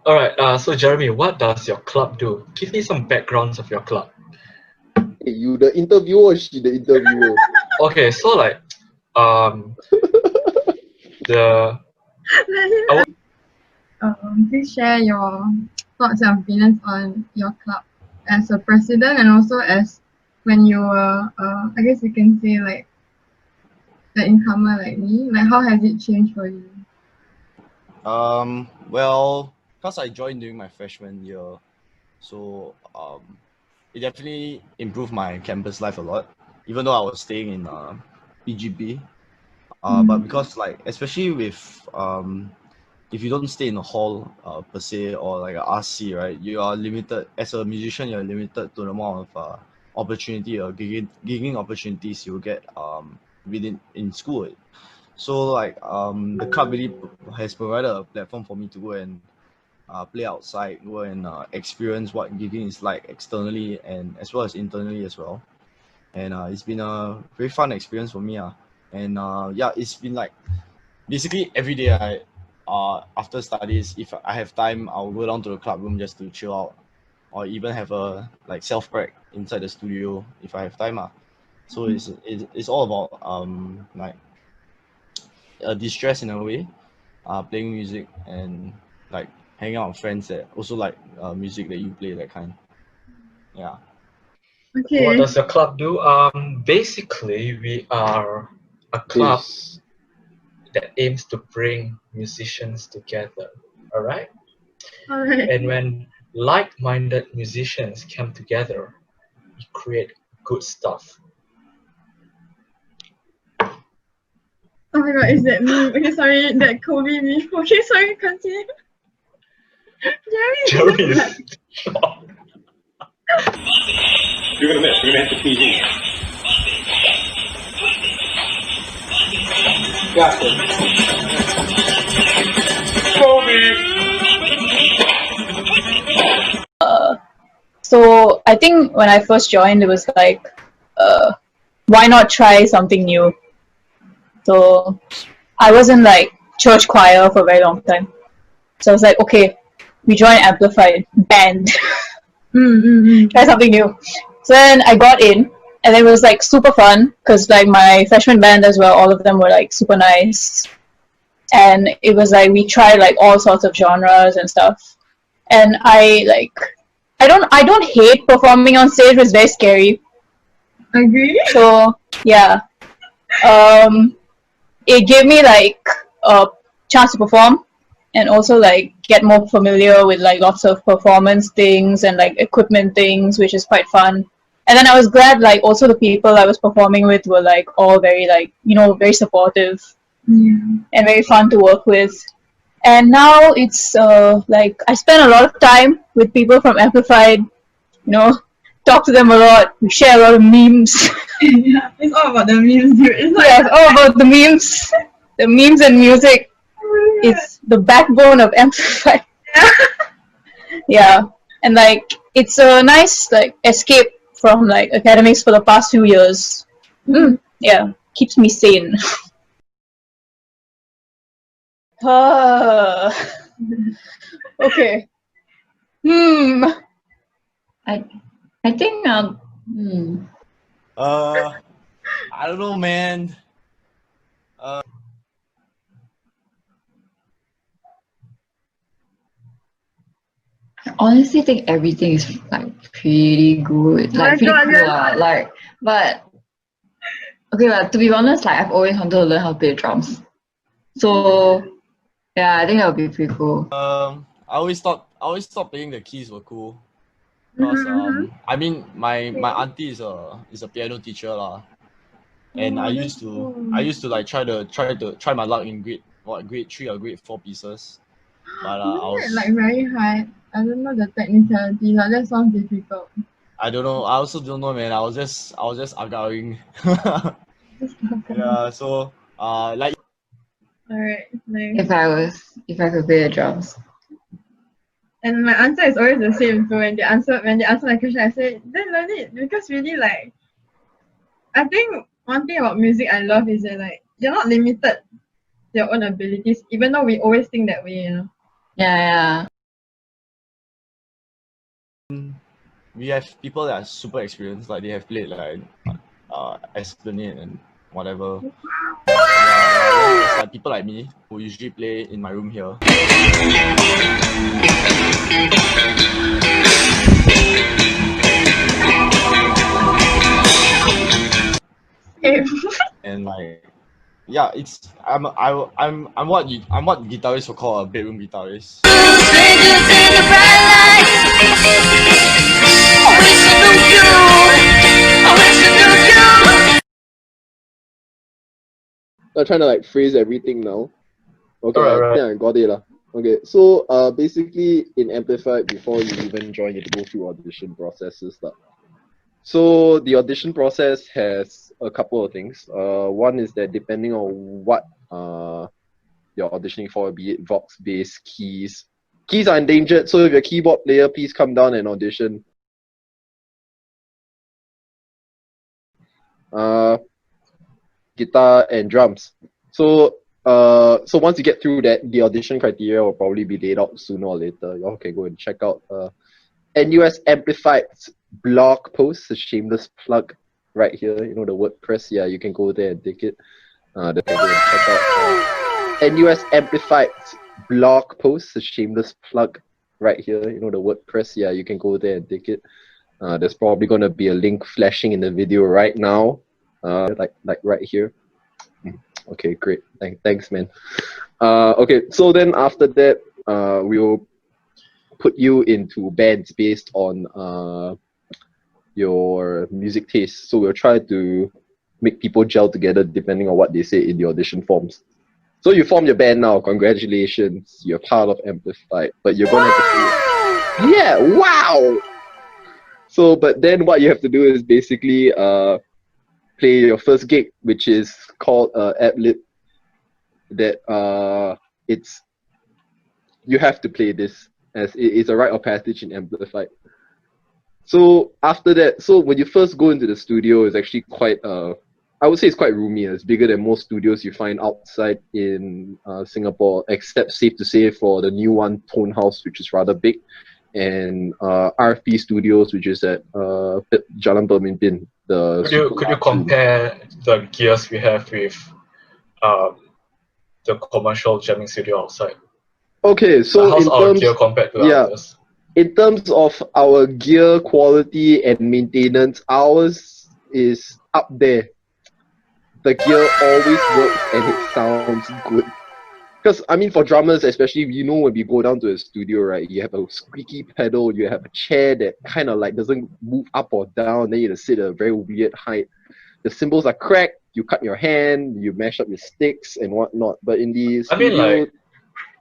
Alright, so Jeremy, what does your club do? Give me some backgrounds of your club. Hey, you the interviewer or she the interviewer? Okay, so like, Please share your thoughts and opinions on your club as a president and also as when you were, I guess you can say like the incomer like me. Like how has it changed for you? Well, because I joined during my freshman year, so it definitely improved my campus life a lot. Even though I was staying in PGP, but because like especially with if you don't stay in a hall per se or like a RC, right, you are limited as a musician. You're limited to the amount of opportunity or gigging opportunities you get within in school. So like the club really has provided a platform for me to go and play outside, go and experience what gigging is like externally and as well as internally as well. And it's been a very fun experience for me. And yeah, it's been like basically every day after studies, if I have time, I'll go down to the club room just to chill out, or even have a like self-prac inside the studio if I have time. So it's all about like distress in a way, playing music and like hanging out with friends that also like music that you play, that kind. Yeah. What does your club do? Basically, we are a club that aims to bring musicians together. All right. Alright. And when like-minded musicians come together, we create good stuff. Oh my god, is that meme? Okay, sorry, that Kobe meme. Okay, sorry, continue. Jerry is You're gonna miss. You're gonna hit the TV. Gotcha. So I think when I first joined, it was like, why not try something new? So I was in like church choir for a very long time. So I was like, okay, we join Amplified band. Try something new. So then I got in, and it was like super fun because like my freshman band as well, all of them were like super nice, and it was like we tried like all sorts of genres and stuff. And I don't hate performing on stage. It was very scary. Agree. So yeah, it gave me like a chance to perform and also like get more familiar with like lots of performance things and like equipment things, which is quite fun. And then I was glad like also the people I was performing with were like all very like, you know, very supportive and very fun to work with. And now it's like I spend a lot of time with people from Amplified, you know, talk to them a lot, we share a lot of memes. Yeah, it's all about the memes, dude. It's Yeah, it's all about the memes. The memes and music. It's the backbone of Amplified. Yeah. And like it's a nice like escape from like academics for the past few years. Yeah. Keeps me sane. Okay. I think I don't know, man. I honestly think everything is like pretty good, like pretty cool like, but okay, but to be honest, like I've always wanted to learn how to play drums. So yeah, I think that would be pretty cool. I always thought playing the keys were cool. Because I mean my auntie is a piano teacher lah. And I used to like try my luck in grade 3 or grade 4 pieces. But I was like very hard. I don't know the technicality, but that sounds difficult. I don't know. I also don't know, man. I was just agaring. Yeah, so like Alright, nice. If I could play the drums. And my answer is always the same. So when they answer my question, I say then learn it, because really like I think one thing about music I love is that like you're not limited to your own abilities, even though we always think that way, you know. Yeah. we have people that are super experienced, like they have played like Esplanade and whatever. It's like people like me who usually play in my room here. And like, yeah, it's I'm what guitarists would call a bedroom guitarist. I'm trying to like phrase everything now. Okay, Alright. I think I got it lah. Okay, so basically in Amplified, before you even join, you have to go through audition processes lah. So the audition process has a couple of things. One is that depending on what you're auditioning for, be it Vox-based keys are endangered. So if you're a keyboard player, please come down and audition. Guitar and drums. So once you get through that, the audition criteria will probably be laid out sooner or later. Y'all can go and check out NUS Amplified's blog post, a shameless plug right here. You know the WordPress. Yeah, you can go there and take it. The thing to check out NUS Amplified blog post. A shameless plug right here. You know the WordPress. Yeah, you can go there and take it. There's probably gonna be a link flashing in the video right now. Like right here. Okay, great. Thanks, man. Okay, so then after that, we will put you into bands based on your music taste. So we'll try to make people gel together depending on what they say in the audition forms. So you formed your band now. Congratulations, you're part of Amplified. But you're gonna have to yeah, wow. So, but then what you have to do is basically play your first gig, which is called Ad-Lib. That you have to play this as it's a rite of passage in Amplified. So after that, so when you first go into the studio, it's actually quite I would say it's quite roomy. It's bigger than most studios you find outside in Singapore, except safe to say for the new one, Tone House, which is rather big, and RFP Studios, which is at Jalan Pemimpin. Could you compare the gears we have with the commercial jamming studio outside? Okay, so how's our gear compared to others? In terms of our gear quality and maintenance, ours is up there. The gear always works and it sounds good. Because, I mean, for drummers especially, you know, when we go down to a studio, right, you have a squeaky pedal, you have a chair that kind of like doesn't move up or down, then you have to sit at a very weird height. The cymbals are cracked, you cut your hand, you mash up your sticks and whatnot. But in the studio, I mean, like,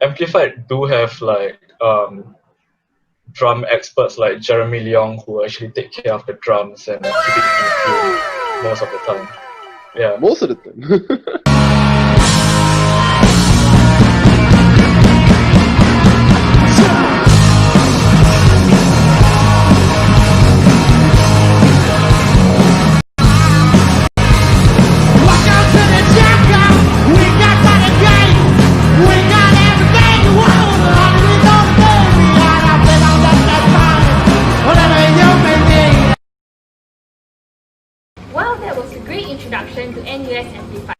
Amplified do have like drum experts like Jeremy Leong who actually take care of the drums and keep it in tune most of the time. Yeah. Most of the time. Well, that was a great introduction to NUS Amplify.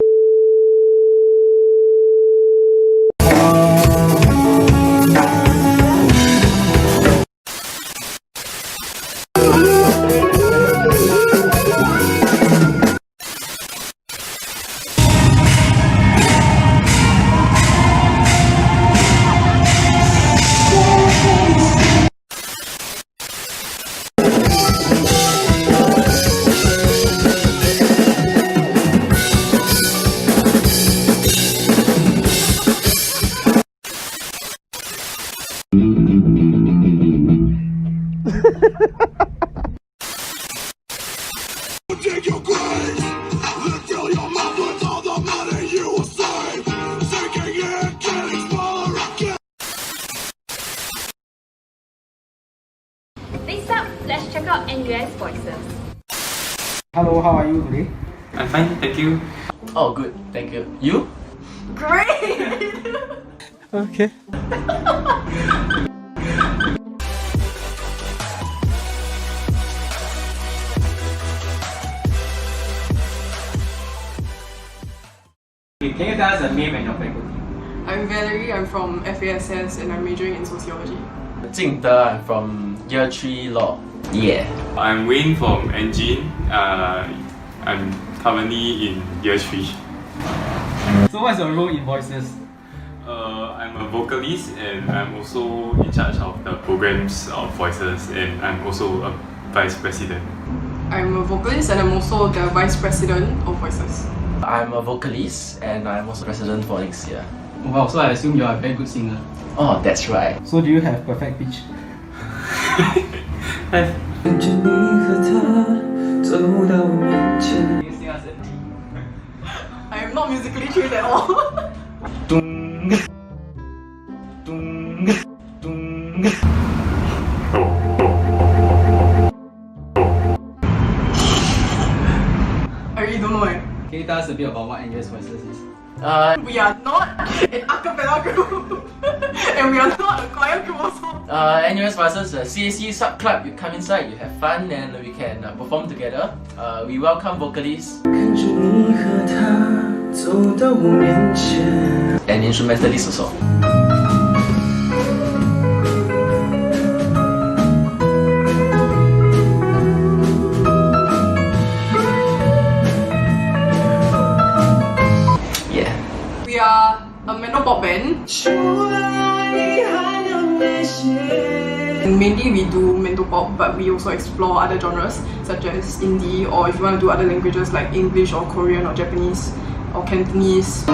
Next up, let's check out NUS Voices. Hello, how are you today? I'm fine, thank you. Oh, good, thank you. You? Great! Okay. Can you tell us your name and your faculty? I'm Valerie, I'm from FASS and I'm majoring in sociology. Jing De, I'm from Year 3 Law. Yeah. I'm Wayne from Engine. I'm currently in year 3. So what's your role in Voices? I'm a vocalist and I'm also in charge of the programs of Voices and I'm also a vice president. I'm a vocalist and I'm also the vice president of Voices. I'm a vocalist and I'm also president for next year. Wow, so I assume you're a very good singer. Oh, that's right. So do you have perfect pitch? Have. Can you sing us a I am not musically trained at all. I really don't know. Can you tell us a bit about what NUS Voices is? We are not an a cappella group. And we are not a choir group also. NUS Voices CAC sub club. You come inside, you have fun, and we can perform together. We welcome vocalists and instrumentalists also. We are a metal pop band. And mainly we do metal pop, but we also explore other genres such as indie, or if you want to do other languages like English or Korean or Japanese or Cantonese. We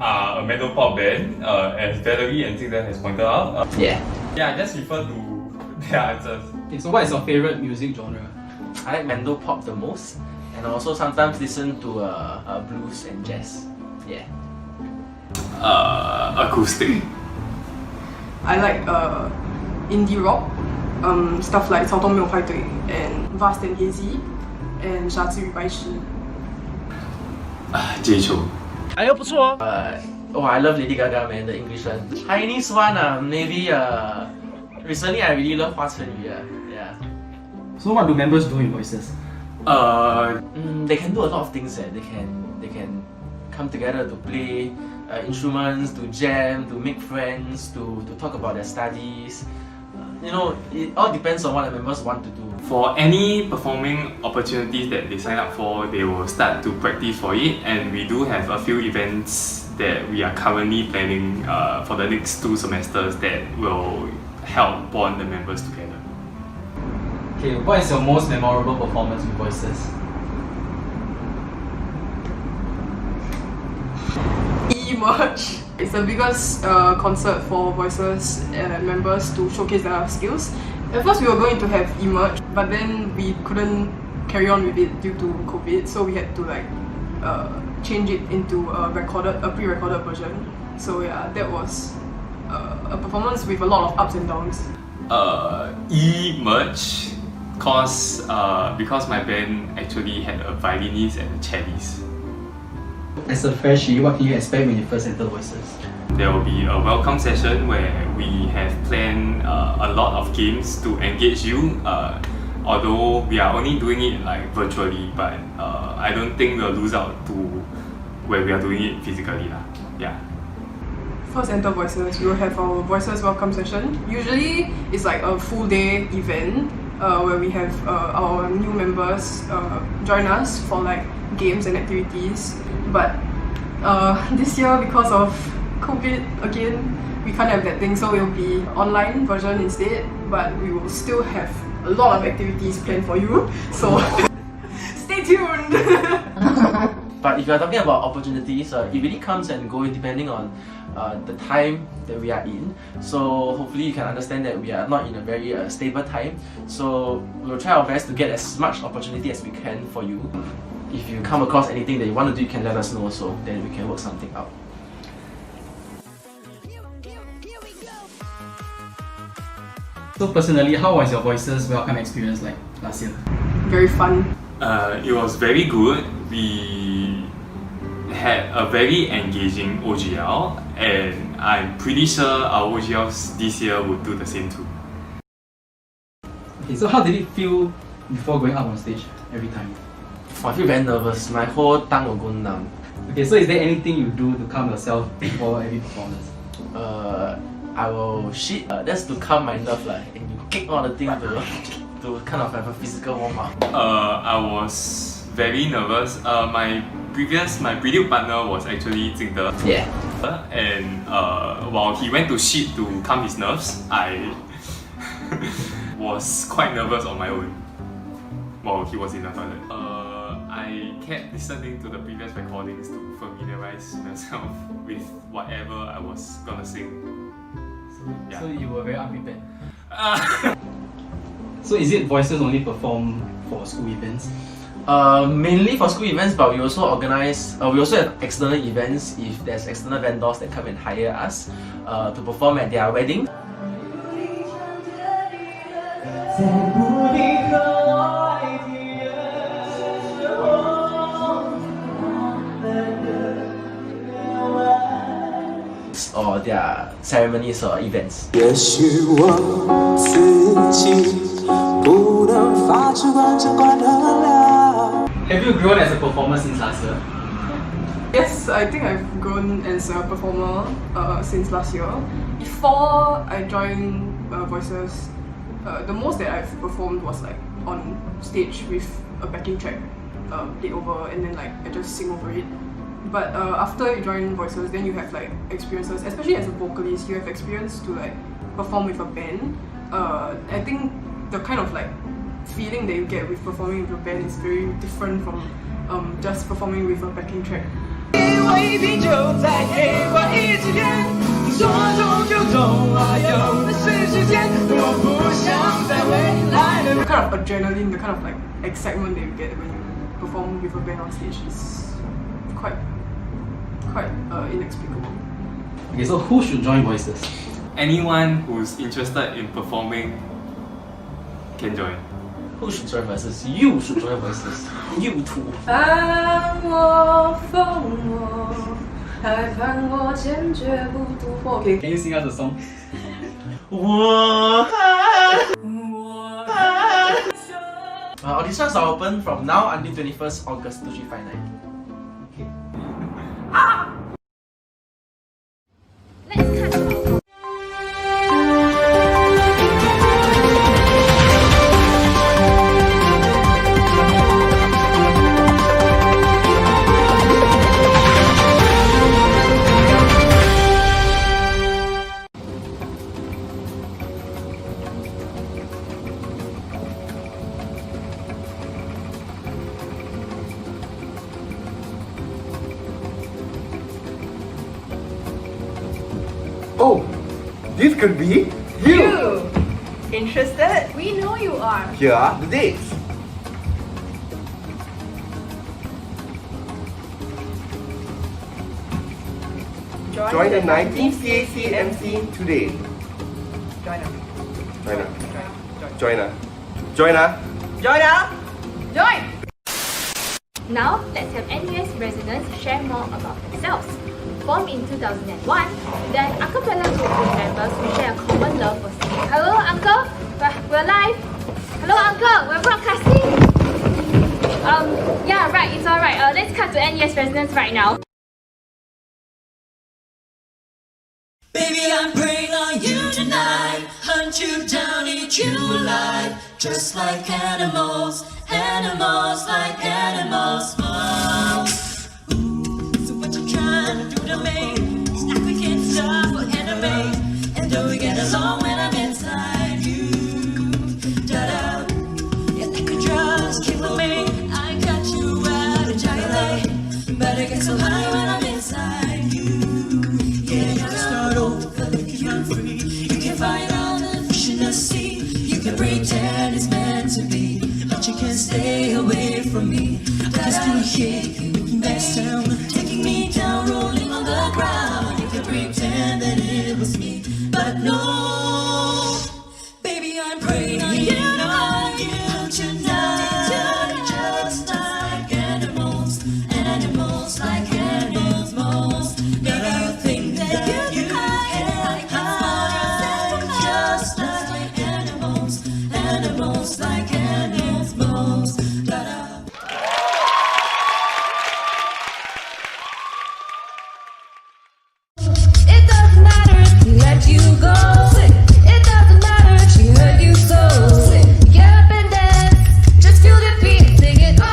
are a metal pop band, as Valerie and Jingden has pointed out. Yeah, just refer to their answers. Okay, so what is your favorite music genre? I like metal pop the most, and also sometimes listen to blues and jazz. Yeah. Acoustic. I like indie rock, stuff like 草东没有派对 and Vast and Hazy and 傻子与白痴。J Cho. I love Lady Gaga, man, the English one. Chinese one, maybe recently I really love 花城雨. Yeah. So what do members do in Voices? They can do a lot of things. They can come together to play instruments, to jam, to make friends, to talk about their studies. You know, it all depends on what the members want to do. For any performing opportunities that they sign up for, they will start to practice for it, and we do have a few events that we are currently planning for the next 2 semesters that will help bond the members together. Okay, what is your most memorable performance with Voices? E-Merge. It's the biggest concert for Voices members to showcase their skills. At first we were going to have E-Merge, but then we couldn't carry on with it due to COVID, so we had to change it into a pre-recorded version. So yeah, that was a performance with a lot of ups and downs. E-Merge, because my band actually had a violinist and a cellist. As a freshie, what can you expect when you first enter Voices? There will be a welcome session where we have planned a lot of games to engage you. Although we are only doing it virtually, but I don't think we'll lose out to where we are doing it physically. Yeah. First enter Voices, we will have our Voices welcome session. Usually it's like a full day event where we have our new members join us for games and activities. But this year, because of COVID again, we can't have that thing, so it will be online version instead. But we will still have a lot of activities planned for you, so stay tuned. But if you are talking about opportunities, it really comes and goes depending on the time that we are in. So hopefully you can understand that we are not in a very stable time. So we'll try our best to get as much opportunity as we can for you. If you come across anything that you want to do, you can let us know also, then we can work something out. So personally, how was your Voices welcome experience like last year? Very fun. It was very good. We had a very engaging OGL, and I'm pretty sure our OGLs this year would do the same too. Okay, so how did it feel before going up on stage every time? I feel very nervous. My whole tongue will go numb. Okay, so is there anything you do to calm yourself before every performance? I will shit. That's to calm my nerve, and you kick all the things to kind of have a physical warm up. I was very nervous. My previous partner was actually Jingde. Yeah. And while he went to shit to calm his nerves, I was quite nervous on my own while he was in the toilet. I kept listening to the previous recordings to familiarize myself with whatever I was gonna sing. So you were very unprepared. So is it Voices only perform for school events? Mainly for school events, but we also organize. We also have external events if there's external vendors that come and hire us to perform at their wedding. gigs or their ceremonies or events. Have you grown as a performer since last year? Yes, I think I've grown as a performer since last year. Before I joined Voices, the most that I've performed was like on stage with a backing track played over, and then like I just sing over it. But after you join Voices, then you have like experiences, especially as a vocalist, you have experience to like perform with a band. I think the kind of like feeling that you get with performing with a band is very different from just performing with a backing track. Kind of adrenaline, the kind of like excitement that you get when you perform with a band on stage is quite inexplicable. Okay, so who should join Voices? Anyone who's interested in performing can join. Who should join Voices? You should join Voices. You too. 爱我放我，害怕我坚决不突破。Okay. Can you sing us a song? Auditions are open from now until 21st August 2359. Oh, this could be you! Interested? We know you are. Here are the dates. Join the 19th CAC MC today. Join us. Join us. Join us. Join us. Join us. Join! Now, let's have NUS residents share more about themselves. Formed in 2001, then a cappella group with members who share a common love for singing. Hello, Uncle. We're live. Hello, Uncle. We're broadcasting. Yeah, right. It's all right. Let's cut to NUS residents right now. Baby, I'm preying on you tonight. Hunt you down, eat you alive. Just like animals, animals like animals. Oh. So what you trying to do to me? It's like we can't stop or animate. And though we get along when I'm inside you. Da-da. Yeah, like a drug's killing me. I got you out of jail. But I get so high when I'm inside you. Yeah, you can start over, you're free. You can find all the fish in the sea. You can pretend it's meant to be, but you can't stay away from me. I still hear you in that sound, taking me down, rolling on the ground. You can pretend that it was me, but no. Baby, I'm praying on you tonight. Just like animals, animals like animals most. Maybe you think that you can hide. Just like animals, animals like animals most. It doesn't matter if he let you go. It doesn't matter if she hurt you so. Get up and dance, just feel the beat, sing it. Oh,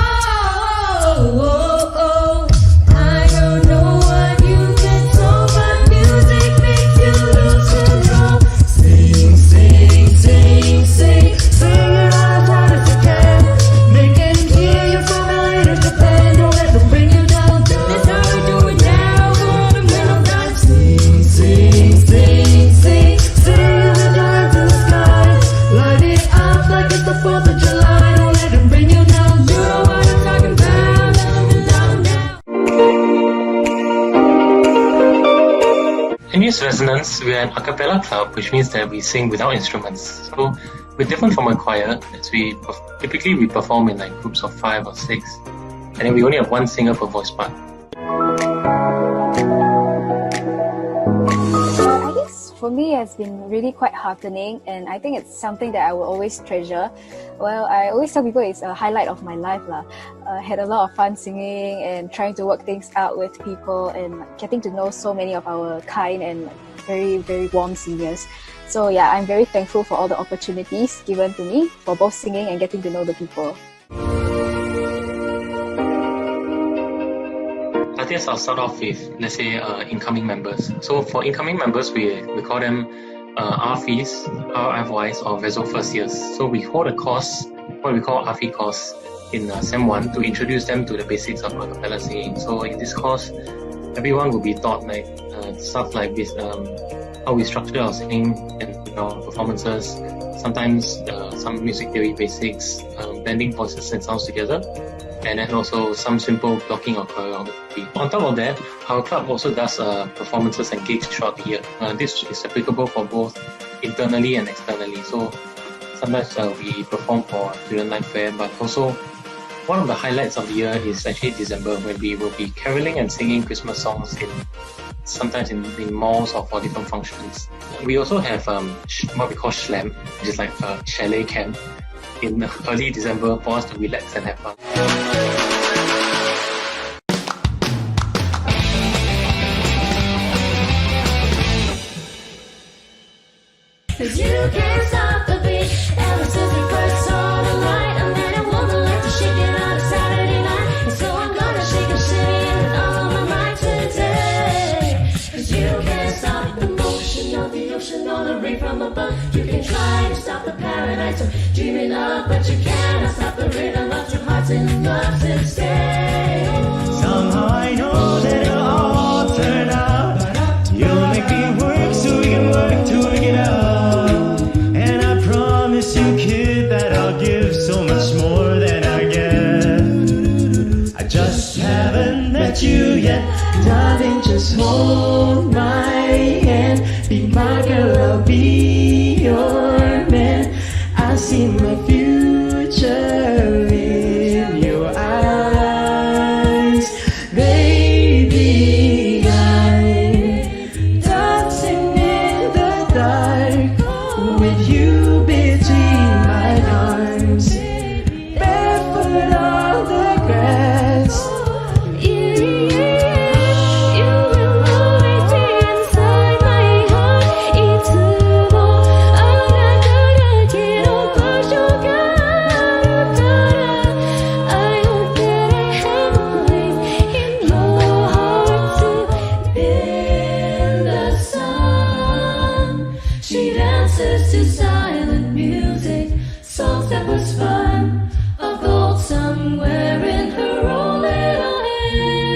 oh, oh. I don't know what you get so, but music makes you lose control. Sing, sing, sing, sing, sing it as loud as you can. Make them hear you from LA to Japan. Don't let them bring you down. That's how we do it now. Go on the middle time. Sing, sing, sing, sing, sing with your hands to the sky. Light it up like it's the 4th of July. Don't let them bring you down. You know what I'm talking about. Down, down. In NUS Resonance, we are an a cappella club, which means that we sing without instruments. So we're different from a choir, as we typically perform in like groups of 5 or 6, and then we only have one singer per voice part. for me has been really quite heartening, and I think it's something that I will always treasure. Well, I always tell people it's a highlight of my life lah. I had a lot of fun singing and trying to work things out with people and getting to know so many of our kind and very, very warm seniors. So yeah, I'm very thankful for all the opportunities given to me for both singing and getting to know the people. I guess I'll start off with, let's say, incoming members. So for incoming members, we call them RFIs, RFYs, or Vezo first years. So we hold a course, what we call RFI course, in Sem 1 to introduce them to the basics of a cappella singing. So in this course, everyone will be taught like stuff like this, how we structure our singing and our performances, sometimes some music theory basics, blending voices and sounds together, and then also some simple blocking or choreography. On top of that, our club also does performances and gigs throughout the year. This is applicable for both internally and externally. So sometimes we perform for Student Life Fair, but also one of the highlights of the year is actually December, when we will be caroling and singing Christmas songs sometimes in malls or for different functions. We also have what we call Schlam, which is like a chalet camp in early December for us to relax and have fun. Cause you can't stop the beat ever since we first saw the light. A man and woman like to shake it on a Saturday night, and so I'm gonna shake a shimmy with all of my might today. Cause you can't stop the motion of the ocean or the rain from above. You can try to stop the paradise from dreaming of, but you cannot stop the rhythm of two hearts in love to stay. Somehow I know that it'll all turn out. You'll make me work so we can work to work it out. And I promise you, kid, that I'll give so much more than I get. I just haven't met you yet. Darling, just hold my hand. Be my girl, I'll be your man. I see my future in your eyes, baby. I'm dancing in the dark with you between my arms, barefoot on the grass. She dances to silent music, songs that was fun, a gold somewhere in her own little head.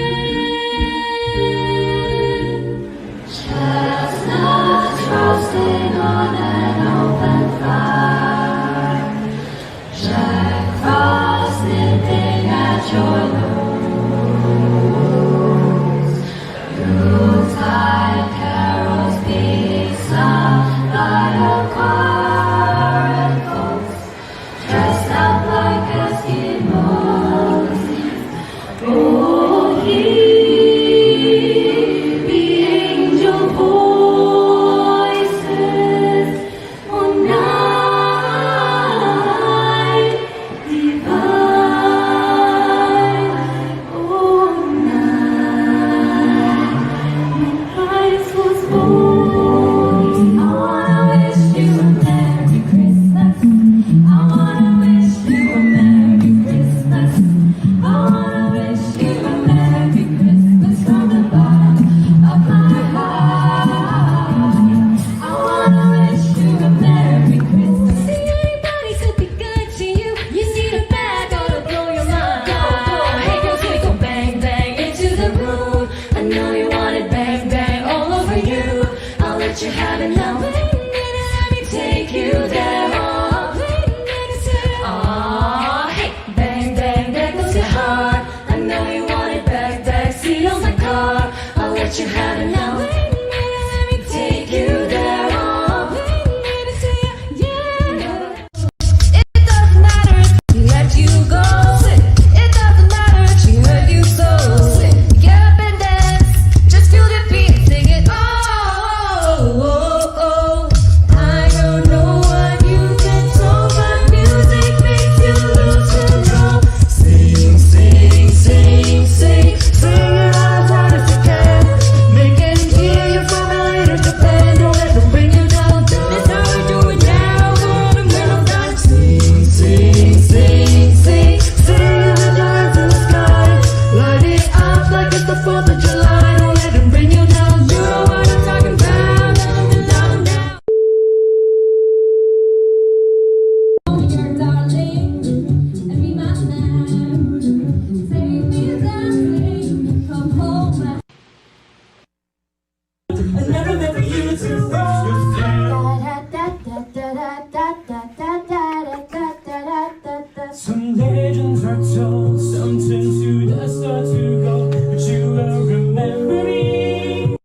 Chestnuts roasting on an open fire, Jack Frost nipping at your nose, Yuletide carols being sung by a choir and folks dressed up like Eskimos. Oh, hear the angel voices on night divine. Oh, night when Christ was born. I wanna wish you a Merry Christmas. I wanna wish you a Merry Christmas. I wanna wish you a Merry Christmas from the bottom of my heart. I wanna wish you a Merry Christmas. See, anybody could be good to you. You see the bag, ought to blow your mind. Hey girls, we go bang bang into the room. I know you want it bang bang all over you. I'll let you have it now. Wait a minute, let me take you there. Oh, wait a minute, oh, hey, bang bang, there goes your heart. I know you want it back, back seat on my car. I'll let you have it now. Wait a minute, let me take you there. Oh, wait a minute, yeah. It doesn't matter if he let you go. It doesn't matter if she hurt you so. Get up and dance, just feel the beat, sing it. Oh, oh, oh, it's a road. Some legends are told, some turn to dust or to gold, but you will remember me.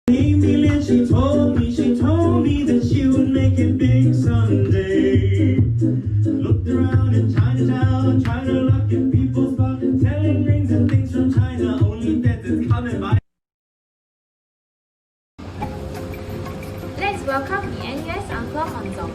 Amy, she told me that she would make it big someday. Looked around in Chinatown, trying to lock in people's spot, selling rings and things from China, only that is coming by. Let's welcome the NUS Angklung Ensemble.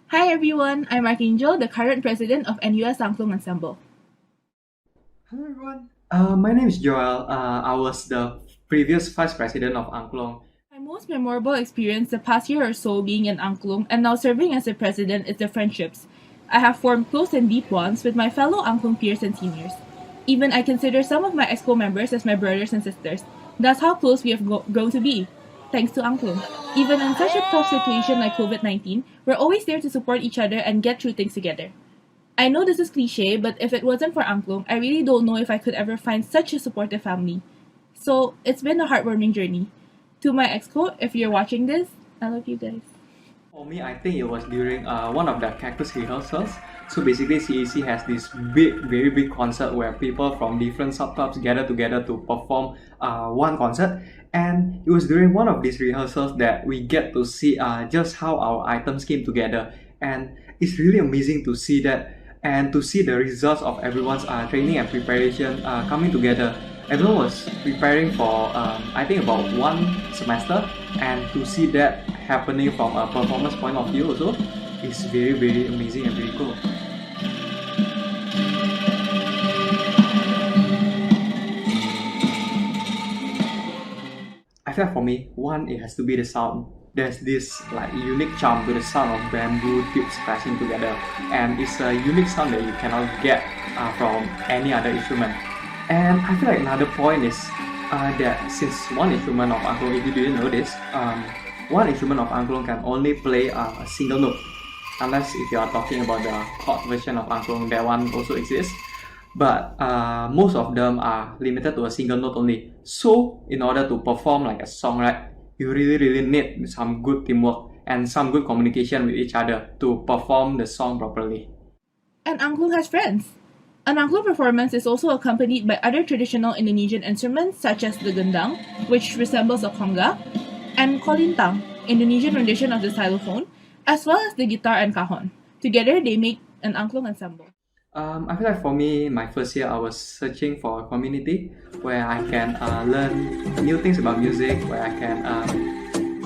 Hi everyone, I'm Archangel, the current president of NUS Angklung Ensemble. Hello everyone. My name is Joel. I was the previous vice president of Angklung. My most memorable experience the past year or so being in Angklung and now serving as the president is the friendships. I have formed close and deep bonds with my fellow Angklung peers and seniors. Even I consider some of my exco members as my brothers and sisters. That's how close we have grown to be, thanks to Angklung. Even in such a tough situation like COVID-19, we're always there to support each other and get through things together. I know this is cliche, but if it wasn't for Angklung, I really don't know if I could ever find such a supportive family. So, it's been a heartwarming journey. To my exco, if you're watching this, I love you guys. For me, I think it was during one of the Cactus rehearsals. So basically, CAC has this very big concert where people from different subclubs gather together to perform one concert. And it was during one of these rehearsals that we get to see just how our items came together. And it's really amazing to see that and to see the results of everyone's training and preparation coming together. Everyone was preparing for I think about 1 semester, and to see that happening from a performance point of view also is very amazing and very cool. I feel like for me, one, it has to be the sound. There's this like unique charm to the sound of bamboo tubes crashing together, and it's a unique sound that you cannot get from any other instrument. And I feel like another point is that since one instrument of angklung, if you didn't know this, one instrument of angklung can only play a single note, unless if you are talking about the chord version of angklung, that one also exists. But most of them are limited to a single note only. So in order to perform like a song, right, you really need some good teamwork and some good communication with each other to perform the song properly. And angklung has friends. An angklung performance is also accompanied by other traditional Indonesian instruments such as the gendang, which resembles a conga, and kolintang, Indonesian rendition of the xylophone, as well as the guitar and cajon. Together, they make an angklung ensemble. I feel like for me, my first year, I was searching for a community where I can learn new things about music, where I can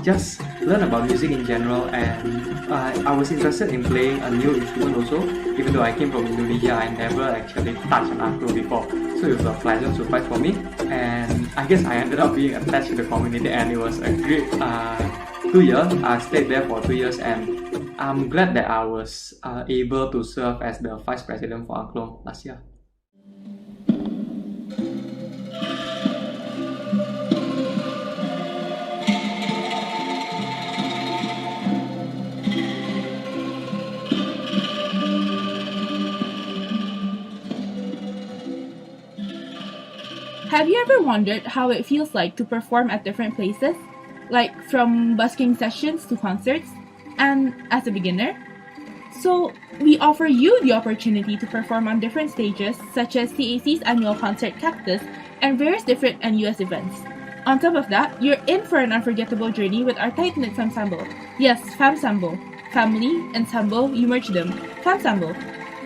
just learn about music in general, and I was interested in playing a new instrument also. Even though I came from Indonesia, I never actually touched an angklung before, so it was a pleasant surprise for me, and I guess I ended up being attached to the community, and it was a great 2 years. I stayed there for 2 years, and I'm glad that I was able to serve as the vice president for angklung last year. Have you ever wondered how it feels like to perform at different places? Like from busking sessions to concerts? And as a beginner? So, we offer you the opportunity to perform on different stages such as CAC's annual concert Cactus and various different NUS events. On top of that, you're in for an unforgettable journey with our tight-knit ensemble. Yes, Famsamble. Family, ensemble, you merge them. Famsamble.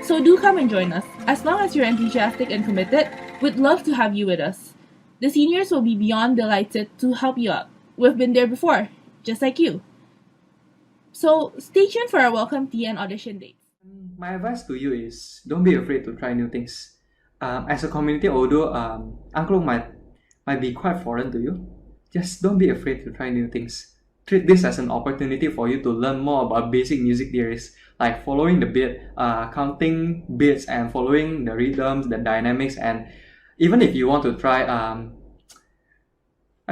So do come and join us. As long as you're enthusiastic and committed, we'd love to have you with us. The seniors will be beyond delighted to help you out. We've been there before, just like you. So stay tuned for our welcome tea and audition dates. My advice to you is don't be afraid to try new things. As a community, although angklung might be quite foreign to you, just don't be afraid to try new things. Treat this as an opportunity for you to learn more about basic music theories, like following the beat, counting beats, and following the rhythms, the dynamics, and even if you want to try, I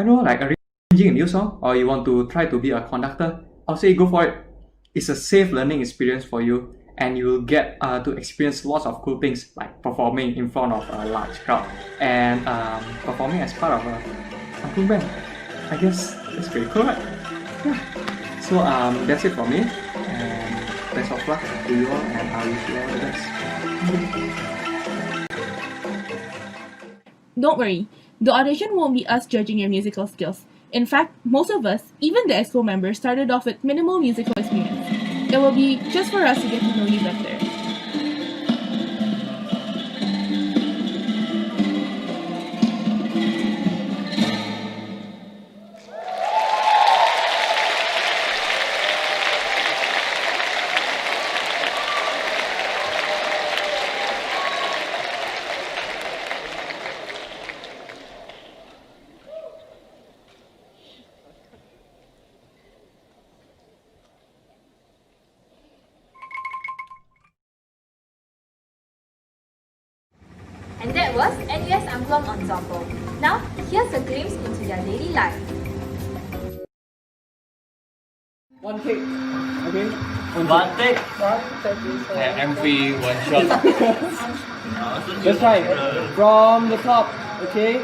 know, like arranging a new song, or you want to try to be a conductor, I'll say go for it. It's a safe learning experience for you, and you will get to experience lots of cool things like performing in front of a large crowd and performing as part of a cool band. I guess that's pretty cool, right? Yeah. So that's it from me, and best of luck to you all, and I wish you all the best. Don't worry, the audition won't be us judging your musical skills. In fact, most of us, even the EXCO members, started off with minimal musical experience. It will be just for us to get to know you better. And that was NUS Angklong Ensemble. Now, here's a glimpse into their daily life. One take, okay? One take. MV one shot. Let's try from the top, okay?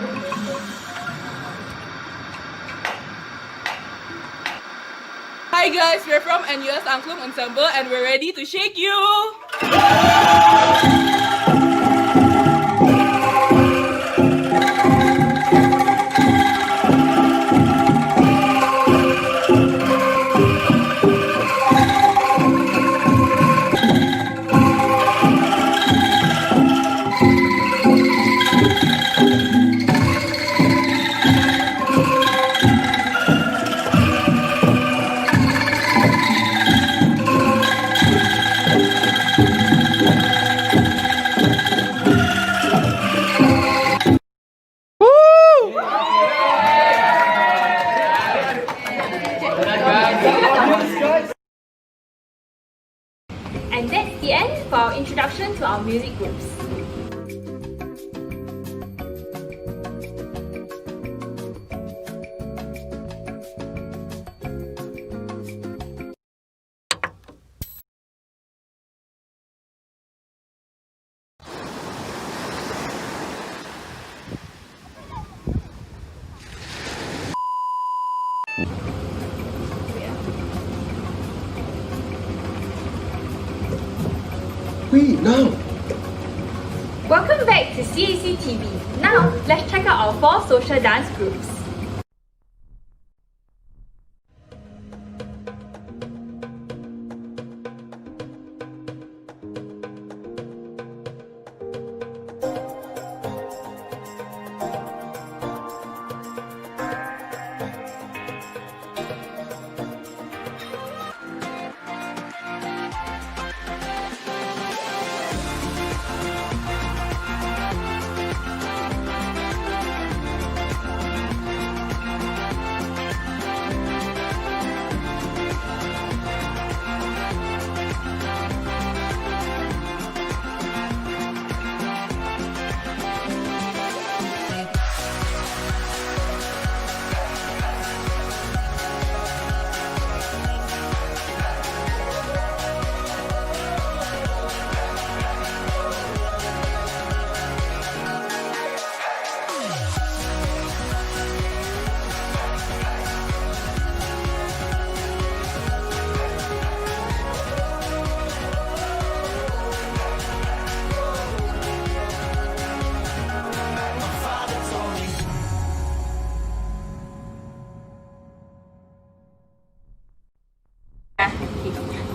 Hi guys, we're from NUS Angklong Ensemble and we're ready to shake you! And that's the end for our introduction to our music groups. Wait, now! Welcome back to CFA TV. Now, let's check out our 4 social dance groups.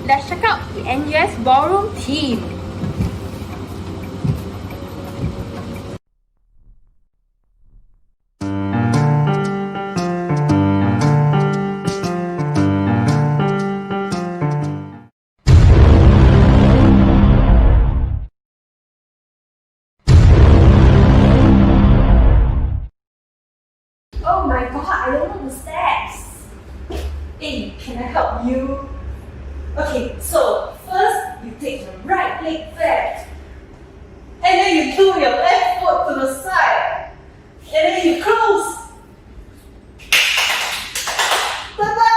Let's check out the NUS Ballroom team. Oh my god, I don't know the steps. Hey, can I help you? Okay, so first you take the right leg back. And then you do your left foot to the side. And then you close. Ta-da!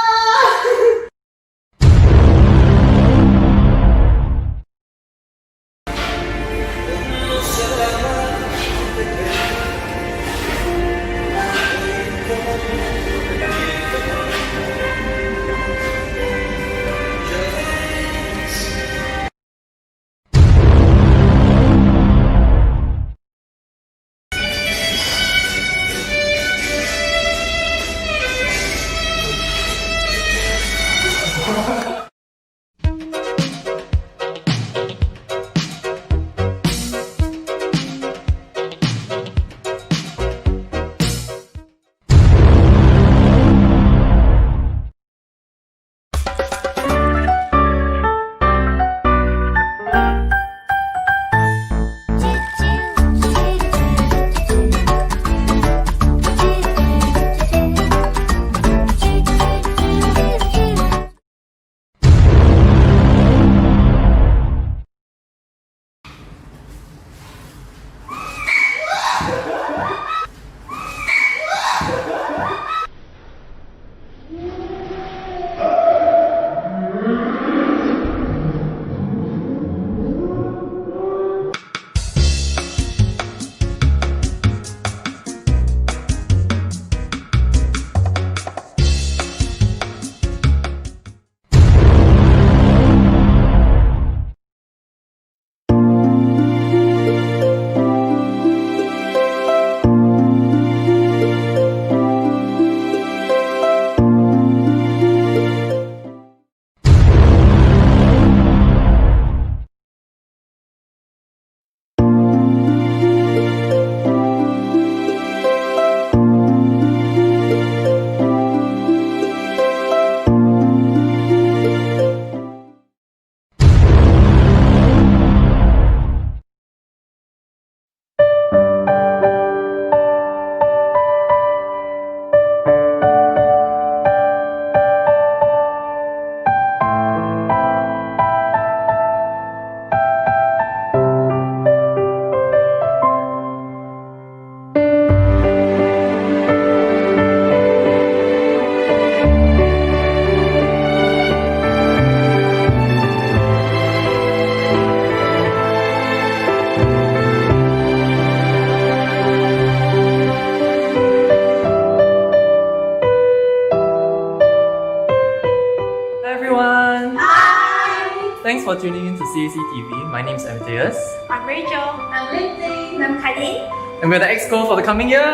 Thanks for tuning in to CFA TV. My name is Amadeus. I'm Rachel. I'm Lindsay. I'm Kylie. And we're the Exco for the coming year! Okay,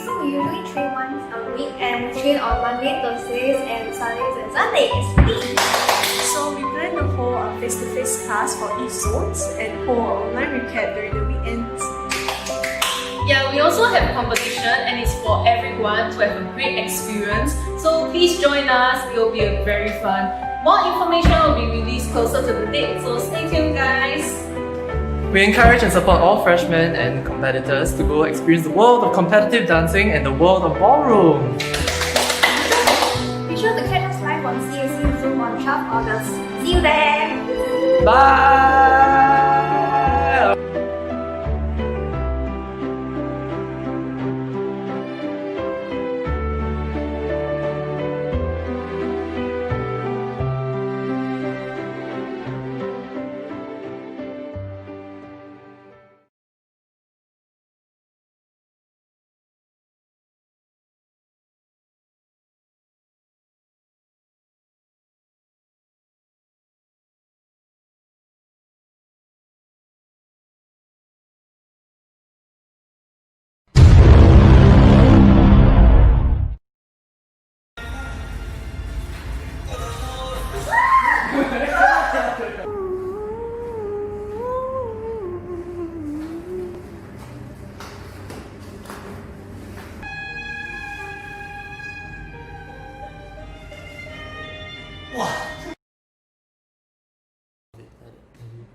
so we usually train once a week and we train on Monday, Thursdays, and Saturdays and Sundays. So we plan to hold a face-to-face class for each zones and hold an online recap during the weekends. Yeah, we also have competition and it's for everyone to have a great experience. So please join us, it will be a very fun. More information will be released closer to the date, so stay tuned guys! We encourage and support all freshmen and competitors to go experience the world of competitive dancing and the world of ballroom. Be sure to catch us live on CAC Zoom on 12 August. See you there! Bye!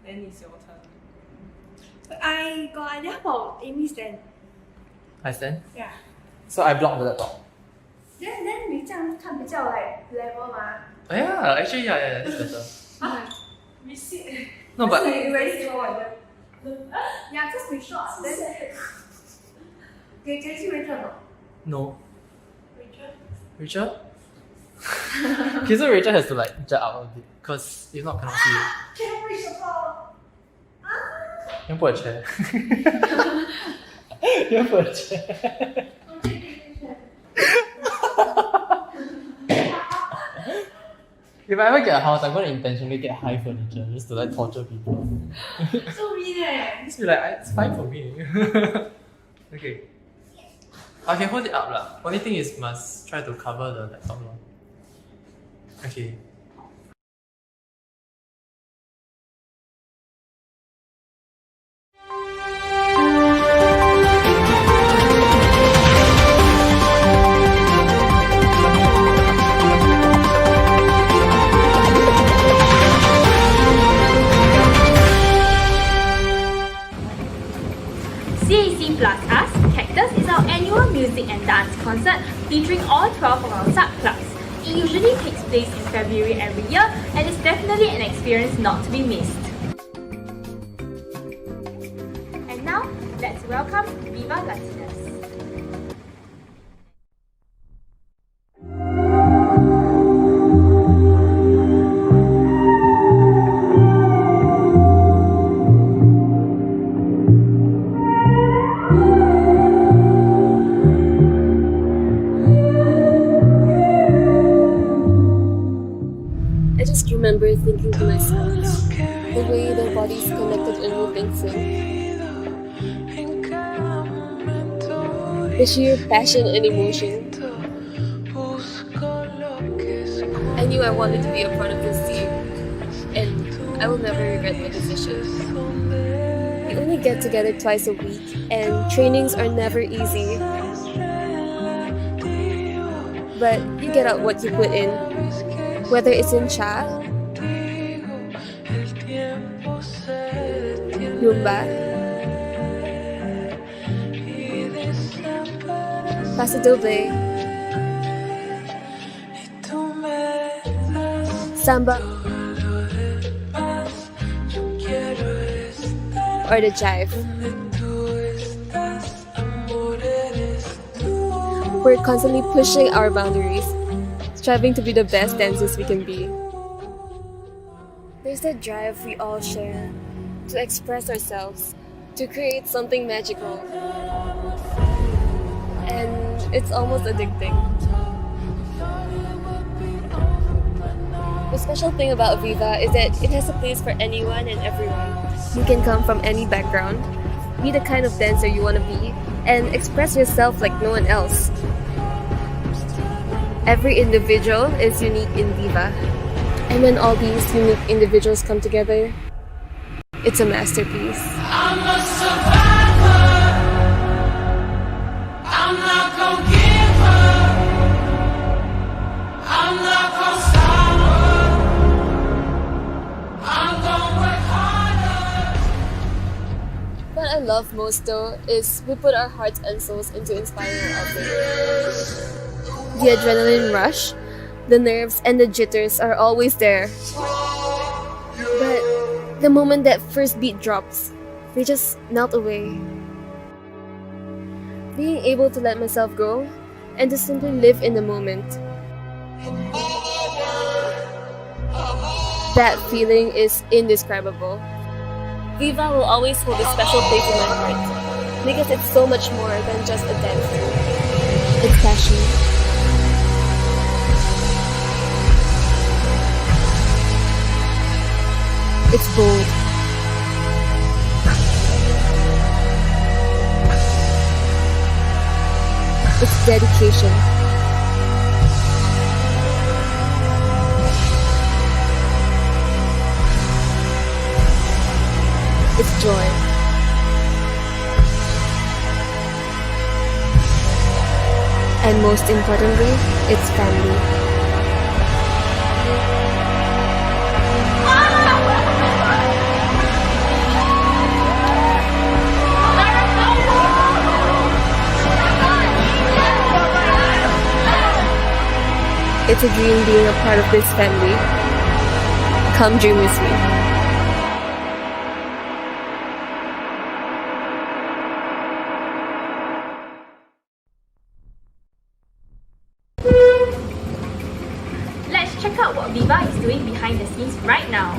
Then it's your turn. I got an idea for Amy's stand. I stand? Yeah. So I blocked the laptop. Then 你这样看比较 like level 吗？ Yeah, actually, yeah, that's better. 啊 receipt. No, but- Very small. Yeah, just we short. Then 给去 Rachel 吗 No. Rachel? Rachel? Okay, so Rachel has to like jet out a bit, because if not, cannot see. Can't reach the ball. You put a chair. You put a chair. If I ever get a house, I'm going to intentionally get high furniture just to like torture people. So mean eh. Just be like, it's fine for me. Okay. I can hold it up lah. Only thing is must try to cover the laptop lah. Okay. CAC Plus Us, Cactus is our annual music and dance concert featuring all 12 of our sub-clubs. It usually takes place in February every year and is definitely an experience not to be missed. And now, let's welcome Viva Latinas. I just remember thinking to myself, the way their bodies connected and moved in sync. The sheer passion and emotion. I knew I wanted to be a part of this team, and I will never regret my decision. We only get together twice a week, and trainings are never easy. But you get out what you put in. Whether it's in cha, rumba, paso doble, samba, or the jive. We're constantly pushing our boundaries, striving to be the best dancers we can be. There's that drive we all share to express ourselves, to create something magical. And it's almost addicting. The special thing about Viva is that it has a place for anyone and everyone. You can come from any background, be the kind of dancer you want to be, and express yourself like no one else. Every individual is unique in Viva. And when all these unique individuals come together, it's a masterpiece. I'm a survivor. I'm not gonna give up. I'm not gonna stop her. I'm gonna work harder. What I love most though is we put our hearts and souls into inspiring others. The adrenaline rush, the nerves, and the jitters are always there. But the moment that first beat drops, they just melt away. Being able to let myself go and to simply live in the moment. That feeling is indescribable. Viva will always hold a special place in my heart because it's so much more than just a dance. It's passion. It's bold. It's dedication. It's joy. And most importantly, it's family. It's a dream being a part of this family. Come dream with me. Let's check out what Viva is doing behind the scenes right now.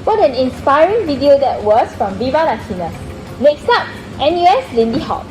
What an inspiring video that was from Viva Latinas. Next up, NUS Lindy Hop.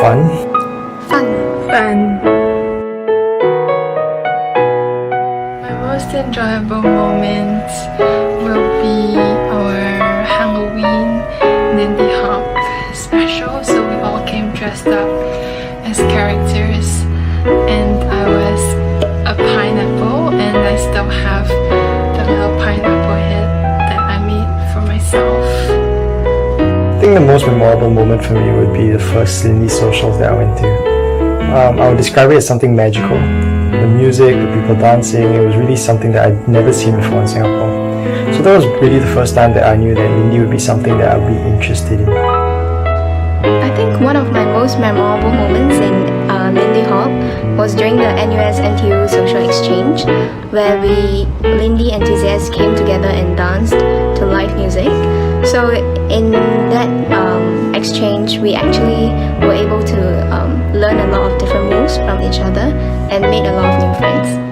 Fun. My most enjoyable moments will be our Halloween Lindy Hop special. So we all came dressed up as characters, and I was a pineapple, and I still have the little pineapple head that I made for myself. I think the most memorable moment for me would be the first Lindy socials that I went to. I would describe it as something magical. The music, the people dancing, it was really something that I'd never seen before in Singapore. So So that was really the first time that I knew that Lindy would be something that I would be interested in. I think one of my most memorable moments in Lindy Hop was during the NUS NTU social exchange, where Lindy enthusiasts came together and danced to live music. So in that exchange, we actually were able to learn a lot of different moves from each other and made a lot of new friends.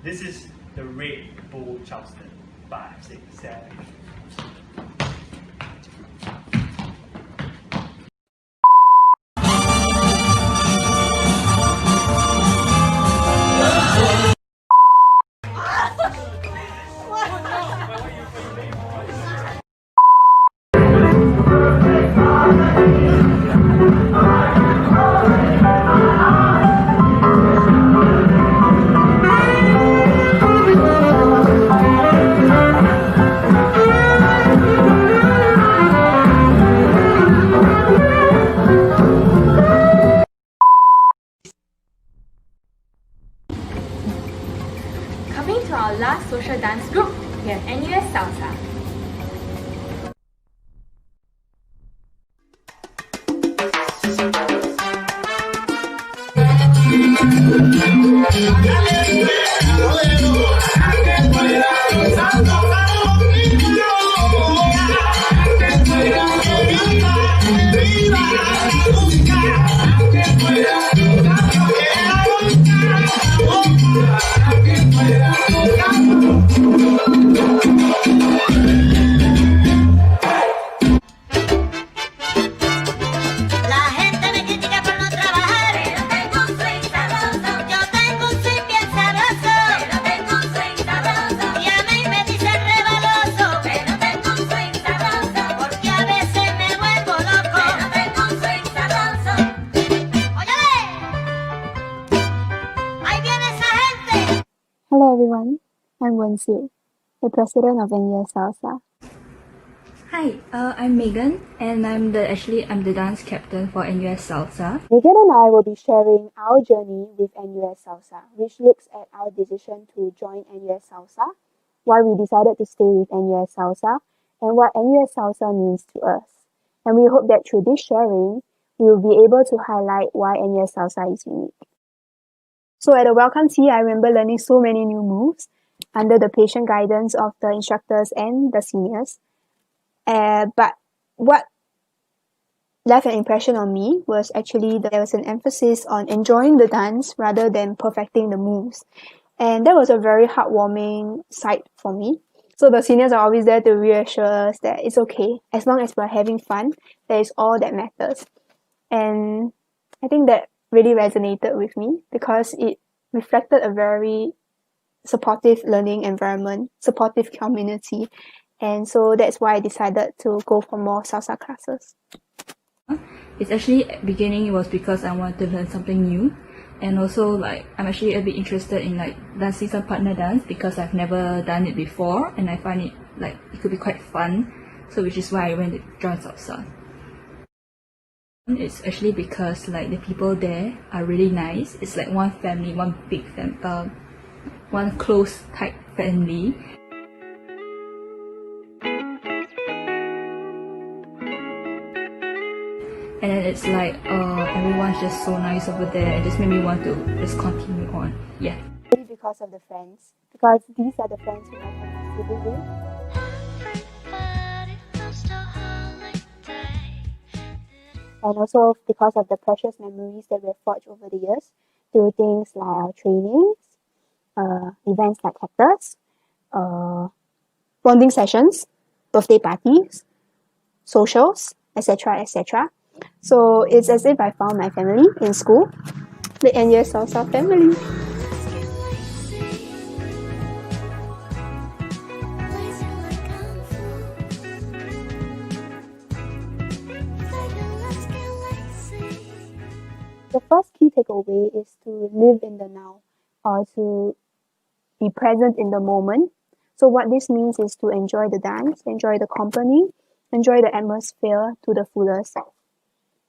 This is the Red Bull Charleston 5, 6, 7. Coming to our last social dance group, we have NUS Salsa. Viva I'm Wensil, the president of NUS Salsa. Hi, I'm Megan, and I'm the dance captain for NUS Salsa. Megan and I will be sharing our journey with NUS Salsa, which looks at our decision to join NUS Salsa, why we decided to stay with NUS Salsa, and what NUS Salsa means to us. And we hope that through this sharing, we will be able to highlight why NUS Salsa is unique. So at the welcome tea, I remember learning so many new moves under the patient guidance of the instructors and the seniors. But what left an impression on me was actually there was an emphasis on enjoying the dance rather than perfecting the moves. And that was a very heartwarming sight for me. So the seniors are always there to reassure us that it's okay. As long as we're having fun, that is all that matters. And I think that really resonated with me because it reflected a very supportive learning environment, supportive community. And so that's why I decided to go for more salsa classes. It's actually, at the beginning, it was because I wanted to learn something new. And also, I'm actually a bit interested in, dancing some partner dance because I've never done it before. And I find it, it could be quite fun. So, which is why I went to join salsa. It's actually because the people there are really nice. It's like one family, one big family, one close tight family. And then it's everyone's just so nice over there. It just made me want to just continue on. Yeah. Maybe because of the friends, because these are the friends who I can still be with. And also because of the precious memories that we have forged over the years through things like our trainings, events like Tutors, bonding sessions, birthday parties, socials, etc., etc. So it's as if I found my family in school, the NUS Salsa family. The first key takeaway is to live in the now, or to be present in the moment. So what this means is to enjoy the dance, enjoy the company, enjoy the atmosphere to the fullest.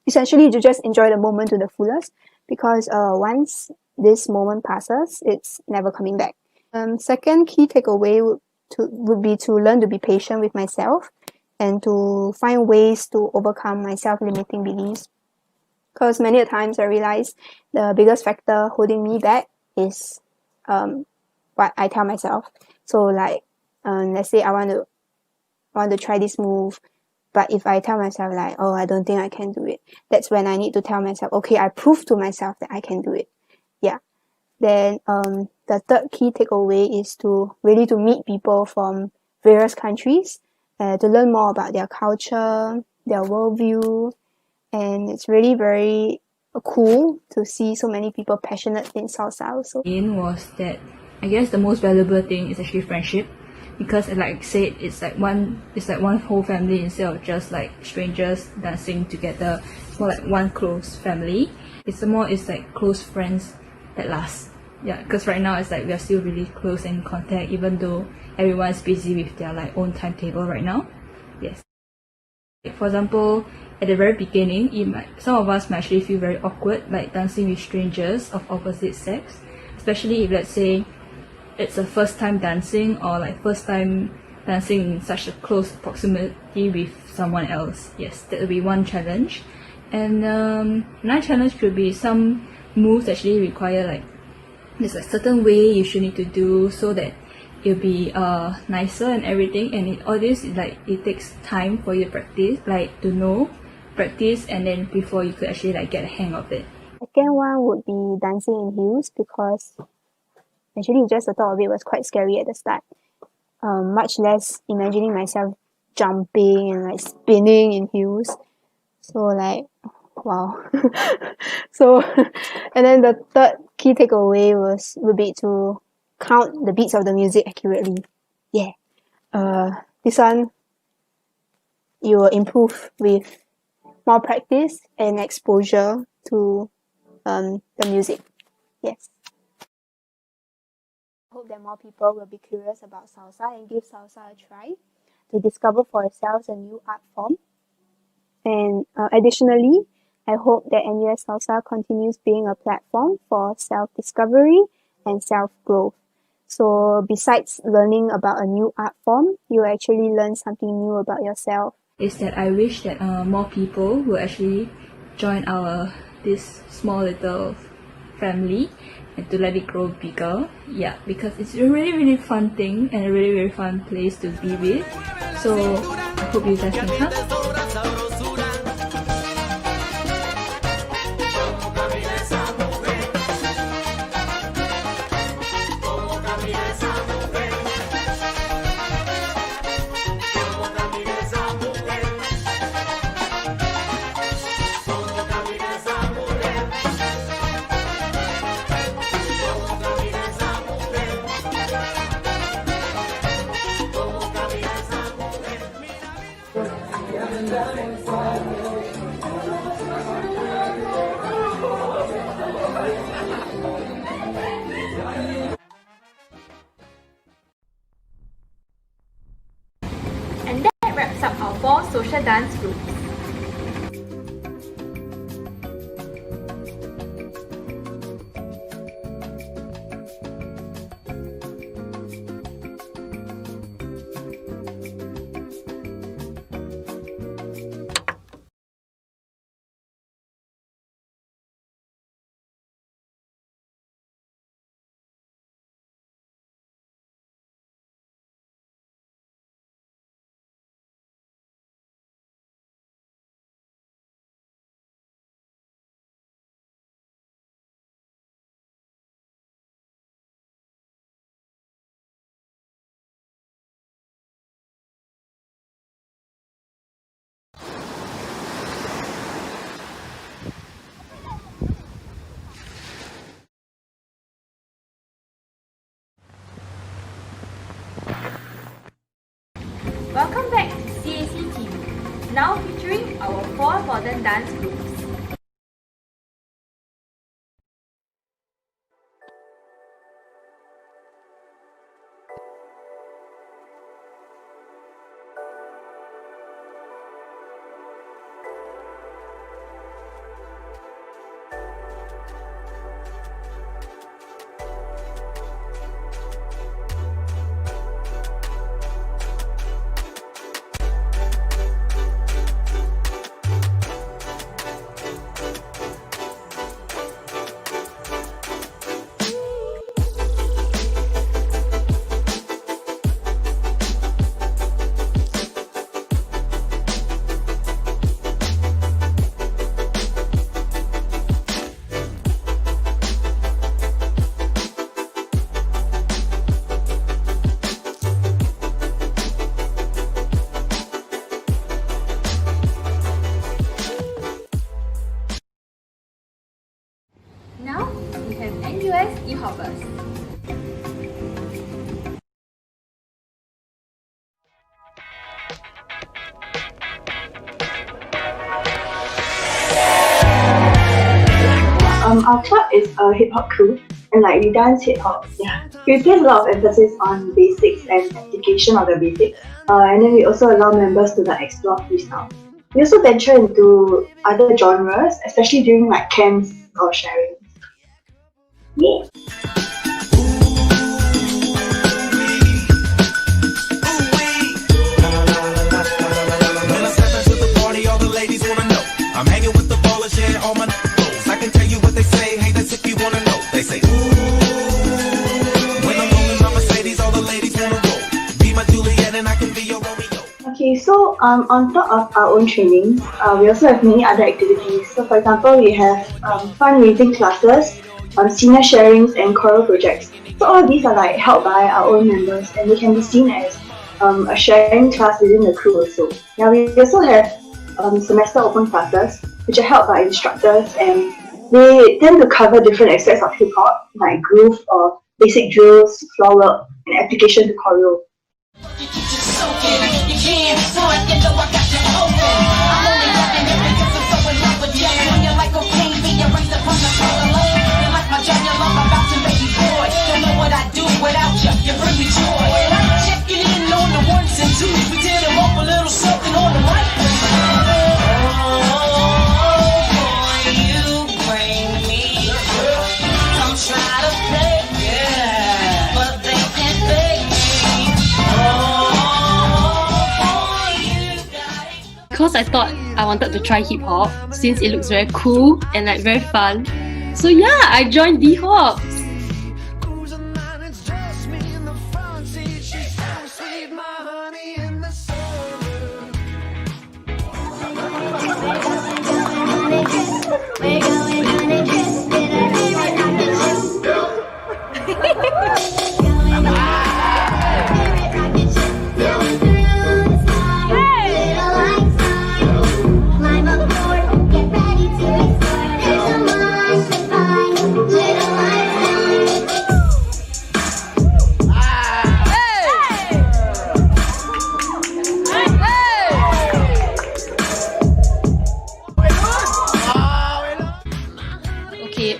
Essentially, to just enjoy the moment to the fullest, because once this moment passes, it's never coming back. Second key takeaway would be to learn to be patient with myself and to find ways to overcome my self-limiting beliefs. Because many a times I realize the biggest factor holding me back is what I tell myself. So let's say I want to try this move, but if I tell myself I don't think I can do it, that's when I need to tell myself, okay, I prove to myself that I can do it. Yeah. Then the third key takeaway is to really to meet people from various countries, to learn more about their culture, their worldview. And it's really very cool to see so many people passionate in salsa also. Was that I guess the most valuable thing is actually friendship, because like I said, it's like one whole family instead of just strangers dancing together. It's more like one close family. It's like close friends that last. Yeah, because right now it's we are still really close in contact, even though everyone's busy with their own timetable right now. Yes. For example, at the very beginning, some of us might actually feel very awkward, dancing with strangers of opposite sex, especially if, let's say, it's a first time dancing or first time dancing in such a close proximity with someone else. Yes, that will be one challenge. And another challenge could be some moves actually require there's a certain way you should need to do so that it'll be nicer and everything. And all this it takes time for you to practice, practice, and then before you could actually get a hang of it. Second one would be dancing in heels, because actually just the thought of it was quite scary at the start. Much less imagining myself jumping and spinning in heels. So wow. So and then the third key takeaway would be to count the beats of the music accurately. Yeah. This one you will improve with more practice and exposure to the music. Yes. hope that more people will be curious about salsa and give salsa a try to discover for yourselves a new art form. And additionally, I hope that NUS Salsa continues being a platform for self-discovery and self-growth. So besides learning about a new art form, you actually learn something new about yourself. Is that I wish that more people will actually join this small little family and to let it grow bigger. Yeah, because it's a really fun thing and a really fun place to be with. So I hope you guys can come. And that wraps up our 4 social dance groups. Welcome back to CFA TV, now featuring our 4 modern dance groups. Now we have NUS e-hoppers. Our club is a hip hop crew, and we dance hip hop. Yeah, we place a lot of emphasis on basics and application of the basics, and then we also allow members to explore freestyle. We also venture into other genres, especially during camps or sharing. Yeah. When I step into the party, all the ladies wanna know. I'm hanging with the ballers, yeah, all my nose. I can tell you what they say, hey, that's if you wanna know. They say, ooh. When I'm rolling my Mercedes, all the ladies wanna roll. Be my Juliet and I can be your Romeo. Okay, so on top of our own trainings, we also have many other activities. So for example, we have fundraising classes, senior sharings and choral projects. So all of these are held by our own members, and they can be seen as a sharing class within the crew also. Now we also have semester open classes, which are held by instructors, and they tend to cover different aspects of hip hop, like groove or basic drills, floor work, and application to choreo. Without because I thought I wanted to try hip hop since it looks very cool and like very fun. So yeah, I joined D-Hops.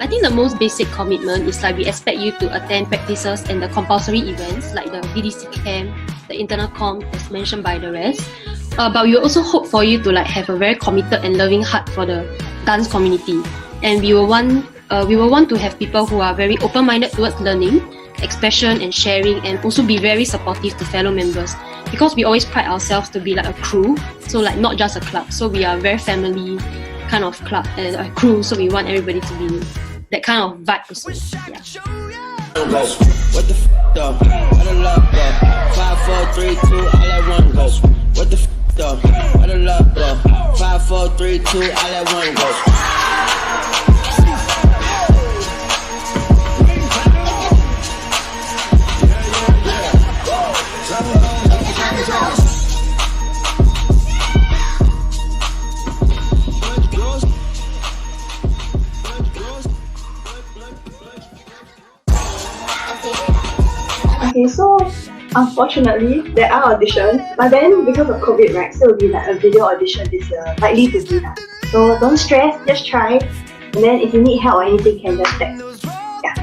I think the most basic commitment is like we expect you to attend practices and the compulsory events like the DDC camp, the internal comp as mentioned by the rest. But we also hope for you to like have a very committed and loving heart for the dance community. And we will want to have people who are very open-minded towards learning, expression and sharing, and also be very supportive to fellow members. Because we always pride ourselves to be like a crew, so like not just a club. So we are very family kind of club and a crew, so we want everybody to be that kind of vibe also. Yeah. What the f though? What a love though? 5, 4, 3, 2, I let one go. What the f though? What a love though? 5, 4, 3, 2, I let one go. Okay, so unfortunately there are auditions, but then because of COVID, right, so it'll be like a video audition this year, likely to be that. So don't stress, just try, and then if you need help or anything, can just text. Yeah.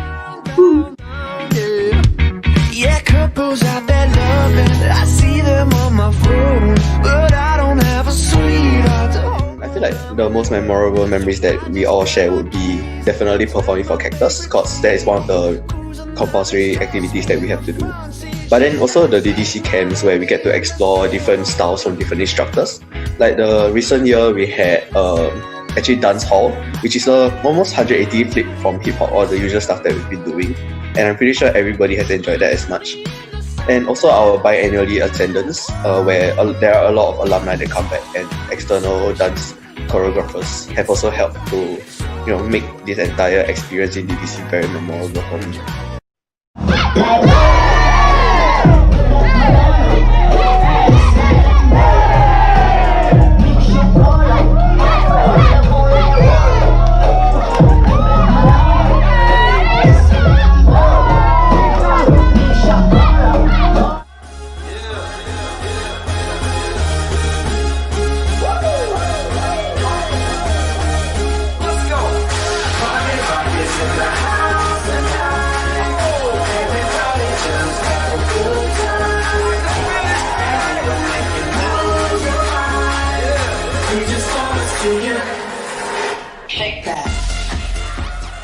Yeah, couples out there loving, I see them on my phone, but I don't have a sweetheart to hold. I feel like the most memorable memories that we all share would be definitely performing for Cactus, because that is one of the compulsory activities that we have to do. But then also the DDC camps where we get to explore different styles from different instructors. Like the recent year we had actually dance hall, which is a almost 180 flip from hip hop, all the usual stuff that we've been doing. And I'm pretty sure everybody has enjoyed that as much. And also our biannually attendance, where there are a lot of alumni that come back, and external dance choreographers have also helped to make this entire experience in DDC very memorable for me.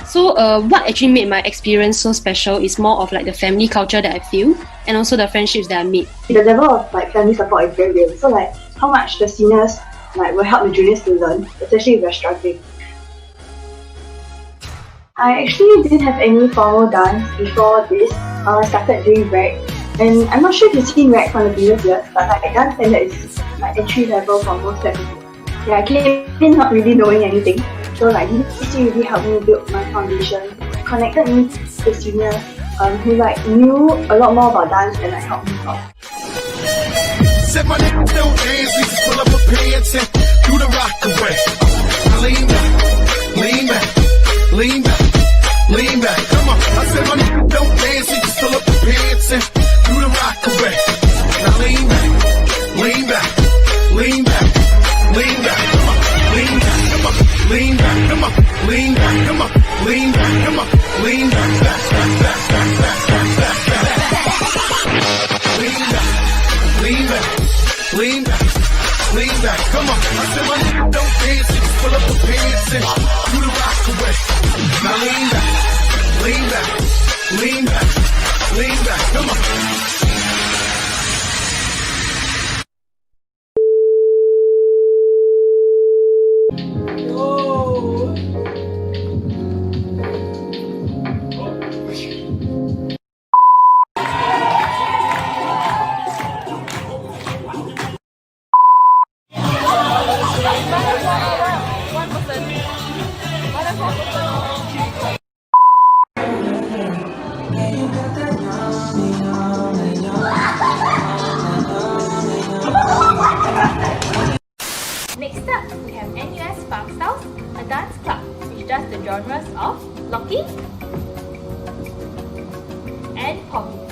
So what actually made my experience so special is more of like the family culture that I feel, and also the friendships that I made. The level of like family support is very real. So like how much the seniors like will help the juniors to learn, especially if they're struggling. I actually didn't have any formal dance before this. I started doing rec, and I'm not sure if you've seen rec from the previous years, but like dance standard is like entry level for most people. Yeah, I came in not really knowing anything. So like this really helped me build my foundation, connected me to seniors who like knew a lot more about dance and like helped me out. Said my nigga don't dance, we just pull up a pants and do the rock away. Lean back, lean back, lean back, lean back. Come on, I said my nigga don't dance, we just pull up a pants and do the rock away. Now lean back, lean back, lean back, lean back. Come on, lean back, come on, lean back, come on, lean back, come on, lean back, come on, lean back, back, back, back, back, back, back, back, back. Lean back, lean back, lean back, lean back. Come on, I said my nigga don't dance, you just pull up the pants and do the rock away. Now lean back, lean back, lean back, lean back. Come on. class of Lockie and Poppy.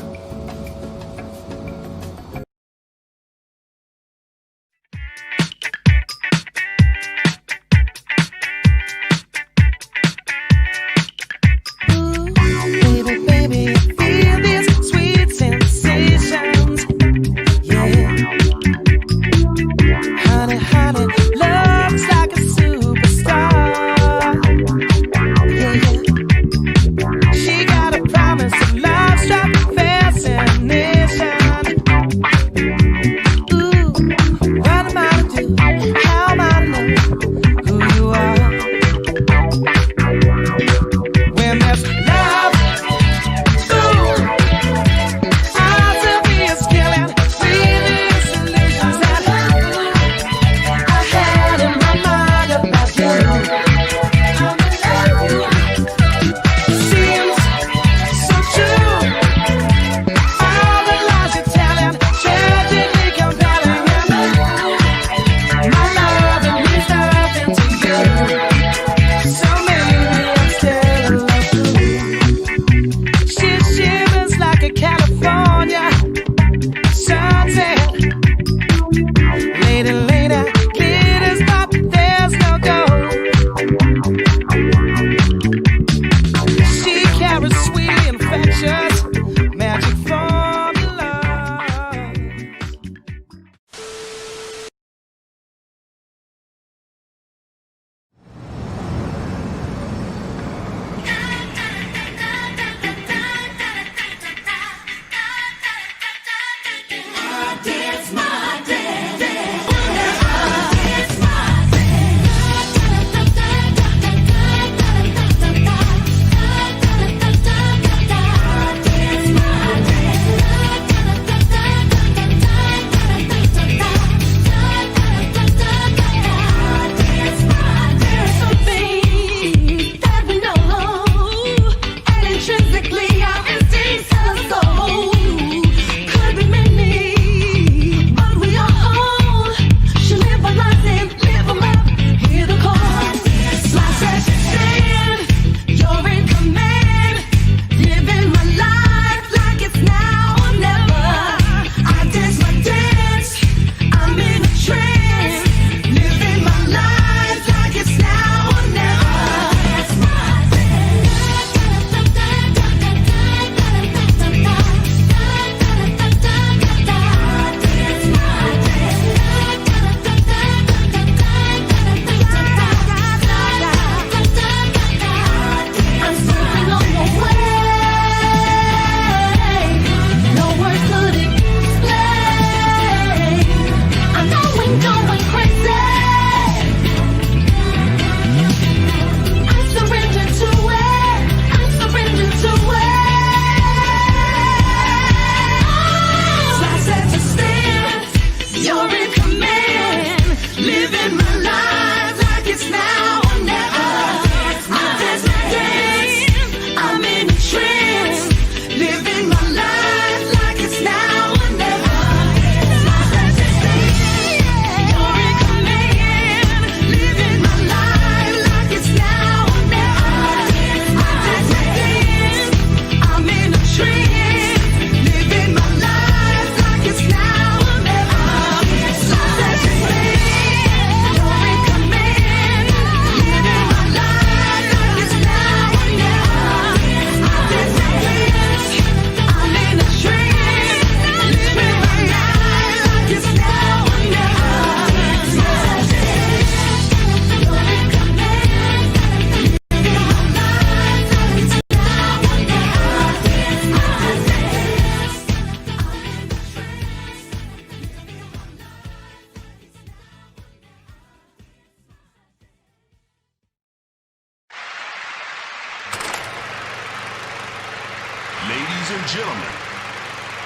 Ladies and gentlemen,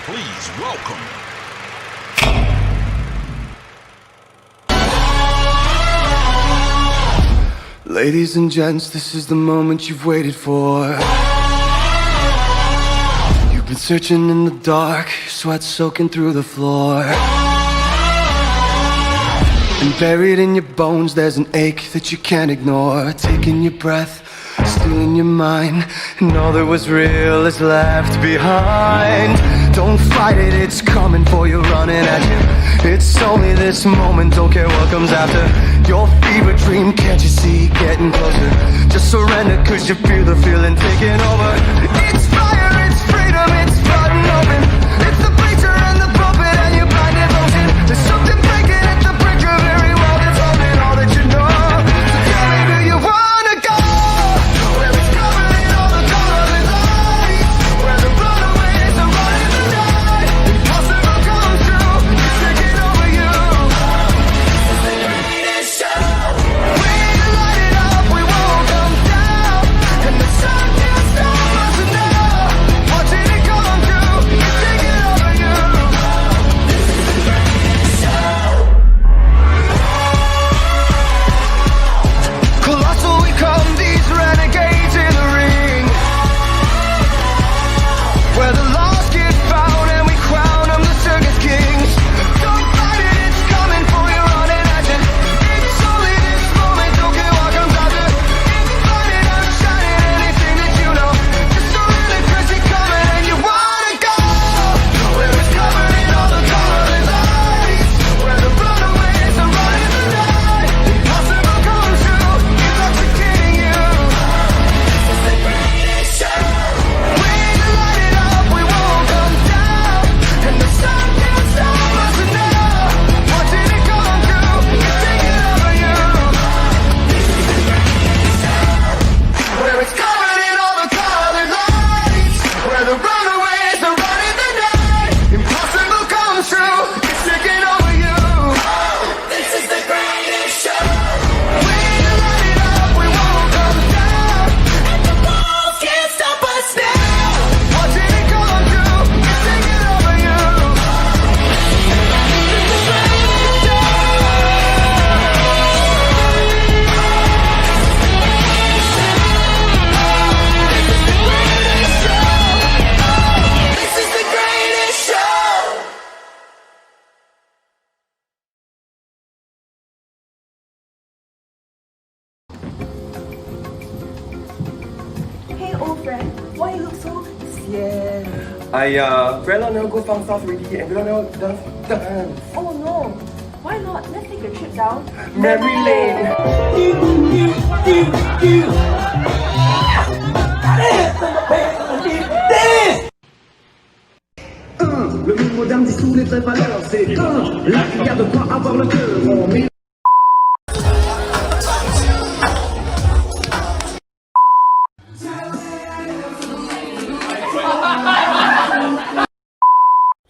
please welcome. Ladies and gents, this is the moment you've waited for. You've been searching in the dark, sweat soaking through the floor. And buried in your bones, there's an ache that you can't ignore. Taking your breath, stealing your mind, and all that was real is left behind. Don't fight it, it's coming for you, running at you. It's only this moment, don't care what comes after. Your fever dream, can't you see, getting closer? Just surrender, cause you feel the feeling taking over. It's fire, it's freedom, it's flooding open. It's the preacher and the puppet and your blind devotion. There's something breaking at the brink of every wall that's holding all that you know. So tell me, do you wanna go? Where it's covered in all the colored lights, where the runaways are running the night. Impossible comes true, it's taking over you. This is the greatest show. We light it up, we won't come down, and the sun can't stop us now. Watching it come true, it's taking over you. This is the greatest show. Colossal we come, these renegades in the ring, where the lost get found and we crown them the circus kings. Don't fight it, it's coming for you, running at you. It's only this moment, don't care what comes after. It's blinding, outshining anything that you know. Just surrender, cause you're coming and you wanna go. Where it's covered in all the colored lights, where the runaways are running the night. Impossible comes true, intoxicating you. This is the greatest show. We light it up, we won't come down, and the sun can't stop us now. Watching it come true, it's taking over you. This is the greatest show. Where it's covered in all the colored lights, where the runaways are running the night. Impossible comes true, it's taking over you. This is the greatest show. We light it up, we won't come down, and the walls can't stop us now. Watching it come true, it's taking over you. This is the greatest show. Hey, old friend, why you look so sad? I very long never go down south already, and we don't know dance. Oh no, why not? Let's take a trip down Memory lane. Le nouveau dame dissout les vraies valeurs, c'est là qu'il y a de quoi avoir le cœur. On met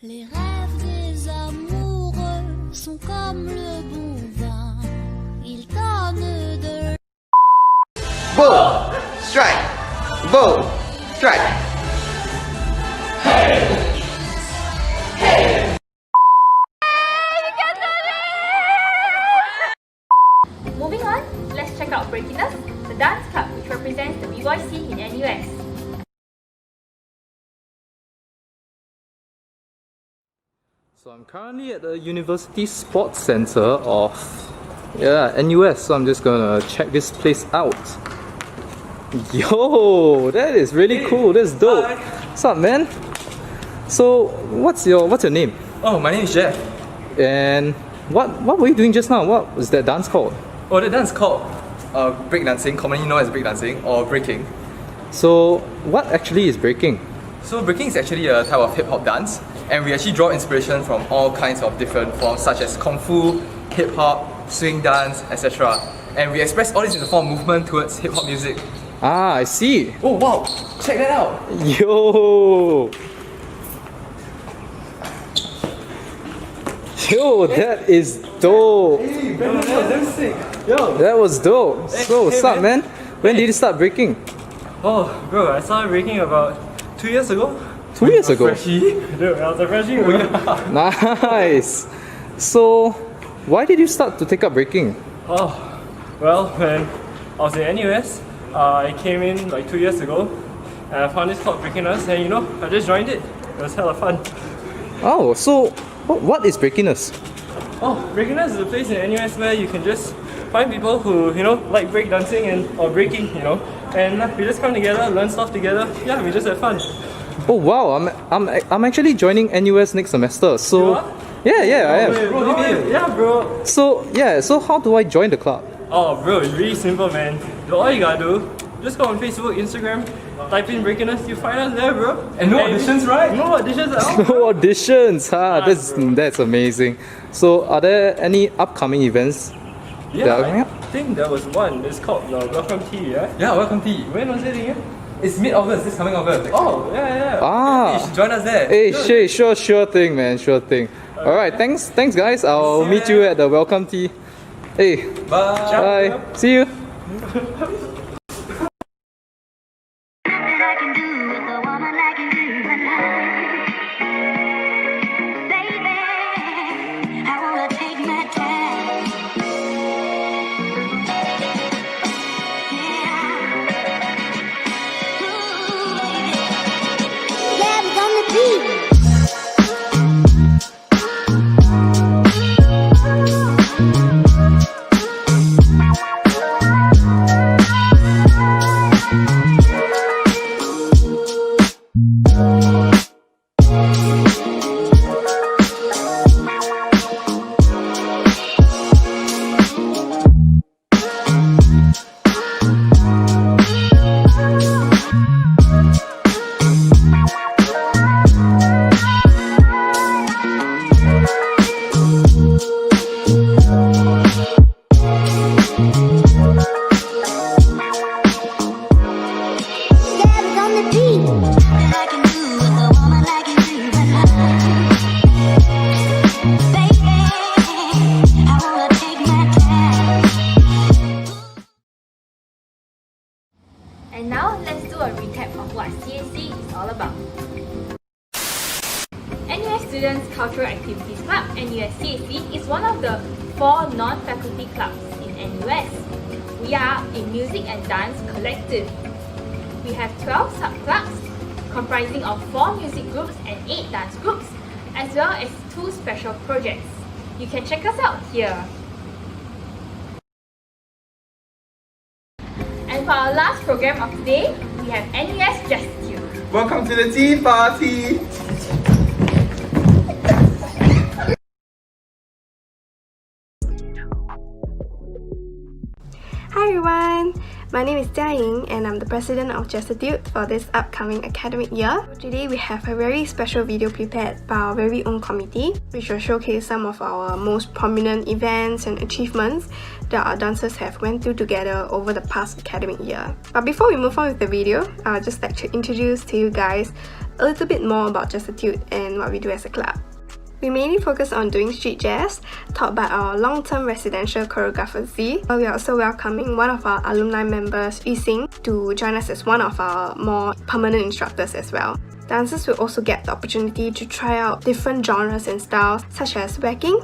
Les rêves des amoureux sont comme le bon vin, ils donnent de Bull, strike, bull, strike. Moving on, let's check out Breakiness, the dance club which represents the b-boy scene in NUS. So I'm currently at the University Sports Center of NUS, so I'm just gonna check this place out. Yo, that is really cool. That's dope. What's up, man? So, what's your name? Oh, my name is Jeff. And what were you doing just now? What was that dance called? Oh, the dance called breakdancing, commonly known as breakdancing or breaking. So, what actually is breaking? So breaking is actually a type of hip-hop dance, and we actually draw inspiration from all kinds of different forms such as kung fu, hip-hop, swing dance, etc. And we express all this in the form of movement towards hip-hop music. Ah, I see. Oh wow, check that out. Yo! Yo, that is dope. Hey, bro, that was sick. Yo. That was dope. So, what's up, man? When did you start breaking? Oh, bro, I started breaking about 2 years ago. 2 years ago? Freshie. Dude, I was a freshie. Nice. So, why did you start to take up breaking? Oh, well, when I was in NUS, I came in like 2 years ago, and I found this called Breakiness, and you know, I just joined it. It was hella fun. Oh, so what is Breakiness? Oh, Breakiness is a place in NUS where you can just find people who, you know, like breakdancing or breaking, you know, and we just come together, learn stuff together. Yeah, we just have fun. Oh wow, I'm actually joining NUS next semester. So You are? yeah, I am. Yeah, bro. So how do I join the club? Oh, bro, it's really simple, man. All you gotta do, just go on Facebook, Instagram, type in Breakiness, you find us there, bro. And no auditions, right? No auditions at all. No auditions, that's amazing. So are there any upcoming events? Yeah, that are coming up? I think there was one. It's called Welcome Tea, yeah? Yeah, Welcome Tea. When was it again? It's mid-August, this coming August. Oh, yeah. Ah, You should join us there. hey, sure thing, man, sure thing. All right, thanks guys. I'll meet you at the Welcome Tea. Hey, bye. See you. And now let's do a recap of what CAC is all about. NUS Students Cultural Activities Club, NUS CAC, is one of the 4 non-faculty clubs in NUS. We are a music and dance collective. We have 12 sub-clubs comprising of 4 music groups and 8 dance groups, as well as 2 special projects. You can check us out here. And for our last program of today, we have NUS Destitute. Welcome to the tea party! Hi everyone, my name is Jia Ying and I'm the president of Destitute for this upcoming academic year. Today we have a very special video prepared by our very own committee, which will showcase some of our most prominent events and achievements that our dancers have went through together over the past academic year. But before we move on with the video, I'd just like to introduce to you guys a little bit more about Destitute and what we do as a club. We mainly focus on doing street jazz, taught by our long-term residential choreographer Z. We are also welcoming one of our alumni members, Yixing, to join us as one of our more permanent instructors as well. Dancers will also get the opportunity to try out different genres and styles, such as whacking,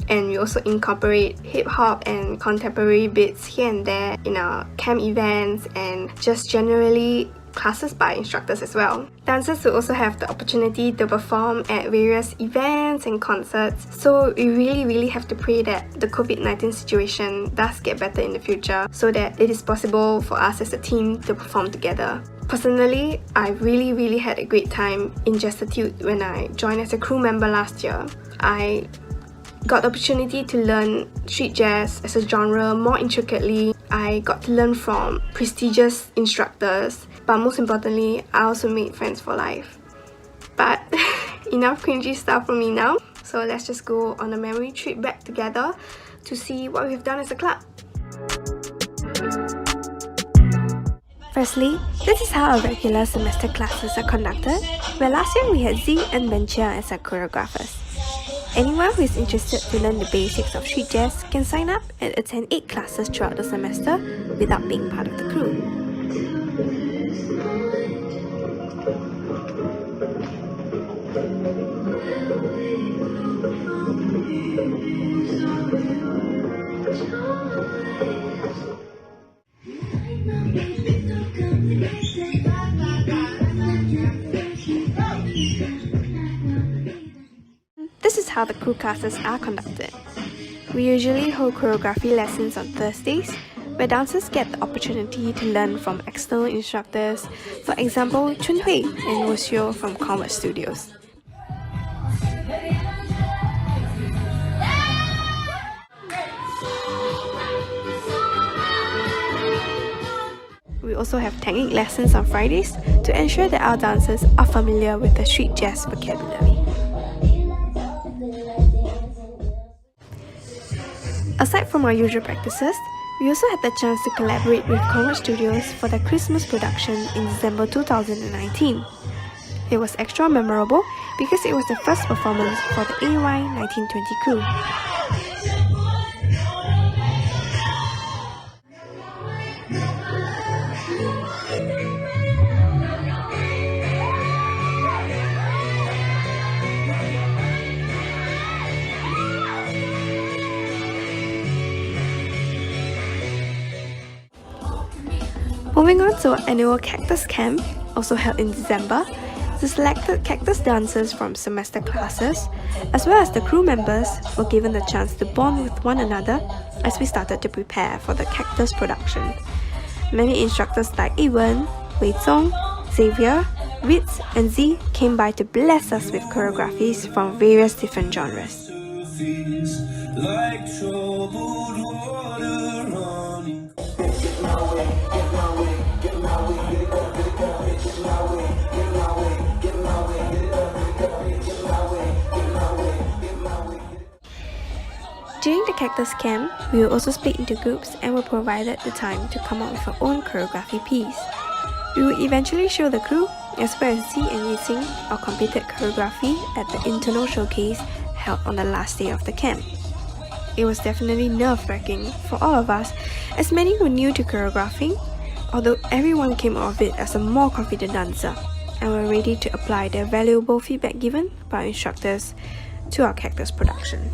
and we also incorporate hip-hop and contemporary beats here and there in our camp events and just generally classes by instructors as well. Dancers will also have the opportunity to perform at various events and concerts, so we really have to pray that the COVID-19 situation does get better in the future so that it is possible for us as a team to perform together. Personally, I really had a great time in Destitute when I joined as a crew member last year. I got the opportunity to learn street jazz as a genre more intricately. I got to learn from prestigious instructors, but most importantly, I also made friends for life. But enough cringy stuff from me now, so let's just go on a memory trip back together to see what we've done as a club. Firstly, this is how our regular semester classes are conducted, where last year we had Z and Benchia as our choreographers. Anyone who is interested to learn the basics of street jazz can sign up and attend 8 classes throughout the semester without being part of the crew. This is how the crew classes are conducted. We usually hold choreography lessons on Thursdays, where dancers get the opportunity to learn from external instructors, for example, Chun Hui and Lucio from Convert Studios. We also have technique lessons on Fridays to ensure that our dancers are familiar with the street jazz vocabulary. Aside from our usual practices, we also had the chance to collaborate with Convert Studios for their Christmas production in December 2019. It was extra memorable because it was the first performance for the AY 1920 crew. Moving on to our annual Cactus Camp, also held in December, the selected Cactus dancers from semester classes, as well as the crew members, were given the chance to bond with one another as we started to prepare for the Cactus production. Many instructors like Ewan, Wei Zong, Xavier, Ritz, and Z came by to bless us with choreographies from various different genres. During the Cactus Camp, we were also split into groups and were provided the time to come up with our own choreography piece. We would eventually show the crew, as well as Z and Yixing, our completed choreography at the internal showcase held on the last day of the camp. It was definitely nerve-wracking for all of us, as many were new to choreographing, although everyone came out of it as a more confident dancer and were ready to apply their valuable feedback given by our instructors to our Cactus production.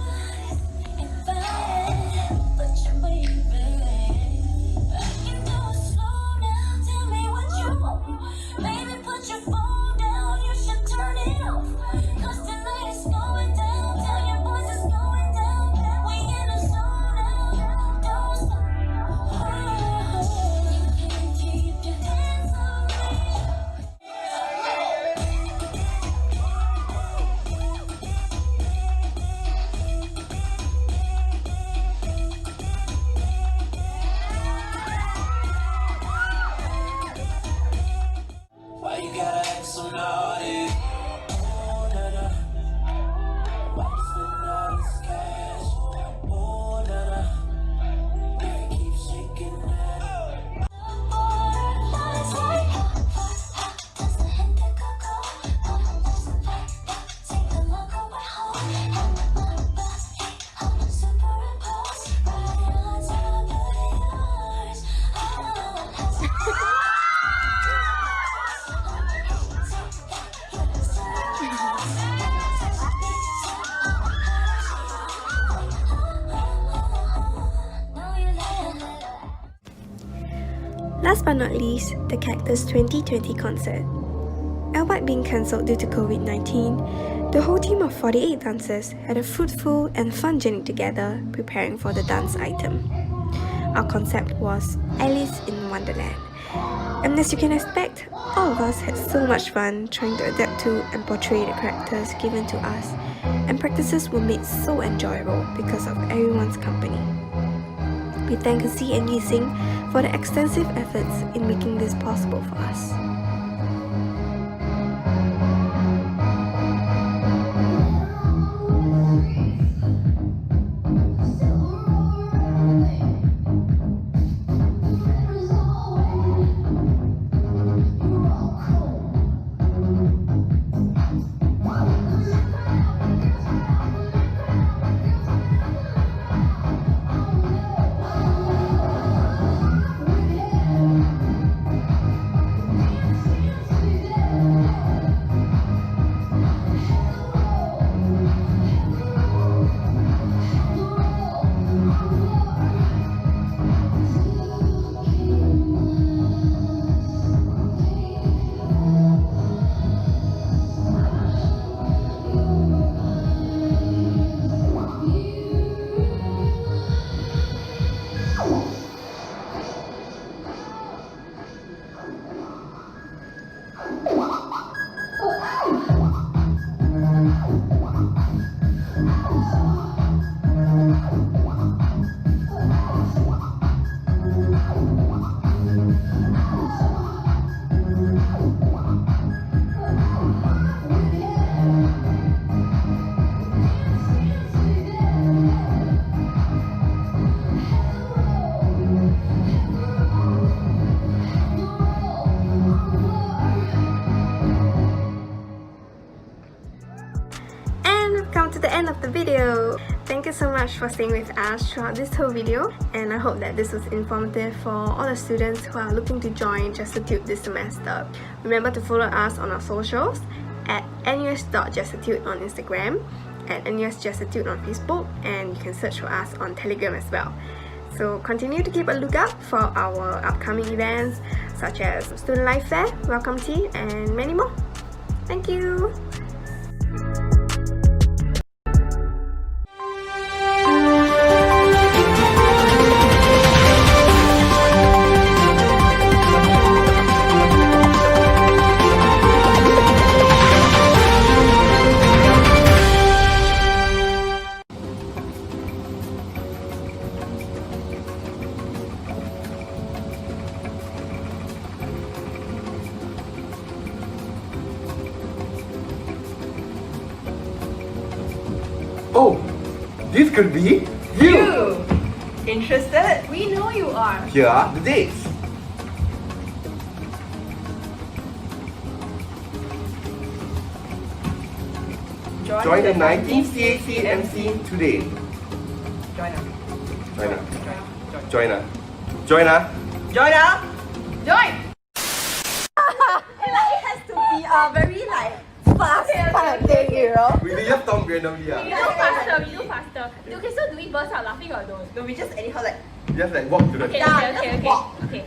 Last but not least, the Cactus 2020 concert. Albeit being cancelled due to COVID-19, the whole team of 48 dancers had a fruitful and fun journey together preparing for the dance item. Our concept was Alice in Wonderland, and as you can expect, all of us had so much fun trying to adapt to and portray the characters given to us, and practices were made so enjoyable because of everyone's company. We thank Z and Yixing for the extensive efforts in making this possible for us. end of the video. Thank you so much for staying with us throughout this whole video, and I hope that this was informative for all the students who are looking to join Jestitute this semester. Remember to follow us on our socials at nus.jestitute on Instagram, at NUS Jestitute on Facebook, and you can search for us on Telegram as well. So continue to keep a lookout for our upcoming events such as Student Life Fair, Welcome Tea, and many more. Thank you! Oh, this could be you! Interested? We know you are. Here are the dates. Join the 19th CFA MC today. Join us. Join us. Join us. Join us. Join us. Join! It has to be a very fast kind of thing, you know? We just talk randomly. We do faster. Okay, so do we burst out laughing or don't? No, we just anyhow Just walk to the Okay.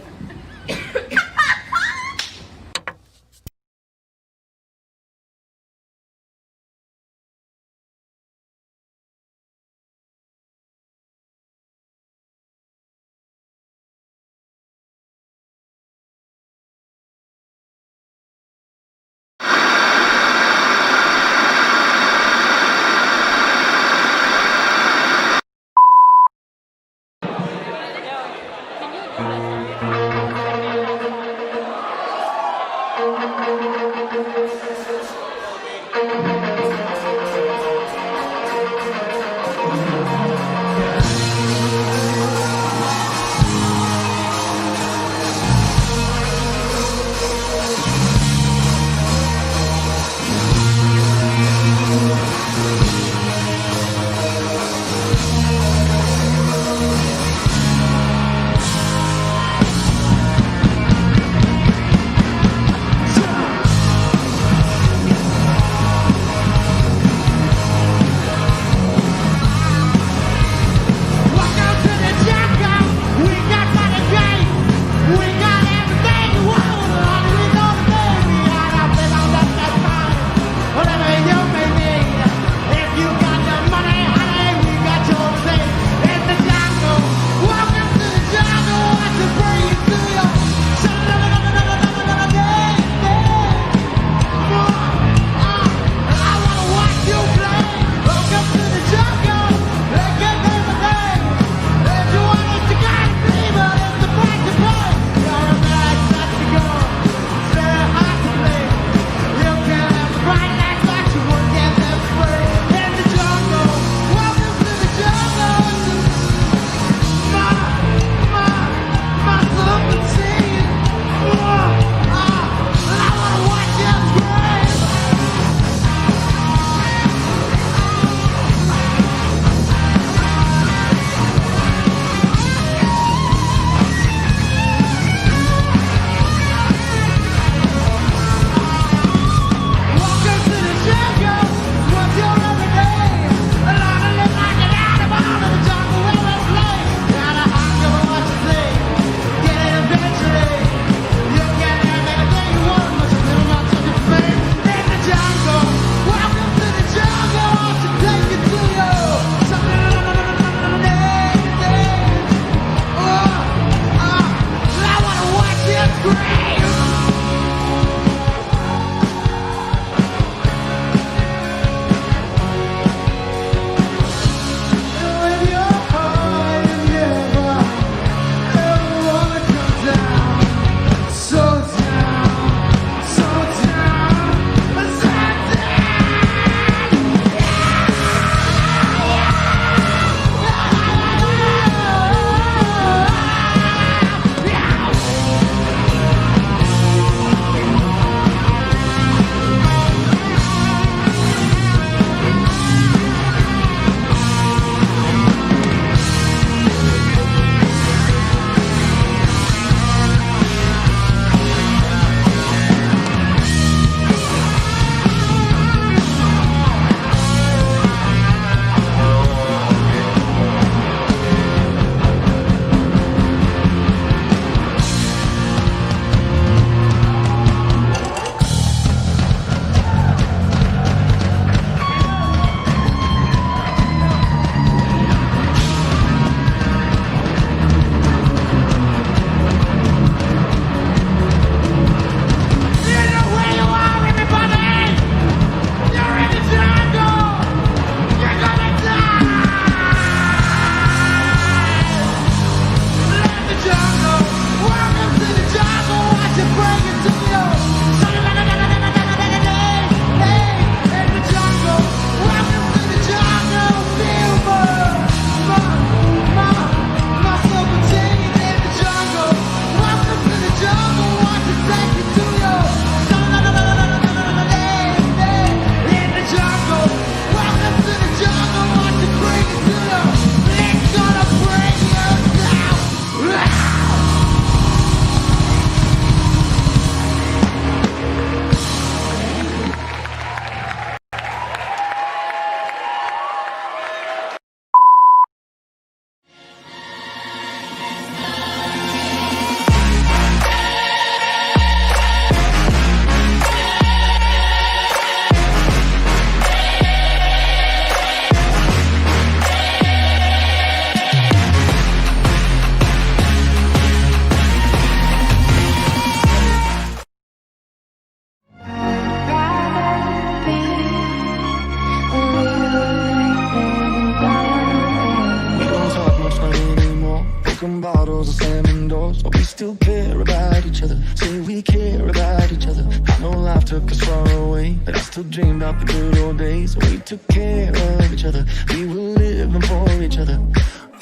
took us far away, but I still dream about the good old days. We took care of each other, we were living for each other.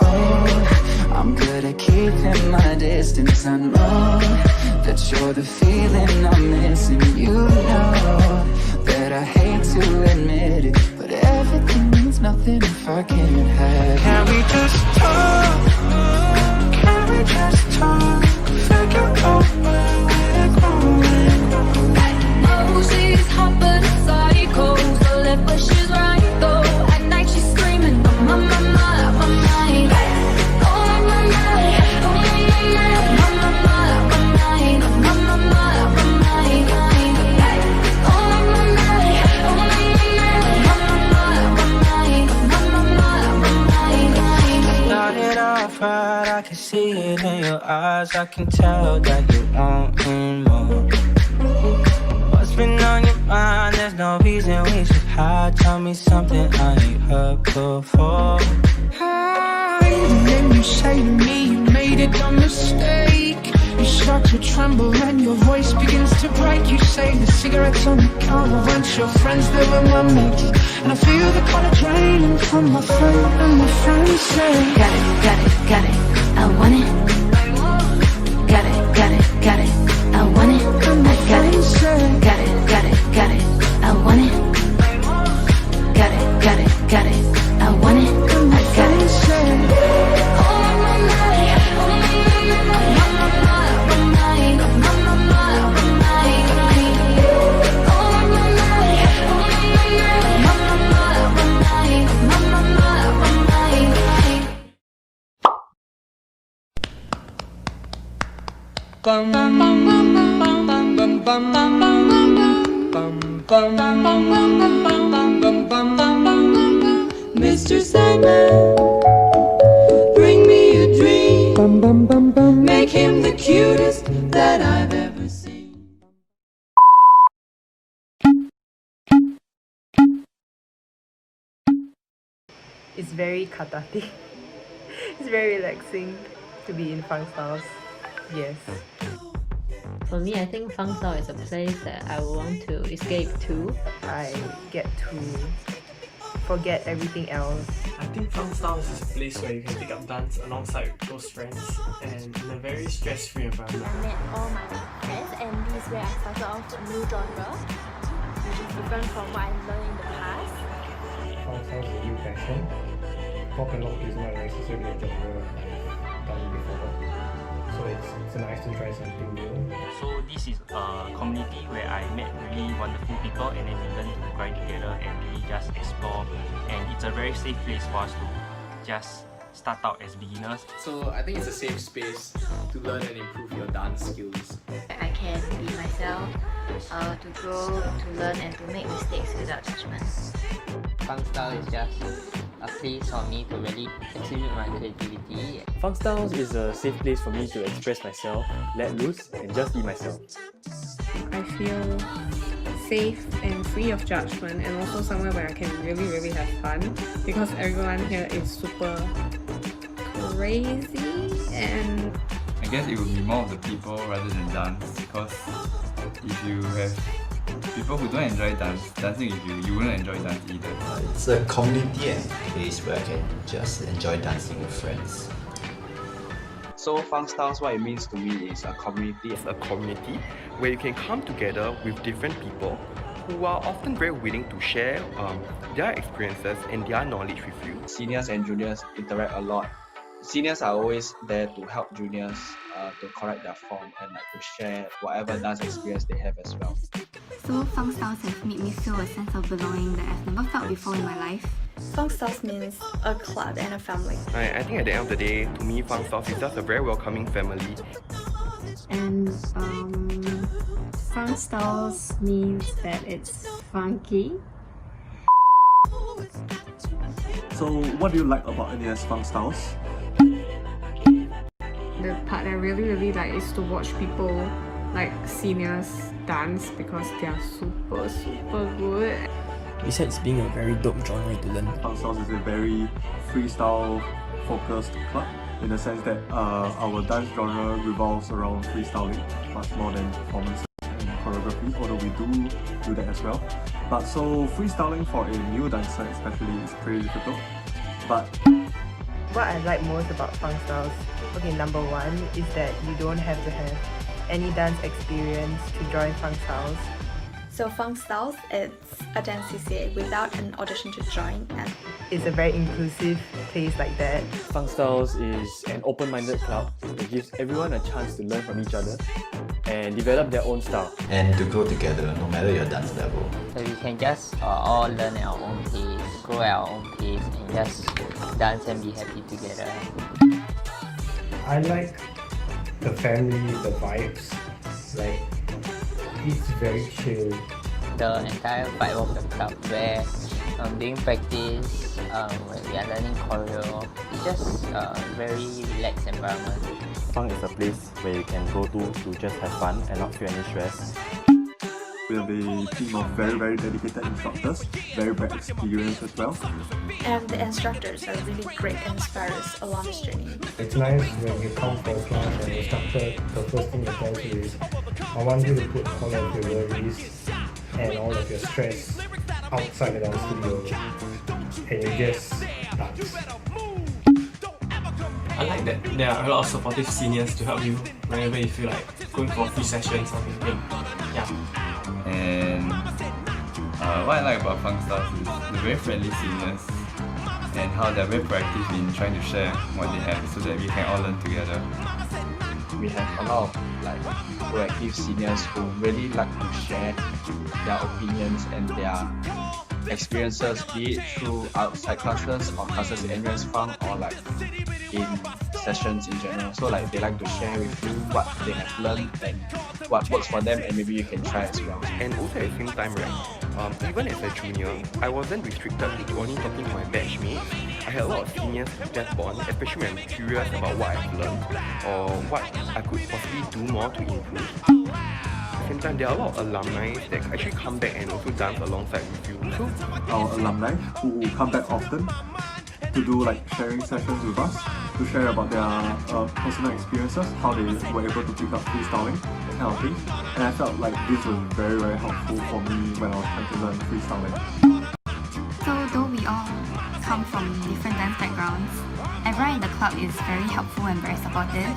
Oh, I'm good at keeping my distance. I know that you're the feeling I'm missing. You know that I hate to admit it, but everything means nothing if I can't have it. Can we just talk? Can we just talk? Figure out where we're going. Oh, she's hot but a psycho, so left but she's right though. At night she's screaming, oh my, my, my, my mind. Oh my, my, my, oh my, my, my, my, my, my mind. Oh my, my, my, my mind. Oh my, my, my, oh my, my, my, my, my mind. Started off right, I can see it in your eyes. I can tell that you want me more. What's been on your mind? There's no reason we should hide. Tell me something I ain't heard before. And then you say to me you made a dumb mistake. You start to tremble and your voice begins to break. You say the cigarettes on the counter once your friends there were my mates. And I feel the color draining from my throat. And my friends say, got it, got it, got it, I want it. Got it, got it, got it, I want it. I got it, got it, got it, got it, I want it. Got it, got it, got it, I want it. I got it. Oh my, my, oh my, my, my, my mind. Oh my, my, my, mind. Oh my, my, oh my, my, mind. Oh my, my, mind. Bum bum bum bum bum bum bum bum bum bum bum bum bum. Mr. Sandman, bring me a dream. Make him the cutest that I've ever seen. It's very cathartic. It's very relaxing to be in fun styles. Yes. For me, I think Fun Style is a place that I would want to escape to. I get to forget everything else. I think Fun Styles is a place where you can pick up dance alongside close friends and in a very stress-free environment. I met all my friends and this is where I started off a new genre, which is different from what I learned in the past. Fun Styles is a new passion. Pop and rock is not necessarily a genre I've done before. So it's nice to try something new. So this is a community where I met really wonderful people and then we learn to grind together and really just explore, and it's a very safe place for us to just start out as beginners. So I think it's a safe space to learn and improve your dance skills. I can be myself, to grow, to learn and to make mistakes without judgment. Fun Style is just a place for me to really exhibit my creativity. Fun Styles is a safe place for me to express myself, let loose, and just be myself. I feel safe and free of judgment, and also somewhere where I can really have fun, because everyone here is super crazy. And I guess it would be more of the people rather than dance, because if you have people who don't enjoy dancing with you, you wouldn't enjoy dance either. It's a community and place where I can just enjoy dancing with friends. So Fun Styles, what it means to me is a community. It's a community where you can come together with different people who are often very willing to share their experiences and their knowledge with you. Seniors and juniors interact a lot. Seniors are always there to help juniors to correct their form and like to share whatever dance experience they have as well. So Fun Styles have made me feel a sense of belonging that I've never felt before in my life. Fun Styles means a club and a family. I think at the end of the day, to me, Fun Styles is just a very welcoming family. And Fun Styles means that it's funky. So what do you like about NUS Fun Styles? the part I really like is to watch people like seniors dance because they are super good. Besides being a very dope genre to learn, Fun Styles is a very freestyle focused club in the sense that our dance genre revolves around freestyling much more than performance and choreography. choreography, although we do that as well. But so freestyling for a new dancer especially is pretty difficult. But what I like most about funk styles, okay, number one is that you don't have to have any dance experience to join funk styles. So Funk Styles, it's a dance CCA without an audition to join, and it's a very inclusive place like that. Funk Styles is an open-minded club that gives everyone a chance to learn from each other and develop their own style. And to grow together no matter your dance level. So we can just all learn at our own pace, grow at our own pace, and just dance and be happy together. I like the family, the vibes, like it's very chill. The entire vibe of the club where during practice, when we are learning choreo, it's just a very relaxed environment. Funk is a place where you can go to just have fun and not feel any stress. we have a team of very dedicated instructors, very experienced as well. And the instructors are really great and inspire us along this journey. It's nice when you come for a class and the instructor, the first thing they tell you is, I want you to put all of your worries and all of your stress outside the dance studio and you just dance. I like that there are a lot of supportive seniors to help you whenever you feel like going for free sessions or anything. Yeah. And what I like about Funk Styles is the very friendly seniors and how they're very proactive in trying to share what they have so that we can all learn together. We have a lot of proactive seniors who really like to share their opinions and their experiences, be it through outside classes or classes in NUS Funk or in sessions in general. So they like to share with you what they have learned and what works for them, and maybe you can try as well. And also at the same time, right, even as a junior, I wasn't restricted to only talking to my batchmates. I had a lot of seniors who just bond, especially when I'm curious about what I've learned or what I could possibly do more to improve. At the same time, there are a lot of alumni that actually come back and also dance alongside with you. So our alumni who come back often to do sharing sessions with us, to share about their personal experiences, how they were able to pick up freestyling, that kind of thing. And I felt like this was very helpful for me when I was trying to learn freestyling. So though we all come from different dance backgrounds, everyone in the club is very helpful and very supportive.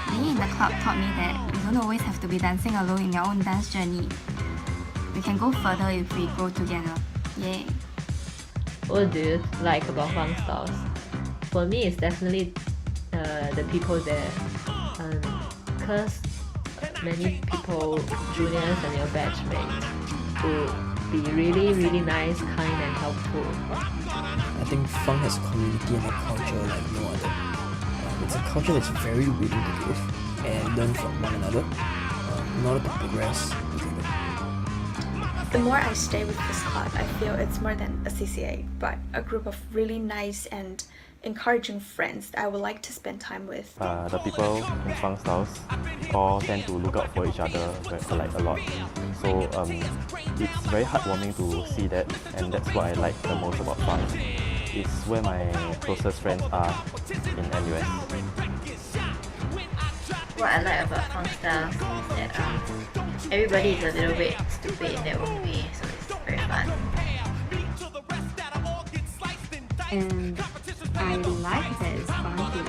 Being in the club taught me that you don't always have to be dancing alone in your own dance journey. We can go further if we grow together. Yay! What do you like about Funk Styles? For me, it's definitely the people there. Because many people, juniors and your batchmates, will be really nice, kind and helpful. I think funk has a community and a culture like no other. It's a culture that's very willing to give and learn from one another in order to progress together. The more I stay with this club, I feel it's more than a CCA, but a group of really nice and encouraging friends that I would like to spend time with. The people in Funk Styles all tend to look out for each other a lot. So it's very heartwarming to see that, and that's what I like the most about funk. It's where my closest friends are in NUS. What I like about Funk Styles is that everybody is a little bit stupid in their own way, so it's very fun. And I like that it's funky.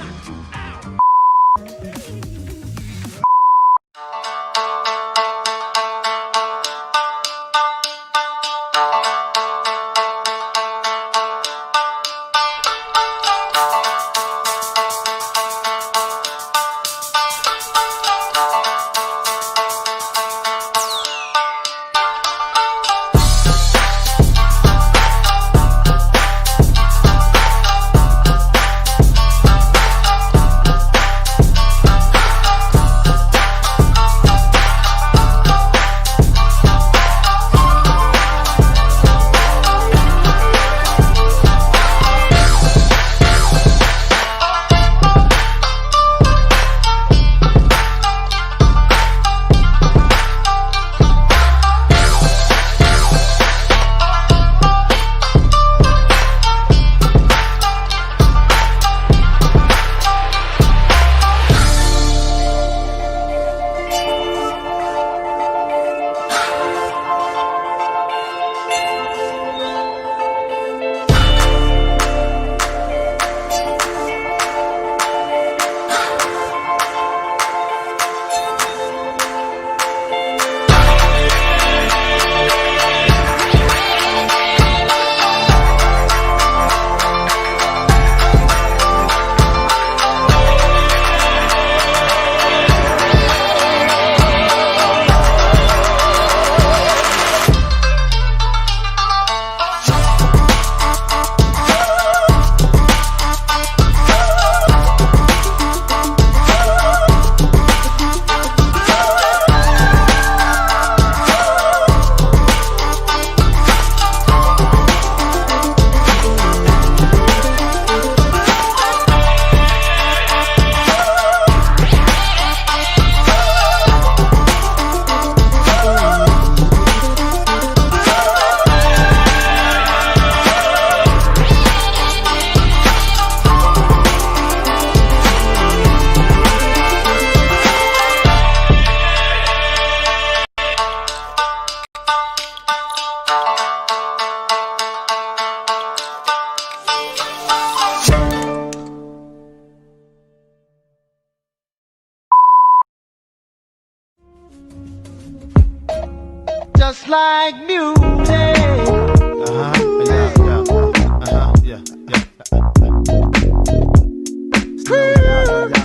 just like music.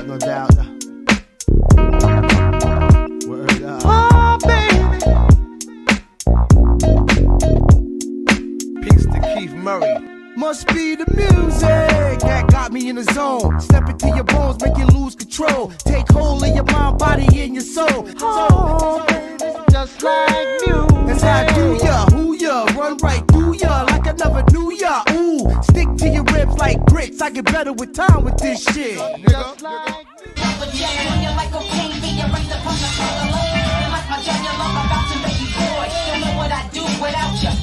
No doubt. Oh, baby. Peace to Keith Murray. Must be the music that got me in the zone. Step into your bones, make you lose control. Take hold of your mind, body, and your soul. Oh, baby, just like music. That's how I do ya, who ya, run right through ya like I never knew ya. Ooh, stick to your ribs like grits. I get better with time with this shit, nigga.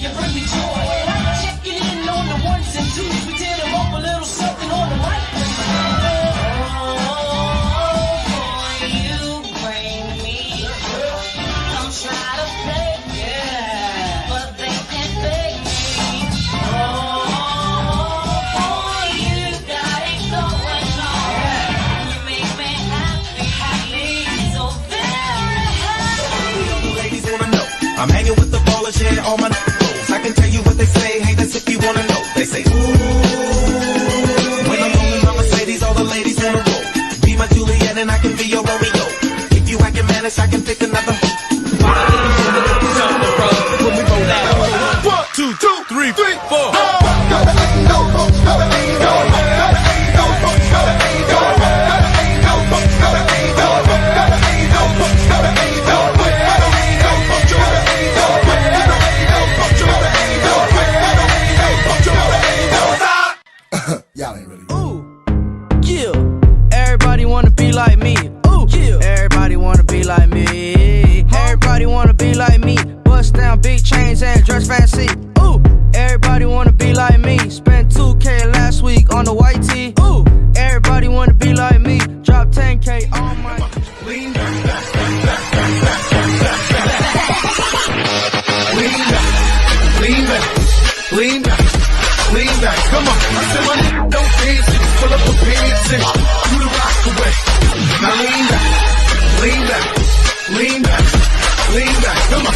You bring me joy. Checking in on the ones and twos. We did a little something on the mic. Oh, boy, you bring me joy. Don't try to fake it, but they can't fake me. Oh, boy, you got it going on. You make me happy, so very happy. The ladies wanna know I'm hanging with the ballers, yeah, all my. I can tell you what they say, hey, that's if you wanna know. They say, ooh. When I'm rolling my Mercedes, all the ladies wanna roll. Be my Juliet and I can be your Romeo. If you acting mannish, I can pick another. When we roll out. 1, 2, 3, 4. Y'all ain't really. Ooh, yeah. Everybody wanna be like me. Ooh, yeah. Everybody wanna be like me. Everybody wanna be like me. Bust down big chains and dress fancy. Ooh, everybody wanna be like me. Spent 2K last week on the white tee. Ooh, everybody wanna be like me. Drop 10K on my. Lean back. Lean back. Lean back. Lean back. Lean back, come on. I said my nigga don't dance, just pull up a pants and do the rock away. Now lean back, lean back, lean back, lean back, come on.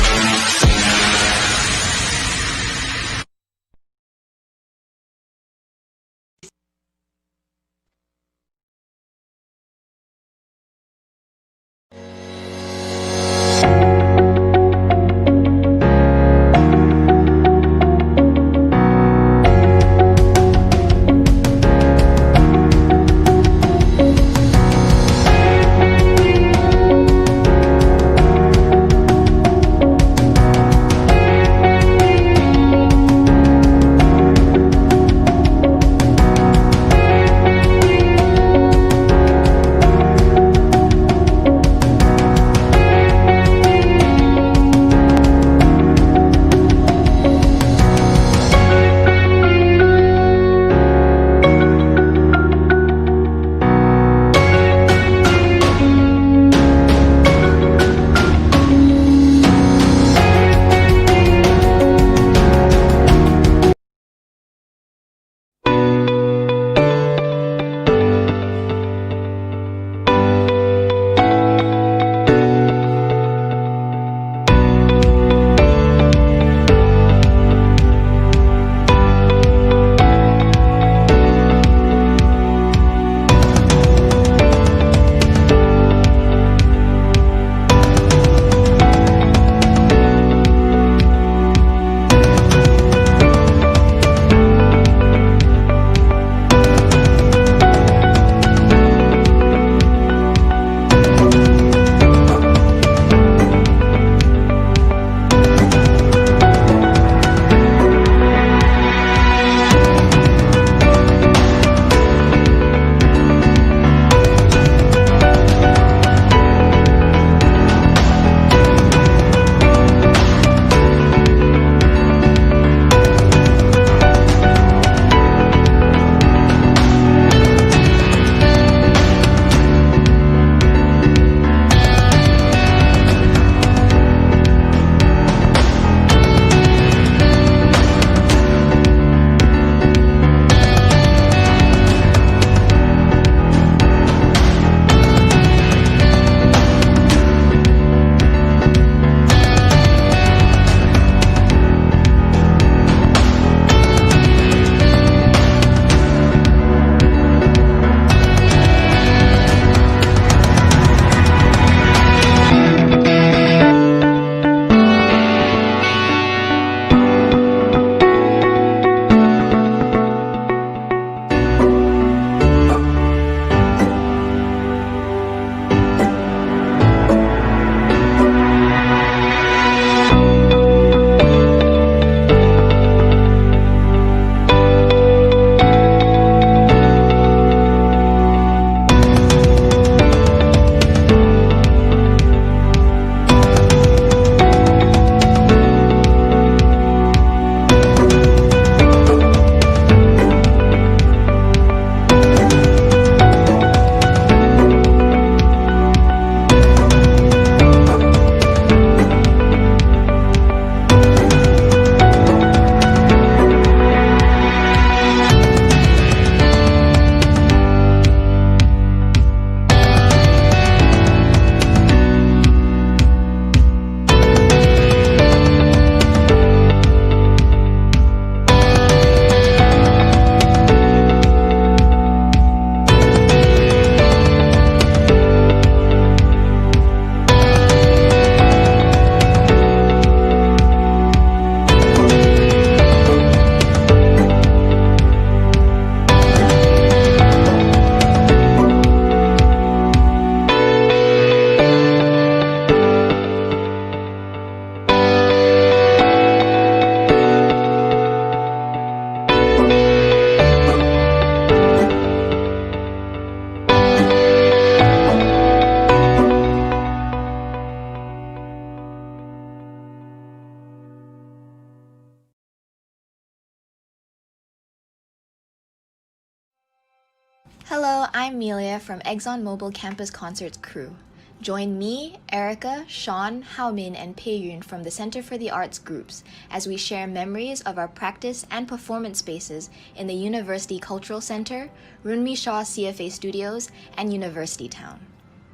Hello, I'm Melia from ExxonMobil Campus Concerts crew. Join me, Erica, Sean, Haomin, and Peiyun from the Center for the Arts groups as we share memories of our practice and performance spaces in the University Cultural Center, Runmi Shaw CFA Studios, and University Town.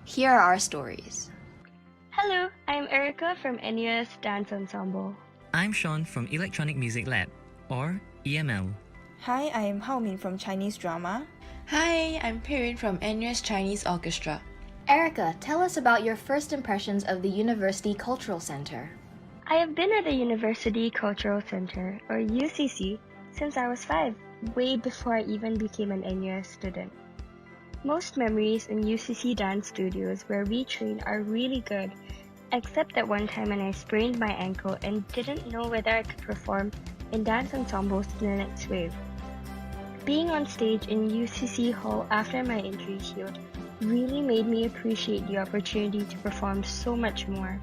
Here are our stories. Hello, I'm Erica from NUS Dance Ensemble. I'm Sean from Electronic Music Lab, or EML. Hi, I'm Haomin from Chinese Drama. Hi, I'm Peiyun from NUS Chinese Orchestra. Erica, tell us about your first impressions of the University Cultural Center. I have been at the University Cultural Center, or UCC, since I was 5, way before I even became an NUS student. Most memories in UCC dance studios where we train are really good, except that one time when I sprained my ankle and didn't know whether I could perform in dance ensembles in the next wave. Being on stage in UCC Hall after my injury healed really made me appreciate the opportunity to perform so much more.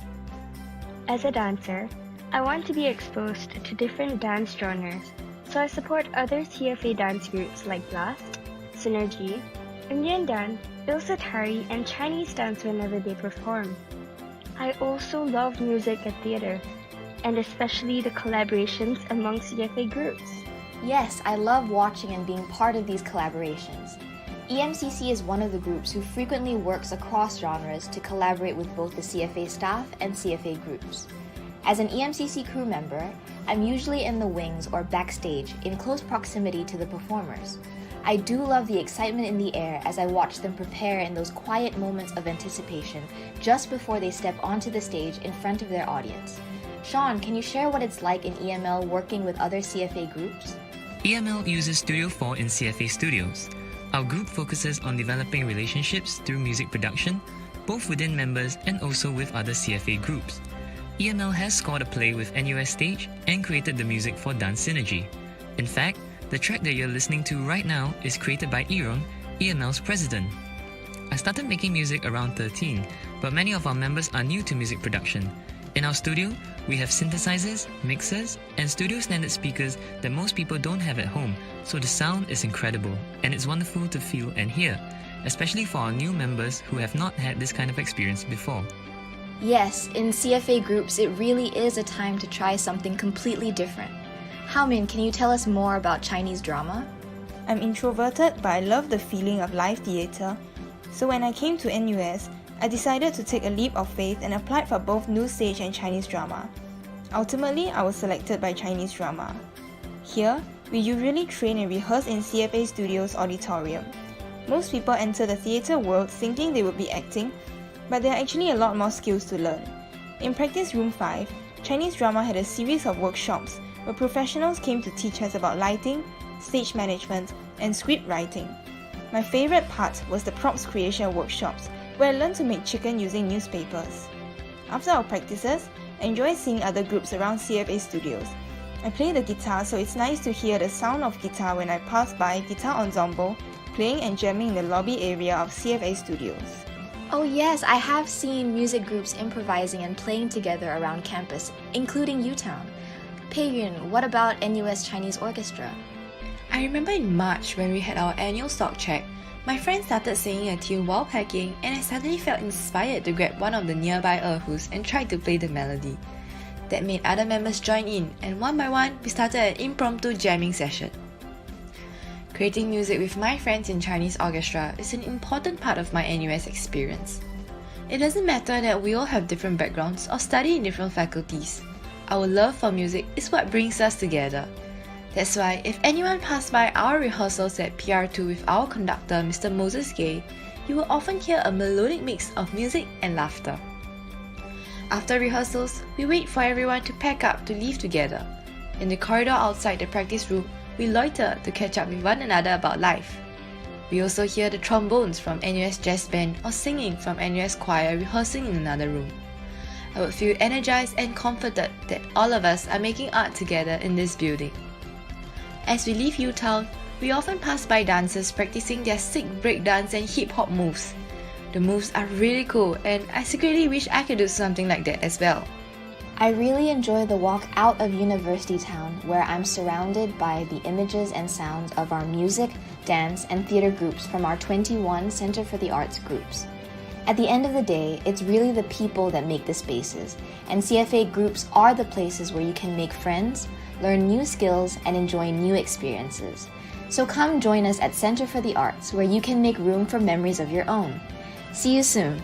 As a dancer, I want to be exposed to different dance genres, so I support other CFA dance groups like Blast, Synergy, Indian dance, Ilsatari, and Chinese dance whenever they perform. I also love music at theatre, and especially the collaborations among CFA groups. Yes, I love watching and being part of these collaborations. EMCC is one of the groups who frequently works across genres to collaborate with both the CFA staff and CFA groups. As an EMCC crew member, I'm usually in the wings or backstage in close proximity to the performers. I do love the excitement in the air as I watch them prepare in those quiet moments of anticipation just before they step onto the stage in front of their audience. Sean, can you share what it's like in EML working with other CFA groups? EML uses Studio 4 in CFA Studios. Our group focuses on developing relationships through music production, both within members and also with other CFA groups. EML has scored a play with NUS Stage and created the music for Dance Synergy. In fact, the track that you're listening to right now is created by Eron, EML's president. I started making music around 13, but many of our members are new to music production. In our studio, we have synthesizers, mixers, and studio standard speakers that most people don't have at home, so the sound is incredible and it's wonderful to feel and hear, especially for our new members who have not had this kind of experience before. Yes, in CFA groups, it really is a time to try something completely different. Haomin, can you tell us more about Chinese drama? I'm introverted, but I love the feeling of live theatre. So when I came to NUS, I decided to take a leap of faith and applied for both NUS Stage and Chinese drama. Ultimately, I was selected by Chinese drama. Here, we usually train and rehearse in CFA Studios auditorium. Most people enter the theatre world thinking they would be acting, but there are actually a lot more skills to learn. In Practice Room 5, Chinese drama had a series of workshops where professionals came to teach us about lighting, stage management, and script writing. My favourite part was the props creation workshops, where I learned to make chicken using newspapers. After our practices, I enjoy seeing other groups around CFA Studios. I play the guitar, so it's nice to hear the sound of guitar when I pass by Guitar Ensemble, playing and jamming in the lobby area of CFA Studios. Oh yes, I have seen music groups improvising and playing together around campus, including UTown. Peiyun, what about NUS Chinese Orchestra? I remember in March when we had our annual stock check, my friend started singing a tune while packing and I suddenly felt inspired to grab one of the nearby erhus and try to play the melody. That made other members join in, and one by one, we started an impromptu jamming session. Creating music with my friends in Chinese orchestra is an important part of my NUS experience. It doesn't matter that we all have different backgrounds or study in different faculties. Our love for music is what brings us together. That's why if anyone passed by our rehearsals at PR2 with our conductor, Mr. Moses Gay, you will often hear a melodic mix of music and laughter. After rehearsals, we wait for everyone to pack up to leave together. In the corridor outside the practice room, we loiter to catch up with one another about life. We also hear the trombones from NUS Jazz Band or singing from NUS Choir rehearsing in another room. I would feel energized and comforted that all of us are making art together in this building. As we leave UTown, we often pass by dancers practicing their sick breakdance and hip-hop moves. The moves are really cool and I secretly wish I could do something like that as well. I really enjoy the walk out of University Town, where I'm surrounded by the images and sounds of our music, dance, and theatre groups from our 21 Center for the Arts groups. At the end of the day, it's really the people that make the spaces, and CFA groups are the places where you can make friends, learn new skills, and enjoy new experiences. So come join us at Center for the Arts, where you can make room for memories of your own. See you soon!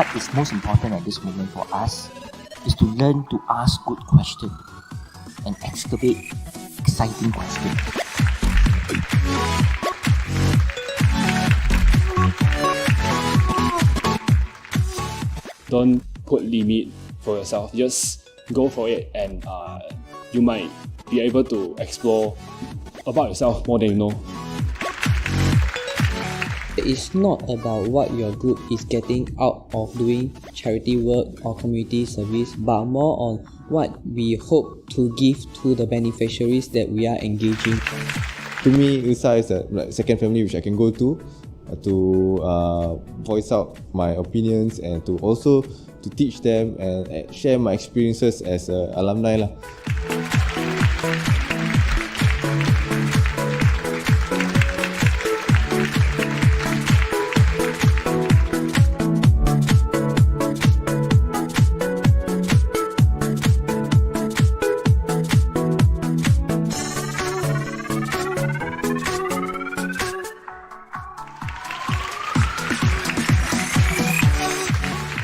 what is most important at this moment for us is to learn to ask good questions and excavate exciting questions. Don't put limit for yourself. Just go for it, and you might be able to explore about yourself more than you know. It's not about what your group is getting out of doing charity work or community service, but more on what we hope to give to the beneficiaries that we are engaging. To me, USA is a second family which I can go to voice out my opinions and to also to teach them and share my experiences as an alumni.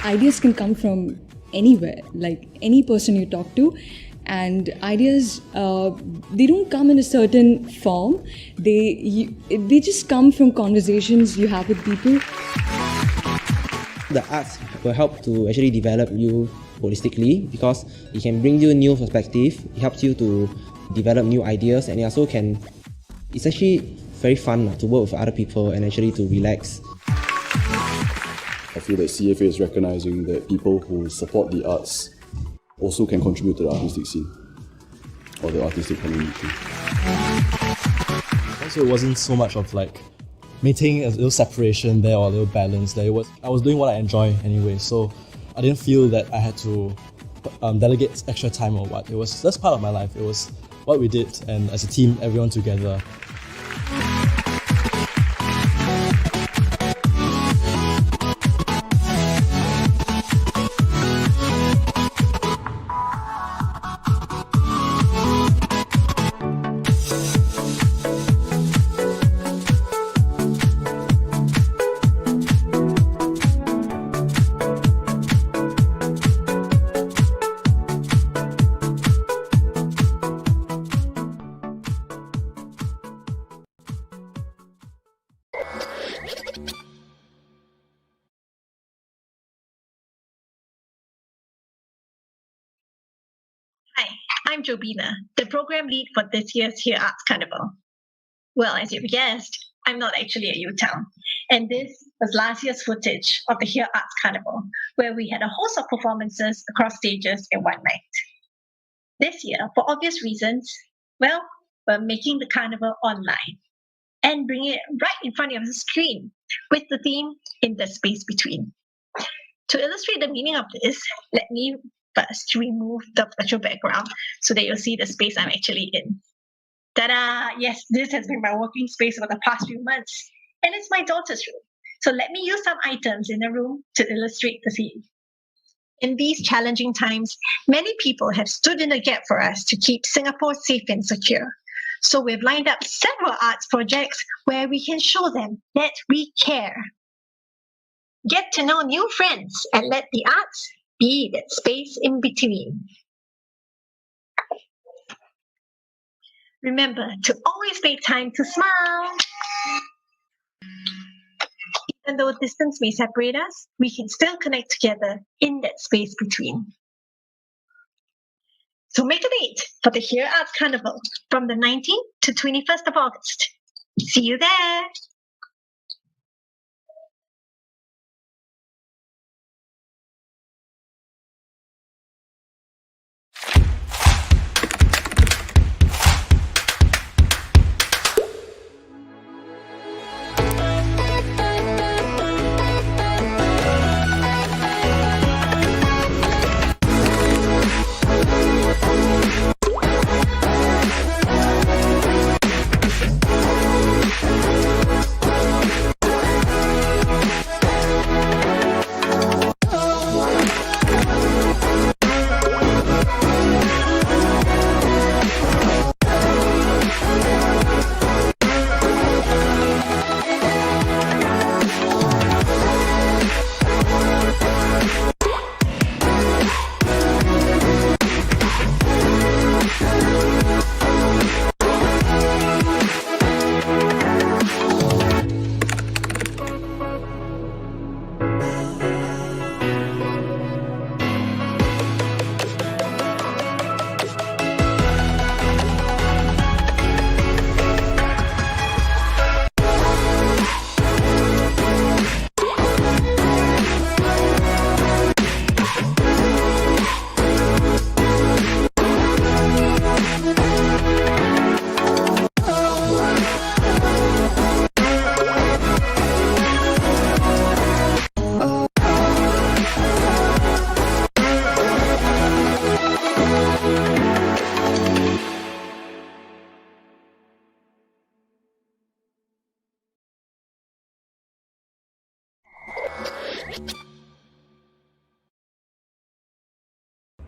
Ideas can come from anywhere, like any person you talk to, and ideas they don't come in a certain form. They just come from conversations you have with people. The arts will help to actually develop you holistically because it can bring you new perspective. It helps you to develop new ideas, and it also can. It's actually very fun to work with other people and actually to relax. I feel that CFA is recognising that people who support the arts also can contribute to the artistic scene or the artistic community. Also, it wasn't so much of like maintaining a little separation there or a little balance there. I was doing what I enjoy anyway, so I didn't feel that I had to delegate extra time or what. That's part of my life. It was what we did, and as a team, everyone together. Hi, I'm Jobina, the program lead for this year's Here Arts Carnival. Well, as you've guessed, I'm not actually at UTown, and this was last year's footage of the Here Arts Carnival, where we had a host of performances across stages in one night. This year, for obvious reasons, well, we're making the carnival online and bringing it right in front of the screen with the theme In the Space Between. To illustrate the meaning of this, let me first remove the virtual background so that you'll see the space I'm actually in. Ta-da! Yes, this has been my working space for the past few months, and it's my daughter's room. So let me use some items in the room to illustrate the theme. In these challenging times, many people have stood in the gap for us to keep Singapore safe and secure. So we've lined up several arts projects where we can show them that we care. Get to know new friends and let the arts be that space in between. Remember to always make time to smile. Even though distance may separate us, we can still connect together in that space between. So make a date for the Here Arts Carnival from the 19th to 21st of August. See you there!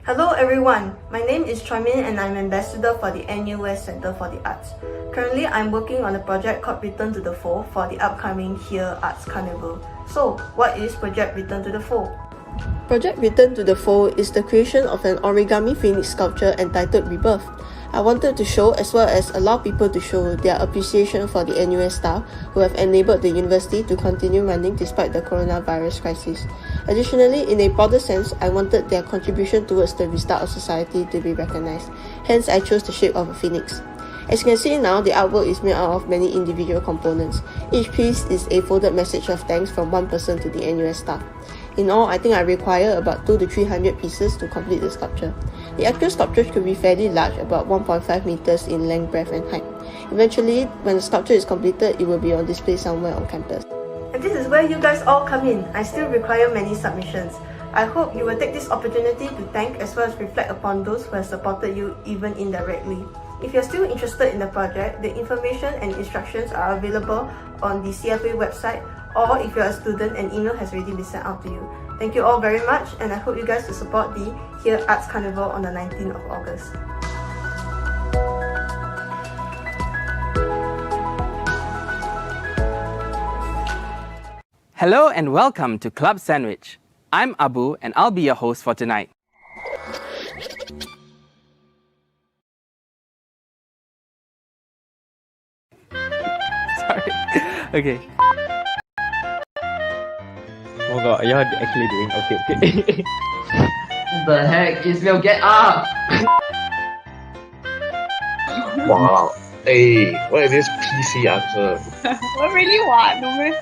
Hello everyone, my name is Choi-Min and I'm ambassador for the NUS Center for the Arts. Currently, I'm working on a project called Return to the Thor for the upcoming Here Arts Carnival. So, what is Project Return to the Thor? Project Return to the Thor is the creation of an origami phoenix sculpture entitled Rebirth. I wanted to show as well as allow people to show their appreciation for the NUS staff who have enabled the university to continue running despite the coronavirus crisis. Additionally, in a broader sense, I wanted their contribution towards the restart of society to be recognized. Hence, I chose the shape of a phoenix. As you can see now, the artwork is made out of many individual components. Each piece is a folded message of thanks from one person to the NUS staff. In all, I think I require about 200 to 300 pieces to complete the sculpture. The actual sculpture could be fairly large, about 1.5 meters in length, breadth and height. Eventually, when the sculpture is completed, it will be on display somewhere on campus. And this is where you guys all come in. I still require many submissions. I hope you will take this opportunity to thank as well as reflect upon those who have supported you even indirectly. If you're still interested in the project, the information and instructions are available on the CFA website, or if you're a student, an email has already been sent out to you. Thank you all very much, and I hope you guys will support the Here Arts Carnival on the 19th of August. Hello and welcome to Club Sandwich. I'm Abu and I'll be your host for tonight. Sorry. Okay. Oh my god, you're actually doing okay. What the heck? Ismail, get up! Wow. Hey, what is this PC answer? What really what? No meh?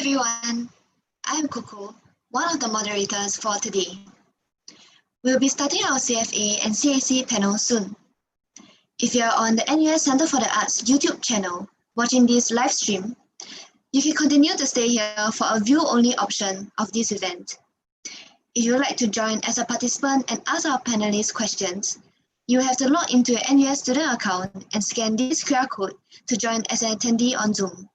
everyone, I'm Coco, one of the moderators for today. We'll be starting our CFA and CAC panel soon. If you're on the NUS Center for the Arts YouTube channel watching this live stream, you can continue to stay here for a view-only option of this event. If you would like to join as a participant and ask our panelists questions, you have to log into your NUS student account and scan this QR code to join as an attendee on Zoom.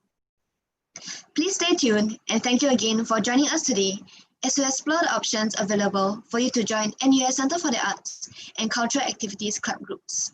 Please stay tuned and thank you again for joining us today as we explore the options available for you to join NUS Center for the Arts and Cultural Activities Club groups.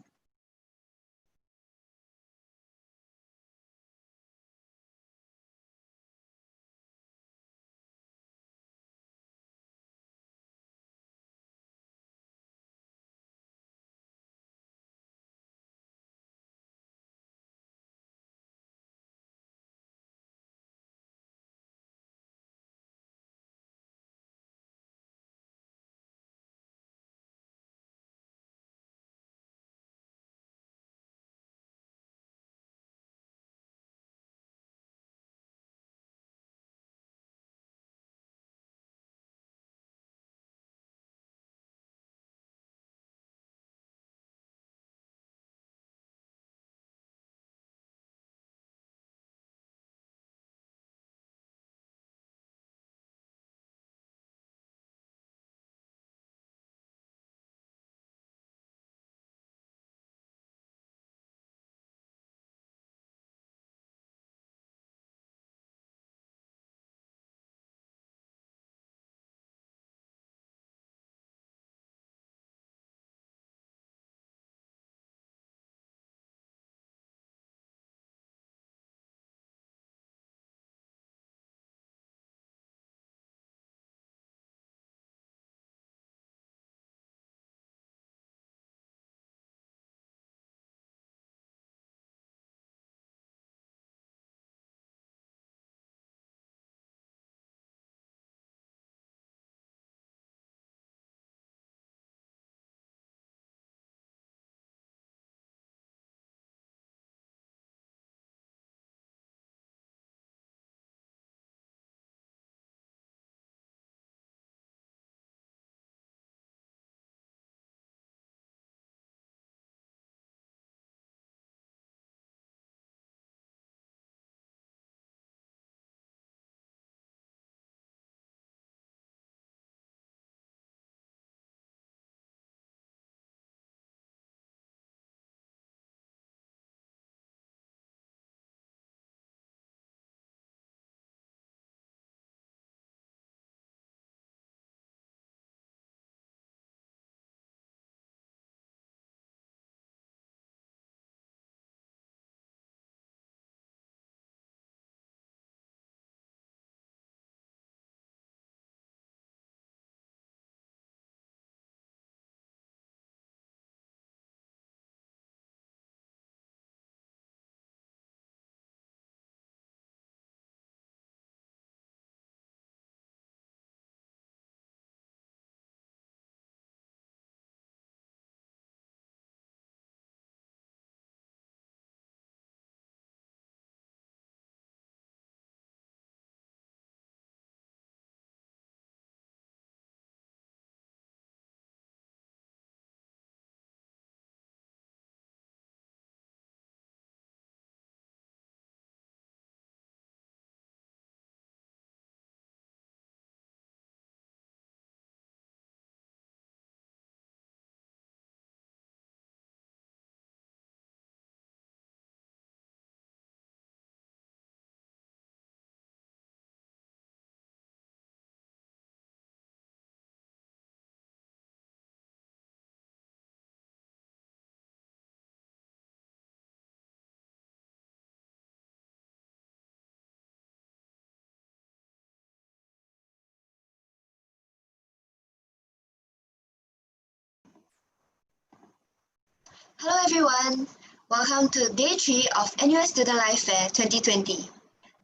Hello everyone, welcome to Day 3 of NUS Student Life Fair 2020.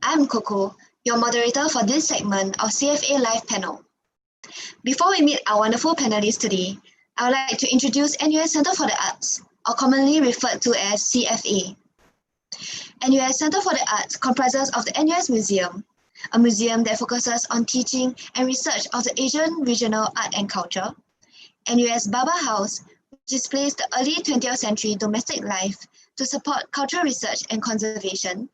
I'm Coco, your moderator for this segment of CFA Live panel. Before we meet our wonderful panelists today, I would like to introduce NUS Center for the Arts, or commonly referred to as CFA. NUS Center for the Arts comprises of the NUS Museum, a museum that focuses on teaching and research of the Asian regional art and culture. NUS Baba House, which displays the early 20th century domestic life to support cultural research and conservation.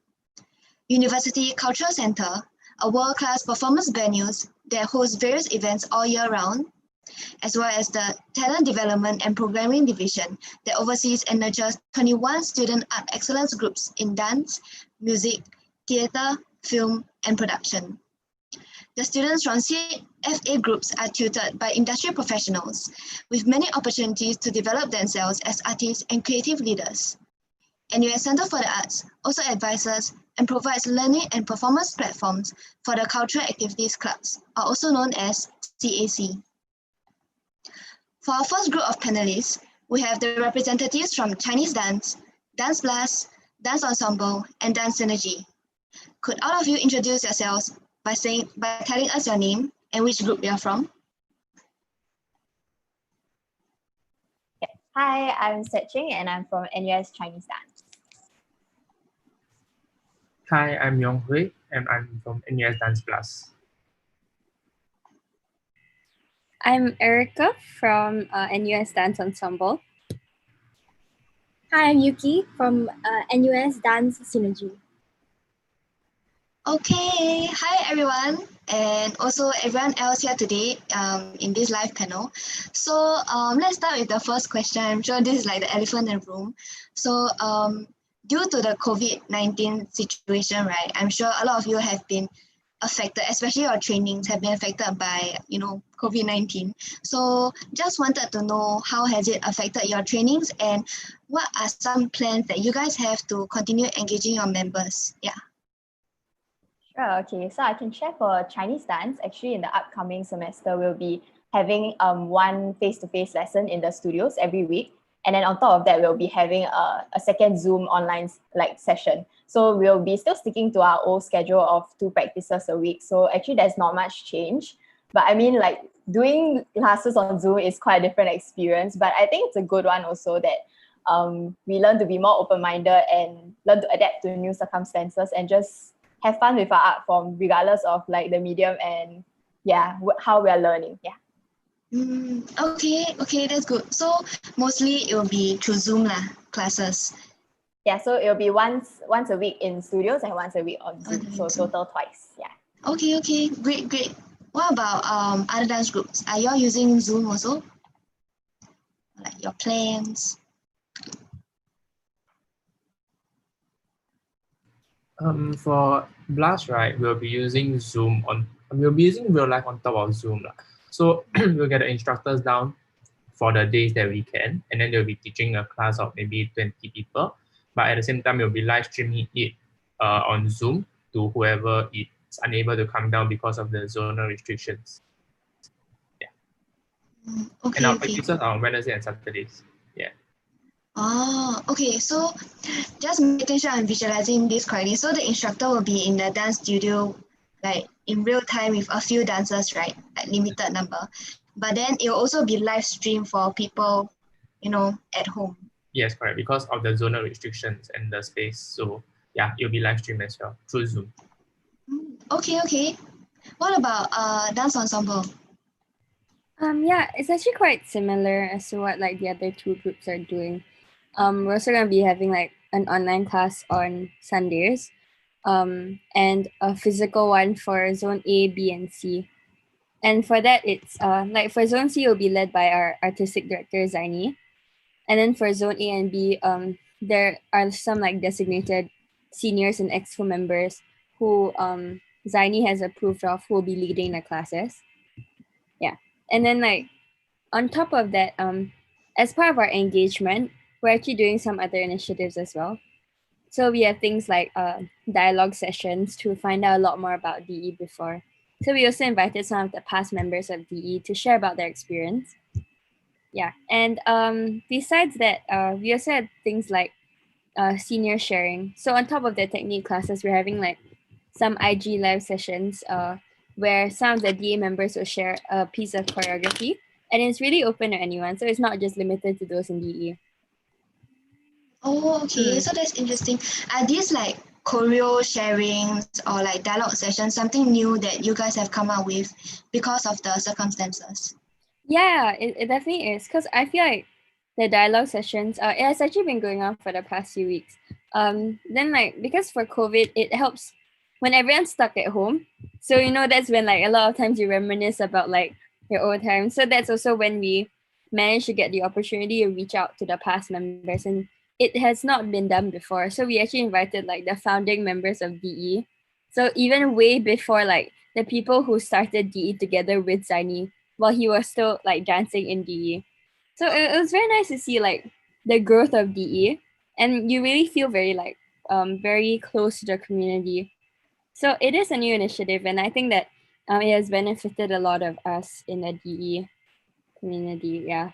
University Cultural Center, a world-class performance venues that hosts various events all year round, as well as the Talent Development and Programming Division that oversees and nurtures 21 student art excellence groups in dance, music, theatre, film, and production. The students from CFA groups are tutored by industry professionals with many opportunities to develop themselves as artists and creative leaders. NUS Center for the Arts also advises and provides learning and performance platforms for the Cultural Activities Clubs, or also known as CAC. For our first group of panelists, we have the representatives from Chinese Dance, Dance Blast, Dance Ensemble, and Dance Synergy. Could all of you introduce yourselves by telling us your name and which group you are from? Hi, I'm Setching and I'm from NUS Chinese Dance. Hi, I'm Yong Hui and I'm from NUS Dance Plus. I'm Erica from NUS Dance Ensemble. Hi, I'm Yuki from NUS Dance Synergy. Okay, hi everyone, and also everyone else here today in this live panel. So let's start with the first question. I'm sure this is like the elephant in the room. So due to the COVID-19 situation, right, I'm sure a lot of you have been affected, especially your trainings have been affected by, COVID-19. So just wanted to know how has it affected your trainings and what are some plans that you guys have to continue engaging your members? Yeah. Sure, okay, so I can share for Chinese dance. Actually, in the upcoming semester, we'll be having one face-to-face lesson in the studios every week. And then on top of that, we'll be having a second Zoom online session. So we'll be still sticking to our old schedule of 2 practices a week. So actually, there's not much change. But I mean, doing classes on Zoom is quite a different experience. But I think it's a good one also that we learn to be more open-minded and learn to adapt to new circumstances and just have fun with our art form, regardless of the medium and how we are learning. Okay, that's good. So mostly it will be through Zoom classes. Yeah, so it will be once a week in studios and once a week on Zoom. So total twice. Yeah. Okay, great. What about other dance groups? Are you all using Zoom also? Like your plans? For Blast, right, we'll be using real life on top of Zoom. So we'll get the instructors down for the days that we can, and then they'll be teaching a class of maybe 20 people. But at the same time, we'll be live streaming it on Zoom to whoever is unable to come down because of the zonal restrictions. Yeah. And our practices are on Wednesday and Saturdays. Yeah. Oh, okay. So just making sure I'm visualizing this correctly. So the instructor will be in the dance studio, in real time with a few dancers, right? Limited number. But then it will also be live streamed for people, at home. Yes, correct. Because of the zonal restrictions and the space. So yeah, it'll be live streamed as well through Zoom. Okay. What about dance ensemble? Yeah, it's actually quite similar as to what the other 2 groups are doing. We're also going to be having an online class on Sundays and a physical one for Zone A, B, and C. And for that, it's for Zone C, it will be led by our artistic director, Zaini. And then for Zone A and B, there are some designated seniors and exco members who Zaini has approved of who will be leading the classes. Yeah. And then on top of that, as part of our engagement, we're actually doing some other initiatives as well. So we have things like dialogue sessions to find out a lot more about DE before. So we also invited some of the past members of DE to share about their experience. Yeah, and besides that, we also had things like senior sharing. So on top of the technique classes, we're having some IG live sessions where some of the DA members will share a piece of choreography, and it's really open to anyone. So it's not just limited to those in DE. Oh, okay. So that's interesting. Are these choreo sharings or like dialogue sessions, something new that you guys have come up with because of the circumstances? Yeah, it definitely is, because I feel like the dialogue sessions, it has actually been going on for the past few weeks. Then like, because for COVID, it helps when everyone's stuck at home. So, that's when like a lot of times you reminisce about like your old times. So that's also when we managed to get the opportunity to reach out to the past members, and it has not been done before. So we actually invited like the founding members of DE. So even way before like the people who started DE together with Zaini while he was still like dancing in DE. So it was very nice to see like the growth of DE, and you really feel very like very close to the community. So it is a new initiative, and I think that it has benefited a lot of us in the DE community. Yeah.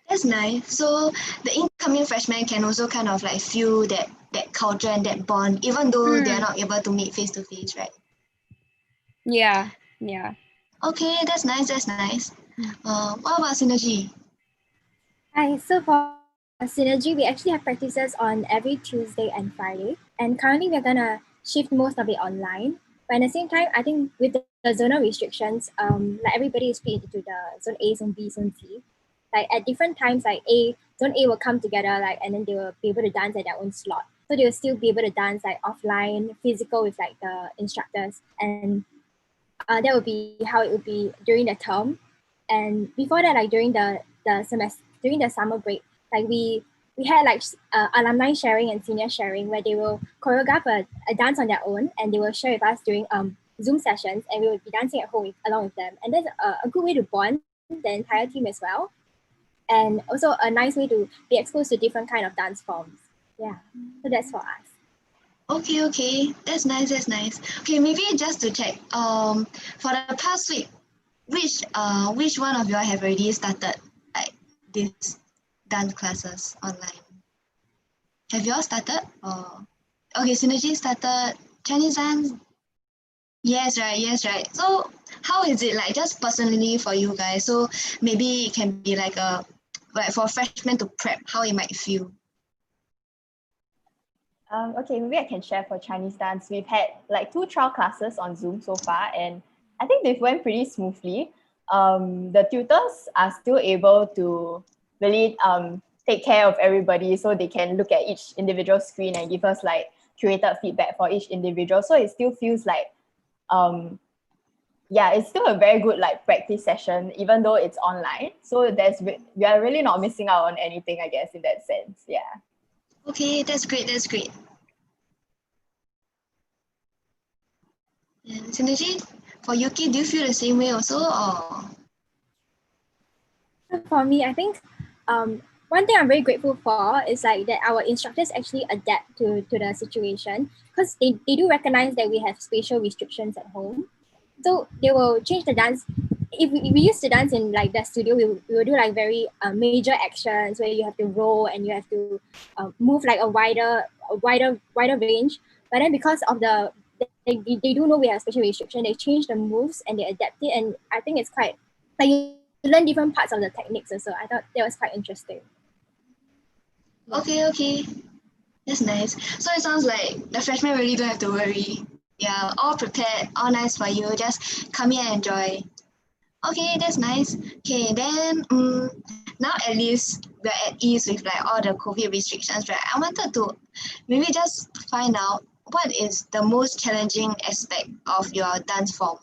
That's nice. So the incoming freshmen can also kind of like feel that culture and that bond, even though they're not able to meet face to face, right? Yeah. Yeah. Okay, that's nice. That's nice. What about Synergy? Hi, so for Synergy, we actually have practices on every Tuesday and Friday. And currently we're gonna shift most of it online. But at the same time, I think with the zonal restrictions, like everybody is split into the zone A, zone B, zone C. Like at different times, like zone A will come together, like, and then they will be able to dance at their own slot. So they will still be able to dance like offline, physical with like the instructors. And that would be how it would be during the term. And before that, like during the semester, during the summer break, like we had like alumni sharing and senior sharing, where they will choreograph a dance on their own, and they will share with us during Zoom sessions, and we would be dancing at home along with them. And that's a good way to bond the entire team as well, and also a nice way to be exposed to different kind of dance forms. Yeah, so that's for us. Okay, that's nice. That's nice. Okay, maybe just to check. For the past week, which one of you all have already started like this dance classes online? Have you all started? Or okay, Synergy started Chinese dance. Yes, right. So how is it like just personally for you guys? So maybe it can be like for freshmen to prep, how it might feel. Okay, maybe I can share for Chinese dance. We've had like 2 trial classes on Zoom so far, and I think they've went pretty smoothly. The tutors are still able to really take care of everybody, so they can look at each individual screen and give us like curated feedback for each individual. So it still feels like, yeah, it's still a very good like practice session, even though it's online. So we are really not missing out on anything, I guess, in that sense. Yeah. Okay, that's great. And Synergy, for Yuki, do you feel the same way also, or? For me, I think one thing I'm very grateful for is like that our instructors actually adapt to the situation, because they do recognize that we have spatial restrictions at home. So they will change the dance. If we used to dance in like the studio, we will do like very major actions where you have to roll and you have to move like a wider range. But then because of they do know we have special restriction, they change the moves and they adapt it. And I think it's quite like you learn different parts of the techniques also. I thought that was quite interesting. Okay. That's nice. So it sounds like the freshmen really don't have to worry. Yeah, all prepared, all nice for you. Just come here and enjoy. Okay, that's nice. Okay, then now at least we're at ease with like all the COVID restrictions, right? I wanted to maybe just find out what is the most challenging aspect of your dance form.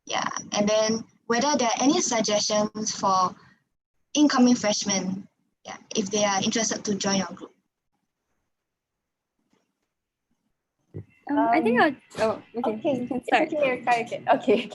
Yeah, and then whether there are any suggestions for incoming freshmen, yeah, if they are interested to join your group. I think okay. You can start. Okay.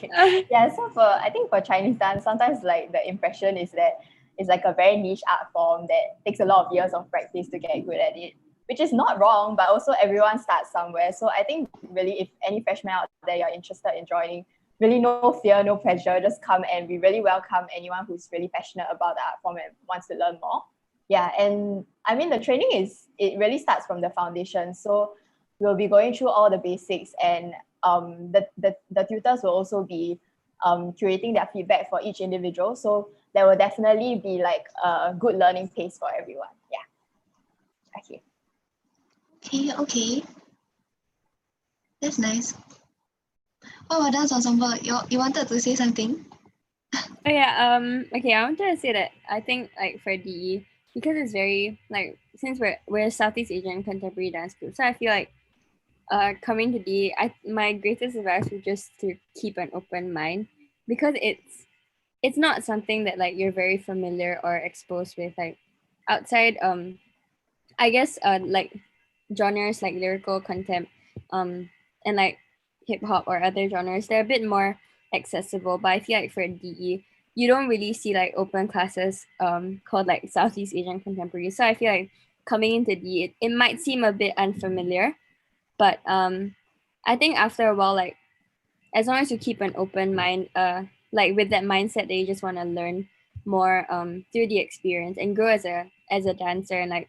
Yeah, so I think for Chinese dance, sometimes like the impression is that it's like a very niche art form that takes a lot of years of practice to get good at it, which is not wrong, but also everyone starts somewhere. So I think really if any freshmen out there you're interested in joining, really no fear, no pressure, just come, and we really welcome anyone who's really passionate about the art form and wants to learn more. Yeah, and I mean the training it really starts from the foundation. So we'll be going through all the basics, and the tutors will also be curating their feedback for each individual. So there will definitely be like a good learning pace for everyone. Yeah. Okay. Okay. That's nice. What about dance ensemble? You wanted to say something? Oh yeah, okay, I wanted to say that I think like for DE, because it's very like since we're a Southeast Asian contemporary dance group, so I feel like coming to DE, my greatest advice would just to keep an open mind, because it's not something that like you're very familiar or exposed with, like outside I guess like genres like lyrical contempt and like hip hop or other genres, they're a bit more accessible. But I feel like for DE, you don't really see like open classes called like Southeast Asian Contemporary. So I feel like coming into DE, it might seem a bit unfamiliar, but I think after a while, like as long as you keep an open mind, like with that mindset that you just want to learn more through the experience and grow as a dancer and like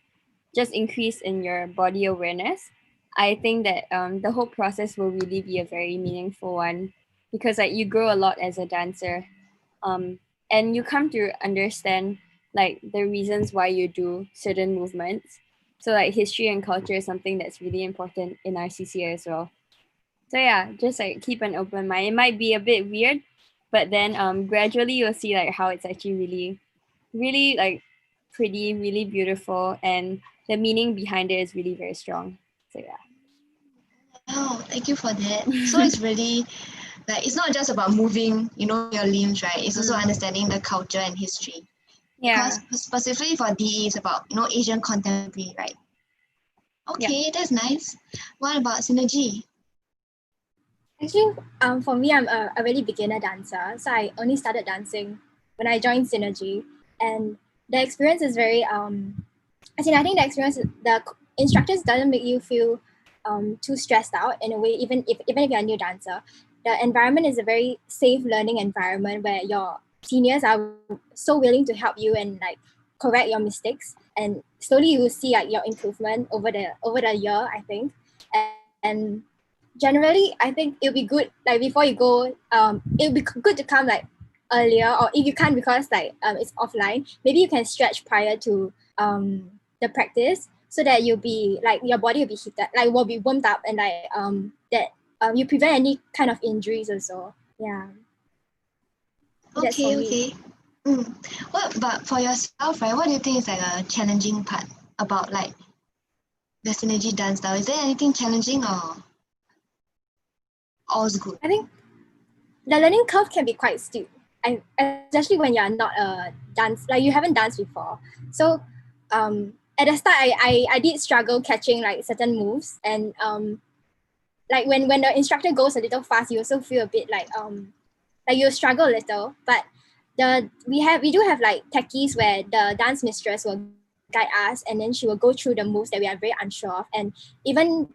just increase in your body awareness, I think that the whole process will really be a very meaningful one, because like you grow a lot as a dancer, and you come to understand like the reasons why you do certain movements. So like history and culture is something that's really important in our CCA as well. So yeah, just like keep an open mind. It might be a bit weird, but then gradually you'll see like how it's actually really, really like pretty, really beautiful, and the meaning behind it is really very strong. So yeah. Oh, thank you for that. So it's really like it's not just about moving, your limbs, right? It's also understanding the culture and history. Yeah. Because specifically for DE, it's about Asian contemporary, right? Okay, that's nice. What about Synergy? Actually, for me, I'm a really beginner dancer. So I only started dancing when I joined Synergy. And the experience is very, I think the instructors doesn't make you feel too stressed out in a way, even if you're a new dancer. The environment is a very safe learning environment where your seniors are so willing to help you and like correct your mistakes. And slowly you will see like your improvement over the year, I think. And generally, I think it'll be good like before you go. It'll be good to come like earlier, or if you can't because like it's offline, maybe you can stretch prior to the practice so that you'll be like your body will be heated, like will be warmed up, and like that you prevent any kind of injuries also. Yeah. Okay. What but for yourself, right? What do you think is like a challenging part about like the Synergy dance style? Is there anything challenging or all's good? I think the learning curve can be quite steep, and especially when you're not a dance, like you haven't danced before. So at the start, I did struggle catching like certain moves, and like when the instructor goes a little fast, you also feel a bit like you'll struggle a little. But we do have like techies where the dance mistress will guide us, and then she will go through the moves that we are very unsure of, and even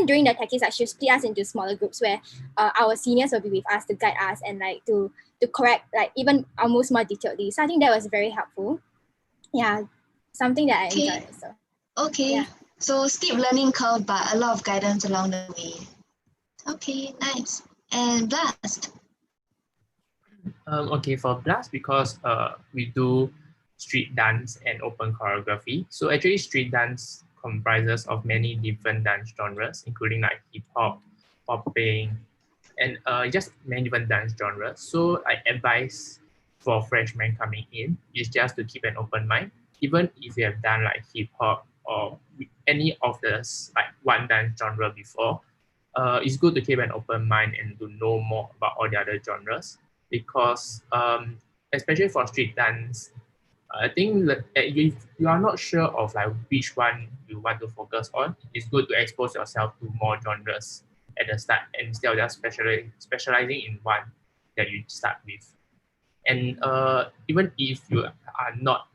during the techies, like she'll split us into smaller groups where our seniors will be with us to guide us and like to correct like even our moves more detailedly. So I think that was very helpful. Yeah, something that I enjoyed. So okay, yeah. So steep learning curve, but a lot of guidance along the way. Okay, nice. And Blast. Okay, for Blast, because we do street dance and open choreography. So actually street dance comprises of many different dance genres, including like hip hop, popping, and just many different dance genres. So I advise for freshmen coming in is just to keep an open mind, even if you have done like hip hop or any of the like one dance genre before. It's good to keep an open mind and to know more about all the other genres, because especially for street dance, I think that if you are not sure of like which one you want to focus on, it's good to expose yourself to more genres at the start instead of just specializing in one that you start with. And even if you are not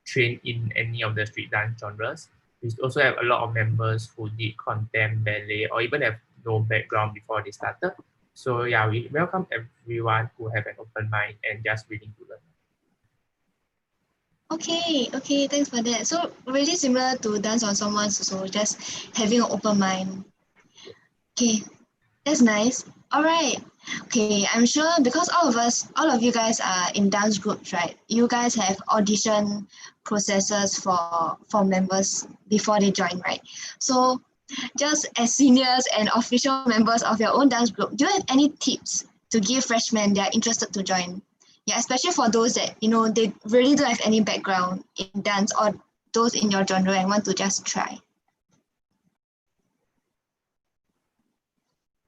trained in any of the street dance genres, we also have a lot of members who did contempt, ballet, or even have no background before they started. So yeah, we welcome everyone who have an open mind and just willing to learn. Okay, thanks for that. So really similar to dance ensembles, so just having an open mind. Okay, that's nice. All right. Okay, I'm sure because all of you guys are in dance groups, right? You guys have audition processes for members before they join, right? So Just as seniors and official members of your own dance group, do you have any tips to give freshmen that are interested to join? Yeah, especially for those that, they really don't have any background in dance, or those in your genre and want to just try.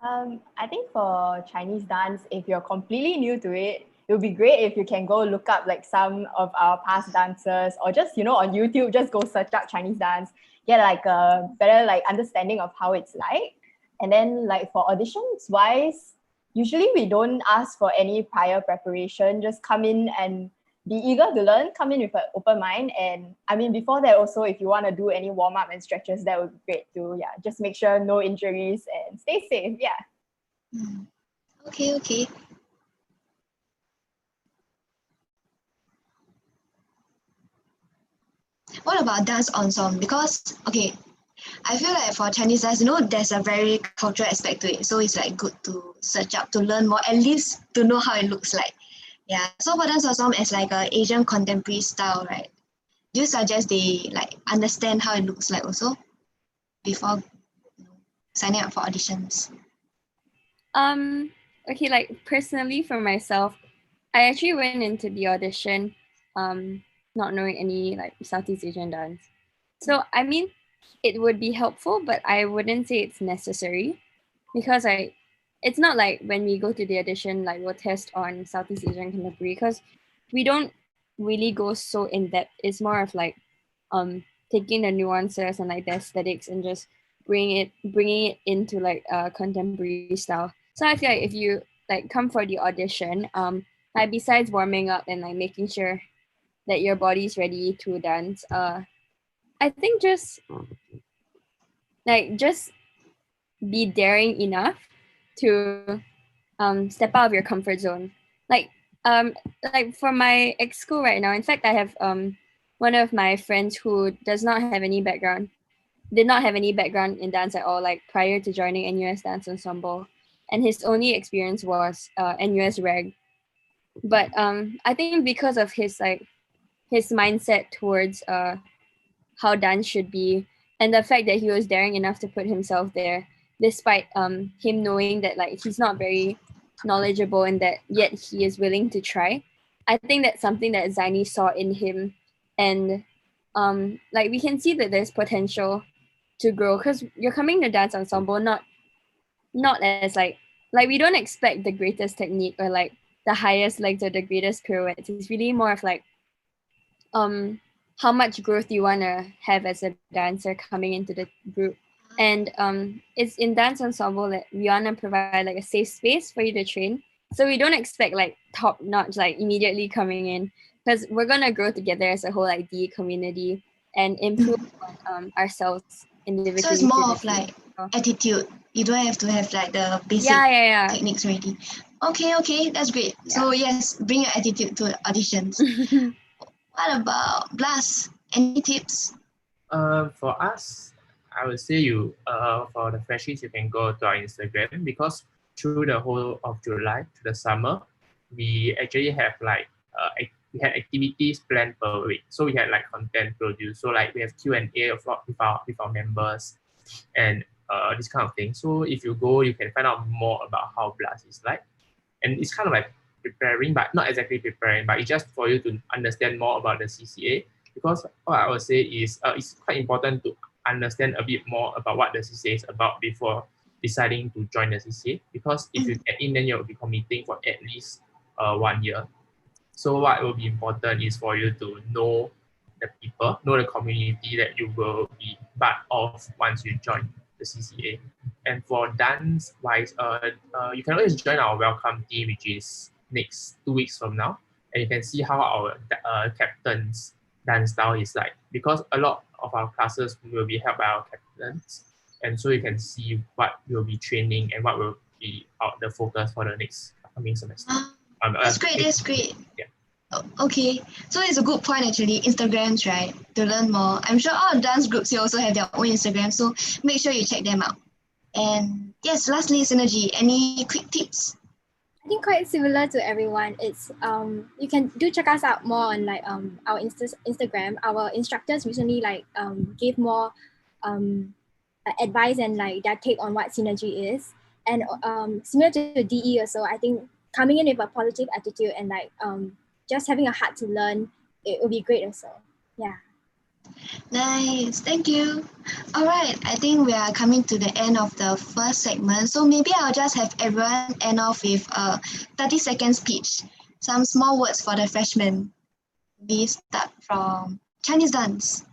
I think for Chinese dance, if you're completely new to it, it would be great if you can go look up like some of our past dancers, or just, on YouTube, just go search up Chinese dance, get like a better like understanding of how it's like. And then like for auditions wise, usually we don't ask for any prior preparation, just come in and be eager to learn, come in with an open mind. And I mean, before that also, if you want to do any warm up and stretches, that would be great too. Yeah, just make sure no injuries and stay safe. Yeah. Okay. What about dance ensemble? Because, I feel like for Chinese dance, there's a very cultural aspect to it. So it's like good to search up, to learn more, at least to know how it looks like. Yeah, so for dance ensemble, it's like an Asian contemporary style, right? Do you suggest they like understand how it looks like also before signing up for auditions? Okay, like personally for myself, I actually went into the audition not knowing any like Southeast Asian dance. So I mean, it would be helpful, but I wouldn't say it's necessary, because it's not like when we go to the audition, like we'll test on Southeast Asian contemporary, because we don't really go so in depth. It's more of like taking the nuances and like the aesthetics and just bringing it into like a contemporary style. So I feel like if you like come for the audition, like besides warming up and like making sure that your body's ready to dance, I think just be daring enough to step out of your comfort zone. Like for my ex school right now, in fact, I have one of my friends who did not have any background in dance at all, like prior to joining NUS Dance Ensemble, and his only experience was NUS Reg. But I think because of his mindset towards how dance should be, and the fact that he was daring enough to put himself there, despite him knowing that like he's not very knowledgeable and that yet he is willing to try. I think that's something that Zaini saw in him, and like we can see that there's potential to grow, because you're coming to dance ensemble not as like we don't expect the greatest technique or like the highest legs or the greatest pirouettes. It's really more of like how much growth you want to have as a dancer coming into the group. And it's in dance ensemble that we want to provide like a safe space for you to train. So we don't expect like top notch like immediately coming in, because we're gonna grow together as a whole like DE community and improve on ourselves individually. So it's more of like attitude. You don't have to have like the basic techniques ready. Okay, that's great. Yeah. So yes, bring your attitude to auditions. What about Blas? Any tips? For us, I would say for the freshies, you can go to our Instagram, because through the whole of July to the summer, we actually have like we had activities planned per week. So we had like content produced. So like we have Q&A with our members and this kind of thing. So if you go, you can find out more about how Blast is like. And it's kind of like preparing, but not exactly preparing, but it's just for you to understand more about the CCA. Because what I would say is it's quite important to understand a bit more about what the CCA is about before deciding to join the CCA. Because if you get in, then you'll be committing for at least 1 year. So what will be important is for you to know the people, know the community that you will be part of once you join the CCA. And for dance wise, you can always join our welcome team, which is next 2 weeks from now, and you can see how our captain's dance style is like, because a lot of our classes will be held by our captains, and so you can see what will be training and what will be the focus for the next coming semester. That's great. Yeah. Okay, so it's a good point actually, Instagrams, right, to learn more. I'm sure all dance groups here also have their own Instagram, so make sure you check them out. And yes, lastly, Synergy, any quick tips? I think quite similar to everyone. It's you can check us out more on like our Instagram. Our instructors recently like gave more advice and like their take on what synergy is. And similar to DE also, I think coming in with a positive attitude and like just having a heart to learn, it will be great also. Yeah. Nice, thank you. All right, I think we are coming to the end of the first segment. So maybe I'll just have everyone end off with a 30-second speech. Some small words for the freshmen. We start from Chinese dance.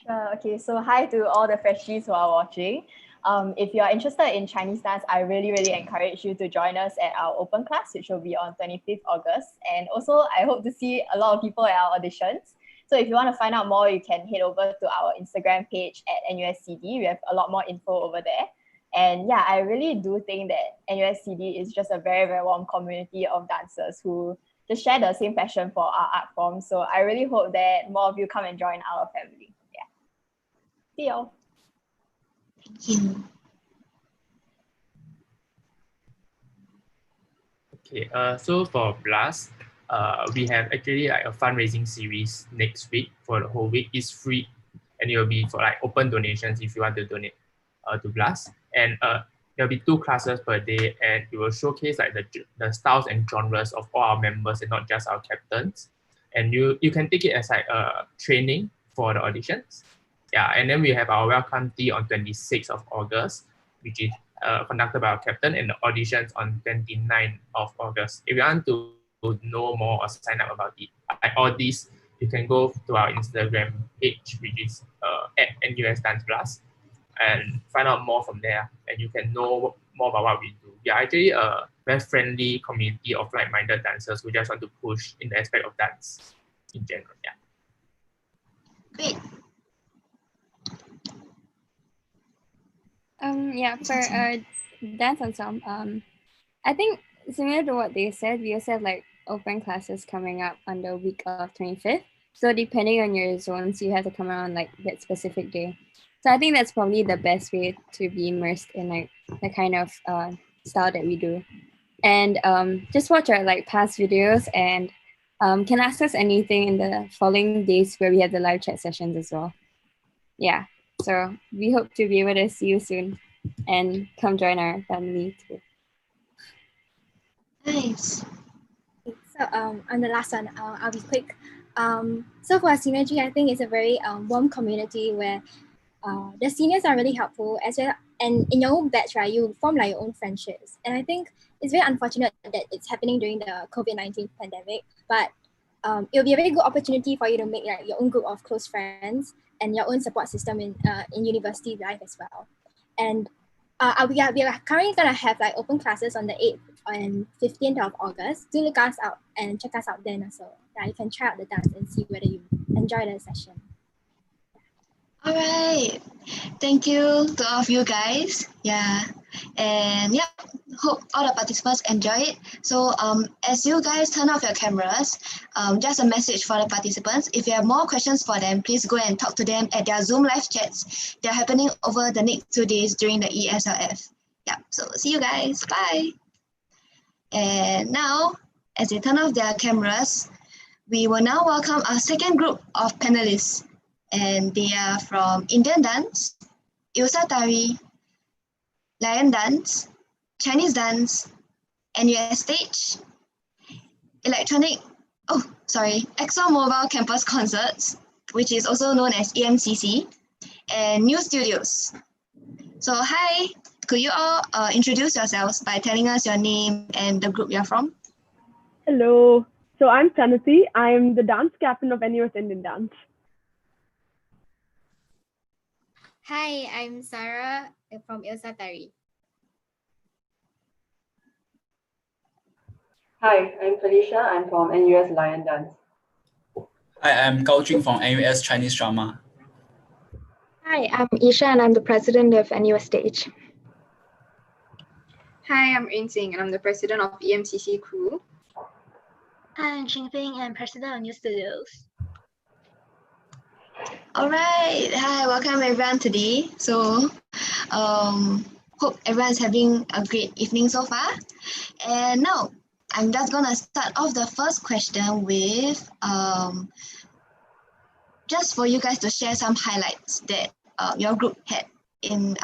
Sure. Okay. So hi to all the freshies who are watching. If you are interested in Chinese dance, I really encourage you to join us at our open class, which will be on 25th August. And also, I hope to see a lot of people at our auditions. So if you want to find out more, you can head over to our Instagram page at NUSCD. We have a lot more info over there. And yeah, I really do think that NUSCD is just a very warm community of dancers who just share the same passion for our art form. So I really hope that more of you come and join our family. Yeah. See y'all. Thank you. Okay, so for Blast, we have actually like a fundraising series next week for the whole week. It's free and it will be for like open donations if you want to donate to Blast. And there'll be 2 classes per day, and it will showcase like the styles and genres of all our members and not just our captains. And you can take it as like a training for the auditions. Yeah, and then we have our welcome tea on 26th of August, which is conducted by our captain, and the auditions on 29th of August. If you want to know more or sign up about it, like all these, you can go to our Instagram page, which is at NUS Dance Plus, and find out more from there, and you can know more about what we do. We are actually a very friendly community of like-minded dancers who just want to push in the aspect of dance in general. Yeah. Great. Yeah, for dance ensemble, I think similar to what they said, we also have like open classes coming up on the week of 25th. So depending on your zones, you have to come around like that specific day. So I think that's probably the best way to be immersed in like the kind of style that we do. And just watch our like past videos and can ask us anything in the following days where we have the live chat sessions as well. Yeah. So we hope to be able to see you soon and come join our family too. Nice. So on the last one, I'll be quick. So for Synergy, I think it's a very warm community where the seniors are really helpful as well. And in your own batch, right, you form like your own friendships. And I think it's very unfortunate that it's happening during the COVID-19 pandemic, but it'll be a very good opportunity for you to make like your own group of close friends and your own support system in university life as well. And we are currently gonna have like open classes on the 8th and 15th of August. Do look us out and check us out then also. Yeah, you can try out the dance and see whether you enjoy the session. All right. Thank you to all of you guys. Yeah. And yeah, hope all the participants enjoy it. So as you guys turn off your cameras, just a message for the participants. If you have more questions for them, please go and talk to them at their Zoom live chats. They're happening over the next 2 days during the e-SLF. Yeah, so see you guys. Bye. And now, as they turn off their cameras, we will now welcome our second group of panelists. And they are from Indian dance, Ilsa Tari, Lion dance, Chinese dance, NUS stage, ExoMobile campus concerts, which is also known as EMCC, and new studios. So hi, could you all introduce yourselves by telling us your name and the group you're from? Hello, so I'm Tanati. I'm the dance captain of NUS Indian Dance. Hi, I'm Sarah from Ilsa Tari. Hi, I'm Felicia. I'm from NUS Lion Dance. Hi, I'm Gao Jun from NUS Chinese Drama. Hi, I'm Isha and I'm the president of NUS Stage. Hi, I'm Rin Singh and I'm the president of EMCC crew. Hi, I'm Ching Ping and president of New Studios. All right, hi, welcome everyone today. So, hope everyone's having a great evening so far. And now, I'm just gonna start off the first question with just for you guys to share some highlights that your group had in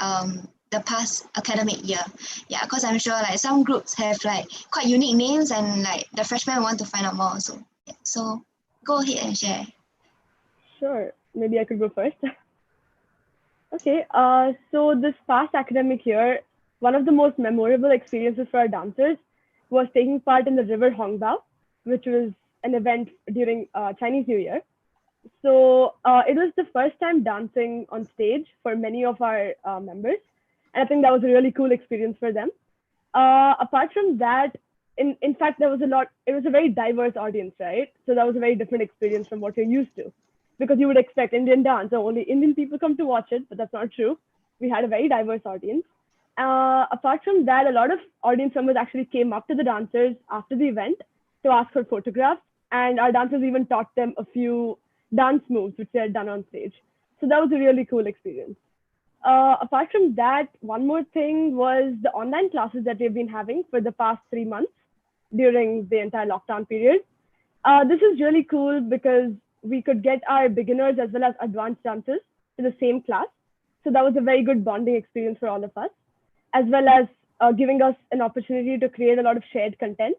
the past academic year. Yeah, because I'm sure like some groups have like quite unique names and like the freshmen want to find out more also. Yeah, so go ahead and share. Sure, maybe I could go first. Okay, so this past academic year, one of the most memorable experiences for our dancers was taking part in the River Hongbao, which was an event during Chinese New Year. So it was the first time dancing on stage for many of our members. And I think that was a really cool experience for them. Apart from that, in fact, it was a very diverse audience, right? So that was a very different experience from what you're used to. Because you would expect Indian dance, so only Indian people come to watch it, but that's not true. We had a very diverse audience. Apart from that, a lot of audience members actually came up to the dancers after the event to ask for photographs. And our dancers even taught them a few dance moves which they had done on stage. So that was a really cool experience. Apart from that, one more thing was the online classes that we've been having for the past 3 months during the entire lockdown period. This is really cool because we could get our beginners as well as advanced dancers to the same class. So that was a very good bonding experience for all of us, as well as giving us an opportunity to create a lot of shared content.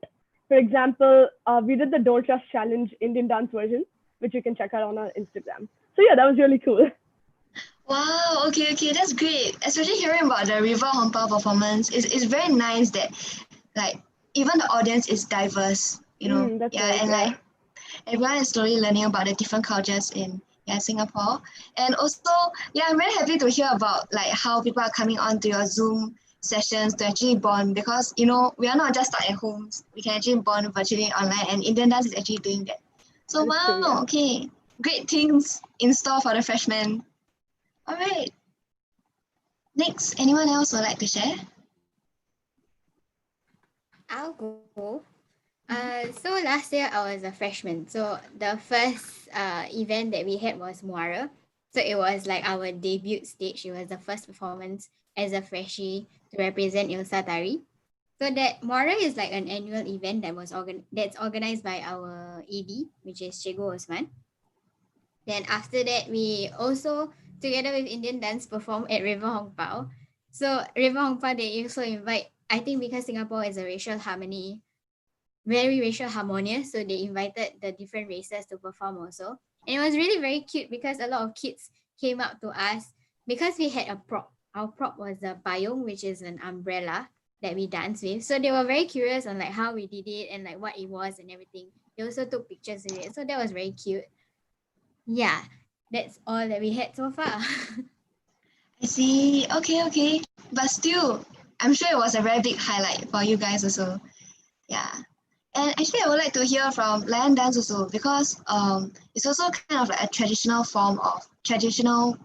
For example, we did the Don't Trust Challenge Indian dance version, which you can check out on our Instagram. So yeah, that was really cool. Wow, okay, that's great. Especially hearing about the River Hongbao performance, it's very nice that like even the audience is diverse, you know. That's yeah, right, and yeah. like everyone is slowly learning about the different cultures in Singapore. And also, yeah, I'm very happy to hear about like how people are coming on to your Zoom sessions to actually bond, because you know we are not just stuck at home. We can actually bond virtually online, and Indian dance is actually doing that. So That is true, yeah. okay, great things in store for the freshmen. All right. Next, anyone else would like to share? I'll go. So last year I was a freshman. So the first event that we had was Muara. So it was like our debut stage. It was the first performance as a freshie to represent Ilsa Tari. So that Muara is like an annual event that was that's organized by our ED, which is Cikgu Osman. Then after that, we also, together with Indian dance, perform at River Hongbao. So River Hongbao, they also invite, I think because Singapore is a racial harmony, very racial harmonious, so they invited the different races to perform also. And it was really very cute because a lot of kids came up to us because we had a prop. Our prop was a payung, which is an umbrella that we danced with. So they were very curious on like how we did it and like what it was and everything. They also took pictures with it. So that was very cute. Yeah, that's all that we had so far. I see. Okay. But still, I'm sure it was a very big highlight for you guys also. Yeah. And actually, I would like to hear from lion dance also, because it's also kind of like a traditional form of traditional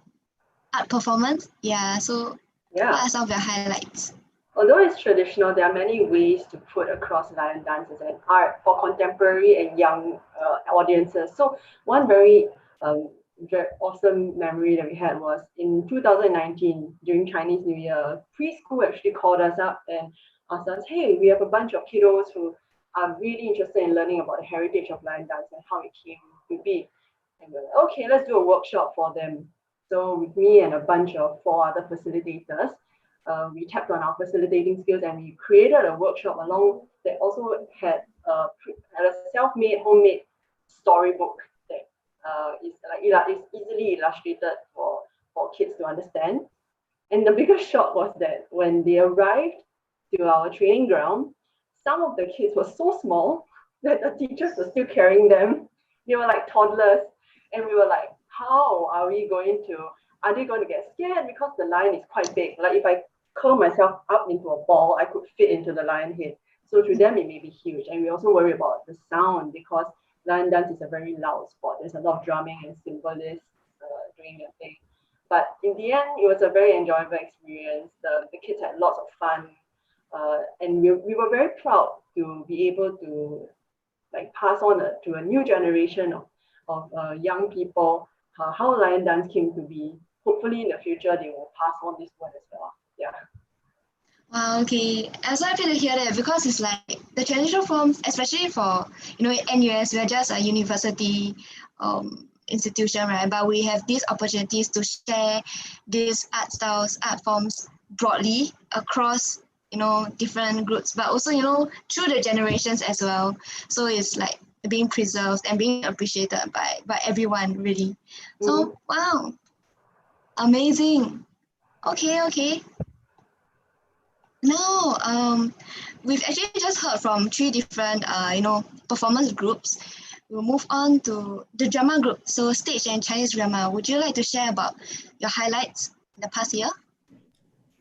art performance. Yeah. So Yeah. what are some of your highlights? Although it's traditional, there are many ways to put across lion dance as an art for contemporary and young audiences. So one very awesome memory that we had was in 2019 during Chinese New Year. Preschool actually called us up and asked us, hey, we have a bunch of kiddos who are really interested in learning about the heritage of lion dance and how it came to be. And we're like, okay, let's do a workshop for them. So with me and a bunch of 4 other facilitators, we tapped on our facilitating skills and we created a workshop along that also had a self-made, homemade storybook that is easily illustrated for kids to understand. And the biggest shock was that when they arrived to our training ground, some of the kids were so small that the teachers were still carrying them. They were like toddlers. And we were like, how are they going to get scared? Because the lion is quite big. Like if I curl myself up into a ball, I could fit into the lion head. So to them, it may be huge. And we also worry about the sound because lion dance is a very loud sport. There's a lot of drumming and cymbalists doing their thing. But in the end, it was a very enjoyable experience. The kids had lots of fun. And we were very proud to be able to like pass on to a new generation of young people how lion dance came to be. Hopefully in the future, they will pass on this word as well. Yeah. Wow, okay. I'm so happy to hear that, because it's like the traditional forms, especially for NUS, we're just a university institution, right? But we have these opportunities to share these art styles, art forms broadly across, different groups, but also, through the generations as well. So it's like being preserved and being appreciated by everyone, really. So, wow, amazing. Okay. Now, we've actually just heard from 3 different, performance groups. We'll move on to the drama group. So stage and Chinese drama, would you like to share about your highlights in the past year?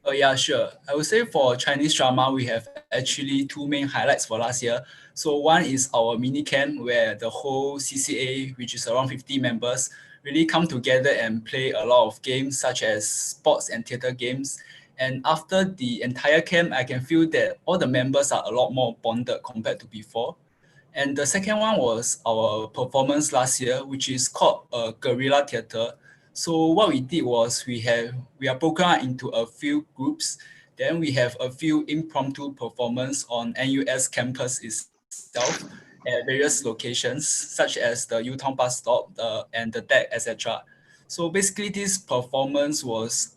Yeah, sure. I would say for Chinese drama, we have actually 2 main highlights for last year. So one is our mini camp where the whole CCA, which is around 50 members, really come together and play a lot of games such as sports and theatre games. And after the entire camp, I can feel that all the members are a lot more bonded compared to before. And the second one was our performance last year, which is called Guerrilla Theatre. So what we did was we are programmed into a few groups. Then we have a few impromptu performance on NUS campus itself at various locations, such as the U-Town bus stop and the deck, etc. So basically, this performance was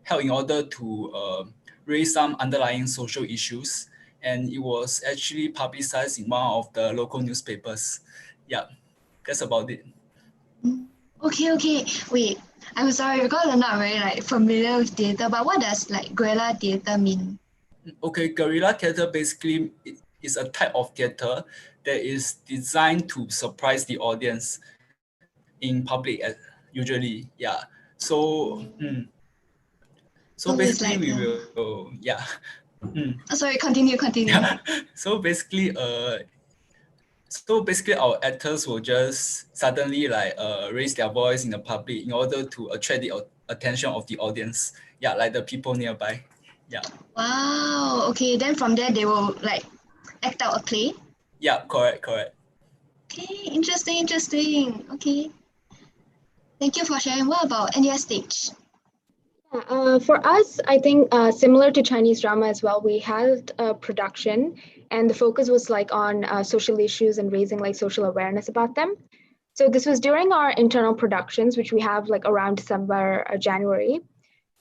held in order to raise some underlying social issues, and it was actually publicized in one of the local newspapers. Yeah, that's about it. Okay. Wait, I'm sorry because I'm not very familiar with theatre, but what does guerrilla theatre mean? Okay, guerrilla theatre basically is a type of theatre that is designed to surprise the audience in public, usually. Yeah. So basically we will Sorry, continue. Yeah. So basically our actors will just suddenly raise their voice in the public in order to attract the attention of the audience. Yeah, like the people nearby. Yeah. Wow. Okay, then from there they will act out a play. Yeah, correct. Okay, interesting. Okay. Thank you for sharing. What about NUS Stage? For us, I think similar to Chinese drama as well, we held a production and the focus was on social issues and raising social awareness about them. So this was during our internal productions, which we have around December, January.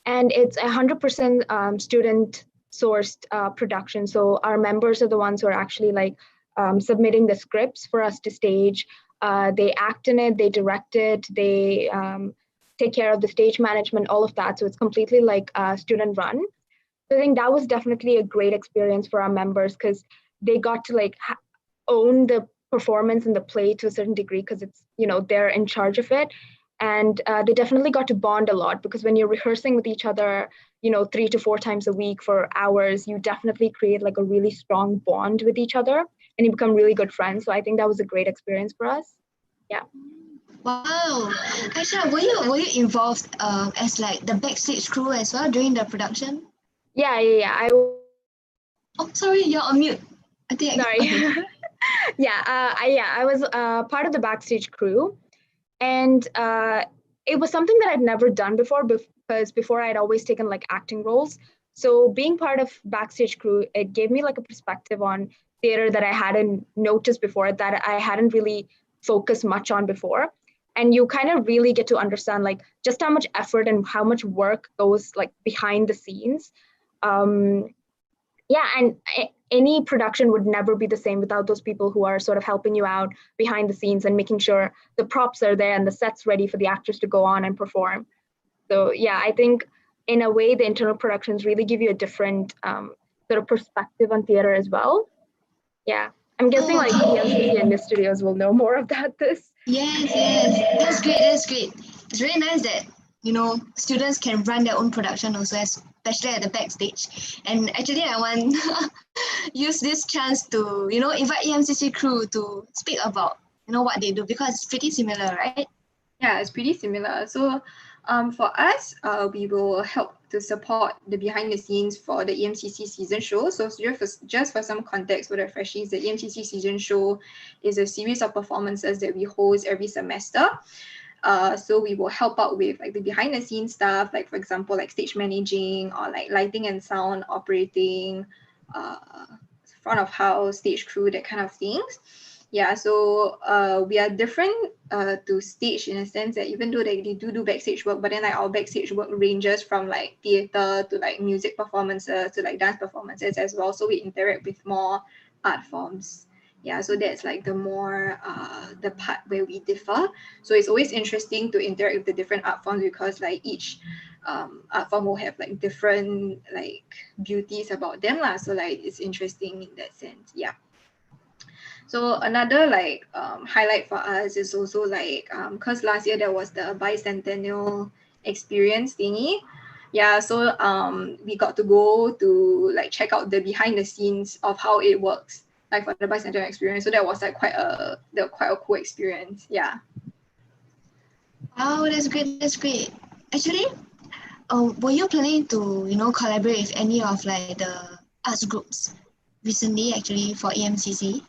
And it's 100% student sourced production. So our members are the ones who are actually submitting the scripts for us to stage. They act in it, they direct it, they take care of the stage management, all of that. So it's completely student run. So I think that was definitely a great experience for our members because they got to own the performance and the play to a certain degree because it's, they're in charge of it. And they definitely got to bond a lot because when you're rehearsing with each other, 3 to 4 times a week for hours, you definitely create a really strong bond with each other and you become really good friends. So I think that was a great experience for us. Yeah. Wow. Aisha, were you involved as the backstage crew as well during the production? Yeah. Oh, sorry, you're on mute. Sorry. I was part of the backstage crew. And it was something that I'd never done before because before I'd always taken acting roles. So being part of backstage crew, it gave me a perspective on theater that I hadn't noticed before, that I hadn't really focused much on before. And you kind of really get to understand just how much effort and how much work goes behind the scenes. And any production would never be the same without those people who are sort of helping you out behind the scenes and making sure the props are there and the set's ready for the actors to go on and perform. So yeah, I think in a way, the internal productions really give you a different sort of perspective on theater as well. Yeah, I'm guessing EMCC and NUS Studios will know more about this. Yes, that's great. It's really nice that students can run their own production also, especially at the backstage. And actually, I want use this chance to invite EMCC crew to speak about what they do because it's pretty similar, right? Yeah, it's pretty similar. So for us, we will help to support the behind the scenes for the EMCC season show. So just for some context for the freshies, the EMCC season show is a series of performances that we host every semester. So we will help out with the behind the scenes stuff, for example, stage managing or lighting and sound operating, front of house, stage crew, that kind of things. Yeah, so we are different to stage in a sense that even though they do backstage work, but then like our backstage work ranges from like theater to like music performances to like dance performances as well. So we interact with more art forms. Yeah, so that's like the more the part where we differ. So it's always interesting to interact with the different art forms because like each art form will have like different like beauties about them lah. So like it's interesting in that sense. Yeah. So another like highlight for us is also like because last year there was the bicentennial experience thingy. Yeah, so we got to go to like check out the behind the scenes of how it works, like for the bicentennial experience. So that was like quite a cool experience. Yeah. Wow, that's great. That's great. Actually, were you planning to collaborate with any of like the arts groups recently? Actually, for EMCC.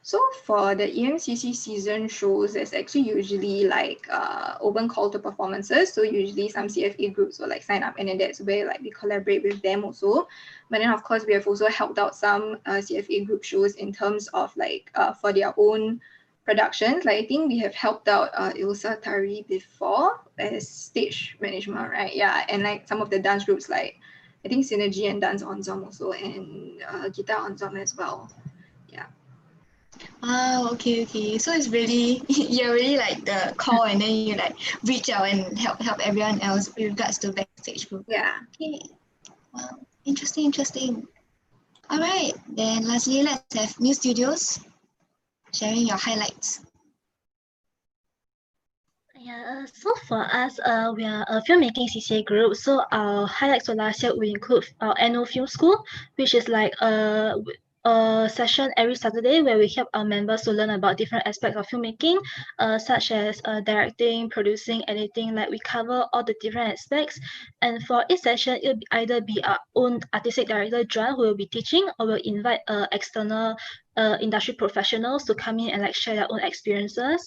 So for the EMCC season shows, there's actually usually like open call to performances. So usually some CFA groups will like sign up, and then that's where like we collaborate with them also. But then of course we have also helped out some CFA group shows in terms of like for their own productions. Like I think we have helped out Ilsa Tari before as stage management, right? Yeah, and like some of the dance groups like I think Synergy and Dance Ensemble also, and Guitar Ensemble as well. Yeah. Wow, okay. So it's really you're really like the call and then you like reach out and help everyone else with regards to backstage group. Yeah. Okay. Wow. Interesting. All right. Then lastly, let's have New Studios sharing your highlights. Yeah, so for us, we are a filmmaking CCA group. So our highlights for last year will include our annual film school, which is like a session every Saturday where we help our members to learn about different aspects of filmmaking, such as directing, producing, editing. Like we cover all the different aspects. And for each session, it'll either be our own artistic director, John, who will be teaching, or we'll invite external industry professionals to come in and like share their own experiences.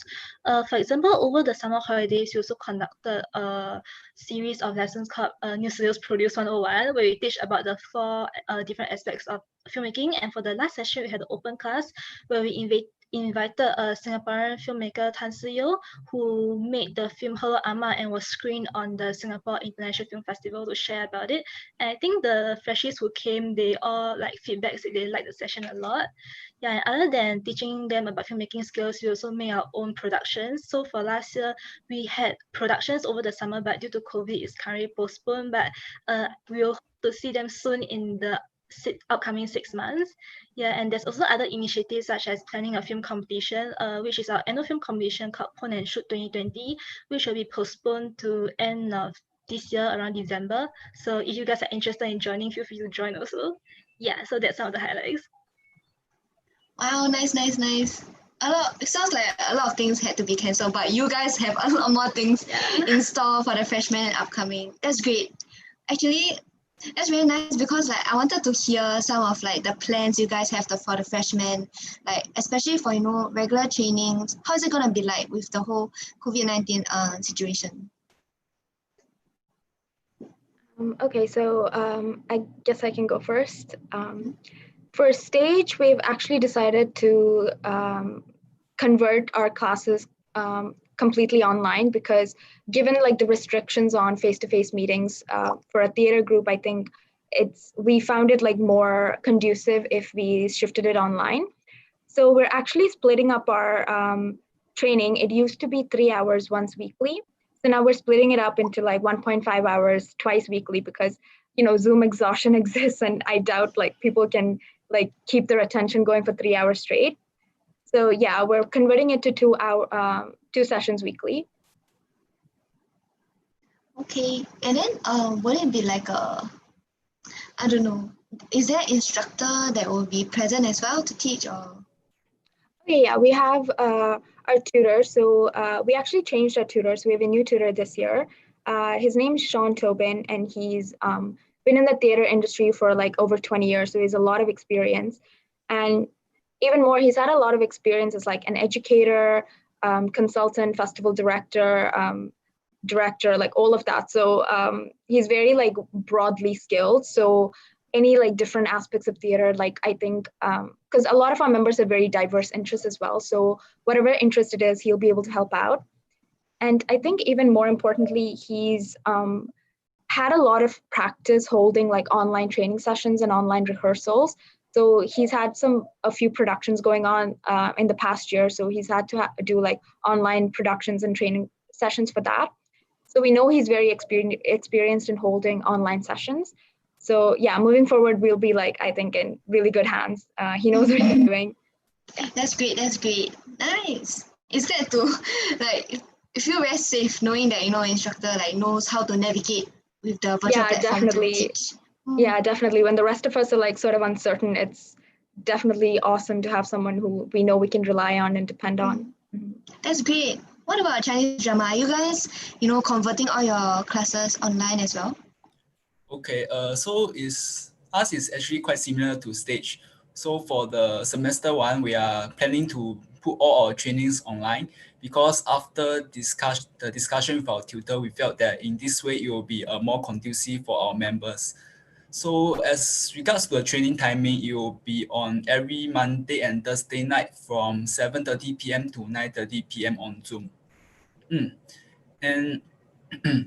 For example, over the summer holidays, we also conducted a series of lessons called New Studios Produce 101, where we teach about the 4 different aspects of filmmaking. And for the last session, we had an open class where we invited a Singaporean filmmaker, Tan Si-Yo, who made the film Hello Amma and was screened on the Singapore International Film Festival to share about it. And I think the freshies who came, they all like feedback that they liked the session a lot. Yeah, and other than teaching them about filmmaking skills, we also made our own productions. So for last year, we had productions over the summer, but due to COVID, it's currently postponed. But we'll hope to see them soon in the upcoming 6 months. Yeah, and there's also other initiatives such as planning a film competition, which is our annual film competition called Point and Shoot 2020, which will be postponed to end of this year around December. So if you guys are interested in joining, feel free to join also. Yeah, so that's some of the highlights. Wow, nice. It sounds like a lot of things had to be cancelled, but you guys have a lot more things in store for the freshmen and upcoming. That's great. Actually, that's really nice because like I wanted to hear some of like the plans you guys have for the freshmen, like especially for regular trainings. How is it gonna be like with the whole COVID-19 situation? Okay, so I guess I can go first. For stage, we've actually decided to convert our classes completely online because given like the restrictions on face-to-face meetings for a theater group, I think we found it like more conducive if we shifted it online. So we're actually splitting up our training. It used to be 3 hours once weekly. So now we're splitting it up into like 1.5 hours twice weekly because Zoom exhaustion exists, and I doubt like people can like keep their attention going for 3 hours straight. So yeah, we're converting it to 2 sessions weekly. Okay, and then would it be like I don't know, is there an instructor that will be present as well to teach or? Okay, yeah, we have our tutor. So we actually changed our tutors. We have a new tutor this year. His name is Sean Tobin, and he's been in the theater industry for like over 20 years. So he has a lot of experience. And even more, he's had a lot of experience as like an educator, consultant, festival director, like all of that. So he's very like broadly skilled. So any like different aspects of theater. Like I think because a lot of our members have very diverse interests as well. So whatever interest it is, he'll be able to help out. And I think even more importantly, he's had a lot of practice holding like online training sessions and online rehearsals. So he's had a few productions going on in the past year. So he's had to do like online productions and training sessions for that. So we know he's very experienced in holding online sessions. So yeah, moving forward, we'll be like, I think, in really good hands. He knows what he's doing. That's great. That's great. Nice. It's good to like you feel very safe knowing that instructor like knows how to navigate with the virtual platform definitely. to teach. Yeah, definitely. When the rest of us are like sort of uncertain, it's definitely awesome to have someone who we know we can rely on and depend on. That's great. What about Chinese drama? Are you guys, converting all your classes online as well? Okay, so ours is actually quite similar to stage. So for the semester 1, we are planning to put all our trainings online because after the discussion with our tutor, we felt that in this way it will be more conducive for our members. So as regards to the training timing, it will be on every Monday and Thursday night from 7:30 p.m. to 9:30 p.m. on Zoom. And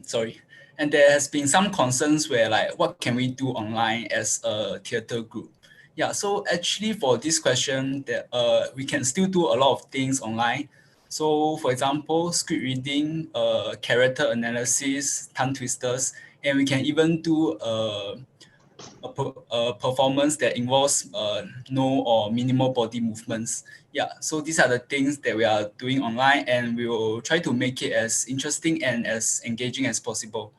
sorry. And there has been some concerns where like, what can we do online as a theater group? Yeah, so actually for this question, that we can still do a lot of things online. So for example, script reading, character analysis, tongue twisters, and we can even do a performance that involves no or minimal body movements. Yeah, so these are the things that we are doing online, and we will try to make it as interesting and as engaging as possible.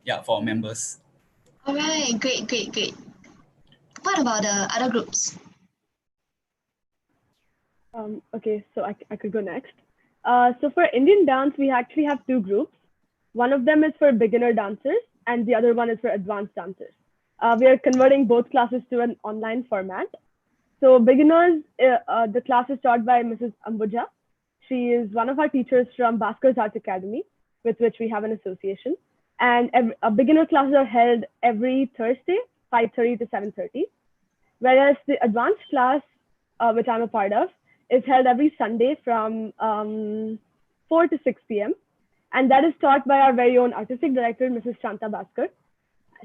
Yeah, for our members. All right, great. What about the other groups? Okay, so I could go next. So for Indian dance, we actually have two groups. One of them is for beginner dancers, and the other one is for advanced dancers. We are converting both classes to an online format. So beginners, the class is taught by Mrs. Ambuja. She is one of our teachers from Bhaskar's Art Academy, with which we have an association. And beginner classes are held every Thursday, 5:30 to 7:30. Whereas the advanced class, which I'm a part of, is held every Sunday from 4 to 6 p.m. And that is taught by our very own artistic director, Mrs. Shanta Bhaskar.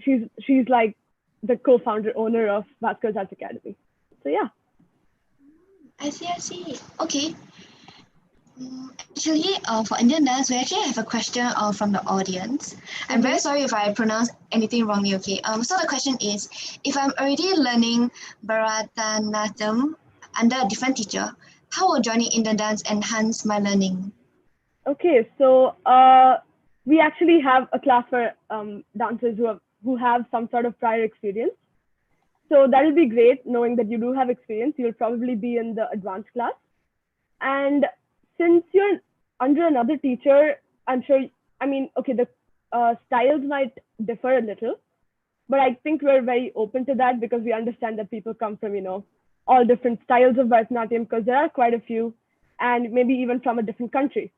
She's like the co-founder, owner of Bhaskar's Art Academy. So yeah. I see. Okay. Actually, for Indian dance, we actually have a question from the audience. I'm very sorry if I pronounce anything wrongly, okay? So the question is, if I'm already learning Bharatanatyam under a different teacher, how will joining Indian dance enhance my learning? Okay, so we actually have a class for dancers who have some sort of prior experience. So that will be great, knowing that you do have experience. You'll probably be in the advanced class. And since you're under another teacher, I'm sure, the styles might differ a little, but I think we're very open to that because we understand that people come from, all different styles of Bharatanatyam, because there are quite a few, and maybe even from a different country.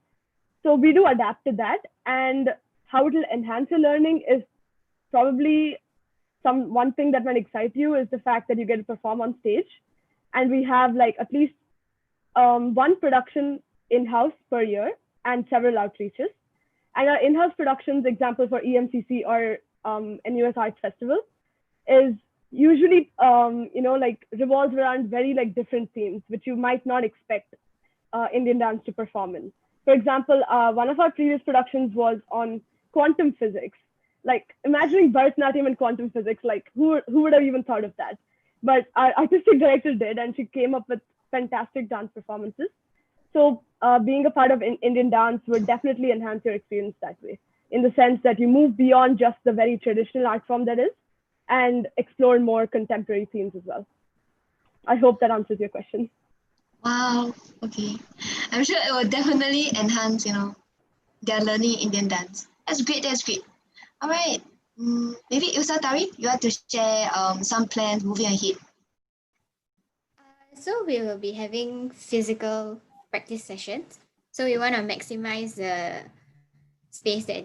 So we do adapt to that. And how it will enhance your learning is probably one thing that might excite you is the fact that you get to perform on stage. And we have like at least one production in-house per year and several outreaches. And our in-house productions, example for EMCC or NUS Arts Festival, is usually revolves around very like different themes, which you might not expect Indian dance to perform in. For example, one of our previous productions was on quantum physics. Like imagining Bharatanatyam and quantum physics, like who would have even thought of that? But our artistic director did, and she came up with fantastic dance performances. So being a part of Indian dance would definitely enhance your experience that way, in the sense that you move beyond just the very traditional art form that is, and explore more contemporary themes as well. I hope that answers your question. Wow, okay. I'm sure it will definitely enhance, their learning Indian dance. That's great. All right. Maybe Ilsa Tari, you have to share some plans moving ahead. So we will be having physical practice sessions. So we want to maximize the space that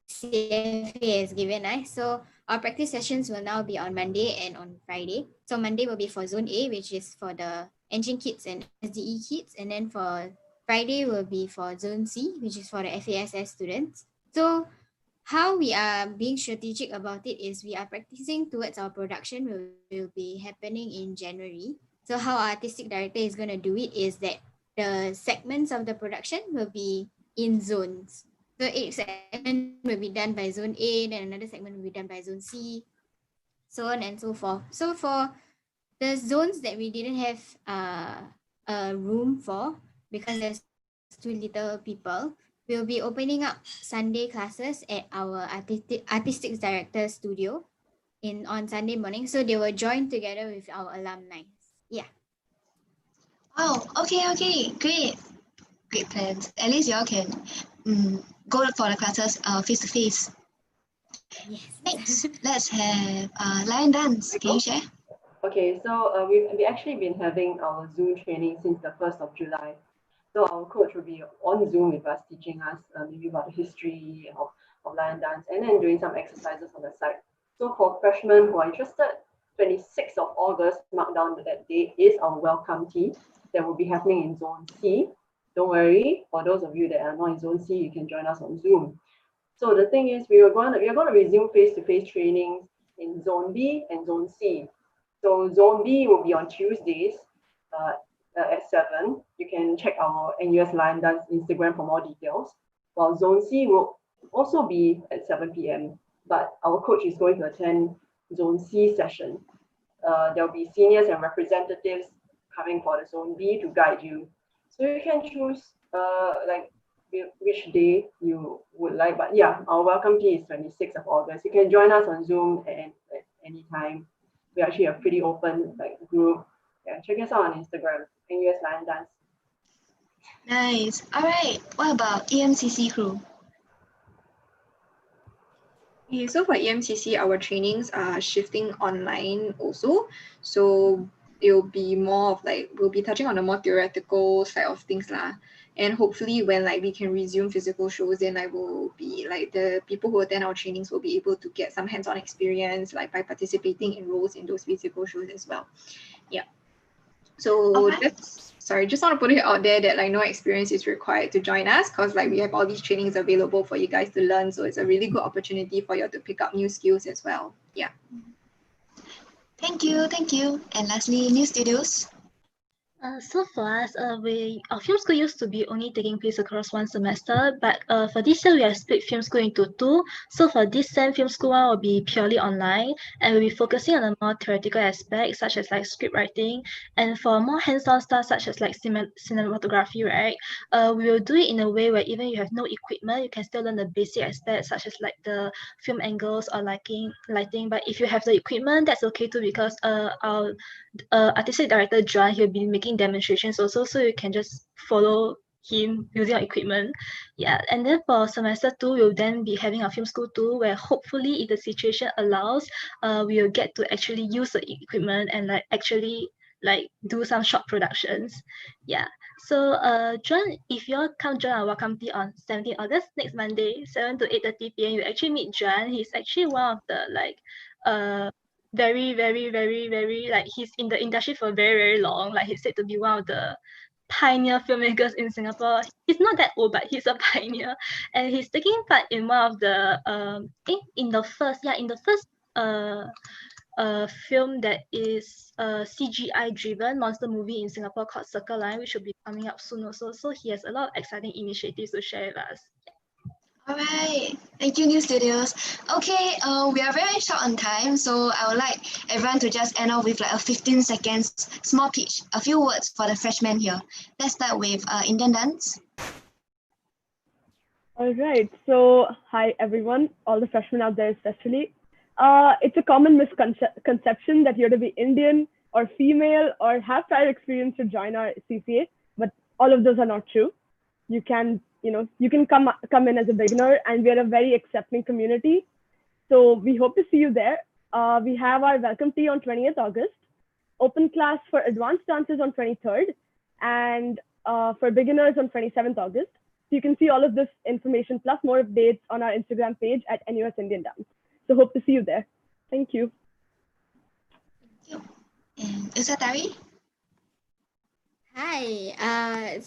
CFA has given us. So our practice sessions will now be on Monday and on Friday. So Monday will be for Zone A, which is for the engine kids and SDE kids. And then for Friday will be for Zone C, which is for the FASS students. So how we are being strategic about it is we are practicing towards our production will be happening in January. So how our artistic director is going to do it is that the segments of the production will be in zones. So each segment will be done by Zone A, then another segment will be done by Zone C, so on and so forth. So for the zones that we didn't have a room for because there's too little people, we'll be opening up Sunday classes at our artistic director studio on Sunday morning. So they will join together with our alumni. Yeah. Oh, okay, great plans. At least y'all can go for the classes face to face. Yes. Next, let's have lion dance. Can you share? Okay, so we actually been having our Zoom training since the 1st of July. So our coach will be on Zoom with us, teaching us maybe about the history of lion dance and then doing some exercises on the side. So for freshmen who are interested, 26th of August, mark down that date, is our welcome tea that will be happening in Zone C. Don't worry, for those of you that are not in Zone C, you can join us on Zoom. So the thing is, we are going to resume face-to-face trainings in Zone B and Zone C. So Zone B will be on Tuesdays at 7. You can check our NUS Lion Dance Instagram for more details. While Zone C will also be at 7 p.m. But our coach is going to attend Zone C session. There will be seniors and representatives coming for the Zone B to guide you. So you can choose which day you would like. But yeah, our welcome tea is 26th of August. You can join us on Zoom at any time. We're actually a pretty open group. Yeah, check us out on Instagram, NUS Lion Dance. Nice. All right. What about EMCC crew? Okay, so for EMCC, our trainings are shifting online also. So it'll be more of we'll be touching on the more theoretical side of things lah. And hopefully when we can resume physical shows, then will be the people who attend our trainings will be able to get some hands-on experience by participating in roles in those physical shows as well. Yeah. So just want to put it out there that no experience is required to join us because we have all these trainings available for you guys to learn. So it's a really good opportunity for you to pick up new skills as well. Yeah. Thank you. And lastly, new studios. So for us, our film school used to be only taking place across one semester, but for this year we have split film school into two. So for this sem, film school one will be purely online, and we'll be focusing on the more theoretical aspects such as script writing, and for more hands-on stuff such as cinematography, right? We will do it in a way where even you have no equipment, you can still learn the basic aspects such as the film angles or lighting. But if you have the equipment, that's okay too because our artistic director John, he'll be making demonstrations also, so you can just follow him using our equipment. Yeah, and then for semester 2 we'll then be having our film school 2 where hopefully if the situation allows, we will get to actually use the equipment and actually do some short productions. Yeah, so John, if you all come join our welcome tea on 17th August, next Monday 7 to 8:30 p.m. you actually meet John. He's actually one of the very he's in the industry for very long. He's said to be one of the pioneer filmmakers in Singapore. He's not that old, but he's a pioneer, and he's taking part in one of the in the first film that is CGI driven monster movie in Singapore called Circle Line, which will be coming up soon also. So he has a lot of exciting initiatives to share with us. All right, thank you, New Studios. Okay, we are very short on time, so I would like everyone to just end off with a 15 seconds small pitch, a few words for the freshmen here. Let's start with Indian dance. All right, so hi everyone, all the freshmen out there especially. It's a common misconception that you're to be Indian or female or have prior experience to join our CCA, but all of those are not true. You can come in as a beginner, and we are a very accepting community. So we hope to see you there. We have our welcome tea on 20th August, open class for advanced dancers on 23rd, and for beginners on 27th August. So you can see all of this information plus more updates on our Instagram page at NUS Indian Dance. So hope to see you there. Thank you. And Usatari? Hi.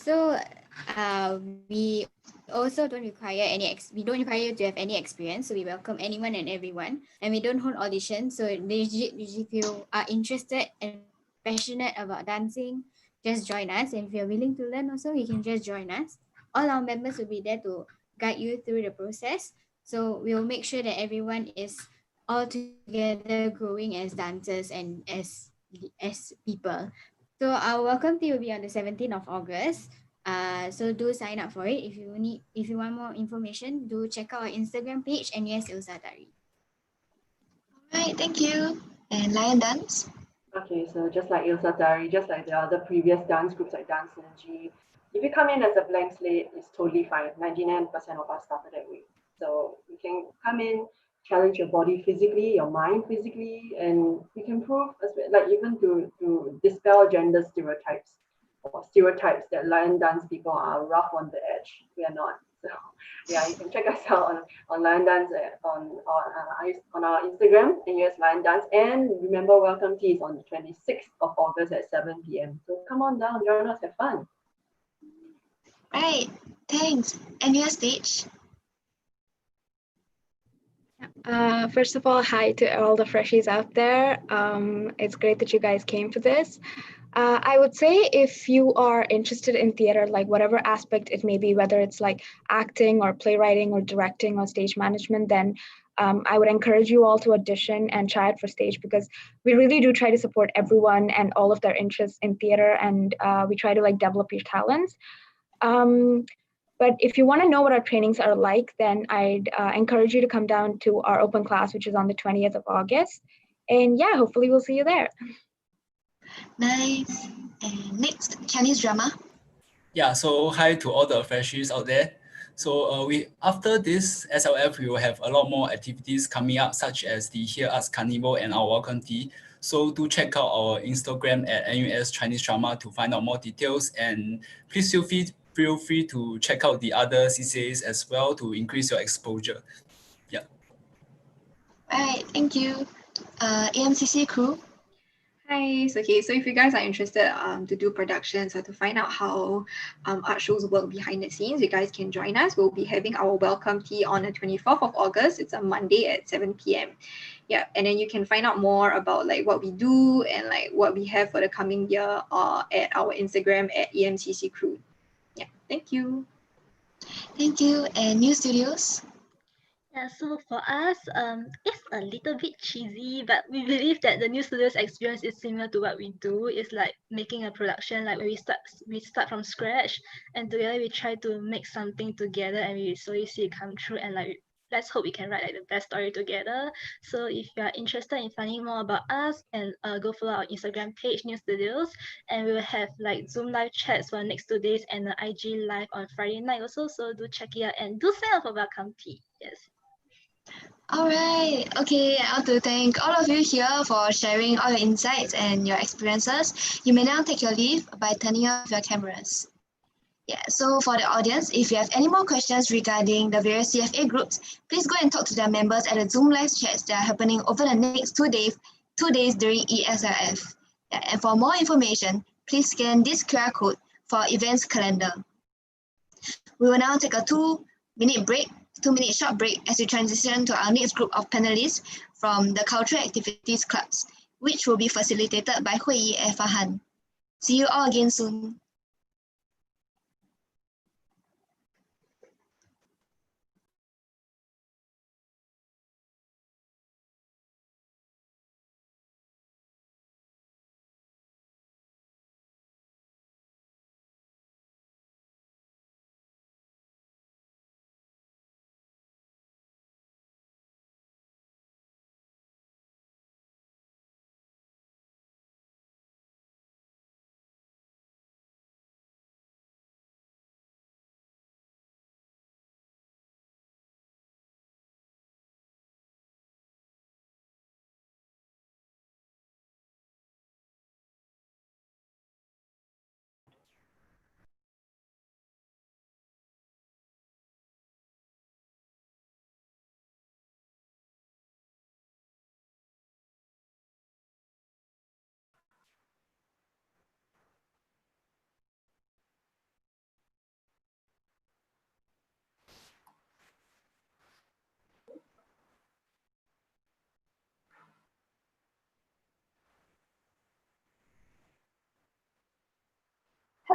We also don't require we don't require you to have any experience. So we welcome anyone and everyone, and we don't hold auditions. So if you are interested and passionate about dancing, just join us. And if you're willing to learn, also you can just join us. All our members will be there to guide you through the process. So we will make sure that everyone is all together growing as dancers and as people. So our welcome tea will be on the 17th of August. So do sign up for it. If you want more information, do check out our Instagram page, NUS Ilzadari. Alright, thank you. And Lion Dance? Okay, so just like Ilsa Tari, just like the other previous dance groups like Dance Synergy, if you come in as a blank slate, it's totally fine. 99% of us started that way. So you can come in, challenge your body physically, your mind physically, and you can prove, like even to dispel gender stereotypes or stereotypes that lion dance people are rough on the edge. We are not. So yeah, you can check us out on Lion Dance on our Instagram, NUS Lion Dance. And remember, Welcome Tea is on the 26th of August at 7 p.m. So come on down, join us, have fun. Right, thanks. NUS Stage? First of all, hi to all the freshies out there. It's great that you guys came to this. I would say if you are interested in theater, like whatever aspect it may be, whether it's like acting or playwriting or directing or stage management, then I would encourage you all to audition and try it for stage, because we really do try to support everyone and all of their interests in theater, and we try to like develop your talents. But if you want to know what our trainings are like, then I'd encourage you to come down to our open class, which is on the 20th of August. And yeah, hopefully we'll see you there. Nice. And next, Chinese drama. Yeah, so hi to all the freshies out there. So we after this SLF, we will have a lot more activities coming up, such as the Here Arts Carnival and our Welcome Tea. So do check out our Instagram at NUS Chinese Drama to find out more details. And please feel free to check out the other CCAs as well to increase your exposure. Yeah. Right, thank you. AMCC crew. Hi, so if you guys are interested to do productions or to find out how art shows work behind the scenes, you guys can join us. We'll be having our welcome tea on the 24th of August. It's a Monday at 7 p.m. Yeah, and then you can find out more about like what we do and like what we have for the coming year at our Instagram at EMCC Crew. Yeah, thank you. Thank you. And New Studios. Yeah, so for us, it's a little bit cheesy, but we believe that the new studios experience is similar to what we do. It's like making a production, like when we start from scratch, and together we try to make something together, and we slowly see it come true. And like, let's hope we can write like the best story together. So if you are interested in finding more about us, and go follow our Instagram page, New Studios, and we will have like Zoom live chats for the next 2 days and the IG live on Friday night also. So do check it out and do sign up for Welcome Tea. Yes. All right. Okay, I want to thank all of you here for sharing all your insights and your experiences. You may now take your leave by turning off your cameras. Yeah, so for the audience, if you have any more questions regarding the various CFA groups, please go and talk to their members at the Zoom live chats that are happening over the next 2 days during e-SLF. Yeah, and for more information, please scan this QR code for events calendar. We will now take a 2-minute short break as we transition to our next group of panelists from the Cultural Activities Clubs, which will be facilitated by Hui Yi and Fahan. See you all again soon.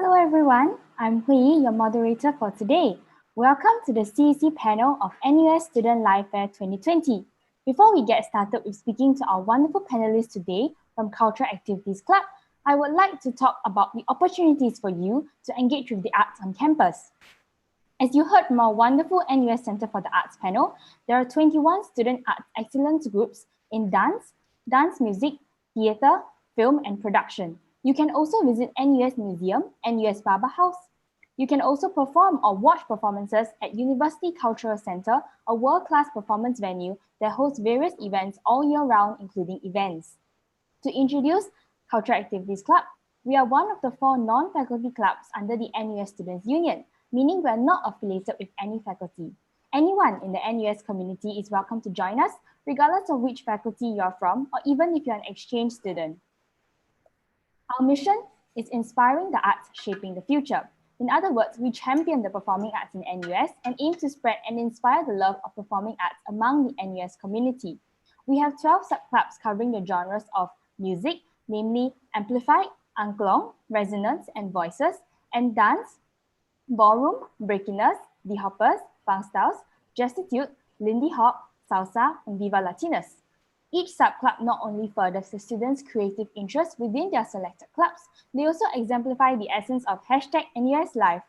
Hello everyone, I'm Hui, your moderator for today. Welcome to the CAC panel of NUS Student Life Fair 2020. Before we get started with speaking to our wonderful panelists today from Cultural Activities Club, I would like to talk about the opportunities for you to engage with the arts on campus. As you heard from our wonderful NUS Center for the Arts panel, there are 21 student arts excellence groups in dance, dance music, theatre, film, and production. You can also visit NUS Museum, NUS Barber House. You can also perform or watch performances at University Cultural Center, a world-class performance venue that hosts various events all year round, including events. To introduce Cultural Activities Club, we are one of the 4 non-faculty clubs under the NUS Students' Union, meaning we are not affiliated with any faculty. Anyone in the NUS community is welcome to join us, regardless of which faculty you are from, or even if you're an exchange student. Our mission is inspiring the arts, shaping the future. In other words, we champion the performing arts in NUS and aim to spread and inspire the love of performing arts among the NUS community. We have 12 subclubs covering the genres of music, namely amplified, angklung, resonance, and voices, and dance, ballroom, breakiness, the hoppers, funk styles, gestitude, Lindy Hop, salsa, and Viva Latinas. Each subclub not only furthers the students' creative interests within their selected clubs, they also exemplify the essence of #NUSLife.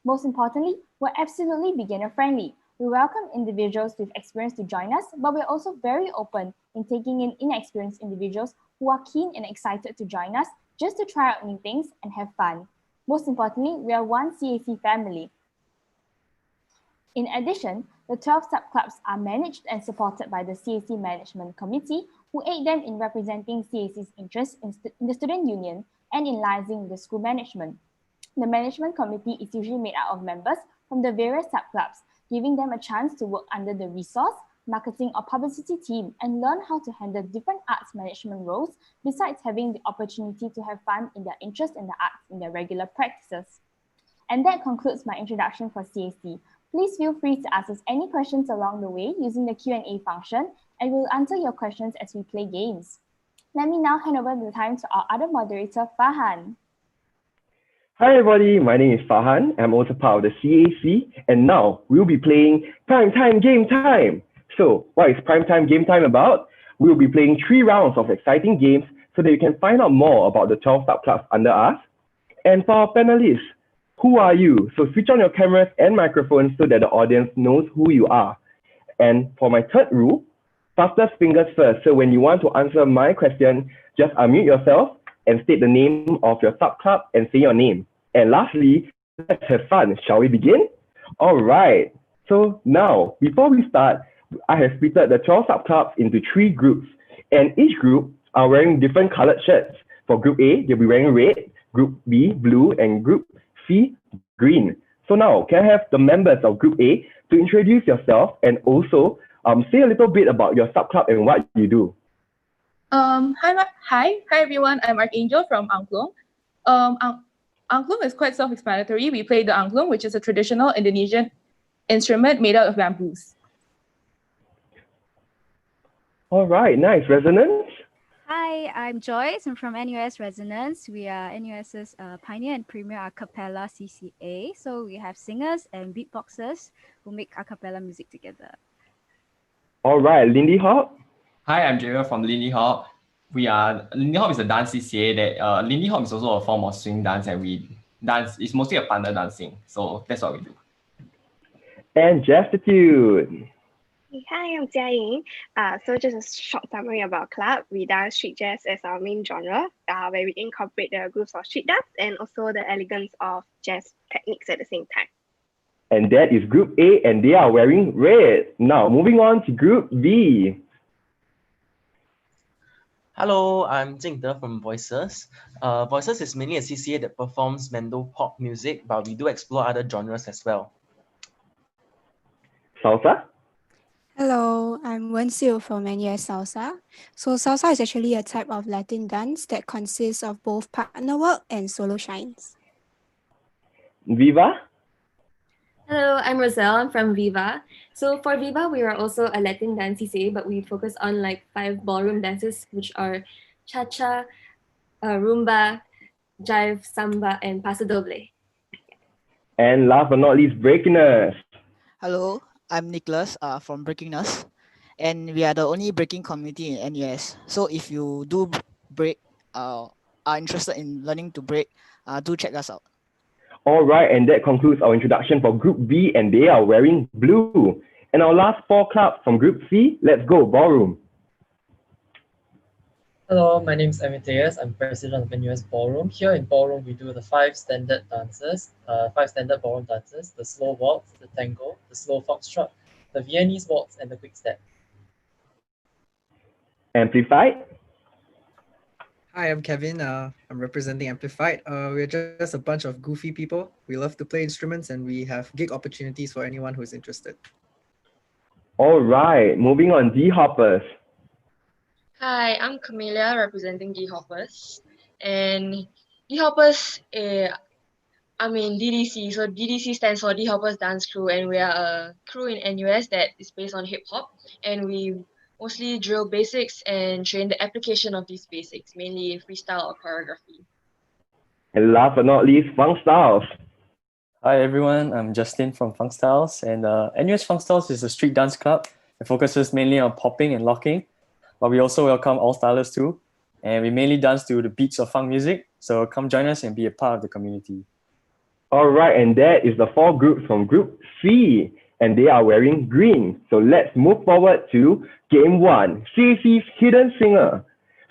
Most importantly, we're absolutely beginner-friendly. We welcome individuals with experience to join us, but we're also very open in taking in inexperienced individuals who are keen and excited to join us just to try out new things and have fun. Most importantly, we are one CAC family. In addition, the 12 subclubs are managed and supported by the CAC Management Committee, who aid them in representing CAC's interests in the Student Union and in liaising with the school management. The Management Committee is usually made up of members from the various subclubs, giving them a chance to work under the resource, marketing or publicity team and learn how to handle different arts management roles, besides having the opportunity to have fun in their interest in the arts in their regular practices. And that concludes my introduction for CAC. Please feel free to ask us any questions along the way using the Q&A function, and we'll answer your questions as we play games. Let me now hand over the time to our other moderator, Farhan. Hi everybody, my name is Farhan. I'm also part of the CAC, and now we'll be playing Primetime Game Time. So, what is Primetime Game Time about? We'll be playing 3 rounds of exciting games so that you can find out more about the 12 subclubs under us. And for our panelists, who are you? So switch on your cameras and microphones so that the audience knows who you are. And for my third rule, fastest fingers first. So when you want to answer my question, just unmute yourself and state the name of your subclub and say your name. And lastly, let's have fun. Shall we begin? All right. So now, before we start, I have split the 12 subclubs into 3 groups. And each group are wearing different colored shirts. For Group A, they'll be wearing red, Group B, blue, and Group C, green. So now, can I have the members of Group A to introduce yourself and also say a little bit about your subclub and what you do? Hi everyone. I'm Archangel from Angklung. Angklung is quite self-explanatory. We play the angklung, which is a traditional Indonesian instrument made out of bamboos. All right, nice. Resonance? Hi, I'm Joyce. I'm from NUS Resonance. We are NUS's pioneer and premier a cappella CCA. So we have singers and beatboxers who make a cappella music together. All right, Lindy Hop? Hi, I'm Javier from Lindy Hop. Lindy Hop is a dance CCA that Lindy Hop is also a form of swing dance, and we dance, it's mostly a partner dancing. So that's what we do. And Gestitude. Hi, I'm Jia Ying. So just a short summary about club. We dance street jazz as our main genre, where we incorporate the grooves of street dance and also the elegance of jazz techniques at the same time. And that is Group A, and they are wearing red. Now, moving on to Group B. Hello, I'm Jing De from Voices. Voices is mainly a CCA that performs Mando pop music, but we do explore other genres as well. Salsa? Hello, I'm Wen Xiu from NUS Salsa. So salsa is actually a type of Latin dance that consists of both partner work and solo shines. Viva? Hello, I'm Roselle. I'm from Viva. So for Viva, we are also a Latin dance CCA, but we focus on like 5 ballroom dances, which are cha-cha, rumba, jive, samba, and paso doble. And last but not least, Breaking Us. Hello, I'm Nicholas from Breaking NUS, and we are the only breaking community in NUS. So if you do break, are interested in learning to break, do check us out. All right, and that concludes our introduction for Group B, and they are wearing blue. And our last 4 clubs from Group C, let's go, Ballroom. Hello, my name is Amadeus. I'm president of NUS Ballroom. Here in Ballroom, we do the 5 standard dances, 5 standard ballroom dances: the slow waltz, the tango, the slow foxtrot, the Viennese waltz, and the quick step. Amplified. Hi, I'm Kevin. I'm representing Amplified. We're just a bunch of goofy people. We love to play instruments, and we have gig opportunities for anyone who's interested. All right, moving on, D-Hoppers. Hi, I'm Camelia representing D-Hoppers. And D-Hoppers, I'm in DDC. So DDC stands for D-Hoppers Dance Crew, and we are a crew in NUS that is based on hip hop. And we mostly drill basics and train the application of these basics, mainly in freestyle or choreography. And last but not least, Funk Styles. Hi everyone, I'm Justin from Funk Styles, and NUS Funk Styles is a street dance club that focuses mainly on popping and locking, but we also welcome all stylers too, and we mainly dance to the beats of funk music, so come join us and be a part of the community. All right, and that is the 4 groups from Group C, and they are wearing green. So let's move forward to Game 1, CAC's Hidden Singer.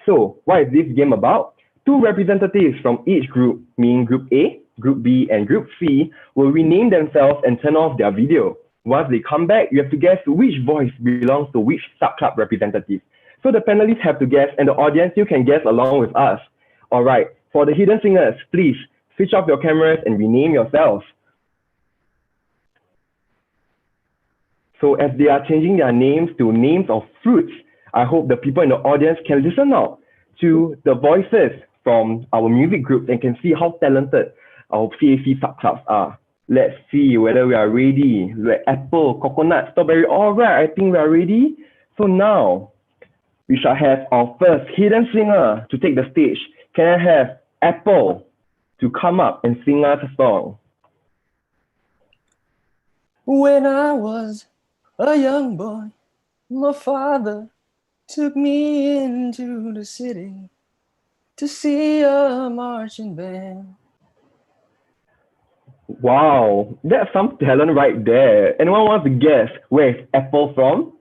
So what is this game about? 2 representatives from each group, meaning Group A, Group B, and Group C, will rename themselves and turn off their video. Once they come back, you have to guess which voice belongs to which sub-club representative. So the panelists have to guess, and the audience, you can guess along with us. All right, for the hidden singers, please switch off your cameras and rename yourselves. So as they are changing their names to names of fruits, I hope the people in the audience can listen out to the voices from our music groups and can see how talented our CAC subclubs are. Let's see whether we are ready. Like apple, coconut, strawberry. All right, I think we are ready. So now we shall have our first hidden singer to take the stage. Can I have Apple to come up and sing us a song? When I was a young boy, my father took me into the city to see a marching band. Wow, that's some talent right there. Anyone wants to guess where is Apple from?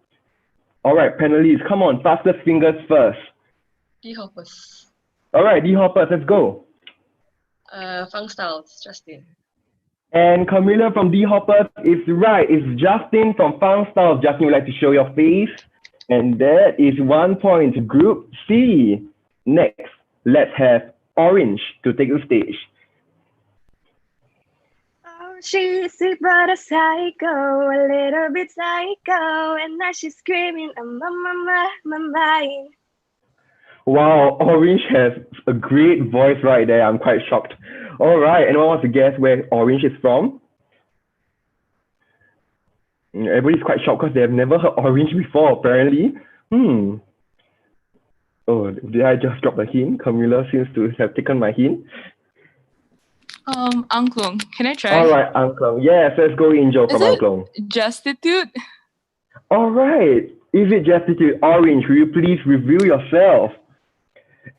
All right, panelists, come on, fastest fingers first. D-Hoppers. All right, D-Hoppers, let's go. Funk Styles, Justin. And Camilla from D-Hoppers is right. It's Justin from Funk Styles. Justin, would like to show your face. And that is 1 point to Group C. Next, let's have Orange to take the stage. She's sweet but a psycho, a little bit psycho, and now she's screaming, I'm on my mind. Wow, Orange has a great voice right there. I'm quite shocked. All right, anyone wants to guess where Orange is from? Everybody's quite shocked because they have never heard Orange before, apparently. Oh, did I just drop a hint? Camilla seems to have taken my hint. Angklung. Can I try? All right, Angklung. Yes, let's go, Angel from Angklung. Justitude? All right. Is it Justitude? Orange, will you please reveal yourself?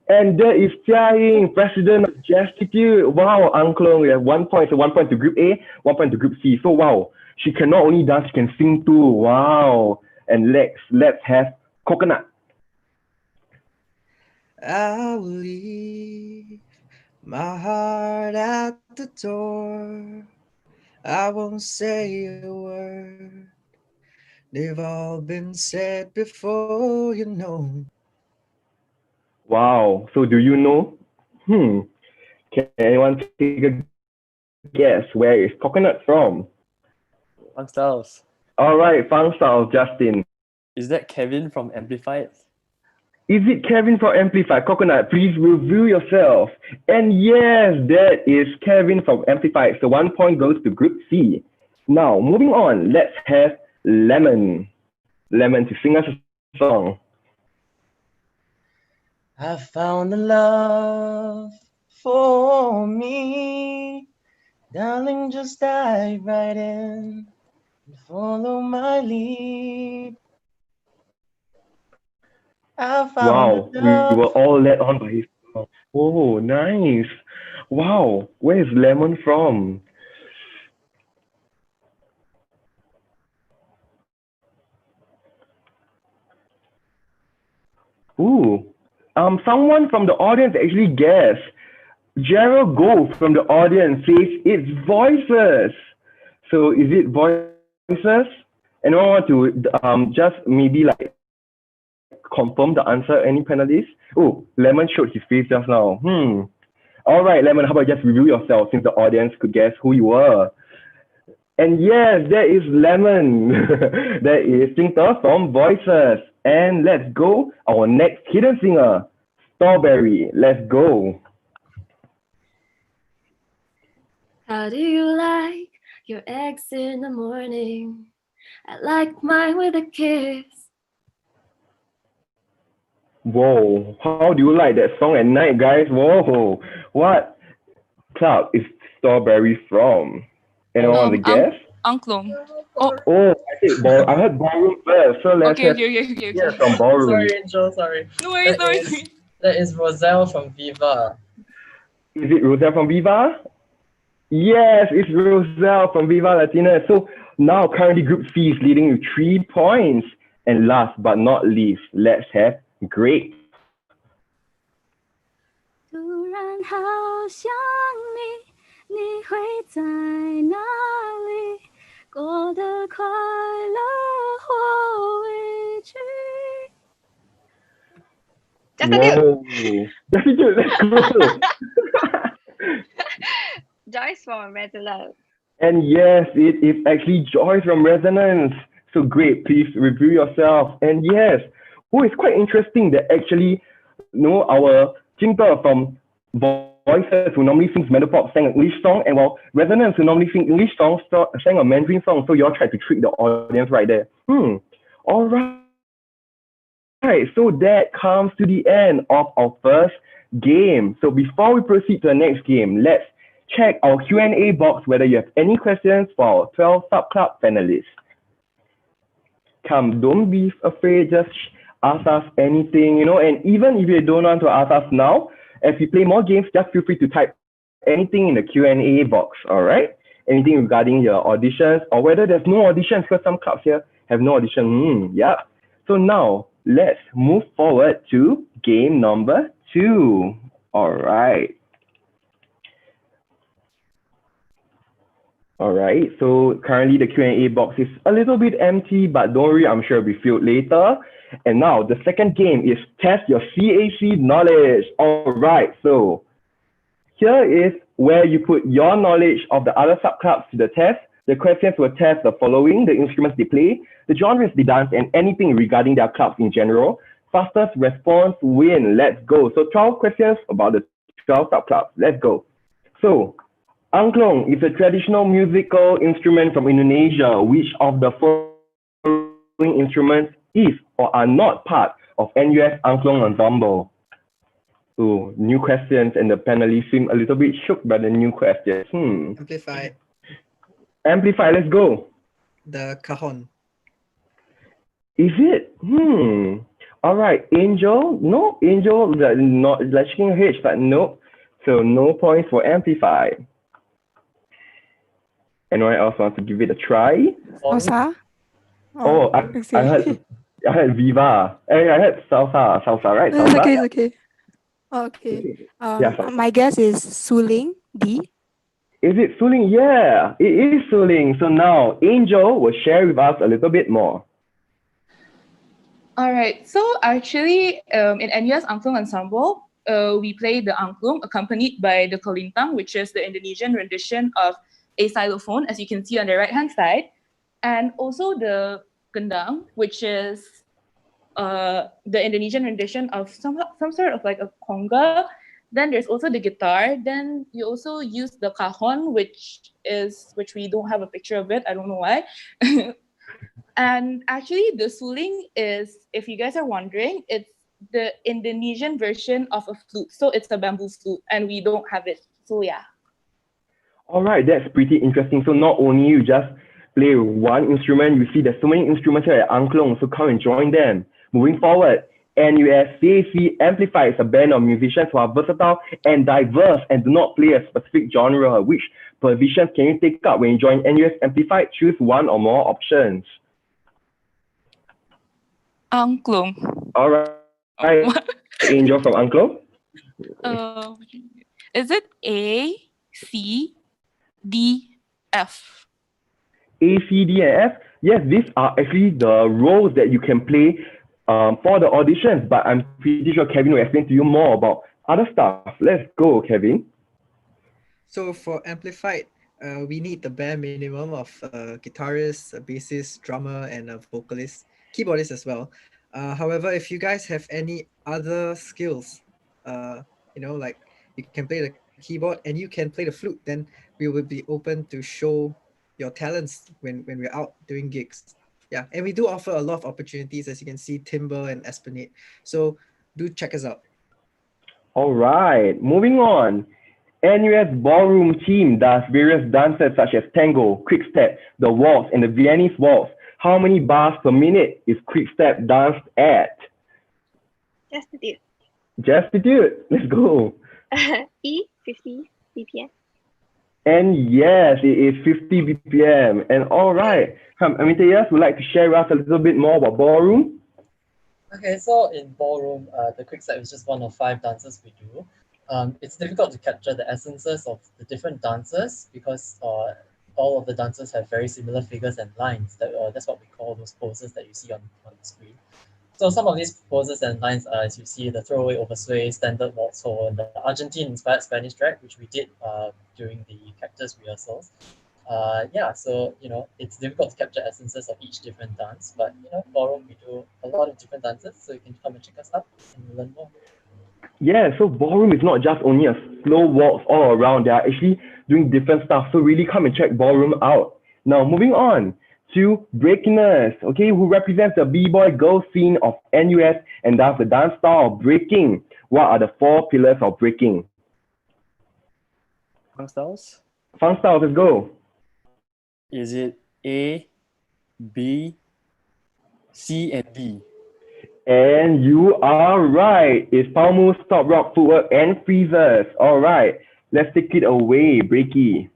And that is Jia Ying, president of Justitude. Wow, Angklung, we have 1 point. So 1 point to Group A, 1 point to Group C. So wow, she can not only dance, she can sing too. Wow. And let's have Coconut. I will leave my heart at the door. I won't say a word. They've all been said before, you know. Wow. So do you know? Can anyone take a guess? Where is Coconut from? Funk Styles. All right, Funk Styles, Justin. Is that Kevin from Amplified? Is it Kevin from Amplified? Coconut, please reveal yourself. And yes, that is Kevin from Amplified. So 1 point goes to Group C. Now, moving on, let's have Lemon. Lemon to sing us a song. I found a love for me. Darling, just dive right in and follow my lead. I found Wow, the we were love. all led on by his song. Oh, nice. Wow, where is Lemon from? Ooh, someone from the audience actually guessed. Gerald Gold from the audience says it's voices. So is it voices? Anyone want to just maybe like confirm the answer? Any panelists? Oh, Lemon showed his face just now. All right, Lemon, how about just review yourself since the audience could guess who you were? And yes, that is Lemon. That is Tinta from Voices. And let's go, our next hidden singer, Strawberry. Let's go. How do you like your eggs in the morning? I like mine with a kiss. Whoa, how do you like that song at night, guys? Whoa, what club is Strawberry from? Anyone want to guess? Angklung. Oh, Oh, I heard ballroom first, so let's okay. hear from ballroom. Sorry, Angel, sorry. No worries, That is Roselle from Viva. Is it Roselle from Viva? Yes, it's Roselle from Viva Latina. So now currently Group C is leading with 3 points. And last but not least, let's have Great. 突然好想你，你会在哪里？过得快乐或委屈。 Whoa, that's good. Let's go. Joyce from Resonance. And yes, it is actually Joyce from Resonance. So great, please review yourself. And yes, who is quite interesting that actually, our Jingle from Voices, who normally sings metal pop, sang an English song, and while Resonance, who normally sing English songs, sang a Mandarin song. So y'all tried to trick the audience right there. All right. So that comes to the end of our first game. So before we proceed to the next game, let's check our Q&A box whether you have any questions for our 12 sub-club panelists. Come, don't be afraid, just ask us anything, and even if you don't want to ask us now, as we play more games, just feel free to type anything in the Q&A box, all right? Anything regarding your auditions or whether there's no auditions because some clubs here have no audition. Yeah. So now, let's move forward to game number 2. All right. All right, so currently the Q&A box is a little bit empty, but don't worry, I'm sure it'll be filled later. And now the second game is test your CAC knowledge. All right, so here is where you put your knowledge of the other subclubs to the test. The questions will test the following: the instruments they play, the genres they dance, and anything regarding their clubs in general. Fastest response win. Let's go. So 12 questions about the 12 subclubs. Let's go. So angklung is a traditional musical instrument from Indonesia. Which of the following instruments is or are not part of NUS Angklung Ensemble? So new questions, and the panelists seem a little bit shook by the new questions. Amplify, let's go. The cajon. Is it? All right, Angel. No, Angel, not shaking her head, but no. So no points for Amplify. Anyone else want to give it a try? Salsa? Oh, I heard Viva. I heard salsa, right? It's Salsa. okay, it's okay. Okay. My guess is Suling, D. Is it Suling? Yeah, it is Suling. So now Angel will share with us a little bit more. All right. So actually, in NUS Angklung Ensemble, we play the angklung accompanied by the kolintang, which is the Indonesian rendition of a xylophone, as you can see on the right-hand side, and also the gendang, which is the Indonesian rendition of some sort of like a conga. Then there's also the guitar. Then you also use the cajon, which we don't have a picture of it. I don't know why. And actually, the suling is, if you guys are wondering, it's the Indonesian version of a flute. So it's a bamboo flute and we don't have it. So yeah. All right, that's pretty interesting. So not only you just play one instrument, you see there's so many instruments here at Angklung, so come and join them. Moving forward, NUS CAC Amplify is a band of musicians who are versatile and diverse and do not play a specific genre. Which positions can you take up when you join NUS Amplify? Choose one or more options. Angklung. All right, Angel from Angklung. Is it A, C, D, F? A, C, D, and F. Yes, these are actually the roles that you can play for the auditions, but I'm pretty sure Kevin will explain to you more about other stuff. Let's go, Kevin. So for Amplified, we need the bare minimum of guitarist, a bassist, drummer, and a vocalist, keyboardist as well. However, if you guys have any other skills, like you can play the keyboard and you can play the flute, then we will be open to show your talents when we're out doing gigs. Yeah, and we do offer a lot of opportunities, as you can see, Timber and Esplanade. So do check us out. All right, moving on. NUS Ballroom team does various dances such as tango, quick step, the waltz, and the Viennese waltz. How many bars per minute is quick step danced at? Just to do. Just to do it. Let's go. E50 BPM. And yes, it is 50 BPM. And all right, Amadeus would like to share with us a little bit more about ballroom. Okay, so in ballroom, the quick step is just one of 5 dances we do. It's difficult to capture the essences of the different dances because all of the dances have very similar figures and lines. That's what we call those poses that you see on the screen. So some of these poses and lines are, as you see, the throwaway oversway, standard waltz hold, and the Argentine-inspired Spanish drag, which we did during the cactus rehearsals. So it's difficult to capture essences of each different dance, but ballroom we do a lot of different dances, so you can come and check us out and learn more. Yeah, so ballroom is not just only a slow waltz all around. They are actually doing different stuff. So really come and check ballroom out. Now moving on to breakiness, okay, who represents the b-boy girl scene of NUS and does the dance style of breaking. What are the 4 pillars of breaking? Funk styles? Funk styles, let's go. Is it A, B, C, and D? And you are right. It's power moves, top rock, footwork, and freezers. All right, let's take it away, Breaky.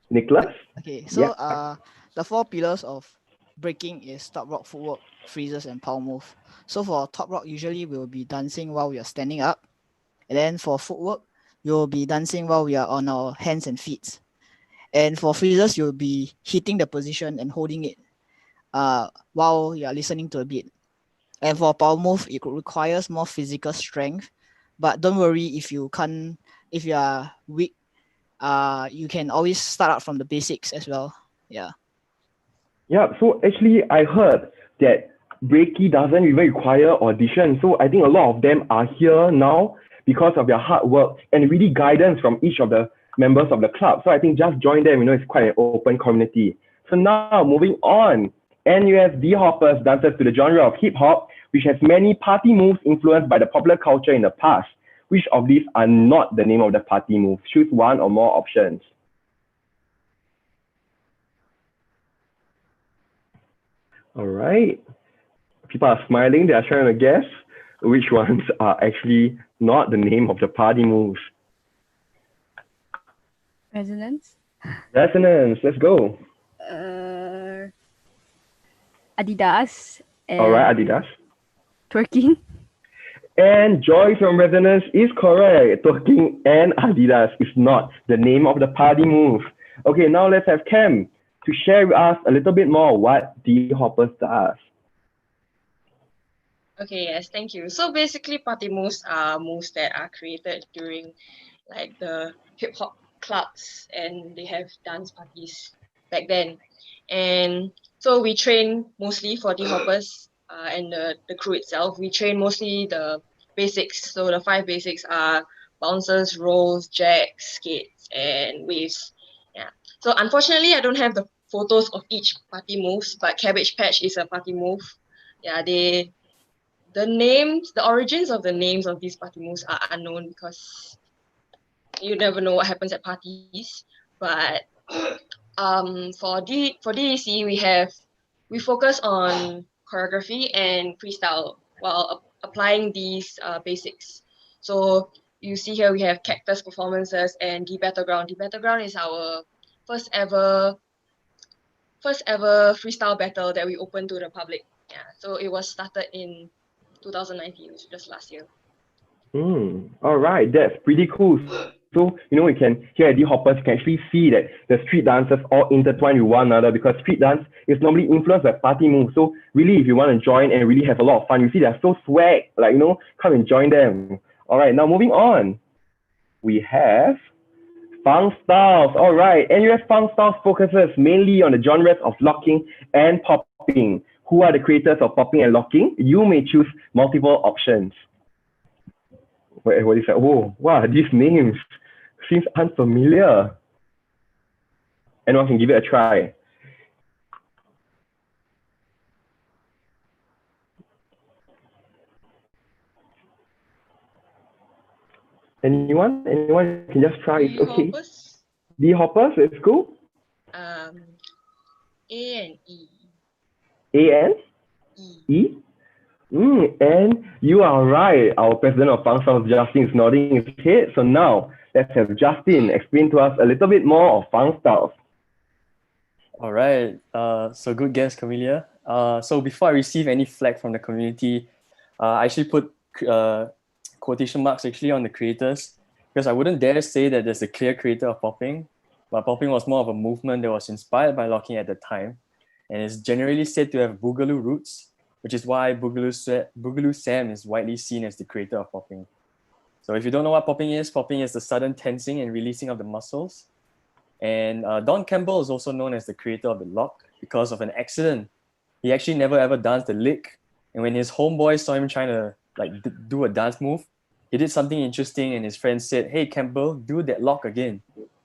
Nicholas? Okay, so the 4 pillars of breaking is top rock, footwork, freezers, and power move. So for top rock, usually we'll be dancing while we are standing up. And then for footwork, you'll be dancing while we are on our hands and feet. And for freezers, you'll be hitting the position and holding it while you are listening to a beat. And for power move, it requires more physical strength. But don't worry if you are weak, you can always start out from the basics as well. Yeah. Yeah, so actually I heard that Breaky doesn't even require audition. So I think a lot of them are here now because of their hard work and really guidance from each of the members of the club. So I think just join them, it's quite an open community. So now moving on, NUS D-Hoppers dances to the genre of hip hop, which has many party moves influenced by the popular culture in the past. Which of these are not the name of the party moves? Choose one or more options. All right. People are smiling. They are trying to guess which ones are actually not the name of the party moves. Resonance. Resonance. Let's go. Adidas. All right, Adidas. Twerking. And Joy from Resonance is correct. Twerking and Adidas is not the name of the party move. Okay, now let's have Cam to share with us a little bit more what D-Hoppers does. Okay, yes, thank you. So basically, party moves are moves that are created during like the hip hop clubs, and they have dance parties back then. And so we train mostly for D-Hoppers and the crew itself. We train mostly the basics. So the 5 basics are bouncers, rolls, jacks, skates, and waves. Yeah. So unfortunately, I don't have the photos of each party moves, but Cabbage Patch is a party move. yeah, the origins of the names of these party moves are unknown because you never know what happens at parties. But for DDC, we focus on choreography and freestyle while applying these basics. So you see here we have cactus performances and the battleground. The battleground is our first ever freestyle battle that we opened to the public. Yeah, so it was started in 2019, which was just last year. All right, that's pretty cool. So, we can, here at the Hoppers, you can actually see that the street dances all intertwined with one another because street dance is normally influenced by party moves. So really, if you want to join and really have a lot of fun, you see they're so swag, like, come and join them. All right, now moving on. We have Funk Styles. All right, NUS Funk Styles focuses mainly on the genres of locking and popping. Who are the creators of popping and locking? You may choose multiple options. What is that? Oh, wow, these names seems unfamiliar. Anyone can give it a try. Anyone can just try. It's okay. The Hoppers, it's cool. A and E. A and E. And you are right. Our president of Funk Styles, Justin, is nodding his head. So now let's have Justin explain to us a little bit more of Funk Styles. All right. So good guess, Camelia. So before I receive any flack from the community, I actually put quotation marks actually on the creators because I wouldn't dare say that there's a clear creator of popping, but popping was more of a movement that was inspired by locking at the time, and is generally said to have Boogaloo roots, which is why Boogaloo Sam is widely seen as the creator of popping. So if you don't know what popping is the sudden tensing and releasing of the muscles. And Don Campbell is also known as the creator of the lock because of an accident. He actually never ever danced the lick, and when his homeboys saw him trying to do a dance move, he did something interesting and his friends said, "Hey Campbell, do that lock again."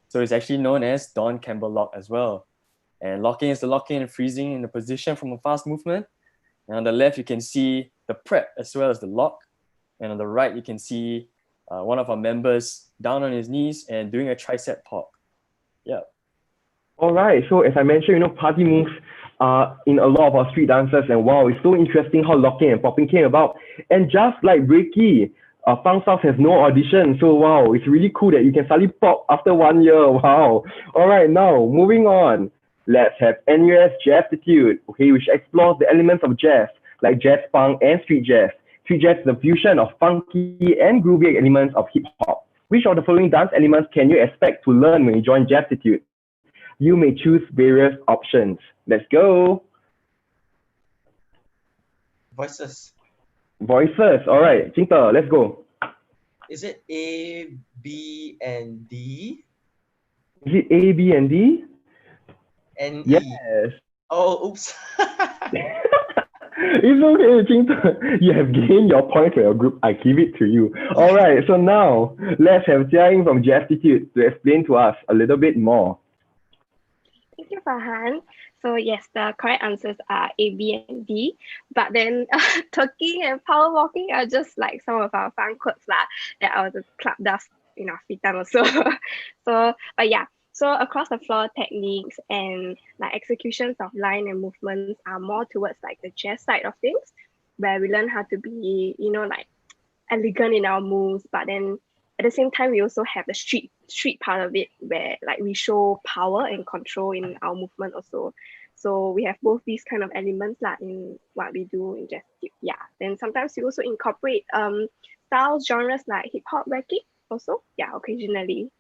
So it's actually known as Don Campbell lock as well. And locking is the locking and freezing in the position from a fast movement. And on the left, you can see the prep as well as the lock. And on the right, you can see one of our members down on his knees and doing a tricep pop. Yeah. All right. So as I mentioned, party moves are in a lot of our street dances. And wow, it's so interesting how locking and popping came about. And just like Breaky, Funk Styles has no audition. So wow, it's really cool that you can suddenly pop after 1 year. Wow. All right. Now, moving on. Let's have NUS Jazztitude, which explores the elements of jazz, like jazz funk and street jazz. Street jazz is the fusion of funky and groovy elements of hip hop. Which of the following dance elements can you expect to learn when you join Jazztitude? You may choose various options. Let's go. Voices. Voices. All right, Jingpe, let's go. Is it A, B, and D? Is it A, B, and D? And yes. E. Oh, oops. It's okay, Jingpe. You have gained your point for your group. I give it to you. All right, so now let's have Jiaying from Jazztitude to explain to us a little bit more. Thank you, Farhan. So yes, the correct answers are A, B, and D. But then twerking and power walking are just like some of our fun quirks that our club does in our free time also. But yeah. So across the floor techniques and executions of line and movements are more towards the jazz side of things, where we learn how to be, elegant in our moves, but then at the same time we also have the street part of it where we show power and control in our movement also. So we have both these kind of elements in what we do in jazz. Yeah. Then sometimes we also incorporate styles, genres like hip hop, reggae also. Yeah, occasionally.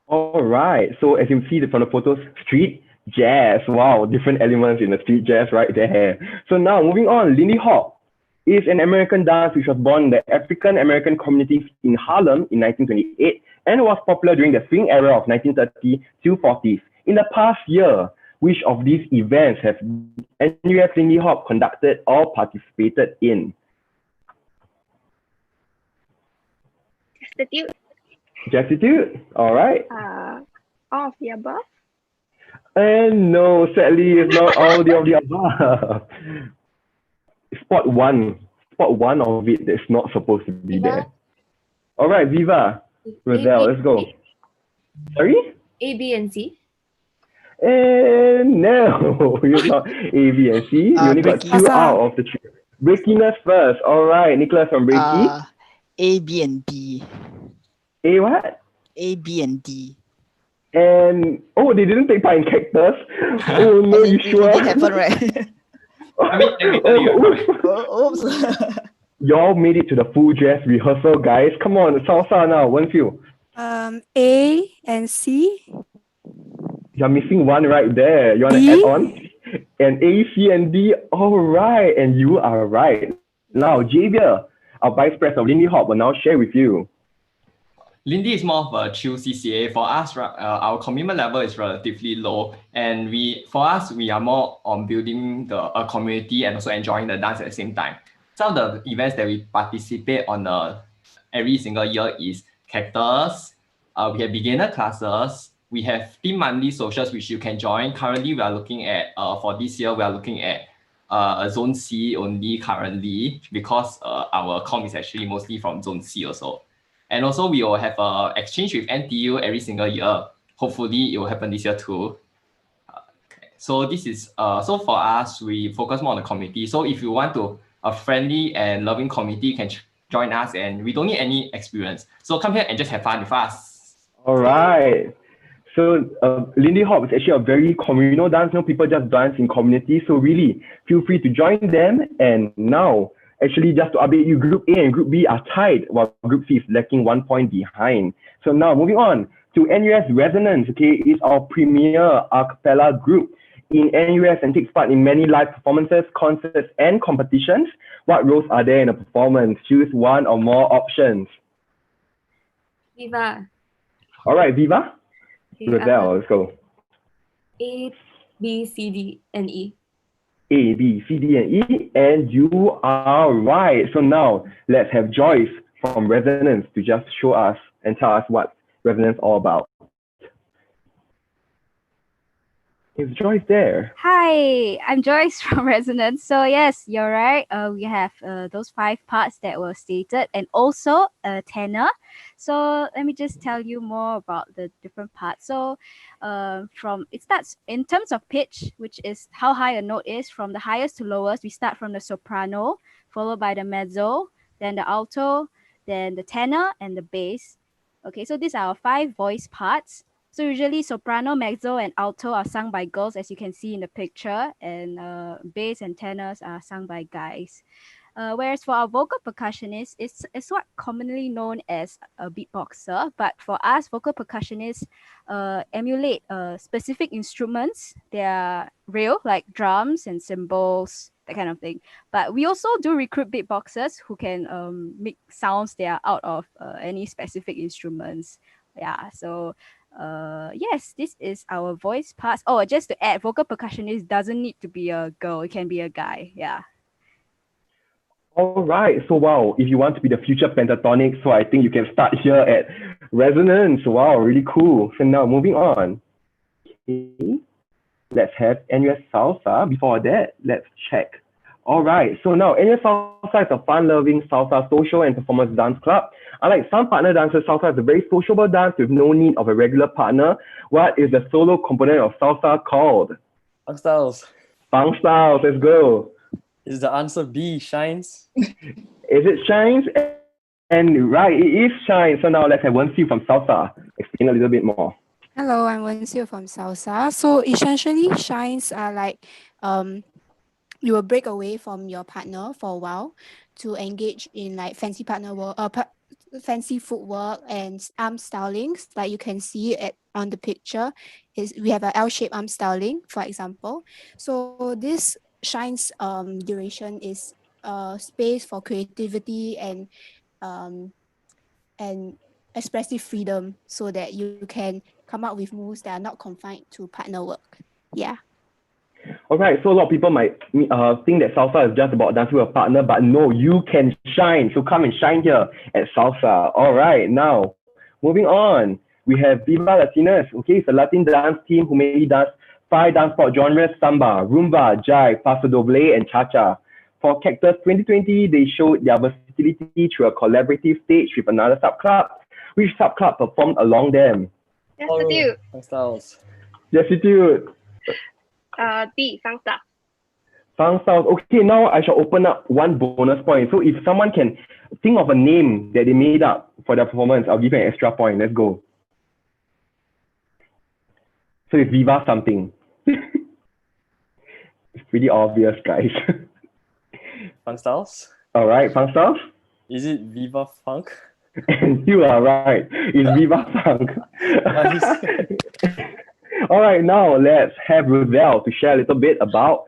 All right. So as you can see from the photos, street jazz. Wow, different elements in the street jazz right there. So now moving on, Lindy Hop is an American dance which was born in the African American communities in Harlem in 1928 and was popular during the swing era of 1930s to 40s. In the past year, which of these events have NUS Lindy Hop conducted or participated in? Jazztitude, all right. All of the above? And no, sadly, it's not all of the above. spot one of it that's not supposed to be there. All right, Viva, Roselle, let's go. Sorry? A, B, and C. And no, you're not A, B, and C. You only got two out of the three. Breakiness first. All right, Nicholas from Breaky. A, B, and D. A what? A, B, and D. And they didn't take part in Cactus. Oh no, you sure? It didn't happen, right? I mean, Oops. Y'all made it to the full dress rehearsal, guys. Come on, salsa now. One few. A and C. You're missing one right there. You want to add on? And A, C, and D. All right, and you are right. Now, Javier, our Vice President of Lindy Hop, will now share with you. Lindy is more of a chill CCA. For us, our commitment level is relatively low, and for us, we are more on building a community and also enjoying the dance at the same time. Some of the events that we participate on every single year is Cactus. We have beginner classes. We have team monthly socials which you can join. Currently, we are looking at for this year, we are looking at a Zone C only currently because our comm is actually mostly from Zone C also. And also we will have an exchange with NTU every single year. Hopefully it will happen this year too. So this is so for us, we focus more on the community. So if you want a friendly and loving community, you can join us, and we don't need any experience. So come here and just have fun with us. All right. So Lindy Hop is actually a very communal dance. People just dance in community. So really feel free to join them. And now, actually, just to update you, Group A and Group B are tied, while Group C is lacking 1 point behind. So now, moving on to NUS Resonance, is our premier a cappella group in NUS and takes part in many live performances, concerts, and competitions. What roles are there in a performance? Choose one or more options. Viva. All right, Viva. Okay, Roselle, let's go. A, B, C, D, and E. A, B, C, D, and E, and you are right. So now let's have Joyce from Resonance to just show us and tell us what Resonance is all about. Is Joyce there? Hi, I'm Joyce from Resonance. So yes, you're right. We have those 5 parts that were stated, and also a tenor. So let me just tell you more about the different parts. So it starts in terms of pitch, which is how high a note is. From the highest to lowest, we start from the soprano, followed by the mezzo, then the alto, then the tenor, and the bass. Okay, so these are our 5 voice parts. So usually soprano, mezzo, and alto are sung by girls, as you can see in the picture, and bass and tenors are sung by guys. Whereas for our vocal percussionist, it's what commonly known as a beatboxer. But for us, vocal percussionists emulate specific instruments. They are real, like drums and cymbals, that kind of thing. But we also do recruit beatboxers who can make sounds that are out of any specific instruments. Yeah, so yes, this is our voice parts. Oh, just to add, vocal percussionist doesn't need to be a girl. It can be a guy. Yeah. All right. So wow, if you want to be the future pentatonic, so I think you can start here at Resonance. Wow, really cool. So now moving on. Okay. Let's have NUS Salsa. Before that, let's check. All right. So now NUS Salsa is a fun-loving salsa social and performance dance club. Unlike some partner dances, salsa is a very sociable dance with no need of a regular partner. What is the solo component of salsa called? Funk styles. Funk styles. Let's go. Is the answer B, shines? Is it shines? And right, it is shines. So now let's have Wenxiu from Salsa explain a little bit more. Hello, I'm Wenxiu from Salsa. So essentially, shines are like you will break away from your partner for a while to engage in like fancy partner work, fancy footwork and arm stylings. Like you can see it on the picture. We have an L-shaped arm styling, for example. So this shines duration is space for creativity and expressive freedom, so that you can come up with moves that are not confined to partner work. Yeah. All right, so a lot of people might think that salsa is just about dancing with a partner, but no, you can shine. So come and shine here at Salsa. All right, now moving on, we have Viva Latinas. Okay, it's a Latin dance team who mainly does 5 dance pop genres: samba, rumba, jive, paso doble, and cha-cha. for Cactus 2020, they showed their versatility through a collaborative stage with another subclub. Which subclub performed along them? Destitute. Styles. Destitute. D. Fangsta. Styles. Okay, now I shall open up one bonus point. So if someone can think of a name that they made up for their performance, I'll give you an extra point. Let's go. So it's Viva something. It's pretty obvious, guys. Funk Styles? All right, Funk Styles? Is it Viva Funk? And you are right. It's Viva Funk. All right, now let's have Roselle to share a little bit about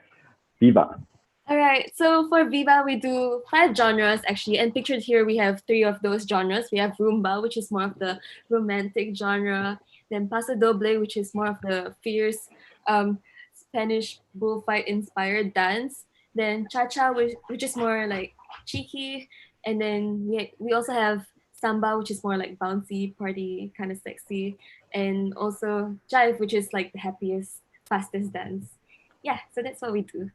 Viva. All right, so for Viva, we do 5 genres actually, and pictured here we have 3 of those genres. We have Rumba, which is more of the romantic genre, then Paso Doble, which is more of the fierce Spanish bullfight inspired dance, then Cha-Cha, which is more like cheeky, and then we also have Samba, which is more like bouncy, party, kind of sexy, and also Jive, which is like the happiest, fastest dance. Yeah, so that's what we do.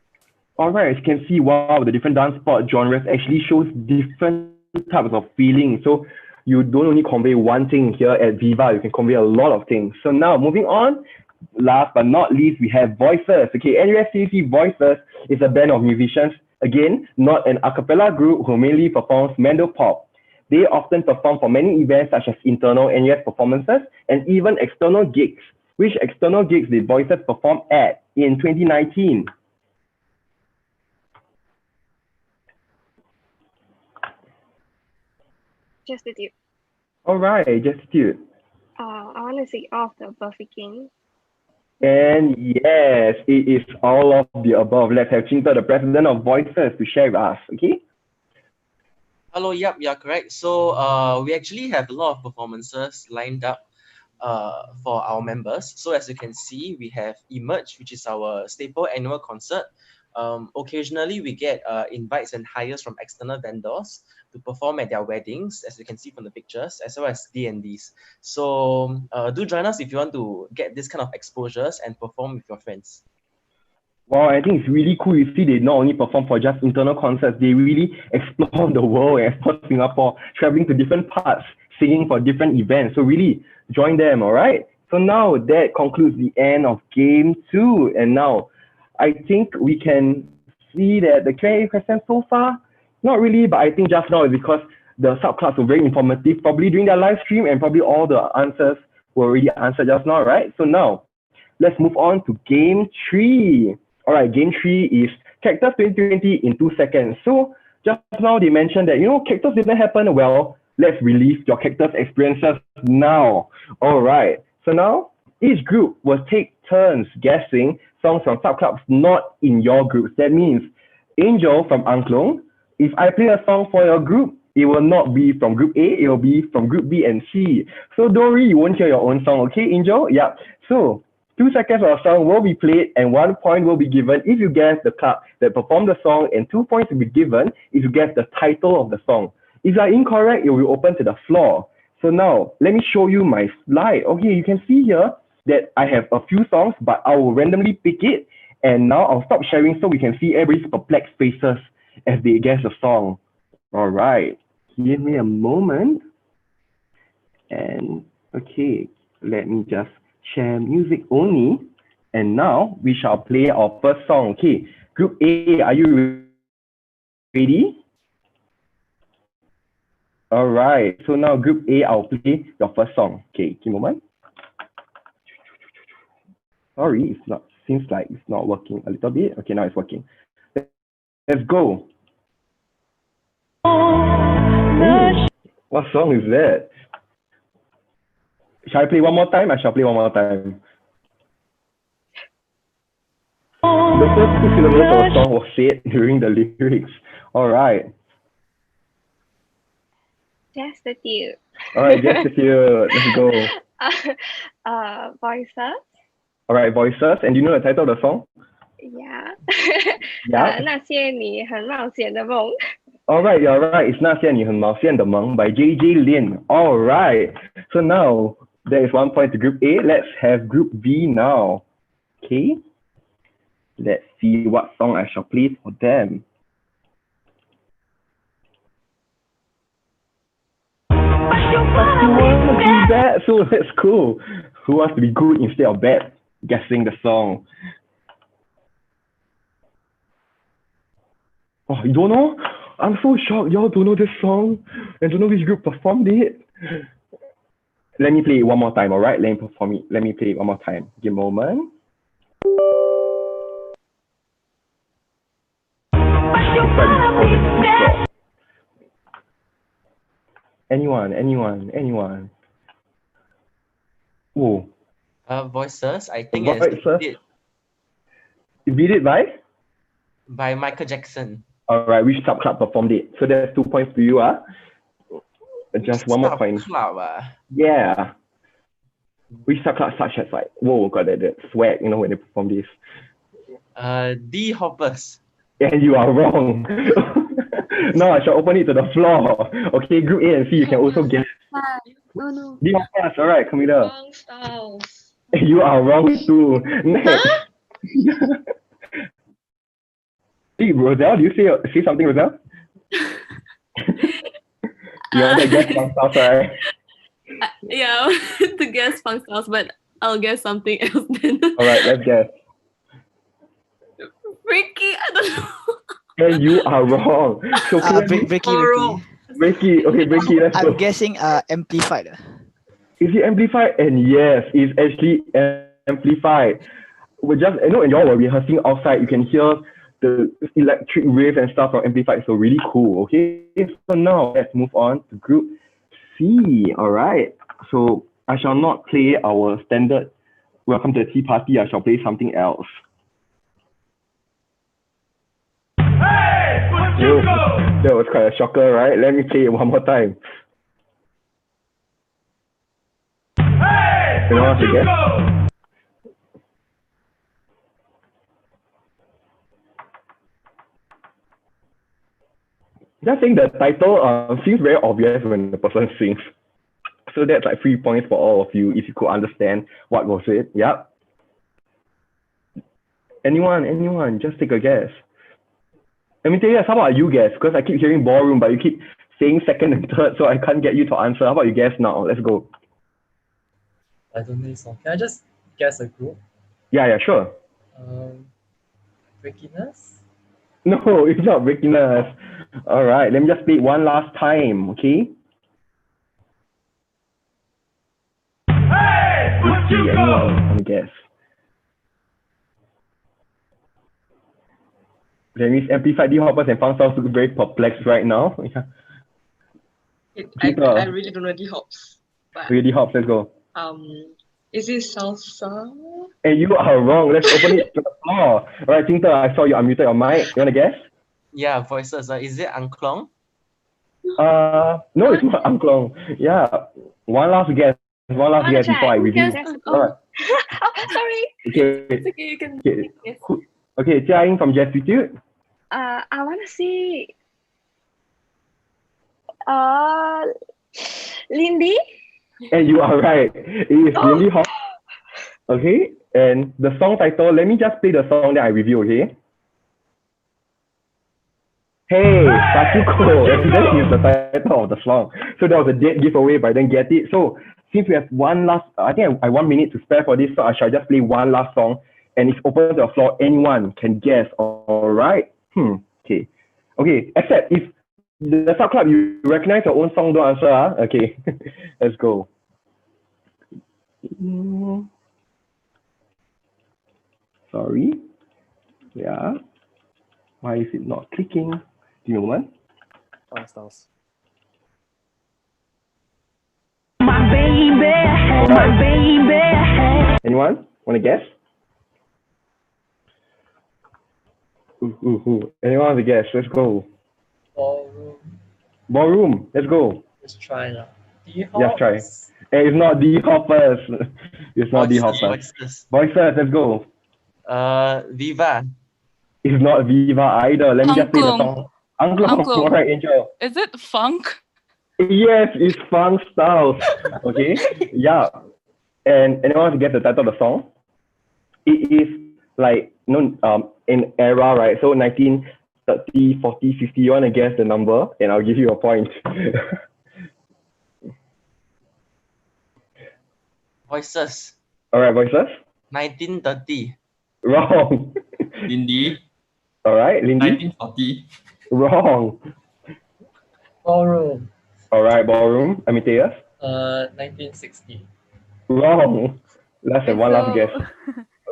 All right, as you can see, wow, the different dance sport genres actually shows different types of feelings. So you don't only convey one thing here at Viva, you can convey a lot of things. So now moving on, last but not least, we have Voices. Okay, NUS CFA Voices is a band of musicians, again, not an a cappella group who mainly performs Mando pop. They often perform for many events such as internal NUS performances and even external gigs. Which external gigs did Voices perform at in 2019? Destitute. All right, Destitute. I want to say all of the above again. And yes, it is all of the above. Let's have Chinta, the president of Voices, to share with us, okay? Hello, yep, you're correct. So we actually have a lot of performances lined up for our members. So as you can see, we have Emerge, which is our staple annual concert. Occasionally, we get invites and hires from external vendors to perform at their weddings, as you can see from the pictures, as well as D&Ds. So do join us if you want to get this kind of exposures and perform with your friends. Wow, I think it's really cool. You see, they not only perform for just internal concerts, they really explore the world and explore Singapore, traveling to different parts, singing for different events. So really join them, all right? So now that concludes the end of game 2. And now I think we can see that the Q&A questions so far, not really, but I think just now is because the subclass were very informative, probably during their live stream, and probably all the answers were already answered just now, right? So now let's move on to game 3. All right, game 3 is Cactus 2020 in 2 seconds. So just now they mentioned that, Cactus didn't happen. Well, let's relive your Cactus experiences now. All right, so now each group will take turns guessing songs from subclubs not in your groups. That means Angel from Angklung, if I play a song for your group, it will not be from group A, it will be from group B and C. So don't worry, you won't hear your own song, okay, Angel? Yeah. So 2 seconds of a song will be played and 1 point will be given if you guess the club that performed the song, and 2 points will be given if you guess the title of the song. If you are incorrect, it will be open to the floor. So now, let me show you my slide. Okay, you can see here that I have a few songs, but I will randomly pick it. And now I'll stop sharing so we can see everybody's perplexed faces as they guess the song. All right, give me a moment. And okay, let me just share music only. And now we shall play our first song. Okay, Group A, are you ready? All right, so now Group A, I'll play your first song. Okay, give me a moment. Sorry, seems like it's not working a little bit. Okay, now it's working. Let's go. What song is that? Shall I play one more time? I shall play one more time. The first 2 syllables of the song was said during the lyrics. All right. Destitute. All right, Destitute. Let's go. Voices. All right, Voices. And do you know the title of the song? Yeah. Yeah. 那些你很冒险的梦。 All right, you're right. It's 那些你很冒险的梦 by JJ Lin. All right. So now there is 1 point to Group A. Let's have Group B now. Okay. Let's see what song I shall play for them. You want to be bad, so that's cool. Who wants to be good instead of bad? Guessing the song. Oh, you don't know? I'm so shocked. Y'all don't know this song and don't know which group performed it. Let me play it one more time, alright? Let me play it one more time. Give me a moment. Anyone? Oh. Voices, I think Voices. it's Beat it by Michael Jackson. Alright, which subclub performed it? So there's 2 points to you, Just one more point. Subclub, Yeah. Which subclub such as like, whoa, got that swag, when they perform this. D Hoppers. And you are wrong. Now I shall open it to the floor. Okay, group A and C, you can also guess. Oh no. D Hoppers, alright, Camila. Wrong styles. You are wrong too. Next. Hey, Roselle, do you say something, Roselle? You want to guess funk styles, right? Yeah, I wanted to guess funk styles, but I'll guess something else then. Alright, let's guess. Ricky, I don't know. And you are wrong. So Ricky. Okay, Ricky, let's go. I'm guessing amplified. Is it amplified? And yes, it's actually amplified. We just, and y'all were rehearsing outside, you can hear the electric waves and stuff from amplified. So really cool. Okay, so now let's move on to group C. All right. So I shall not play our standard Welcome to the Tea Party. I shall play something else. That was quite a shocker, right? Let me play it one more time. You know what to guess? Just saying the title seems very obvious when the person sings. So that's like 3 points for all of you if you could understand what was it. Yep. Anyone, just take a guess. Let me tell you, how about you guess? Because I keep hearing ballroom, but you keep saying second and third, so I can't get you to answer. How about you guess now? Let's go. I don't think so. Can I just guess a group? Yeah, sure. Breakiness? No, it's not Breakiness. All right, let me just play it one last time, okay? Let's see, anyone want to guess? That means amplified D-hoppers and funk styles look very perplexed right now. I really don't know the hops. Really hops, let's go. Is it salsa? And you are wrong. Let's open it to the floor. All right, Tinta, I saw you unmuted your mic. You want to guess? Yeah, voices. Is it Angklong? No, it's not Angklong. Yeah, one last guess before I review. All right. Oh, sorry. Okay. It's okay, you can guess. Okay, Jia Ying from Jestitude. I want to see Lindy. And you are right. It is really hot. Okay, and the song title, let me just play the song that I review, okay? Hey, Satuko. And that is the title of the song. So that was a dead giveaway, but I didn't get it. So since we have one last, I think I 1 minute to spare for this, so I shall just play one last song. And it's open to the floor. Anyone can guess. All right. Okay. Okay. Except if the sub club you recognize your own song, don't answer. Okay. Let's go. Sorry. Yeah. Why is it not clicking? Give me a moment. Funk styles. My baby. Anyone want to guess? Anyone want to guess? Let's go. Ballroom. Let's go. Let's try now. Yes, try. Hey, it's not D-hoppers. It's not D-hoppers. Voices. Let's go. Viva. It's not Viva either. Let me just play the song. Angklong. All right, Angel. Is it funk? Yes, it's funk styles. Okay. Yeah. And anyone want to get the title of the song? It is like in era, right? So 1930, 40, 50. You want to guess the number, and I'll give you a point. Voices. All right, voices. 1930. Wrong. Lindy. All right, Lindy. 1940. Wrong. Ballroom. All right, ballroom. Amadeus. 1960. Wrong. Let's have one last guess.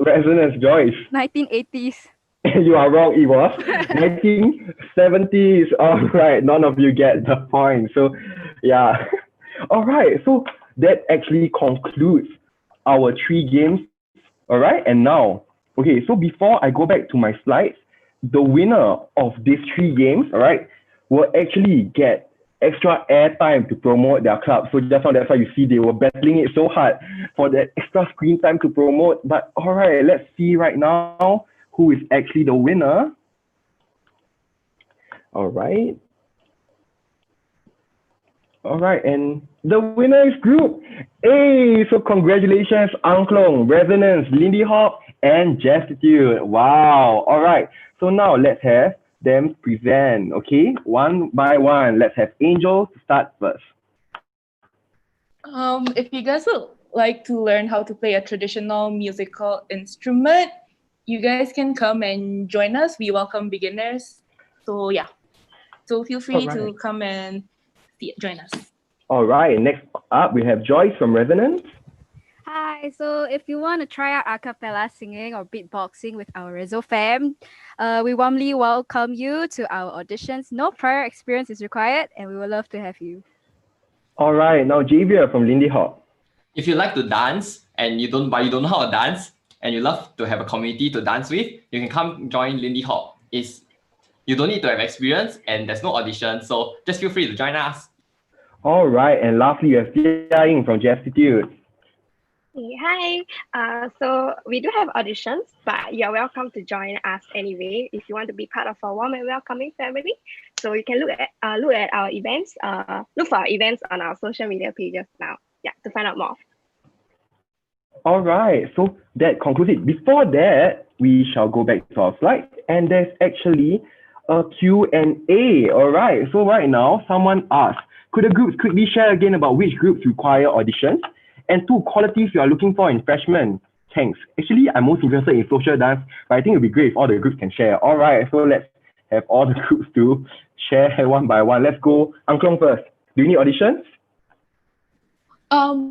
Resonance, Joyce. 1980s. You are wrong. It was 1970s. All right, none of you get the point. So, yeah. All right. So that actually concludes our 3 games. All right. And now, okay. So before I go back to my slides, the winner of these 3 games, all right, will actually get extra airtime to promote their club. So just now, that's why you see they were battling it so hard for that extra screen time to promote. But all right, let's see right now who is actually the winner. All right. All right, and the winner is Group A. So congratulations, Angklong, Resonance, Lindy Hop, and Jestitude. Wow. All right. So now let's have them present. Okay, one by one. Let's have Angel to start first. If you guys would like to learn how to play a traditional musical instrument, you guys can come and join us. We welcome beginners. So yeah, so feel free to come and join us. All right, next up we have Joyce from Resonance. Hi, so if you want to try out a cappella singing or beatboxing with our Rezo fam, we warmly welcome you to our auditions. No prior experience is required, and we would love to have you. All right, now Javier from Lindy Hop. If you like to dance and you don't know how to dance and you love to have a community to dance with, you can come join Lindy Hop. You don't need to have experience and there's no audition, so just feel free to join us. All right, and lastly, we have Jia Ying from Jestitude. Hi. So we do have auditions, but you're welcome to join us anyway if you want to be part of our warm and welcoming family. So you can look at our events. Look for our events on our social media pages now. Yeah, to find out more. All right, so that concludes it. Before that, we shall go back to our slides, and there's actually a Q&A. All right, so right now, someone asked, could the groups quickly share again about which groups require auditions and 2 qualities you are looking for in freshmen? Thanks. Actually, I'm most interested in social dance, but I think it'd be great if all the groups can share. All right, so let's have all the groups to share one by one. Let's go. Angklong first. Do you need auditions?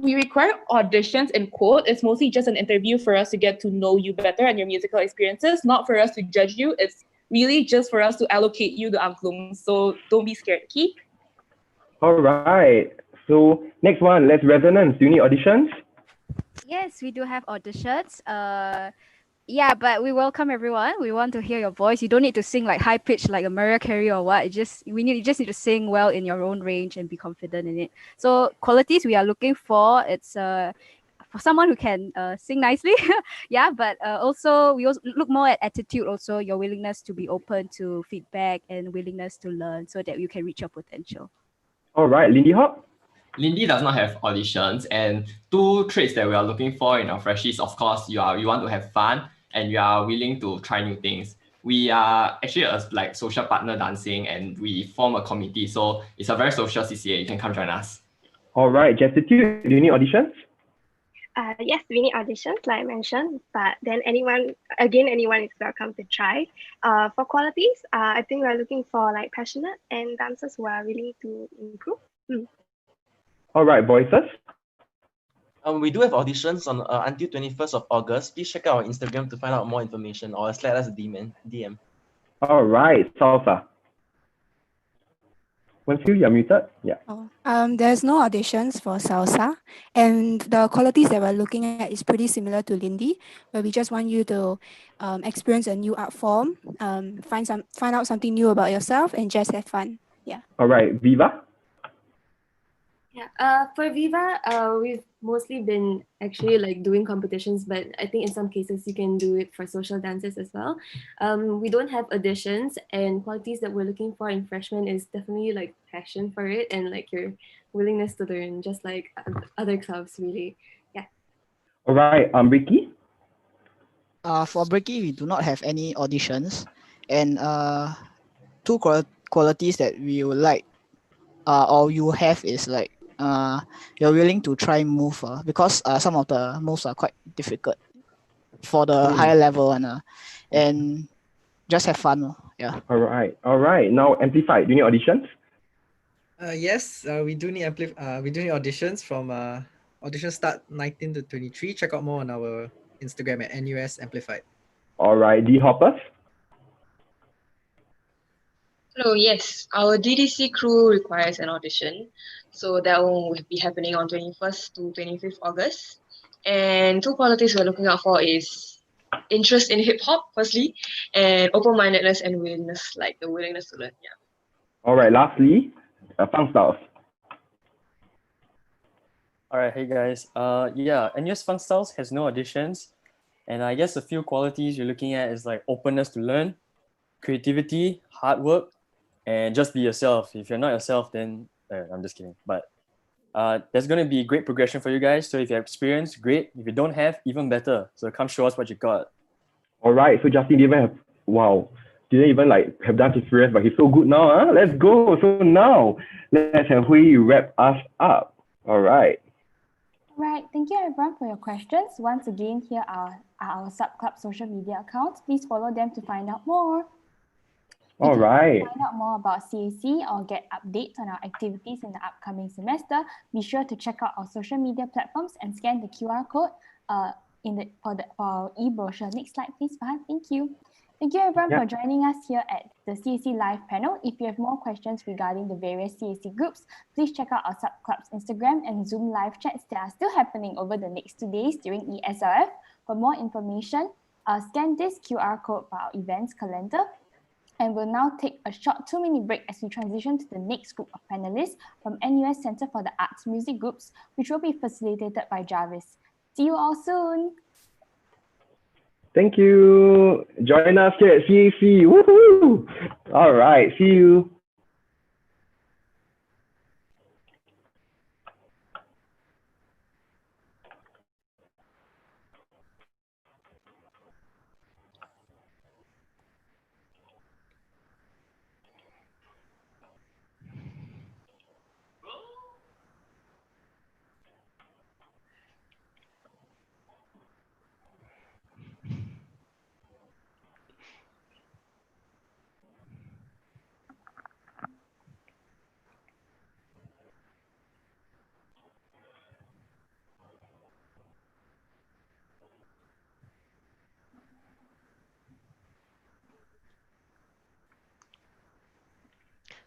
We require auditions in quote. It's mostly just an interview for us to get to know you better and your musical experiences, not for us to judge you. It's really just for us to allocate you the angklung. So don't be scared. Keep. All right. So next one, let's Resonance. Do you need auditions? Yes, we do have auditions. Yeah, but we welcome everyone. We want to hear your voice. You don't need to sing like high pitch like a Mariah Carey or what. You just need to sing well in your own range and be confident in it. So qualities we are looking for, it's for someone who can sing nicely. Yeah, but also we also look more at attitude, also your willingness to be open to feedback and willingness to learn so that you can reach your potential. All right, Lindy Hop. Lindy does not have auditions, and 2 traits that we are looking for in our freshies, of course, you want to have fun and you are willing to try new things. We are actually a social partner dancing and we form a committee, so it's a very social CCA. You can come join us. All right, Jestitude, do you need auditions? Yes, we need auditions, like I mentioned, but then anyone is welcome to try. For qualities, I think we're looking for like passionate and dancers who are willing to improve. All right, voices. We do have auditions on until 21st of August. Please check out our Instagram to find out more information or slide us a DM. All right, Salsa. Wenfu, you're muted. Yeah. There's no auditions for salsa, and the qualities that we're looking at is pretty similar to Lindy, where we just want you to experience a new art form, find out something new about yourself, and just have fun. Yeah. All right, Viva. Yeah. For Viva, we've mostly been actually like doing competitions, but I think in some cases you can do it for social dances as well. We don't have auditions, and qualities that we're looking for in freshmen is definitely like passion for it and like your willingness to learn, just like other clubs, really. Yeah. All right, Ricky. For Bricky, we do not have any auditions, and 2 qualities that we would like, or you have is like you're willing to try move because some of the moves are quite difficult for the higher level and just have fun. Yeah. All right. Now amplify. Do you need auditions? Yes, we do need auditions from auditions start 19 to 23. Check out more on our Instagram at NUS Amplified. All right, D hoppers. Hello, yes, our DDC crew requires an audition. So that one will be happening on 21st to 25th August. And two qualities we're looking out for is interest in hip hop, firstly, and open-mindedness and willingness, like the willingness to learn. Yeah. All right, lastly, Fun Styles. All right, hey guys. Yeah, NUS Fun Styles has no auditions, and I guess a few qualities you're looking at is like openness to learn, creativity, hard work, and just be yourself. If you're not yourself, then I'm just kidding. But there's going to be great progression for you guys. So if you have experience, great. If you don't have, even better. So come show us what you got. All right, so Justin didn't even like have done experience, but he's so good now. Huh? Let's go. So now let's have Hui wrap us up. All right. Right, thank you everyone for your questions. Once again, here are our sub-club social media accounts. Please follow them to find out more. All right. To find out more about CAC or get updates on our activities in the upcoming semester, be sure to check out our social media platforms and scan the QR code for our e-brochure. Next slide, please, Fahad. Thank you. Thank you everyone for joining us here at the CAC live panel. If you have more questions regarding the various CAC groups, please check out our subclub's Instagram and Zoom live chats that are still happening over the next 2 days during e-SLF. For more information, scan this QR code for our events calendar. And we'll now take a short 2-minute break as we transition to the next group of panelists from NUS Center for the Arts Music Groups, which will be facilitated by Jarvis. See you all soon. Thank you. Join us here at CAC. Woohoo! All right, see you.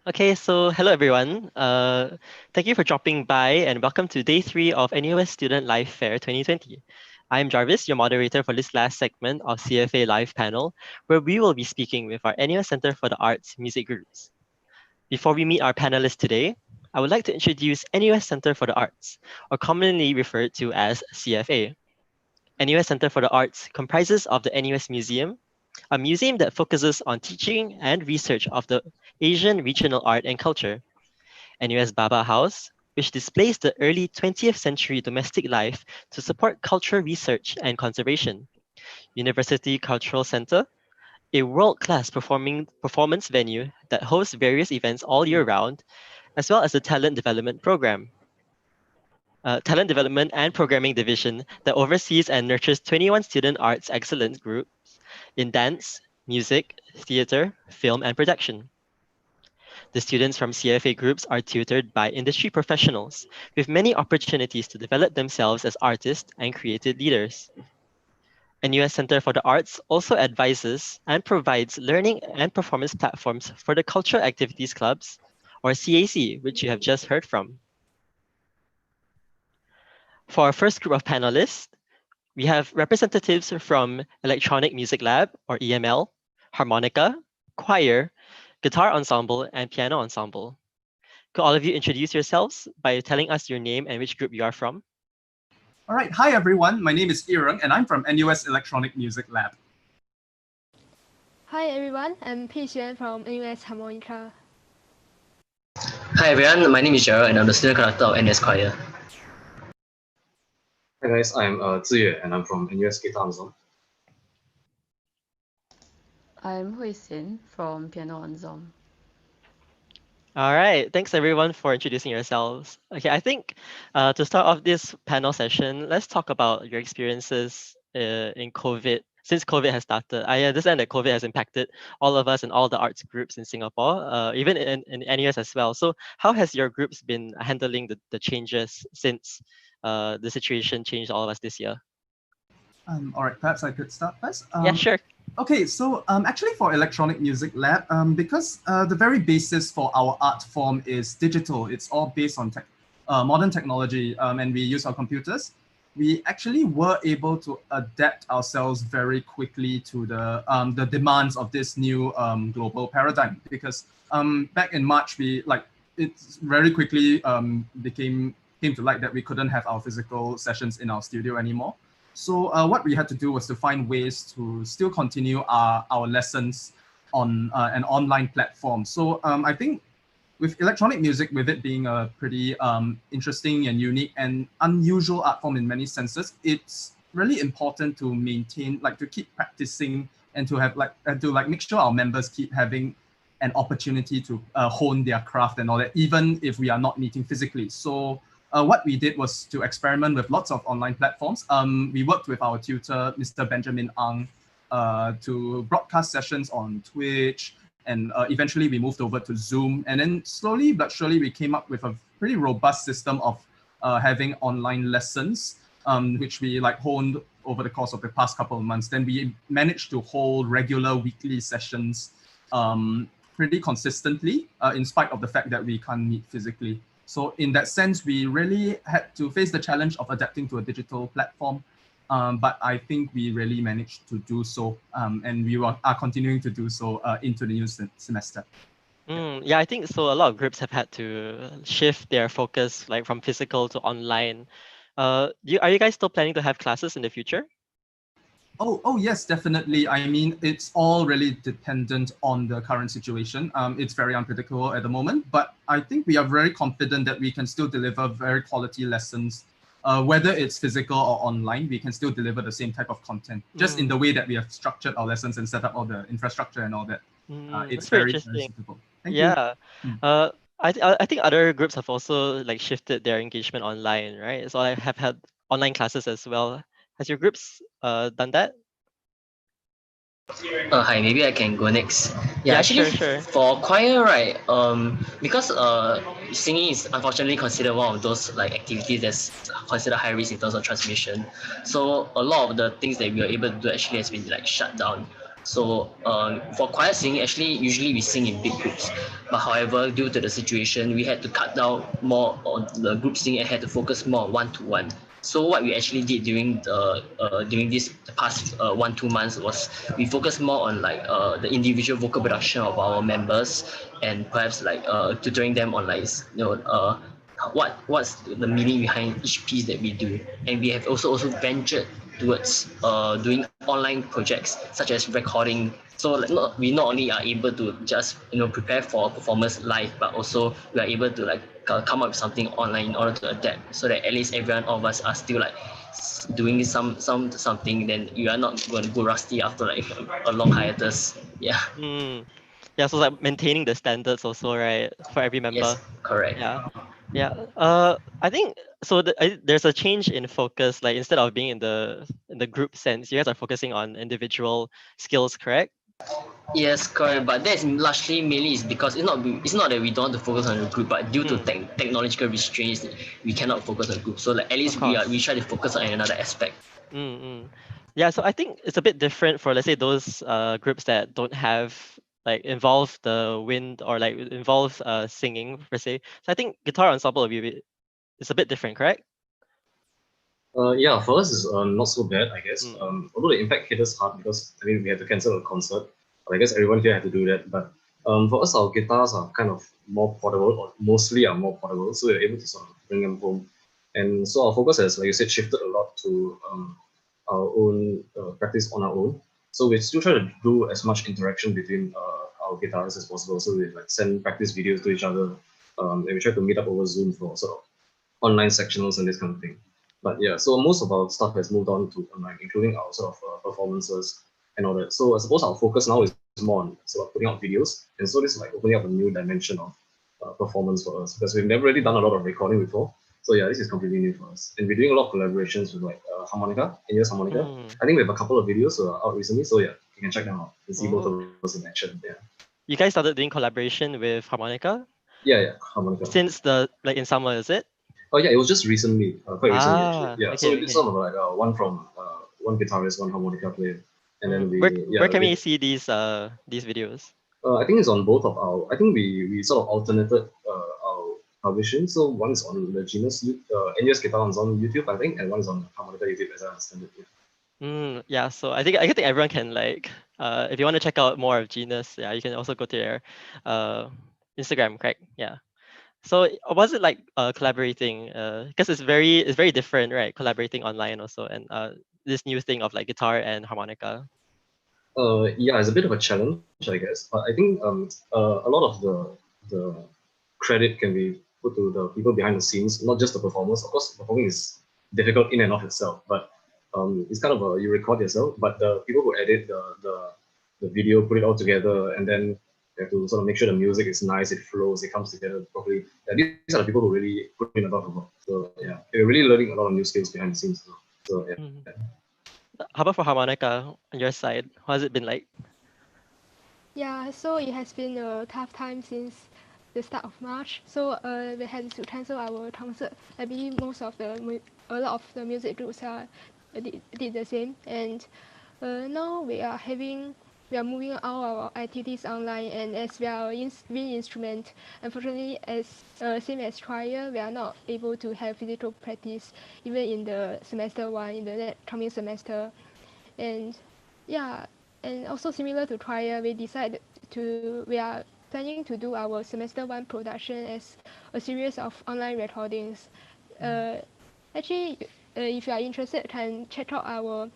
Okay, so hello everyone. Thank you for dropping by and welcome to day 3 of NUS Student Life Fair 2020. I'm Jarvis, your moderator for this last segment of CFA Live panel, where we will be speaking with our NUS Center for the Arts music groups. Before we meet our panelists today, I would like to introduce NUS Center for the Arts, or commonly referred to as CFA. NUS Center for the Arts comprises of the NUS Museum, a museum that focuses on teaching and research of the Asian regional art and culture. NUS Baba House, which displays the early 20th century domestic life to support cultural research and conservation. University Cultural Center, a world-class performance venue that hosts various events all year round, as well as the Talent Development Program. Talent Development and Programming Division that oversees and nurtures 21 student arts excellence groups in dance, music, theater, film, and production. The students from CFA groups are tutored by industry professionals with many opportunities to develop themselves as artists and creative leaders. NUS Center for the Arts also advises and provides learning and performance platforms for the Cultural Activities Clubs, or CAC, which you have just heard from. For our first group of panelists, we have representatives from Electronic Music Lab, or EML, harmonica, choir, guitar ensemble, and piano ensemble. Could all of you introduce yourselves by telling us your name and which group you are from? All right, hi everyone. My name is Irung and I'm from NUS Electronic Music Lab. Hi everyone, I'm Pei Xuan from NUS Harmonica. Hi everyone, my name is Gerald and I'm the student conductor of NUS Choir. Hi guys, I'm Ziyue and I'm from NUS Guitar Ensemble. I'm Hui Xin from Piano Ensemble. All right. Thanks everyone for introducing yourselves. Okay, I think to start off this panel session, let's talk about your experiences in COVID. Since COVID has started, I understand that COVID has impacted all of us and all the arts groups in Singapore, even in NUS as well. So how has your groups been handling the changes since the situation changed all of us this year? All right, perhaps I could start first. Yeah, sure. Okay, so actually for Electronic Music Lab, because the very basis for our art form is digital, it's all based on modern technology, and we use our computers. We actually were able to adapt ourselves very quickly to the demands of this new global paradigm. Because back in March, it's very quickly came to light that we couldn't have our physical sessions in our studio anymore. So what we had to do was to find ways to still continue our lessons on an online platform. So I think with electronic music, with it being a pretty interesting and unique and unusual art form in many senses, it's really important to maintain, to keep practicing and to have make sure our members keep having an opportunity to hone their craft and all that, even if we are not meeting physically. So what we did was to experiment with lots of online platforms. We worked with our tutor, Mr. Benjamin Ang, to broadcast sessions on Twitch, and eventually we moved over to Zoom. And then slowly but surely we came up with a pretty robust system of having online lessons, which we honed over the course of the past couple of months. Then we managed to hold regular weekly sessions pretty consistently, in spite of the fact that we can't meet physically. So in that sense, we really had to face the challenge of adapting to a digital platform. But I think we really managed to do so, and we are continuing to do so into the new semester. Yeah, I think so. A lot of groups have had to shift their focus from physical to online. Are you guys still planning to have classes in the future? Oh yes, definitely. I mean, it's all really dependent on the current situation. It's very unpredictable at the moment, but I think we are very confident that we can still deliver very quality lessons. Whether it's physical or online, we can still deliver the same type of content, just in the way that we have structured our lessons and set up all the infrastructure and all that. It's very suitable. Thank you. I think other groups have also shifted their engagement online, right? So I have had online classes as well. Has your groups done that? Hi, maybe I can go next. Yeah, actually, sure. for choir, right? Because singing is unfortunately considered one of those activities that's considered high risk in terms of transmission. So a lot of the things that we are able to do actually has been shut down. So for choir singing, actually usually we sing in big groups, but however, due to the situation, we had to cut down more on the group singing and had to focus more on one-to-one. So what we actually did during this past 1-2 months was we focused more on the individual vocal production of our members, and perhaps tutoring them on what's the meaning behind each piece that we do. And we have also ventured towards doing online projects such as recording. So we not only are able to just prepare for a performance live, but also we are able to come up with something online in order to adapt, so that at least everyone of us are still doing something. Then you are not going to go rusty after a long hiatus. Yeah. Yeah, so maintaining the standards also, right, for every member. Yes, correct. Yeah. I think so. There's a change in focus. Instead of being in the group sense, you guys are focusing on individual skills, correct? Yes, correct. But that's largely mainly is because it's not that we don't want to focus on the group, but due to technological restraints, we cannot focus on the group. So at least we try to focus on another aspect. Yeah, so I think it's a bit different for, let's say, those groups that don't have involve the wind or involve singing per se. So I think guitar ensemble is a bit different, correct? Yeah, for us it's not so bad, I guess. Although the impact hit us hard because we had to cancel a concert. I guess everyone here had to do that. But for us, our guitars are kind of more portable, or mostly are more portable, so we're able to sort of bring them home. And so our focus has, like you said, shifted a lot to our own practice on our own. So we still try to do as much interaction between our guitarists as possible. So we send practice videos to each other, and we try to meet up over Zoom for sort of online sectionals and this kind of thing. But yeah, so most of our stuff has moved on to online, including our sort of performances and all that. So I suppose our focus now is more on sort of putting out videos, and so this is opening up a new dimension of performance for us because we've never really done a lot of recording before. So yeah, this is completely new for us, and we're doing a lot of collaborations with like Harmonica, NUS Harmonica. I think we have a couple of videos out recently, so yeah, you can check them out and see both of us in action. Yeah. You guys started doing collaboration with Harmonica? Yeah, Harmonica. Since in summer, is it? Oh yeah, it was just recently, quite recently actually. Yeah, okay, so we did sort of like one from one guitarist, one harmonica player, and then where can we see these videos? I think it's on both of our. I think we sort of alternated our publishing. So one is on the Genus NUS Guitar on YouTube, I think, and one is on Harmonica YouTube, as I understand it. Yeah. Yeah, so I think everyone can like if you want to check out more of Genus, yeah, you can also go to their Instagram, correct? Yeah. So was it like collaborating? Because it's very different, right? Collaborating online also, and this new thing of like guitar and harmonica. Yeah, it's a bit of a challenge, I guess. But I think a lot of the credit can be put to the people behind the scenes, not just the performers. Of course, performing is difficult in and of itself, but it's kind of you record yourself, but the people who edit the video, put it all together, and then you have to sort of make sure the music is nice, it flows, it comes together properly. Yeah, these are the people who really put in a lot of work. So yeah, we're really learning a lot of new skills behind the scenes. So yeah. How about for harmonica on your side? How has it been like? Yeah, so it has been a tough time since the start of March. So we had to cancel our concert. I believe a lot of the music groups did the same. And now we are moving all our activities online, and as we are wind instrument, unfortunately, as same as trial, we are not able to have physical practice even in the semester 1 in the coming semester. And yeah, and also similar to trial, we are planning to do our semester 1 production as a series of online recordings. Actually, if you are interested, can check out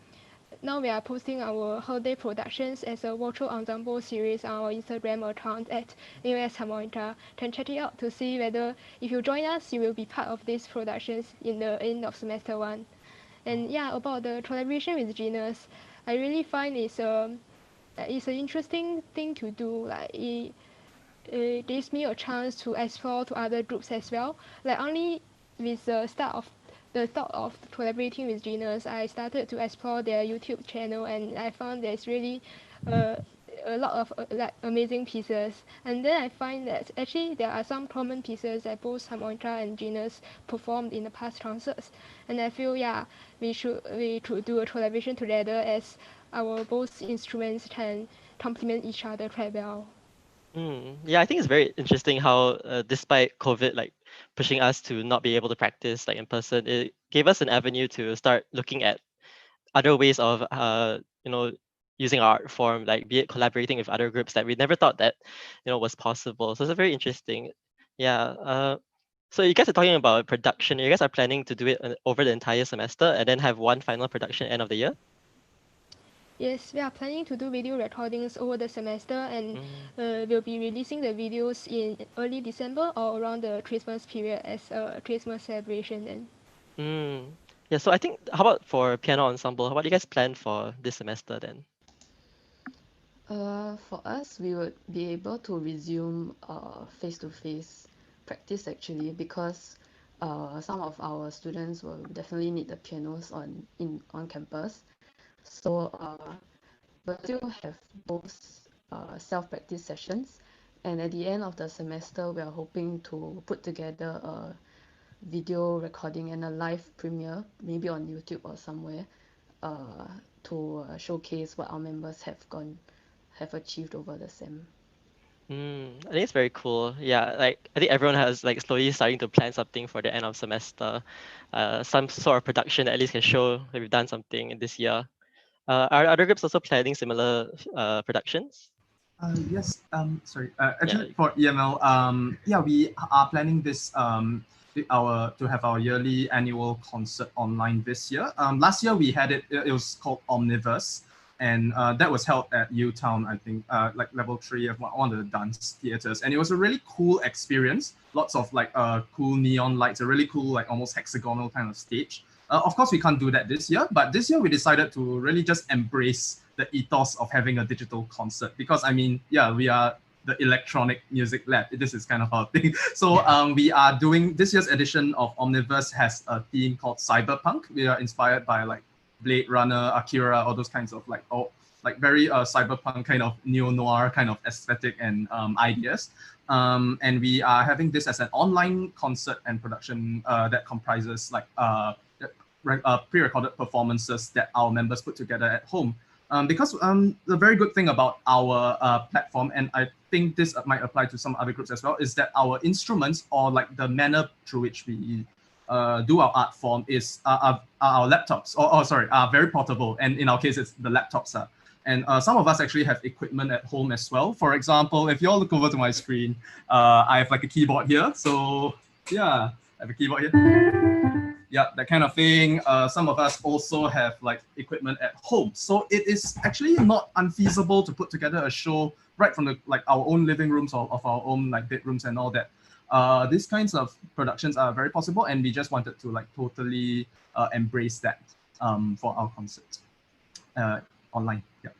now we are posting our holiday productions as a virtual ensemble series on our Instagram account at NUS Harmonica. Can check it out to see whether if you join us, you will be part of these productions in the end of semester 1. And yeah, about the collaboration with Genus, I really find it's an interesting thing to do. Like it gives me a chance to explore to other groups as well. Like only with the thought of collaborating with Genus, I started to explore their YouTube channel, and I found there's really a lot of like amazing pieces. And then I find that actually there are some common pieces that both Harmonica and Genus performed in the past concerts. And I feel we should do a collaboration together as our both instruments can complement each other quite well. Yeah, I think it's very interesting how despite COVID like pushing us to not be able to practice like in person, it gave us an avenue to start looking at other ways of using our art form, like be it collaborating with other groups that we never thought that was possible. So it's a very interesting. Yeah. So you guys are talking about production. You guys are planning to do it over the entire semester and then have one final production end of the year? Yes, we are planning to do video recordings over the semester, and we'll be releasing the videos in early December or around the Christmas period as a Christmas celebration then. Yeah, so I think, how about for piano ensemble? What do you guys plan for this semester then? For us, we would be able to resume face-to-face practice actually, because some of our students will definitely need the pianos on campus. So we'll still have those self-practice sessions, and at the end of the semester, we are hoping to put together a video recording and a live premiere, maybe on YouTube or somewhere, to showcase what our members have achieved over the sem. I think it's very cool. Yeah, like I think everyone has like slowly starting to plan something for the end of semester, some sort of production that at least can show that we've done something in this year. Are other groups also planning similar productions? Yes. Sorry. Actually, for EML, yeah, we are planning this to have our yearly annual concert online this year. Last year we had it. It was called Omniverse, and that was held at UTown, I think, like level 3 of one of the dance theaters, and it was a really cool experience. Lots of like cool neon lights, a really cool like almost hexagonal kind of stage. Of course, we can't do that this year, but this year we decided to really just embrace the ethos of having a digital concert, because I mean, yeah, we are the electronic music lab. This is kind of our thing. So we are doing this year's edition of Omniverse has a theme called Cyberpunk. We are inspired by like Blade Runner, Akira, all those kinds of like very cyberpunk kind of neo-noir kind of aesthetic and ideas. And we are having this as an online concert and production that comprises like pre-recorded performances that our members put together at home. Because the very good thing about our platform, and I think this might apply to some other groups as well, is that our instruments, or like the manner through which we do our art form, is our laptops, are very portable. And in our case, it's the laptops. And some of us actually have equipment at home as well. For example, if you all look over to my screen, I have like a keyboard here. So yeah, I have a keyboard here. Yeah, that kind of thing. Some of us also have like equipment at home. So it is actually not unfeasible to put together a show right from the our own living rooms or of our own like bedrooms and all that. These kinds of productions are very possible, and we just wanted to like totally embrace that for our concert online. Yeah.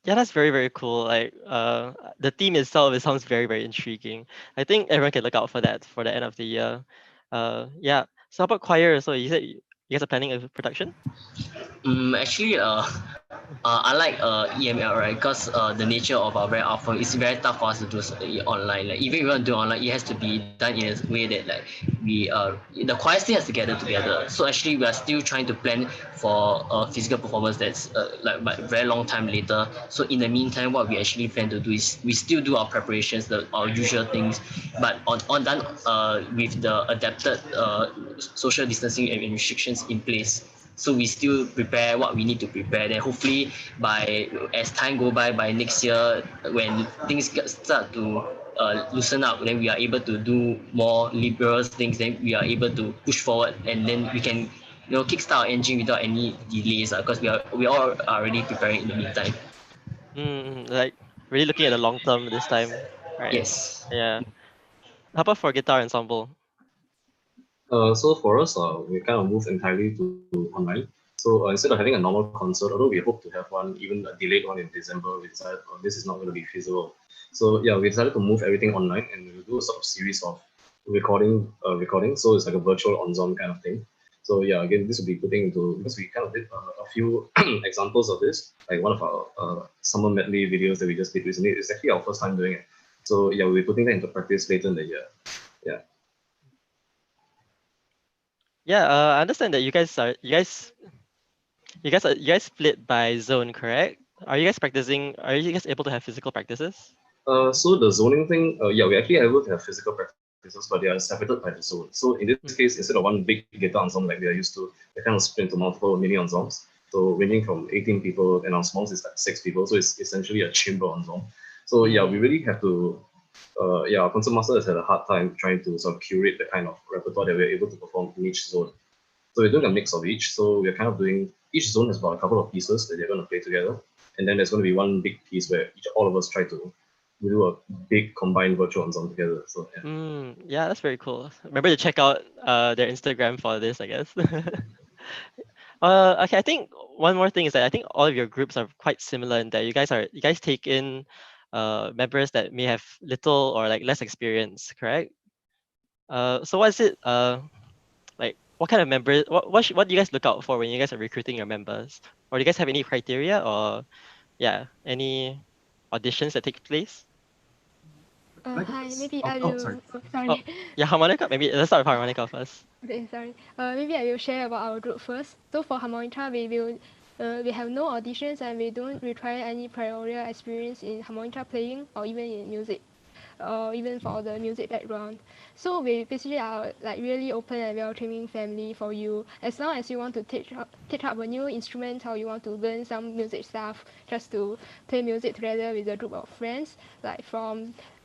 Yeah, that's very, very cool. Like the theme itself, it sounds very, very intriguing. I think everyone can look out for that for the end of the year. Yeah. So how about choir? So you said you guys are planning a production? Actually, unlike EML, right? Because the nature of our very art form, it's very tough for us to do online. Like even if we want to do online, it has to be done in a way that like we the choir still has to gather together. So actually, we are still trying to plan for a physical performance that's like very long time later. So in the meantime, what we actually plan to do is we still do our preparations, our usual things, but on done with the adapted social distancing and restrictions in place. So we still prepare what we need to prepare. Then hopefully as time go by next year, when things start to loosen up, then we are able to do more liberal things. Then we are able to push forward, and then we can kickstart our engine without any delays. Because we all are already preparing in the meantime. Like really looking at the long term this time, right? Yes. Yeah. How about for guitar ensemble? So for us, we kind of moved entirely to online. So instead of having a normal concert, although we hope to have one, even a delayed one in December, we decided this is not going to be feasible. So yeah, we decided to move everything online, and we'll do a sort of series of recording. So it's like a virtual ensemble kind of thing. So yeah, again, this will be putting into, because we kind of did a few examples of this, like one of our summer medley videos that we just did recently. It's actually our first time doing it. So yeah, we'll be putting that into practice later in the year. Yeah. Yeah, I understand that you guys split by zone, correct? Are you guys practicing? Are you guys able to have physical practices? So the zoning thing, yeah, we actually are able to have physical practices, but they are separated by the zone. So in this case, instead of one big guitar ensemble like we are used to, they kind of split into multiple mini ensembles. So ranging from 18 people, and our smallest is like 6 people. So it's essentially a chamber ensemble. So yeah, we really have to, our concert master has had a hard time trying to sort of curate the kind of repertoire that we're able to perform in each zone. So we're doing a mix of each. So we're kind of doing, each zone has about a couple of pieces that they're going to play together. And then there's going to be one big piece where all of us try to do a big combined virtual ensemble together. So yeah. Yeah, that's very cool. Remember to check out their Instagram for this, I guess. Okay, I think one more thing is that I think all of your groups are quite similar in that you guys take in members that may have little or like less experience, correct? So what is it like what kind of members what do you guys look out for when you guys are recruiting your members? Or do you guys have any criteria, or any auditions that take place? Hi, maybe I Oh, will. sorry. Sorry. Yeah, harmonica. Maybe let's start with harmonica first. Okay, sorry. Maybe I will share about our group first. So for harmonica, we have no auditions, and we don't require any prior experience in harmonica playing or even in music, or even for the music background. So we basically are like really open and welcoming family for you. As long as you want to take up a new instrument, or you want to learn some music stuff, just to play music together with a group of friends, like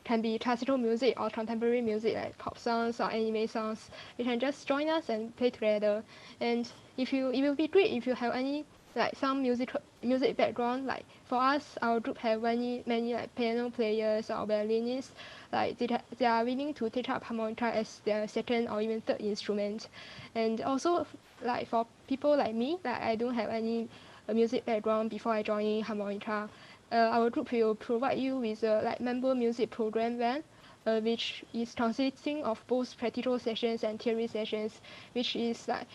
can be classical music or contemporary music like pop songs or anime songs. You can just join us and play together. And it will be great if you have any like some music background. Like for us, our group have many like piano players or violinists. Like they are willing to take up harmonica as their second or even third instrument. And also like for people like me, like I don't have any music background before I joined harmonica. our group will provide you with a like member music program van, which is consisting of both practical sessions and theory sessions, which is like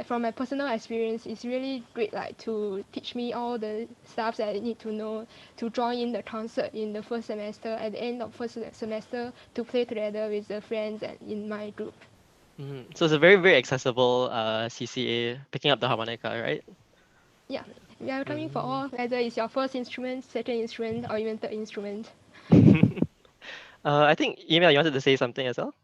from my personal experience, it's really great like to teach me all the stuff that I need to know to join in the concert in the first semester, at the end of first semester, to play together with the friends and in my group. So it's a very, very accessible CCA, picking up the harmonica, right? Yeah, we are coming for all, whether it's your first instrument, second instrument, or even third instrument. I think Email, you wanted to say something as well?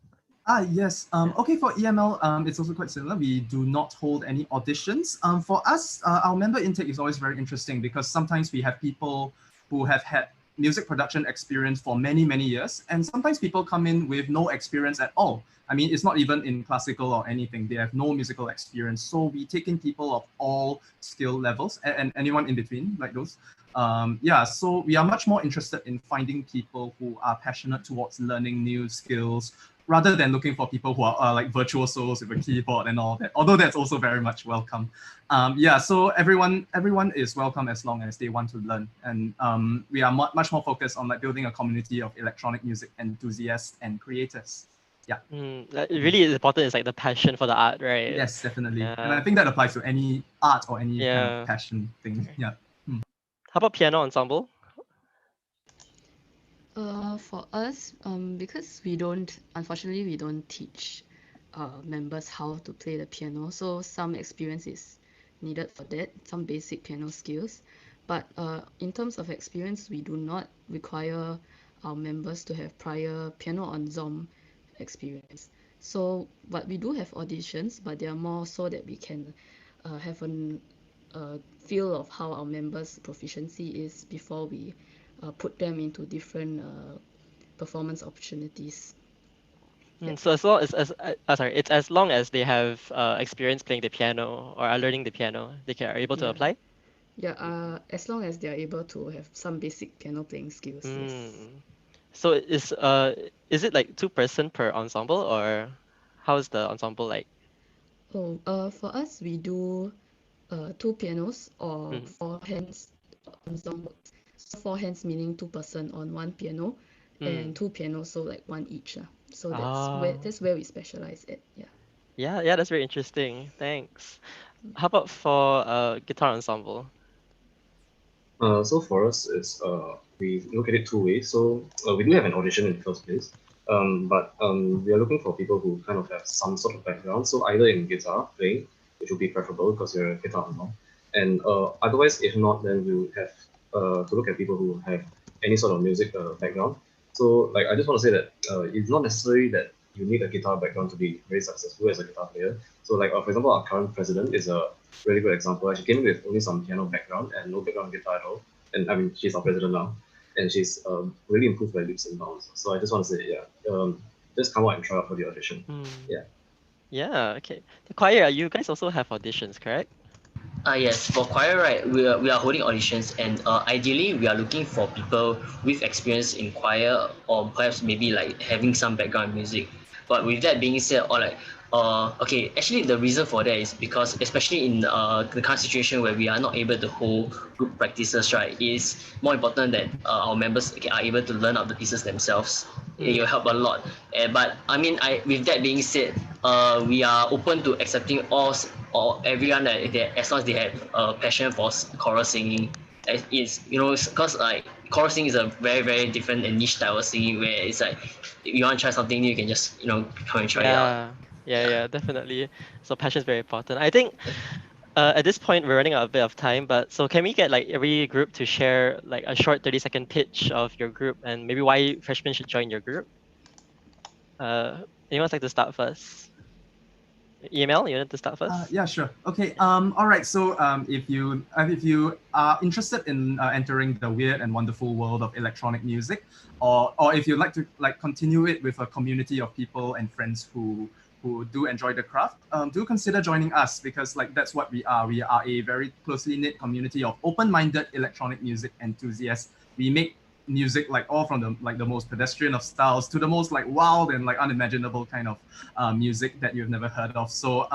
Yes. Okay, for EML, it's also quite similar. We do not hold any auditions. For us, our member intake is always very interesting because sometimes we have people who have had music production experience for many, many years, and sometimes people come in with no experience at all. I mean, it's not even in classical or anything. They have no musical experience. So we take in people of all skill levels and anyone in between, like those. Yeah, so we are much more interested in finding people who are passionate towards learning new skills, rather than looking for people who are like virtuosos with a keyboard and all that, although that's also very much welcome. Yeah, so everyone is welcome as long as they want to learn. And we are much more focused on like building a community of electronic music enthusiasts and creators. Yeah. It really is important is like the passion for the art, right? Yes, definitely. Yeah. And I think that applies to any art or any kind Yeah. of passion thing. Yeah. How about piano ensemble? For us, because unfortunately, we don't teach members how to play the piano. So some experience is needed for that, some basic piano skills. But in terms of experience, we do not require our members to have prior piano ensemble experience. So, but we do have auditions, but they are more so that we can have a feel of how our members' proficiency is before we put them into different performance opportunities. So as long it's as long as they have experience playing the piano or are learning the piano, they are able to apply. Yeah, as long as they are able to have some basic piano playing skills. Yes. So is it like 2-person per ensemble, or how is the ensemble like? For us, we do 2 pianos or 4 hands ensemble. So 4 hands meaning 2-person on 1 piano, and 2 pianos, so like 1 each. So that's where we specialize at. Yeah. Yeah, that's very interesting. Thanks. How about for guitar ensemble? So for us, it's we look at it two ways. So we do have an audition in the first place, but we are looking for people who kind of have some sort of background. So either in guitar playing, which would be preferable because you're a guitar ensemble, and otherwise, if not, then we would have to look at people who have any sort of music background. So like I just want to say that it's not necessary that you need a guitar background to be very successful as a guitar player. So like for example, our current president is a really good example. She came in with only some piano background and no background in guitar at all. And I mean, she's our president now, and she's really improved by leaps and bounds. So I just want to say, just come out and try out for the audition. Yeah. Yeah, okay. The choir, you guys also have auditions, correct? Yes, for choir, right, we are holding auditions, and ideally we are looking for people with experience in choir, or perhaps maybe like having some background in music. But with that being said, or like okay, actually the reason for that is because especially in the current situation where we are not able to hold group practices, right, it is more important that our members are able to learn out the pieces themselves. It will help a lot. But I mean, with that being said, we are open to accepting all or everyone that as long as they have a passion for choral singing. It's because like choral singing is a very very different and niche type of singing where it's like if you want to try something new, you can just come and try it out. Yeah, definitely. So passion is very important. I think at this point we're running out a bit of time, but so can we get like every group to share like a short 30-second pitch of your group and maybe why freshmen should join your group? Anyone like to start first? EML, you want to start first? Yeah, sure. Okay. All right. So, if you are interested in entering the weird and wonderful world of electronic music, or if you'd like to like continue it with a community of people and friends who do enjoy the craft, do consider joining us because like that's what we are. We are a very closely knit community of open-minded electronic music enthusiasts. We make music like all from the most pedestrian of styles to the most like wild and like unimaginable kind of music that you've never heard of. So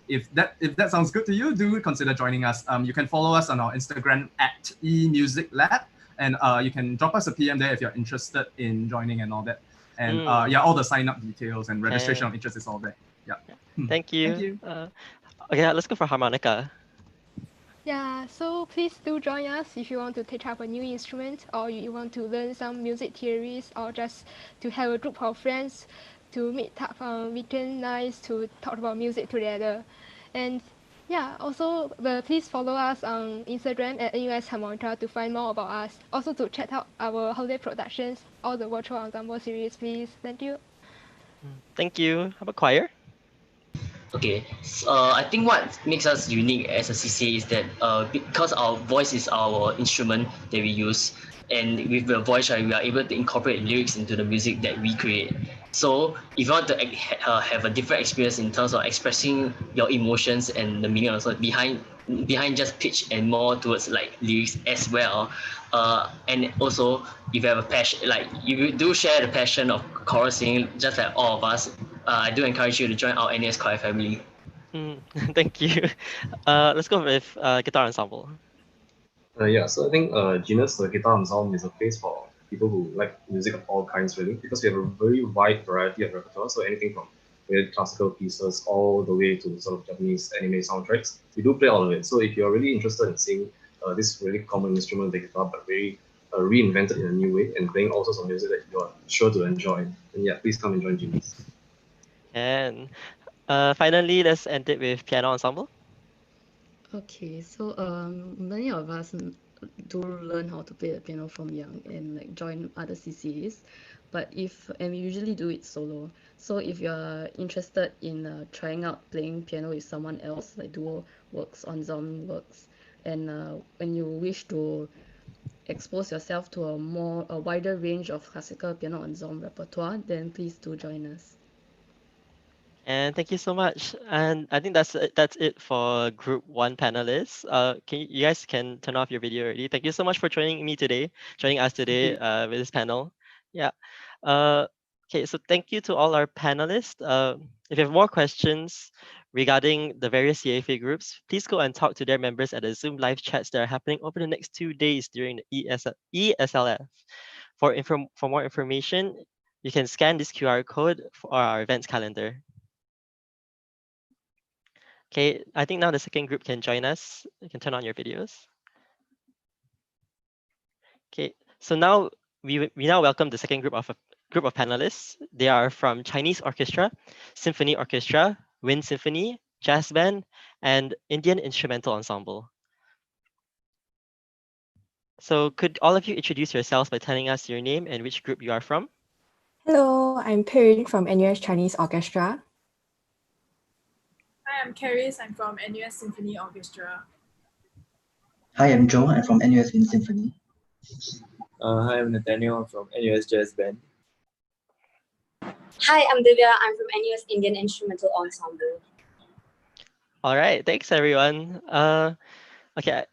if that sounds good to you, do consider joining us. You can follow us on our Instagram at eMusicLab, And you can drop us a PM there if you're interested in joining and all that. And yeah, Mm. all the sign-up details and registration Okay. of interest is all there. Yeah. Thank you. Thank you. Okay, let's go for harmonica. Yeah, so please do join us if you want to take up a new instrument or you want to learn some music theories or just to have a group of friends to meet up on weekend nights to talk about music together. And yeah, also please follow us on Instagram at NUS Harmonica to find more about us. Also to check out our holiday productions, all the virtual ensemble series, please. Thank you. Thank you. How about choir? Okay, I think what makes us unique as a CCA is that because our voice is our instrument that we use, and with the voice, right, we are able to incorporate lyrics into the music that we create. So if you want to have a different experience in terms of expressing your emotions and the meaning also behind just pitch and more towards like lyrics as well, and also if you have a passion, like you do share the passion of choral singing just like all of us, I do encourage you to join our NUS choir family. Thank you. Let's go with guitar ensemble. Yeah, so I think Genus, the guitar ensemble, is a place for people who like music of all kinds, really, because we have a very wide variety of repertoire. So anything from very classical pieces all the way to sort of Japanese anime soundtracks, we do play all of it. So if you're really interested in seeing this really common instrument, the guitar, but very reinvented in a new way and playing all sorts of music that you're sure to enjoy, then yeah, please come and join Genus. And finally, let's end it with piano ensemble. Okay, so many of us do learn how to play the piano from young and like join other CCAs, and we usually do it solo. So if you're interested in trying out playing piano with someone else, like duo works, ensemble works, and when you wish to expose yourself to a wider range of classical piano ensemble repertoire, then please do join us. And thank you so much. And I think that's it for Group 1 panelists. You guys can turn off your video already. Thank you so much for joining us today with this panel. Yeah. Okay, so thank you to all our panelists. If you have more questions regarding the various CFA groups, please go and talk to their members at the Zoom live chats that are happening over the next 2 days during the e-SLF. For more information, you can scan this QR code for our events calendar. Okay, I think now the second group can join us. You can turn on your videos. Okay, so now we now welcome the second group of panelists. They are from Chinese Orchestra, Symphony Orchestra, Wind Symphony, Jazz Band, and Indian Instrumental Ensemble. So could all of you introduce yourselves by telling us your name and which group you are from? Hello, I'm Perin from NUS Chinese Orchestra. Hi, I'm Caris. I'm from NUS Symphony Orchestra. Hi, I'm Joe. I'm from NUS Wind Symphony. Hi, I'm Nathaniel. I'm from NUS Jazz Band. Hi, I'm Divya. I'm from NUS Indian Instrumental Ensemble. All right, thanks everyone. Okay,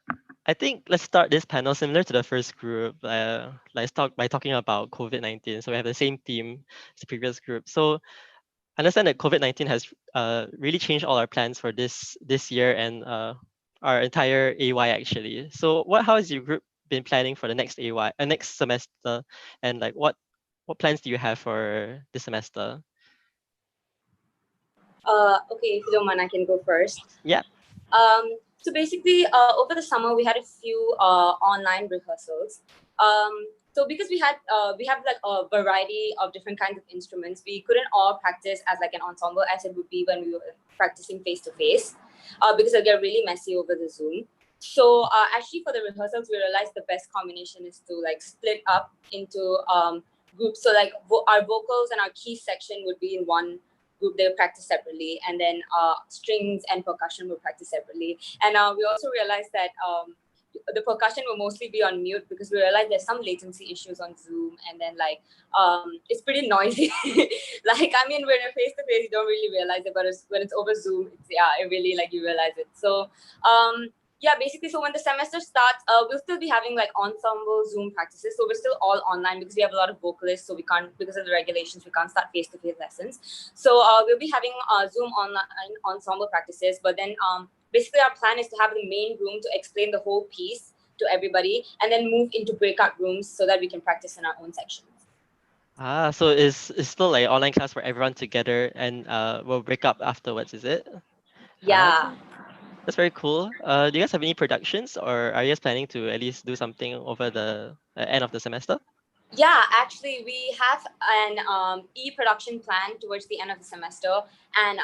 I think let's start this panel similar to the first group. Let's start by talking about COVID-19. So we have the same theme as the previous group. So I understand that COVID-19 has really changed all our plans for this year and our entire AY actually. So how has your group been planning for the next AY, next semester, and like what plans do you have for this semester? Okay, if you don't mind, I can go first. Yeah. So basically, over the summer we had a few online rehearsals. So because we have like a variety of different kinds of instruments, we couldn't all practice as like an ensemble as it would be when we were practicing face to face, because it'll get really messy over the Zoom. So actually for the rehearsals, we realized the best combination is to like split up into groups. So like our vocals and our key section would be in one group, they would practice separately, and then strings and percussion would practice separately. And we also realized that the percussion will mostly be on mute because we realized there's some latency issues on Zoom, and then like it's pretty noisy. Like I mean, when you're face to face, you don't really realize it, but when it's over Zoom, it really like you realize it. So yeah, basically, so when the semester starts, we'll still be having like ensemble Zoom practices. So we're still all online because we have a lot of vocalists. So we can't, because of the regulations, we can't start face-to-face lessons. So we'll be having Zoom online ensemble practices. But then basically our plan is to have the main room to explain the whole piece to everybody, and then move into breakout rooms so that we can practice in our own sections. Ah, so it's still like online class for everyone together, and we'll break up afterwards, is it? Yeah. That's very cool. Do you guys have any productions, or are you guys planning to at least do something over the end of the semester? Yeah, actually, we have an e-production plan towards the end of the semester, and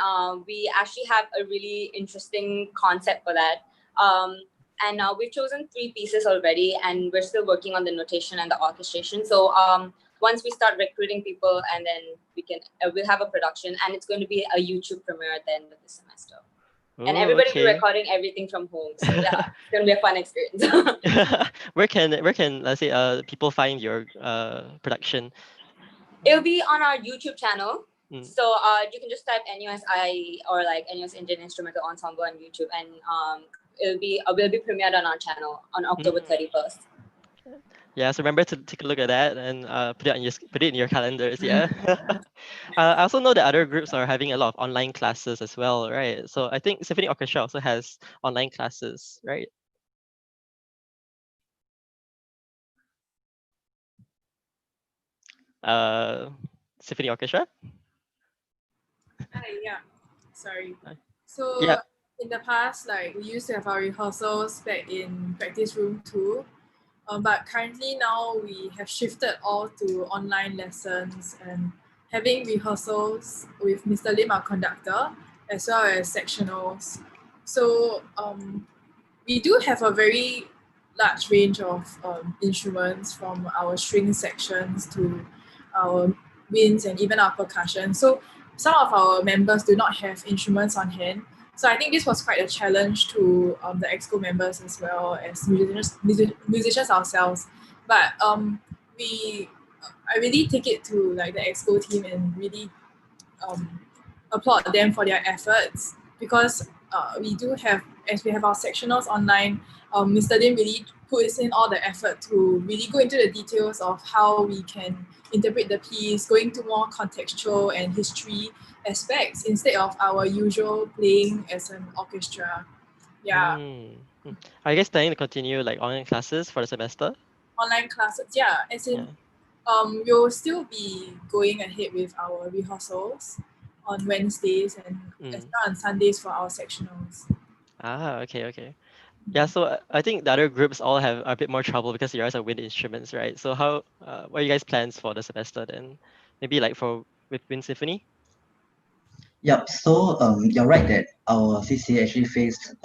we actually have a really interesting concept for that. And we've chosen 3 pieces already, and we're still working on the notation and the orchestration. So once we start recruiting people, and then we'll have a production, and it's going to be a YouTube premiere at the end of the semester. And Oh, everybody will be okay. recording everything from home. So yeah, it's going to be a fun experience. Where can let's say people find your production? It'll be on our YouTube channel. Mm. So you can just type NUSI or like NUS Indian Instrumental Ensemble on YouTube, and will be premiered on our channel on October 31st. Yeah, so remember to take a look at that and put it in your calendars. Yeah. I also know that other groups are having a lot of online classes as well, right? So I think Symphony Orchestra also has online classes, right? Symphony Orchestra. Hi, yeah. Sorry. Hi. So Yeah. in the past, like we used to have our rehearsals back in practice room 2. But currently now we have shifted all to online lessons and having rehearsals with Mr. Lim, our conductor, as well as sectionals. So we do have a very large range of instruments, from our string sections to our winds and even our percussion. So some of our members do not have instruments on hand. So I think this was quite a challenge to the EXCO members as well as musicians ourselves. But I really take it to like the EXCO team and really applaud them for their efforts, because we do have, as we have our sectionals online, Mr. Lim really puts in all the effort to really go into the details of how we can interpret the piece, going to more contextual and history aspects instead of our usual playing as an orchestra. Yeah. Are you guys planning to continue like online classes for the semester? Online classes, yeah, as in we'll still be going ahead with our rehearsals on Wednesdays and as well on Sundays for our sectionals. Ah, okay. Yeah, so I think the other groups all have a bit more trouble because you guys are wind instruments, right? So what are you guys' plans for the semester then? Maybe like with Wind Symphony? Yep. So you're right that our CCA actually faced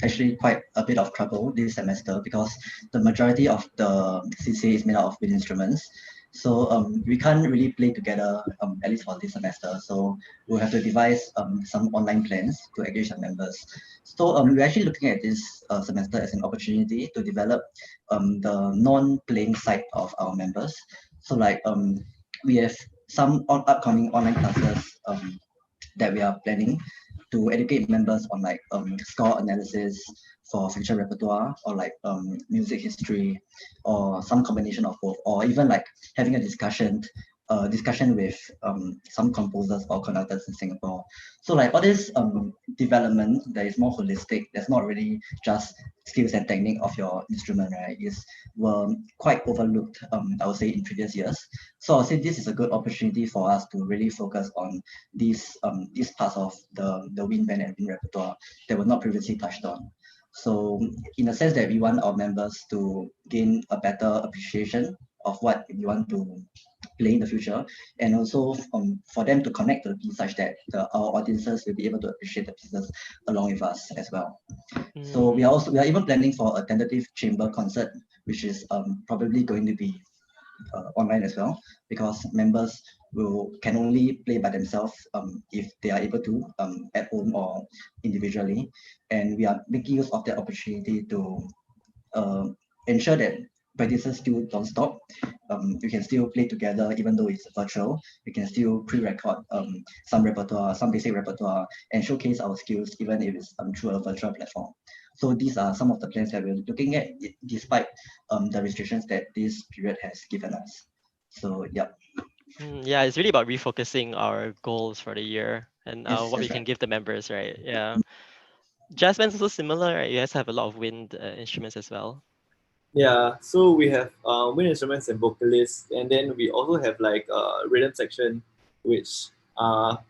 actually quite a bit of trouble this semester, because the majority of the CCA is made out of wind instruments. So we can't really play together at least for this semester. So we'll have to devise some online plans to engage our members. So we're actually looking at this semester as an opportunity to develop the non-playing side of our members. So like we have some upcoming online classes that we are planning to educate members on like score analysis for future repertoire, or like music history, or some combination of both, or even like having a discussion with some composers or conductors in Singapore. So like all this development that is more holistic, that's not really just skills and technique of your instrument, right, were quite overlooked, I would say, in previous years. So I'll say this is a good opportunity for us to really focus on these parts of the wind band and wind repertoire that were not previously touched on. So in a sense that we want our members to gain a better appreciation of what we want to play in the future, and also for them to connect to the piece such that our audiences will be able to appreciate the pieces along with us as well. So we are even planning for a tentative chamber concert, which is probably going to be online as well, because members can only play by themselves if they are able to at home or individually, and we are making use of that opportunity to ensure that practices still don't stop. We can still play together even though it's virtual. We can still pre-record some repertoire, some basic repertoire, and showcase our skills even if it's through a virtual platform. So these are some of the plans that we're looking at, despite the restrictions that this period has given us. So yeah. Yeah, it's really about refocusing our goals for the year and Yes, what we that's can right. give the members, right? Yeah. Jazz band's also similar, right? You guys have a lot of wind instruments as well. Yeah, so we have wind instruments and vocalists, and then we also have like rhythm section, which are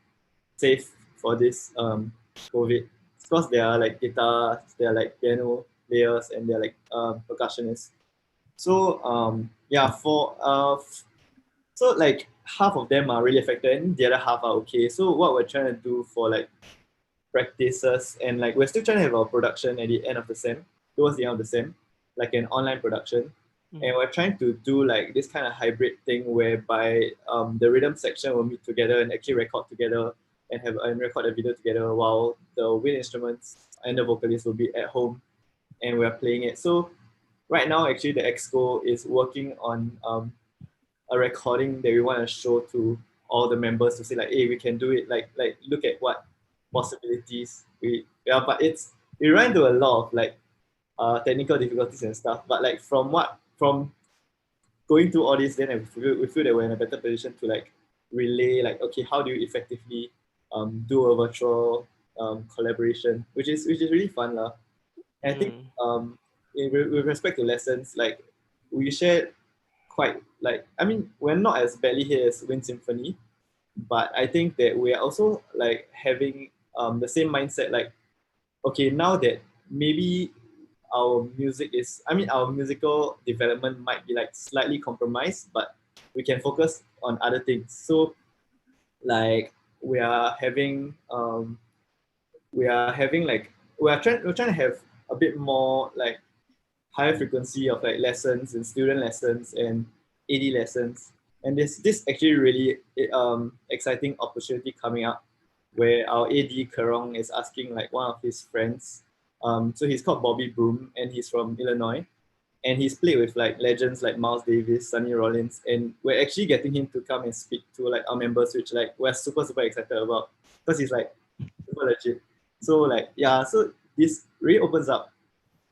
safe for this COVID. Because they are like guitars, they are like piano players, and they're like percussionists. So yeah, so like half of them are really affected, and the other half are okay. So what we're trying to do for like practices, and like we're still trying to have our production at the end of the sem, towards the end of the sem, like an online production. And we're trying to do like this kind of hybrid thing whereby the rhythm section will meet together and actually record together and record a video together, while the wind instruments and the vocalists will be at home and we're playing it. So right now, actually, the exco is working on a recording that we want to show to all the members to say like, hey, we can do it. Like look at what possibilities but we run into a lot of like technical difficulties and stuff. But like from going through all this, then we feel that we're in a better position to like relay like, okay, how do you effectively do a virtual collaboration, which is really fun lah. And I think with respect to lessons, like we shared quite like, I mean, we're not as badly here as Wind Symphony, but I think that we're also like having the same mindset, like, okay, now that maybe our our musical development might be like slightly compromised, but we can focus on other things. So like we're trying to have a bit more like higher frequency of like lessons and student lessons and AD lessons. And this actually really exciting opportunity coming up where our AD Karong is asking like one of his friends. So he's called Bobby Broom and he's from Illinois. And he's played with like legends like Miles Davis, Sonny Rollins, and we're actually getting him to come and speak to like our members, which like we're super excited about because he's like super legit. So like yeah, so this really opens up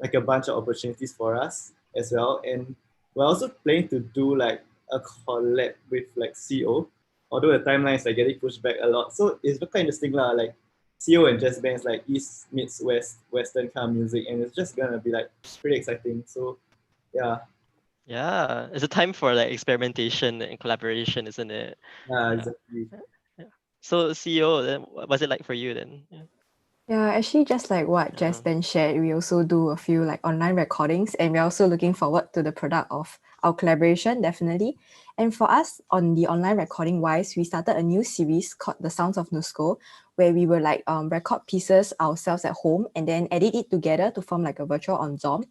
like a bunch of opportunities for us as well. And we're also planning to do like a collab with like CO, although the timeline is like getting pushed back a lot. So it's quite interesting lah, like CO and jazz bands like East meets West, Western kind of music, and it's just gonna be like pretty exciting. So yeah. Yeah, it's a time for like experimentation and collaboration, isn't it? Yeah, exactly. Yeah. So CEO, then what was it like for you then? Yeah. Yeah, actually, just like what Jess Ben shared, we also do a few like online recordings, and we're also looking forward to the product of our collaboration, definitely. And for us, on the online recording wise, we started a new series called The Sounds of NUSCO, where we will like record pieces ourselves at home and then edit it together to form like a virtual ensemble.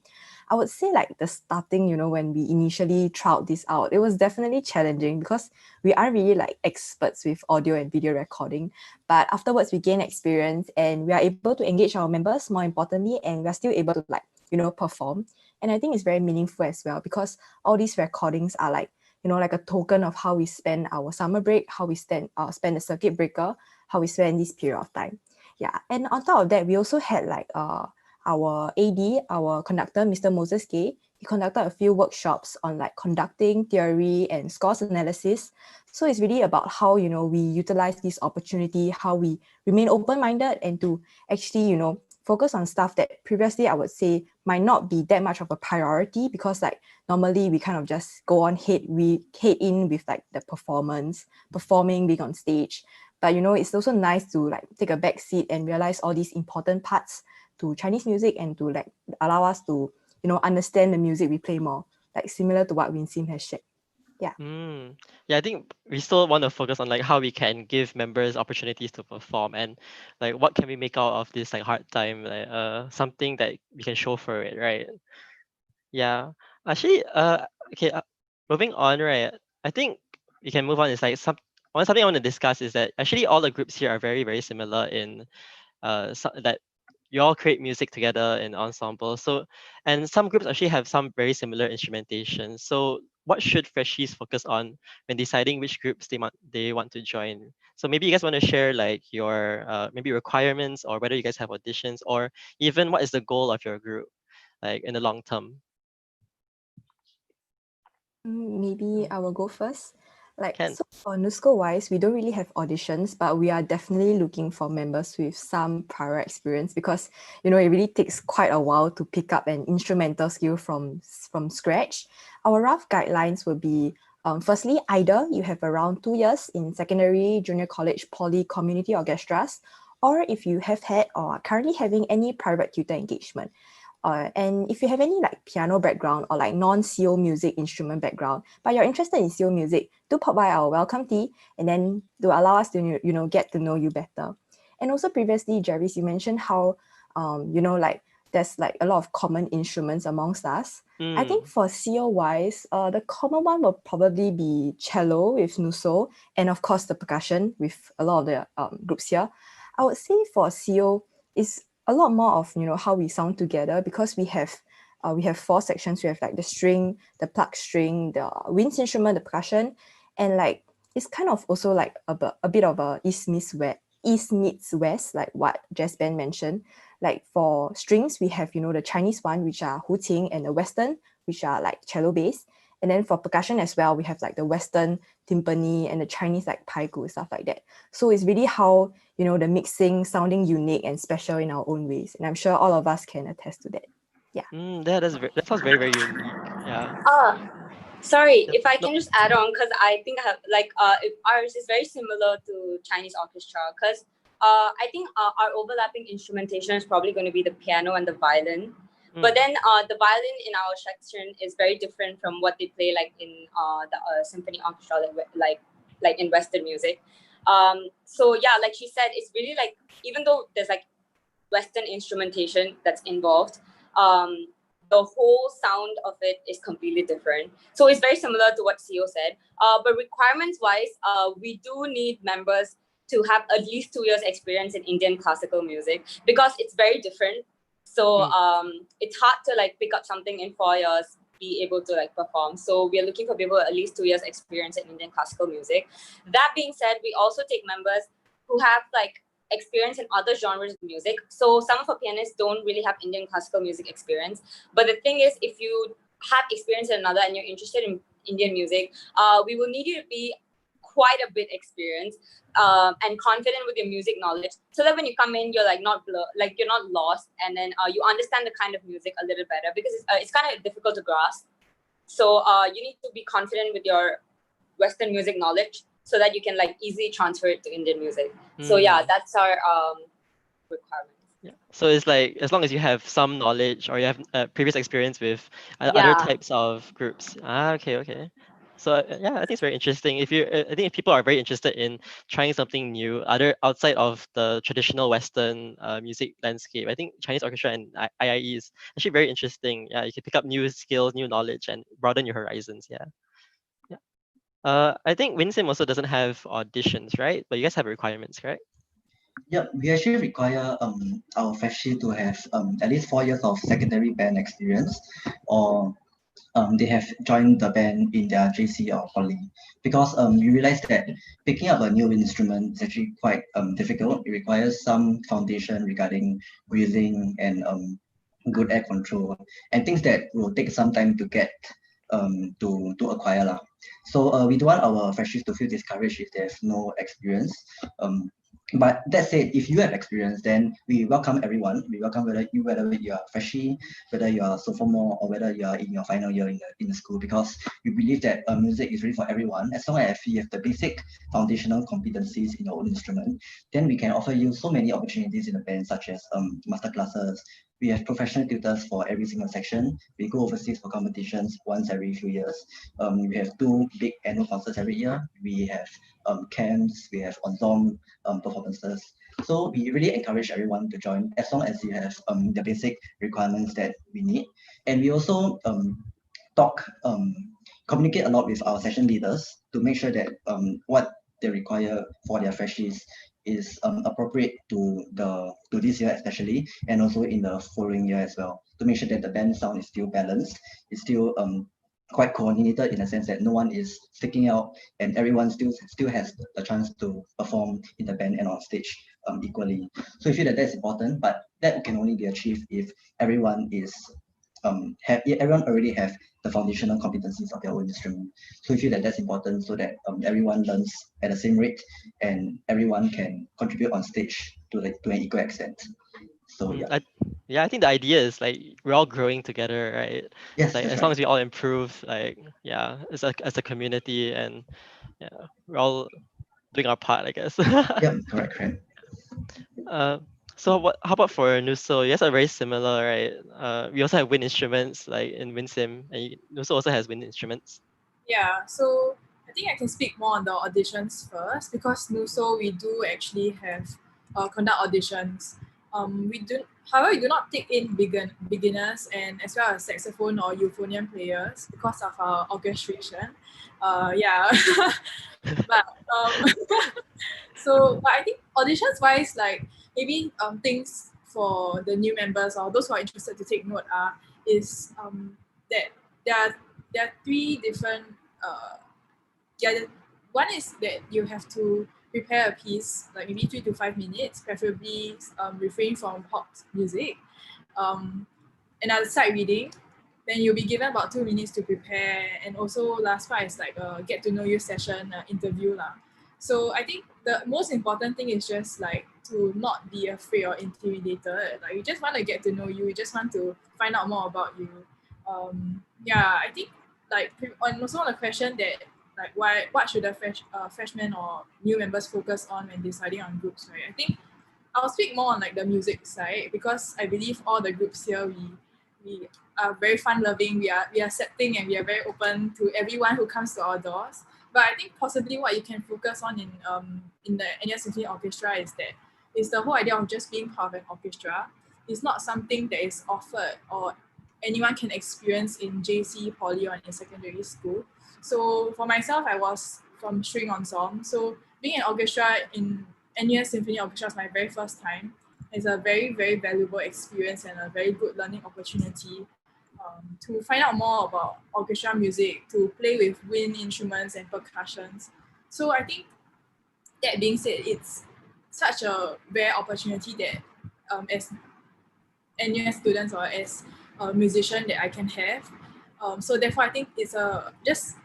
I would say like the starting, when we initially tried this out, it was definitely challenging because we aren't really like experts with audio and video recording. But afterwards, we gain experience and we are able to engage our members more importantly, and we are still able to like, perform. And I think it's very meaningful as well because all these recordings are like, like a token of how we spend our summer break, how we spend the circuit breaker, how we spend this period of time. Yeah. And on top of that, we also had like our AD, our conductor, Mr. Moses Gay. He conducted a few workshops on like conducting theory and scores analysis. So it's really about how, we utilize this opportunity, how we remain open-minded and to actually, focus on stuff that previously I would say might not be that much of a priority because like normally we kind of just go on head in with like the performing, being on stage. But, it's also nice to like take a back seat and realize all these important parts to Chinese music and to like allow us to, understand the music we play more, like similar to what Winsim has shared. Yeah. Yeah, I think we still want to focus on like how we can give members opportunities to perform and like what can we make out of this like hard time, like something that we can show for it, right? Yeah. Actually, okay, moving on, right? I think we can move on. It's like something I want to discuss is that actually all the groups here are very similar in that you all create music together in ensemble. So, and some groups actually have some very similar instrumentation. So, what should freshies focus on when deciding which groups they want to join? So maybe you guys want to share like your maybe requirements or whether you guys have auditions or even what is the goal of your group, like in the long term. Maybe I will go first. So for NUSCO wise, we don't really have auditions, but we are definitely looking for members with some prior experience because it really takes quite a while to pick up an instrumental skill from scratch. Our rough guidelines will be firstly, either you have around 2 years in secondary, junior college, poly, community orchestras, or if you have had or are currently having any private tutor engagement. And if you have any piano background or non-CO music instrument background, but you're interested in CO music, do pop by our welcome tea and then to allow us to get to know you better. And also previously, Jarvis, you mentioned how there's a lot of common instruments amongst us. I think for CO wise, the common one will probably be cello with NUSO and of course the percussion with a lot of the groups here. I would say for CO is a lot more of how we sound together because we have 4 sections. We have the string, the pluck string, the winds instrument, the percussion, and it's kind of also a bit of a east meets west, like what Jess Ben mentioned. For strings, we have the Chinese one, which are huting, and the Western, which are cello based. And then for percussion as well, we have the Western timpani and the Chinese paigu, stuff like that. So it's really how, the mixing sounding unique and special in our own ways. And I'm sure all of us can attest to that. Yeah. That sounds very, very unique. Yeah. Sorry, if I can just add on, because I think I have ours is very similar to Chinese orchestra, because I think our overlapping instrumentation is probably going to be the piano and the violin. But then the violin in our section is very different from what they play in the symphony orchestra, like in Western music. So yeah, like she said, it's really even though there's Western instrumentation that's involved, the whole sound of it is completely different. So it's very similar to what CEO said. But requirements wise, we do need members to have at least 2 years experience in Indian classical music because it's very different. So it's hard to pick up something in 4 years, be able to perform. So we are looking for people at least 2 years experience in Indian classical music. That being said, we also take members who have experience in other genres of music. So some of our pianists don't really have Indian classical music experience. But the thing is, if you have experience in another and you're interested in Indian music, we will need you to be quite a bit experienced and confident with your music knowledge, so that when you come in, you're not you're not lost, and then you understand the kind of music a little better because it's kind of difficult to grasp. So you need to be confident with your Western music knowledge so that you can easily transfer it to Indian music. So yeah, that's our requirement. Yeah. So it's as long as you have some knowledge or you have previous experience with other types of groups. Okay. So yeah, I think it's very interesting. I think if people are very interested in trying something new, outside of the traditional Western music landscape, I think Chinese orchestra and IIE is actually very interesting. Yeah, you can pick up new skills, new knowledge, and broaden your horizons. Yeah. I think WinSim also doesn't have auditions, right? But you guys have requirements, correct? Yep, we actually require our freshie to have at least 4 years of secondary band experience, or they have joined the band in their JC or poly, because we realized that picking up a new instrument is actually quite difficult. It requires some foundation regarding breathing and good air control and things that will take some time to get to acquire lah. So we don't want our freshies to feel discouraged if they have no experience. But that said, if you have experience, then we welcome everyone. We welcome whether you are freshie, whether you are sophomore, or whether you are in your final year in the school, because we believe that music is really for everyone. As long as you have the basic foundational competencies in your own instrument, then we can offer you so many opportunities in the band, such as master classes. We have professional tutors for every single section. We go overseas for competitions once every few years. We have 2 big annual concerts every year. We have camps, we have ensemble performances. So we really encourage everyone to join as long as you have the basic requirements that we need. And we also communicate a lot with our session leaders to make sure that what they require for their freshies is appropriate to this year especially, and also in the following year as well, to make sure that the band sound is still balanced, it's still quite coordinated in a sense that no one is sticking out and everyone still has the chance to perform in the band and on stage equally. So I feel that that's important, but that can only be achieved if everyone is everyone already have the foundational competencies of their own instrument. So we feel that that's important so that everyone learns at the same rate and everyone can contribute on stage to an equal extent. So yeah. Yeah, I think the idea is like we're all growing together, right? Yes, Like that's as long right. as we all improve, like yeah, as a community, and yeah, we're all doing our part, I guess. Yeah, correct. So how about for NUSO? You guys are very similar, right? We also have wind instruments like in WinSim, and NUSO also has wind instruments. Yeah, so I think I can speak more on the auditions first because NUSO we do actually have conduct auditions. However, we do not take in beginners and as well as saxophone or euphonium players because of our orchestration. Yeah, but but I think auditions wise, like maybe things for the new members or those who are interested to take note is that there are three different one is that you have to prepare a piece like maybe 3 to 5 minutes, preferably refrain from pop music. Another sight reading, then you'll be given about 2 minutes to prepare, and also last part is like a get to know you session interview lah. So I think the most important thing is just like to not be afraid or intimidated. Like you just want to get to know you, you just want to find out more about you. I think like and also on the question that like what should a freshman or new members focus on when deciding on groups, right? I think I'll speak more on like the music side because I believe all the groups here we are very fun loving, we are accepting, and we are very open to everyone who comes to our doors. But I think possibly what you can focus on in the NUS Symphony Orchestra is the whole idea of just being part of an orchestra. It's not something that is offered or anyone can experience in JC, Poly, or in secondary school. So for myself, I was from string ensemble. So being an orchestra in NUS Symphony Orchestra is my very first time. It's a very, very valuable experience and a very good learning opportunity to find out more about orchestra music, to play with wind instruments and percussions. So I think that being said, it's such a rare opportunity that as NUS students or as a musician that I can have. So therefore, I think it's just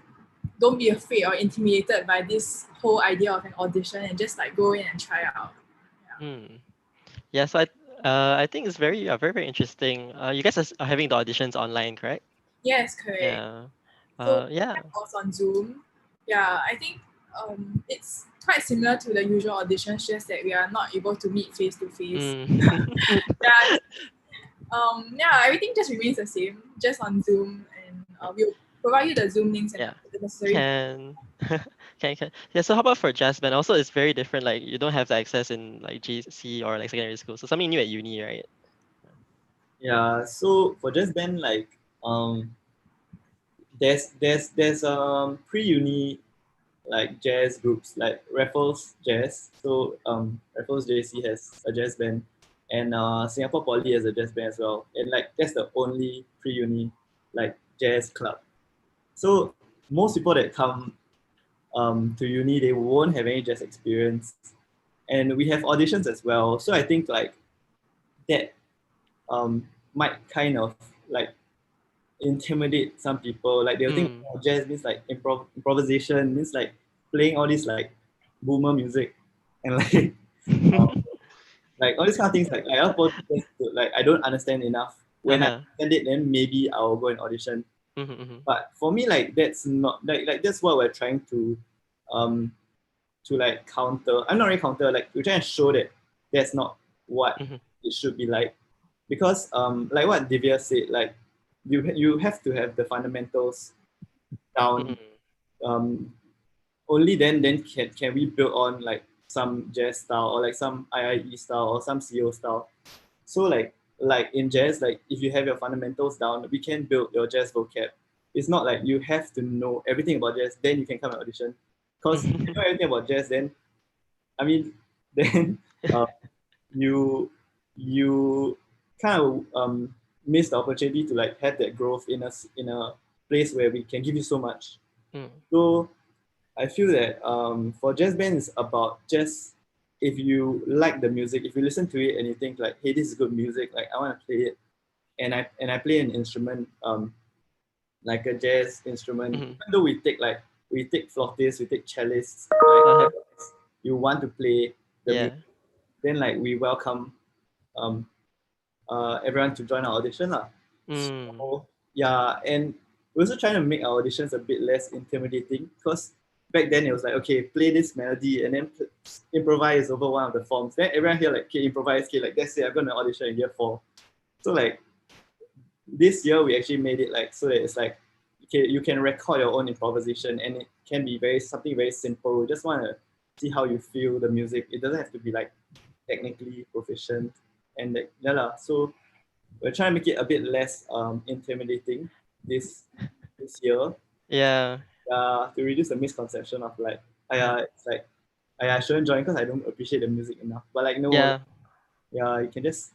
don't be afraid or intimidated by this whole idea of an audition and just like go in and try out. Yeah, so I think it's very very interesting. You guys are having the auditions online, correct? Yes, correct. Yeah. So Yeah. also on Zoom. Yeah, I think it's quite similar to the usual auditions, just that we are not able to meet face to face. Everything just remains the same, just on Zoom, and we'll provide you the Zoom links and the necessary. Can. Yeah, so how about for jazz band? Also, it's very different. Like you don't have the access in like GC or like secondary school. So something new at uni, right? Yeah. So for jazz band, like there's pre-uni like jazz groups like Raffles Jazz. So Raffles JC has a jazz band, and Singapore Poly has a jazz band as well. And like that's the only pre-uni like jazz club. So most people that come to uni, they won't have any jazz experience, and we have auditions as well. So I think like that might kind of like intimidate some people. Like they'll think jazz means like improvisation, means like playing all this like boomer music and like all these kind of things. Like other people like I don't understand enough. When I understand it, then maybe I'll go and audition. But for me, like that's not like that's what we're trying to like counter. I'm not really counter. Like we're trying to show that that's not what it should be like, because like what Divya said, like you have to have the fundamentals down. Only then can we build on like some jazz style or like some IIE style or some CO style. So like in jazz, like if you have your fundamentals down, we can build your jazz vocab. It's not like you have to know everything about jazz, then you can come and audition. Because if you know everything about jazz, then I mean, then you kind of miss the opportunity to like have that growth in a place where we can give you so much. So I feel that for jazz band it's about just if you like the music, if you listen to it and you think like, hey, this is good music, like I want to play it, and I play an instrument, like a jazz instrument. Even though we take flautists, we take cellists, like you want to play the music, then like we welcome everyone to join our audition lah. So yeah, and we're also trying to make our auditions a bit less intimidating, because back then it was like, okay, play this melody and then improvise over one of the forms. Then everyone here like, okay, improvise, okay, like that's it, I'm gonna audition in year 4. So like this year we actually made it like so that it's like, okay, you can record your own improvisation, and it can be something very simple. We just want to see how you feel the music. It doesn't have to be like technically proficient, and like, yeah, so we're trying to make it a bit less intimidating this year. Yeah. To reduce the misconception of like, it's like, I shouldn't join because I don't appreciate the music enough. But like, no, Yeah. You can just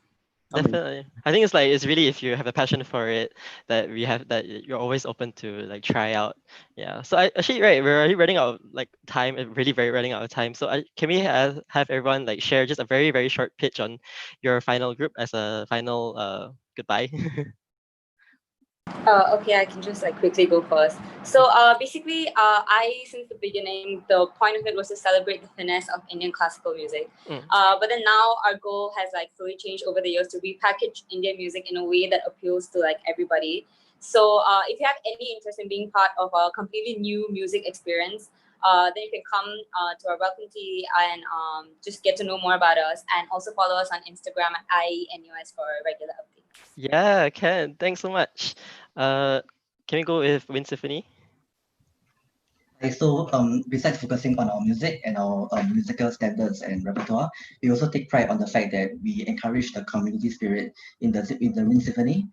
definitely. I think it's really, if you have a passion for it, that you're always open to like try out. Yeah. So actually, right, we're already running out of like time, really very running out of time. So can we have everyone like share just a very, very short pitch on your final group as a final goodbye? Okay, I can just like quickly go first. So basically, I, since the beginning, the point of it was to celebrate the finesse of Indian classical music. But then now our goal has like slowly changed over the years to repackage Indian music in a way that appeals to like everybody. So if you have any interest in being part of a completely new music experience, then you can come to our welcome tea and just get to know more about us, and also follow us on Instagram at IENUS for regular updates. Yeah, Ken, thanks so much. Can we go with Win Symphony? So besides focusing on our music and our musical standards and repertoire, we also take pride on the fact that we encourage the community spirit in the Wind Symphony.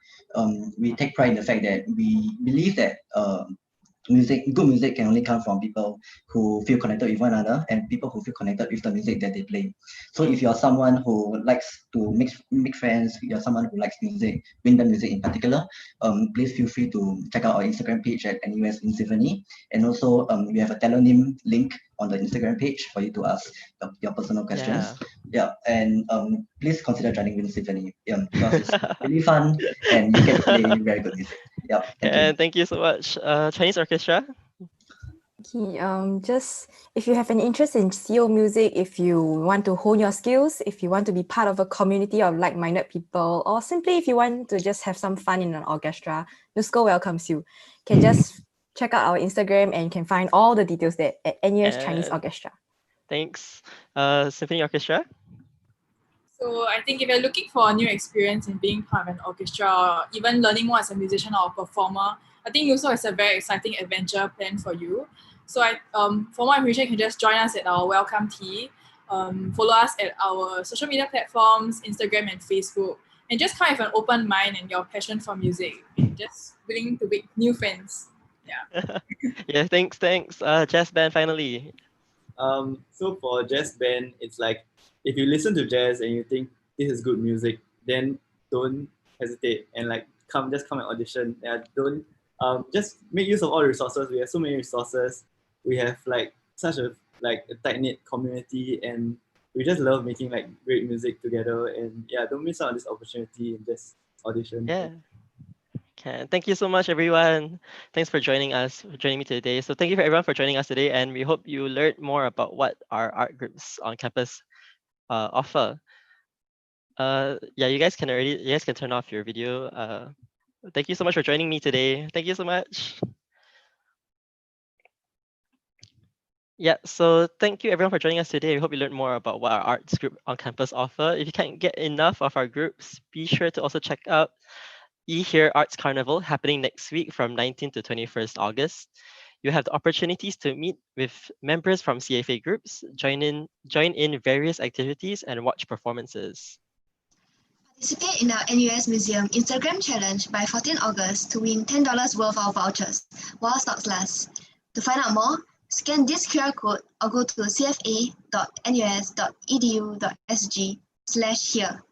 We take pride in the fact that we believe that good music can only come from people who feel connected with one another, and people who feel connected with the music that they play. So if you're someone who likes to make friends, you're someone who likes music, wind band music in particular, please feel free to check out our Instagram page at NUS Wind Symphony. And also we have a telonym link on the Instagram page for you to ask your personal questions. And please consider joining Wind Symphony because it's really fun and you get to play very good music. Thank you so much. Chinese orchestra? Okay, just if you have an interest in CO music, if you want to hone your skills, if you want to be part of a community of like-minded people, or simply if you want to just have some fun in an orchestra, NUSCO welcomes you. You can just check out our Instagram and you can find all the details there at NUS Chinese Orchestra. Thanks. Symphony Orchestra? So I think if you're looking for a new experience in being part of an orchestra, or even learning more as a musician or a performer, I think also it's a very exciting adventure planned for you. So for more information, you can just join us at our welcome tea. Follow us at our social media platforms, Instagram and Facebook, and just come with an open mind and your passion for music, and just willing to make new friends. Yeah. Yeah, thanks. Jazz band finally. So for jazz band, it's like, if you listen to jazz and you think this is good music, then don't hesitate and like just come and audition. Don't just make use of all the resources. We have so many resources. We have like such a tight-knit community, and we just love making like great music together. And yeah, don't miss out on this opportunity and just audition. Yeah. Okay. Thank you so much, everyone. Thanks for joining me today. So thank you for everyone for joining us today, and we hope you learned more about what our art groups on campus offer. Yeah, you guys can turn off your video. Thank you so much for joining me today. Thank you so much. Yeah, so thank you everyone for joining us today. We hope you learned more about what our arts group on campus offer. If you can't get enough of our groups, be sure to also check out eHear Arts Carnival happening next week from 19th to 21st August. You have the opportunities to meet with members from CFA groups, join in various activities, and watch performances. Participate in the NUS Museum Instagram challenge by 14 August to win $10 worth of vouchers while stocks last. To find out more, scan this QR code or go to cfa.nus.edu.sg/here.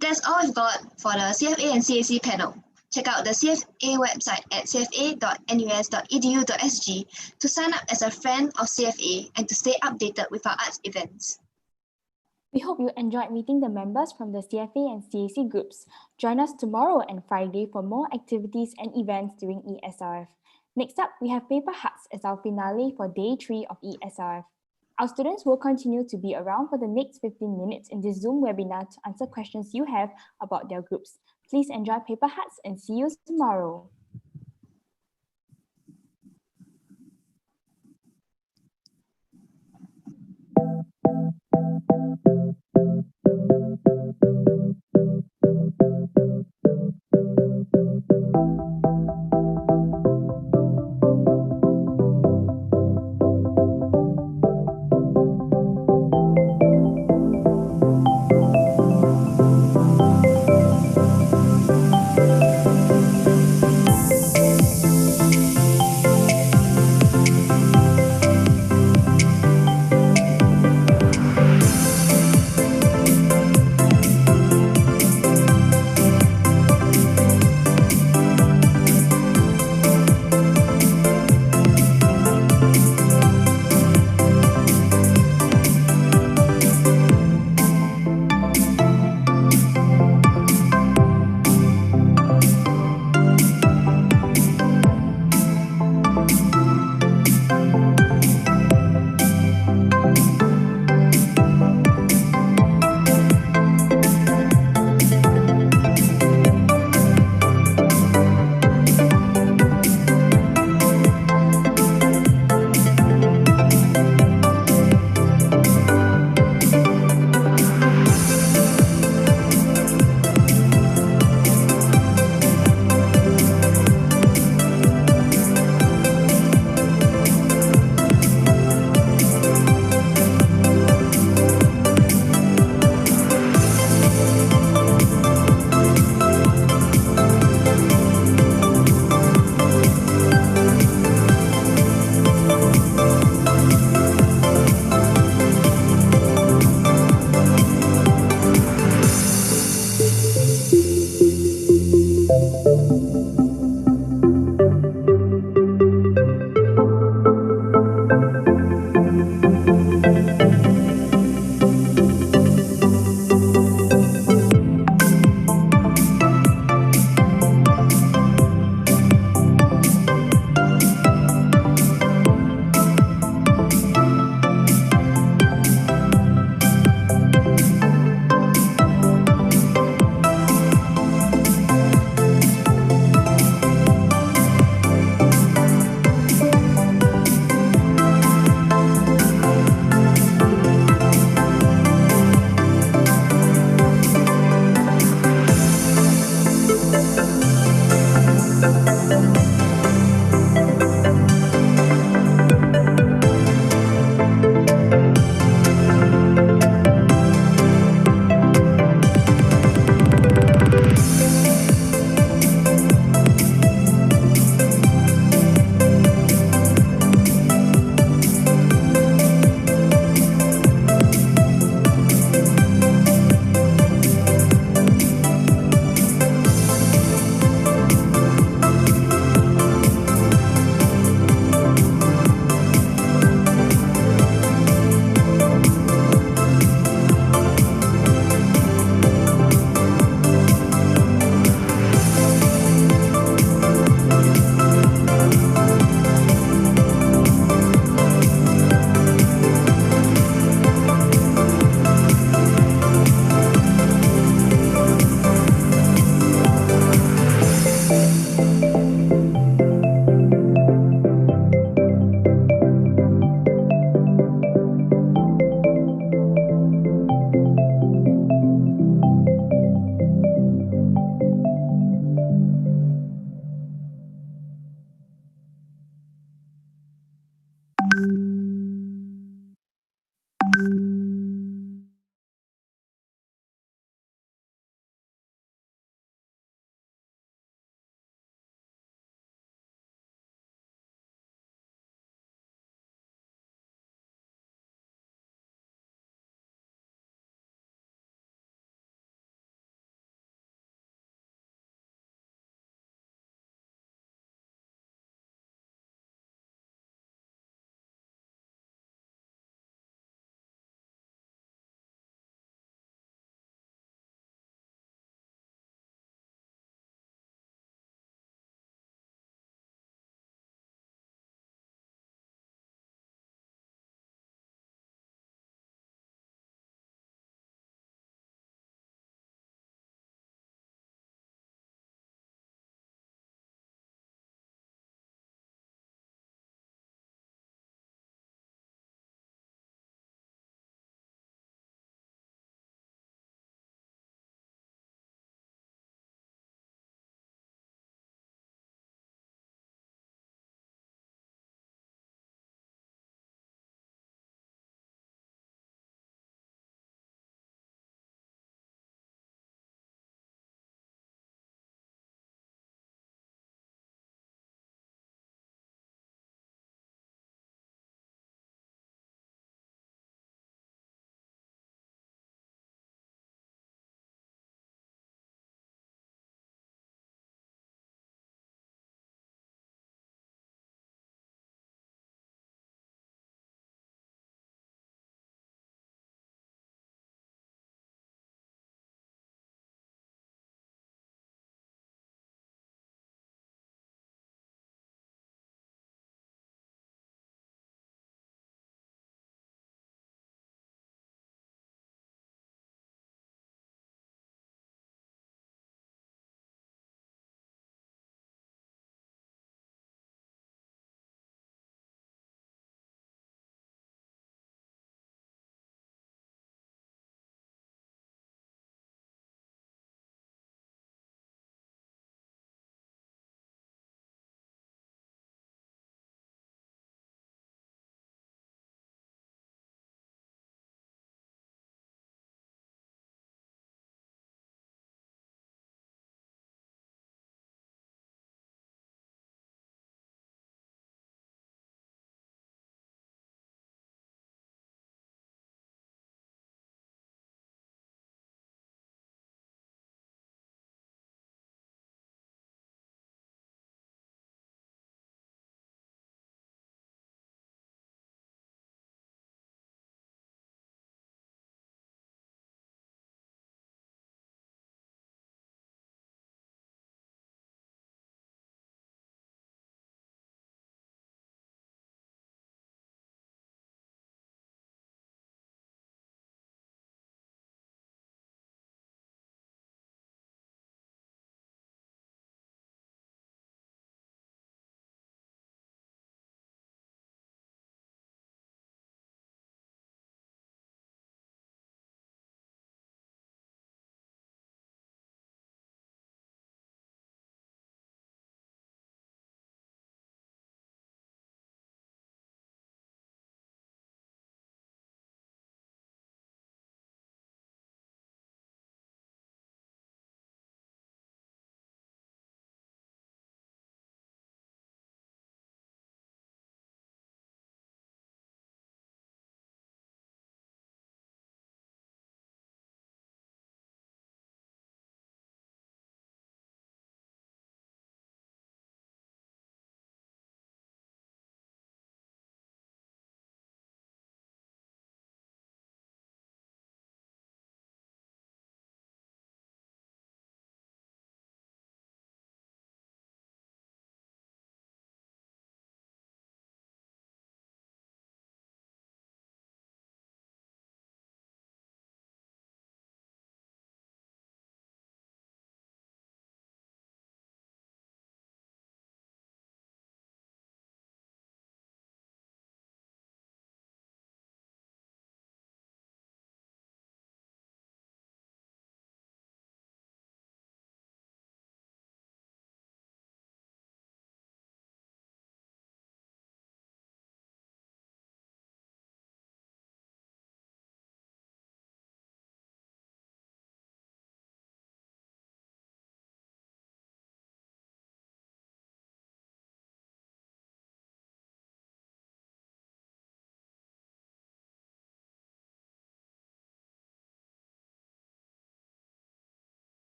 That's all we've got for the CFA and CAC panel. Check out the CFA website at cfa.nus.edu.sg to sign up as a friend of CFA and to stay updated with our arts events. We hope you enjoyed meeting the members from the CFA and CAC groups. Join us tomorrow and Friday for more activities and events during e-SLF. Next up, we have paper huts as our finale for day 3 of e-SLF. Our students will continue to be around for the next 15 minutes in this Zoom webinar to answer questions you have about their groups. Please enjoy paper huts and see you tomorrow.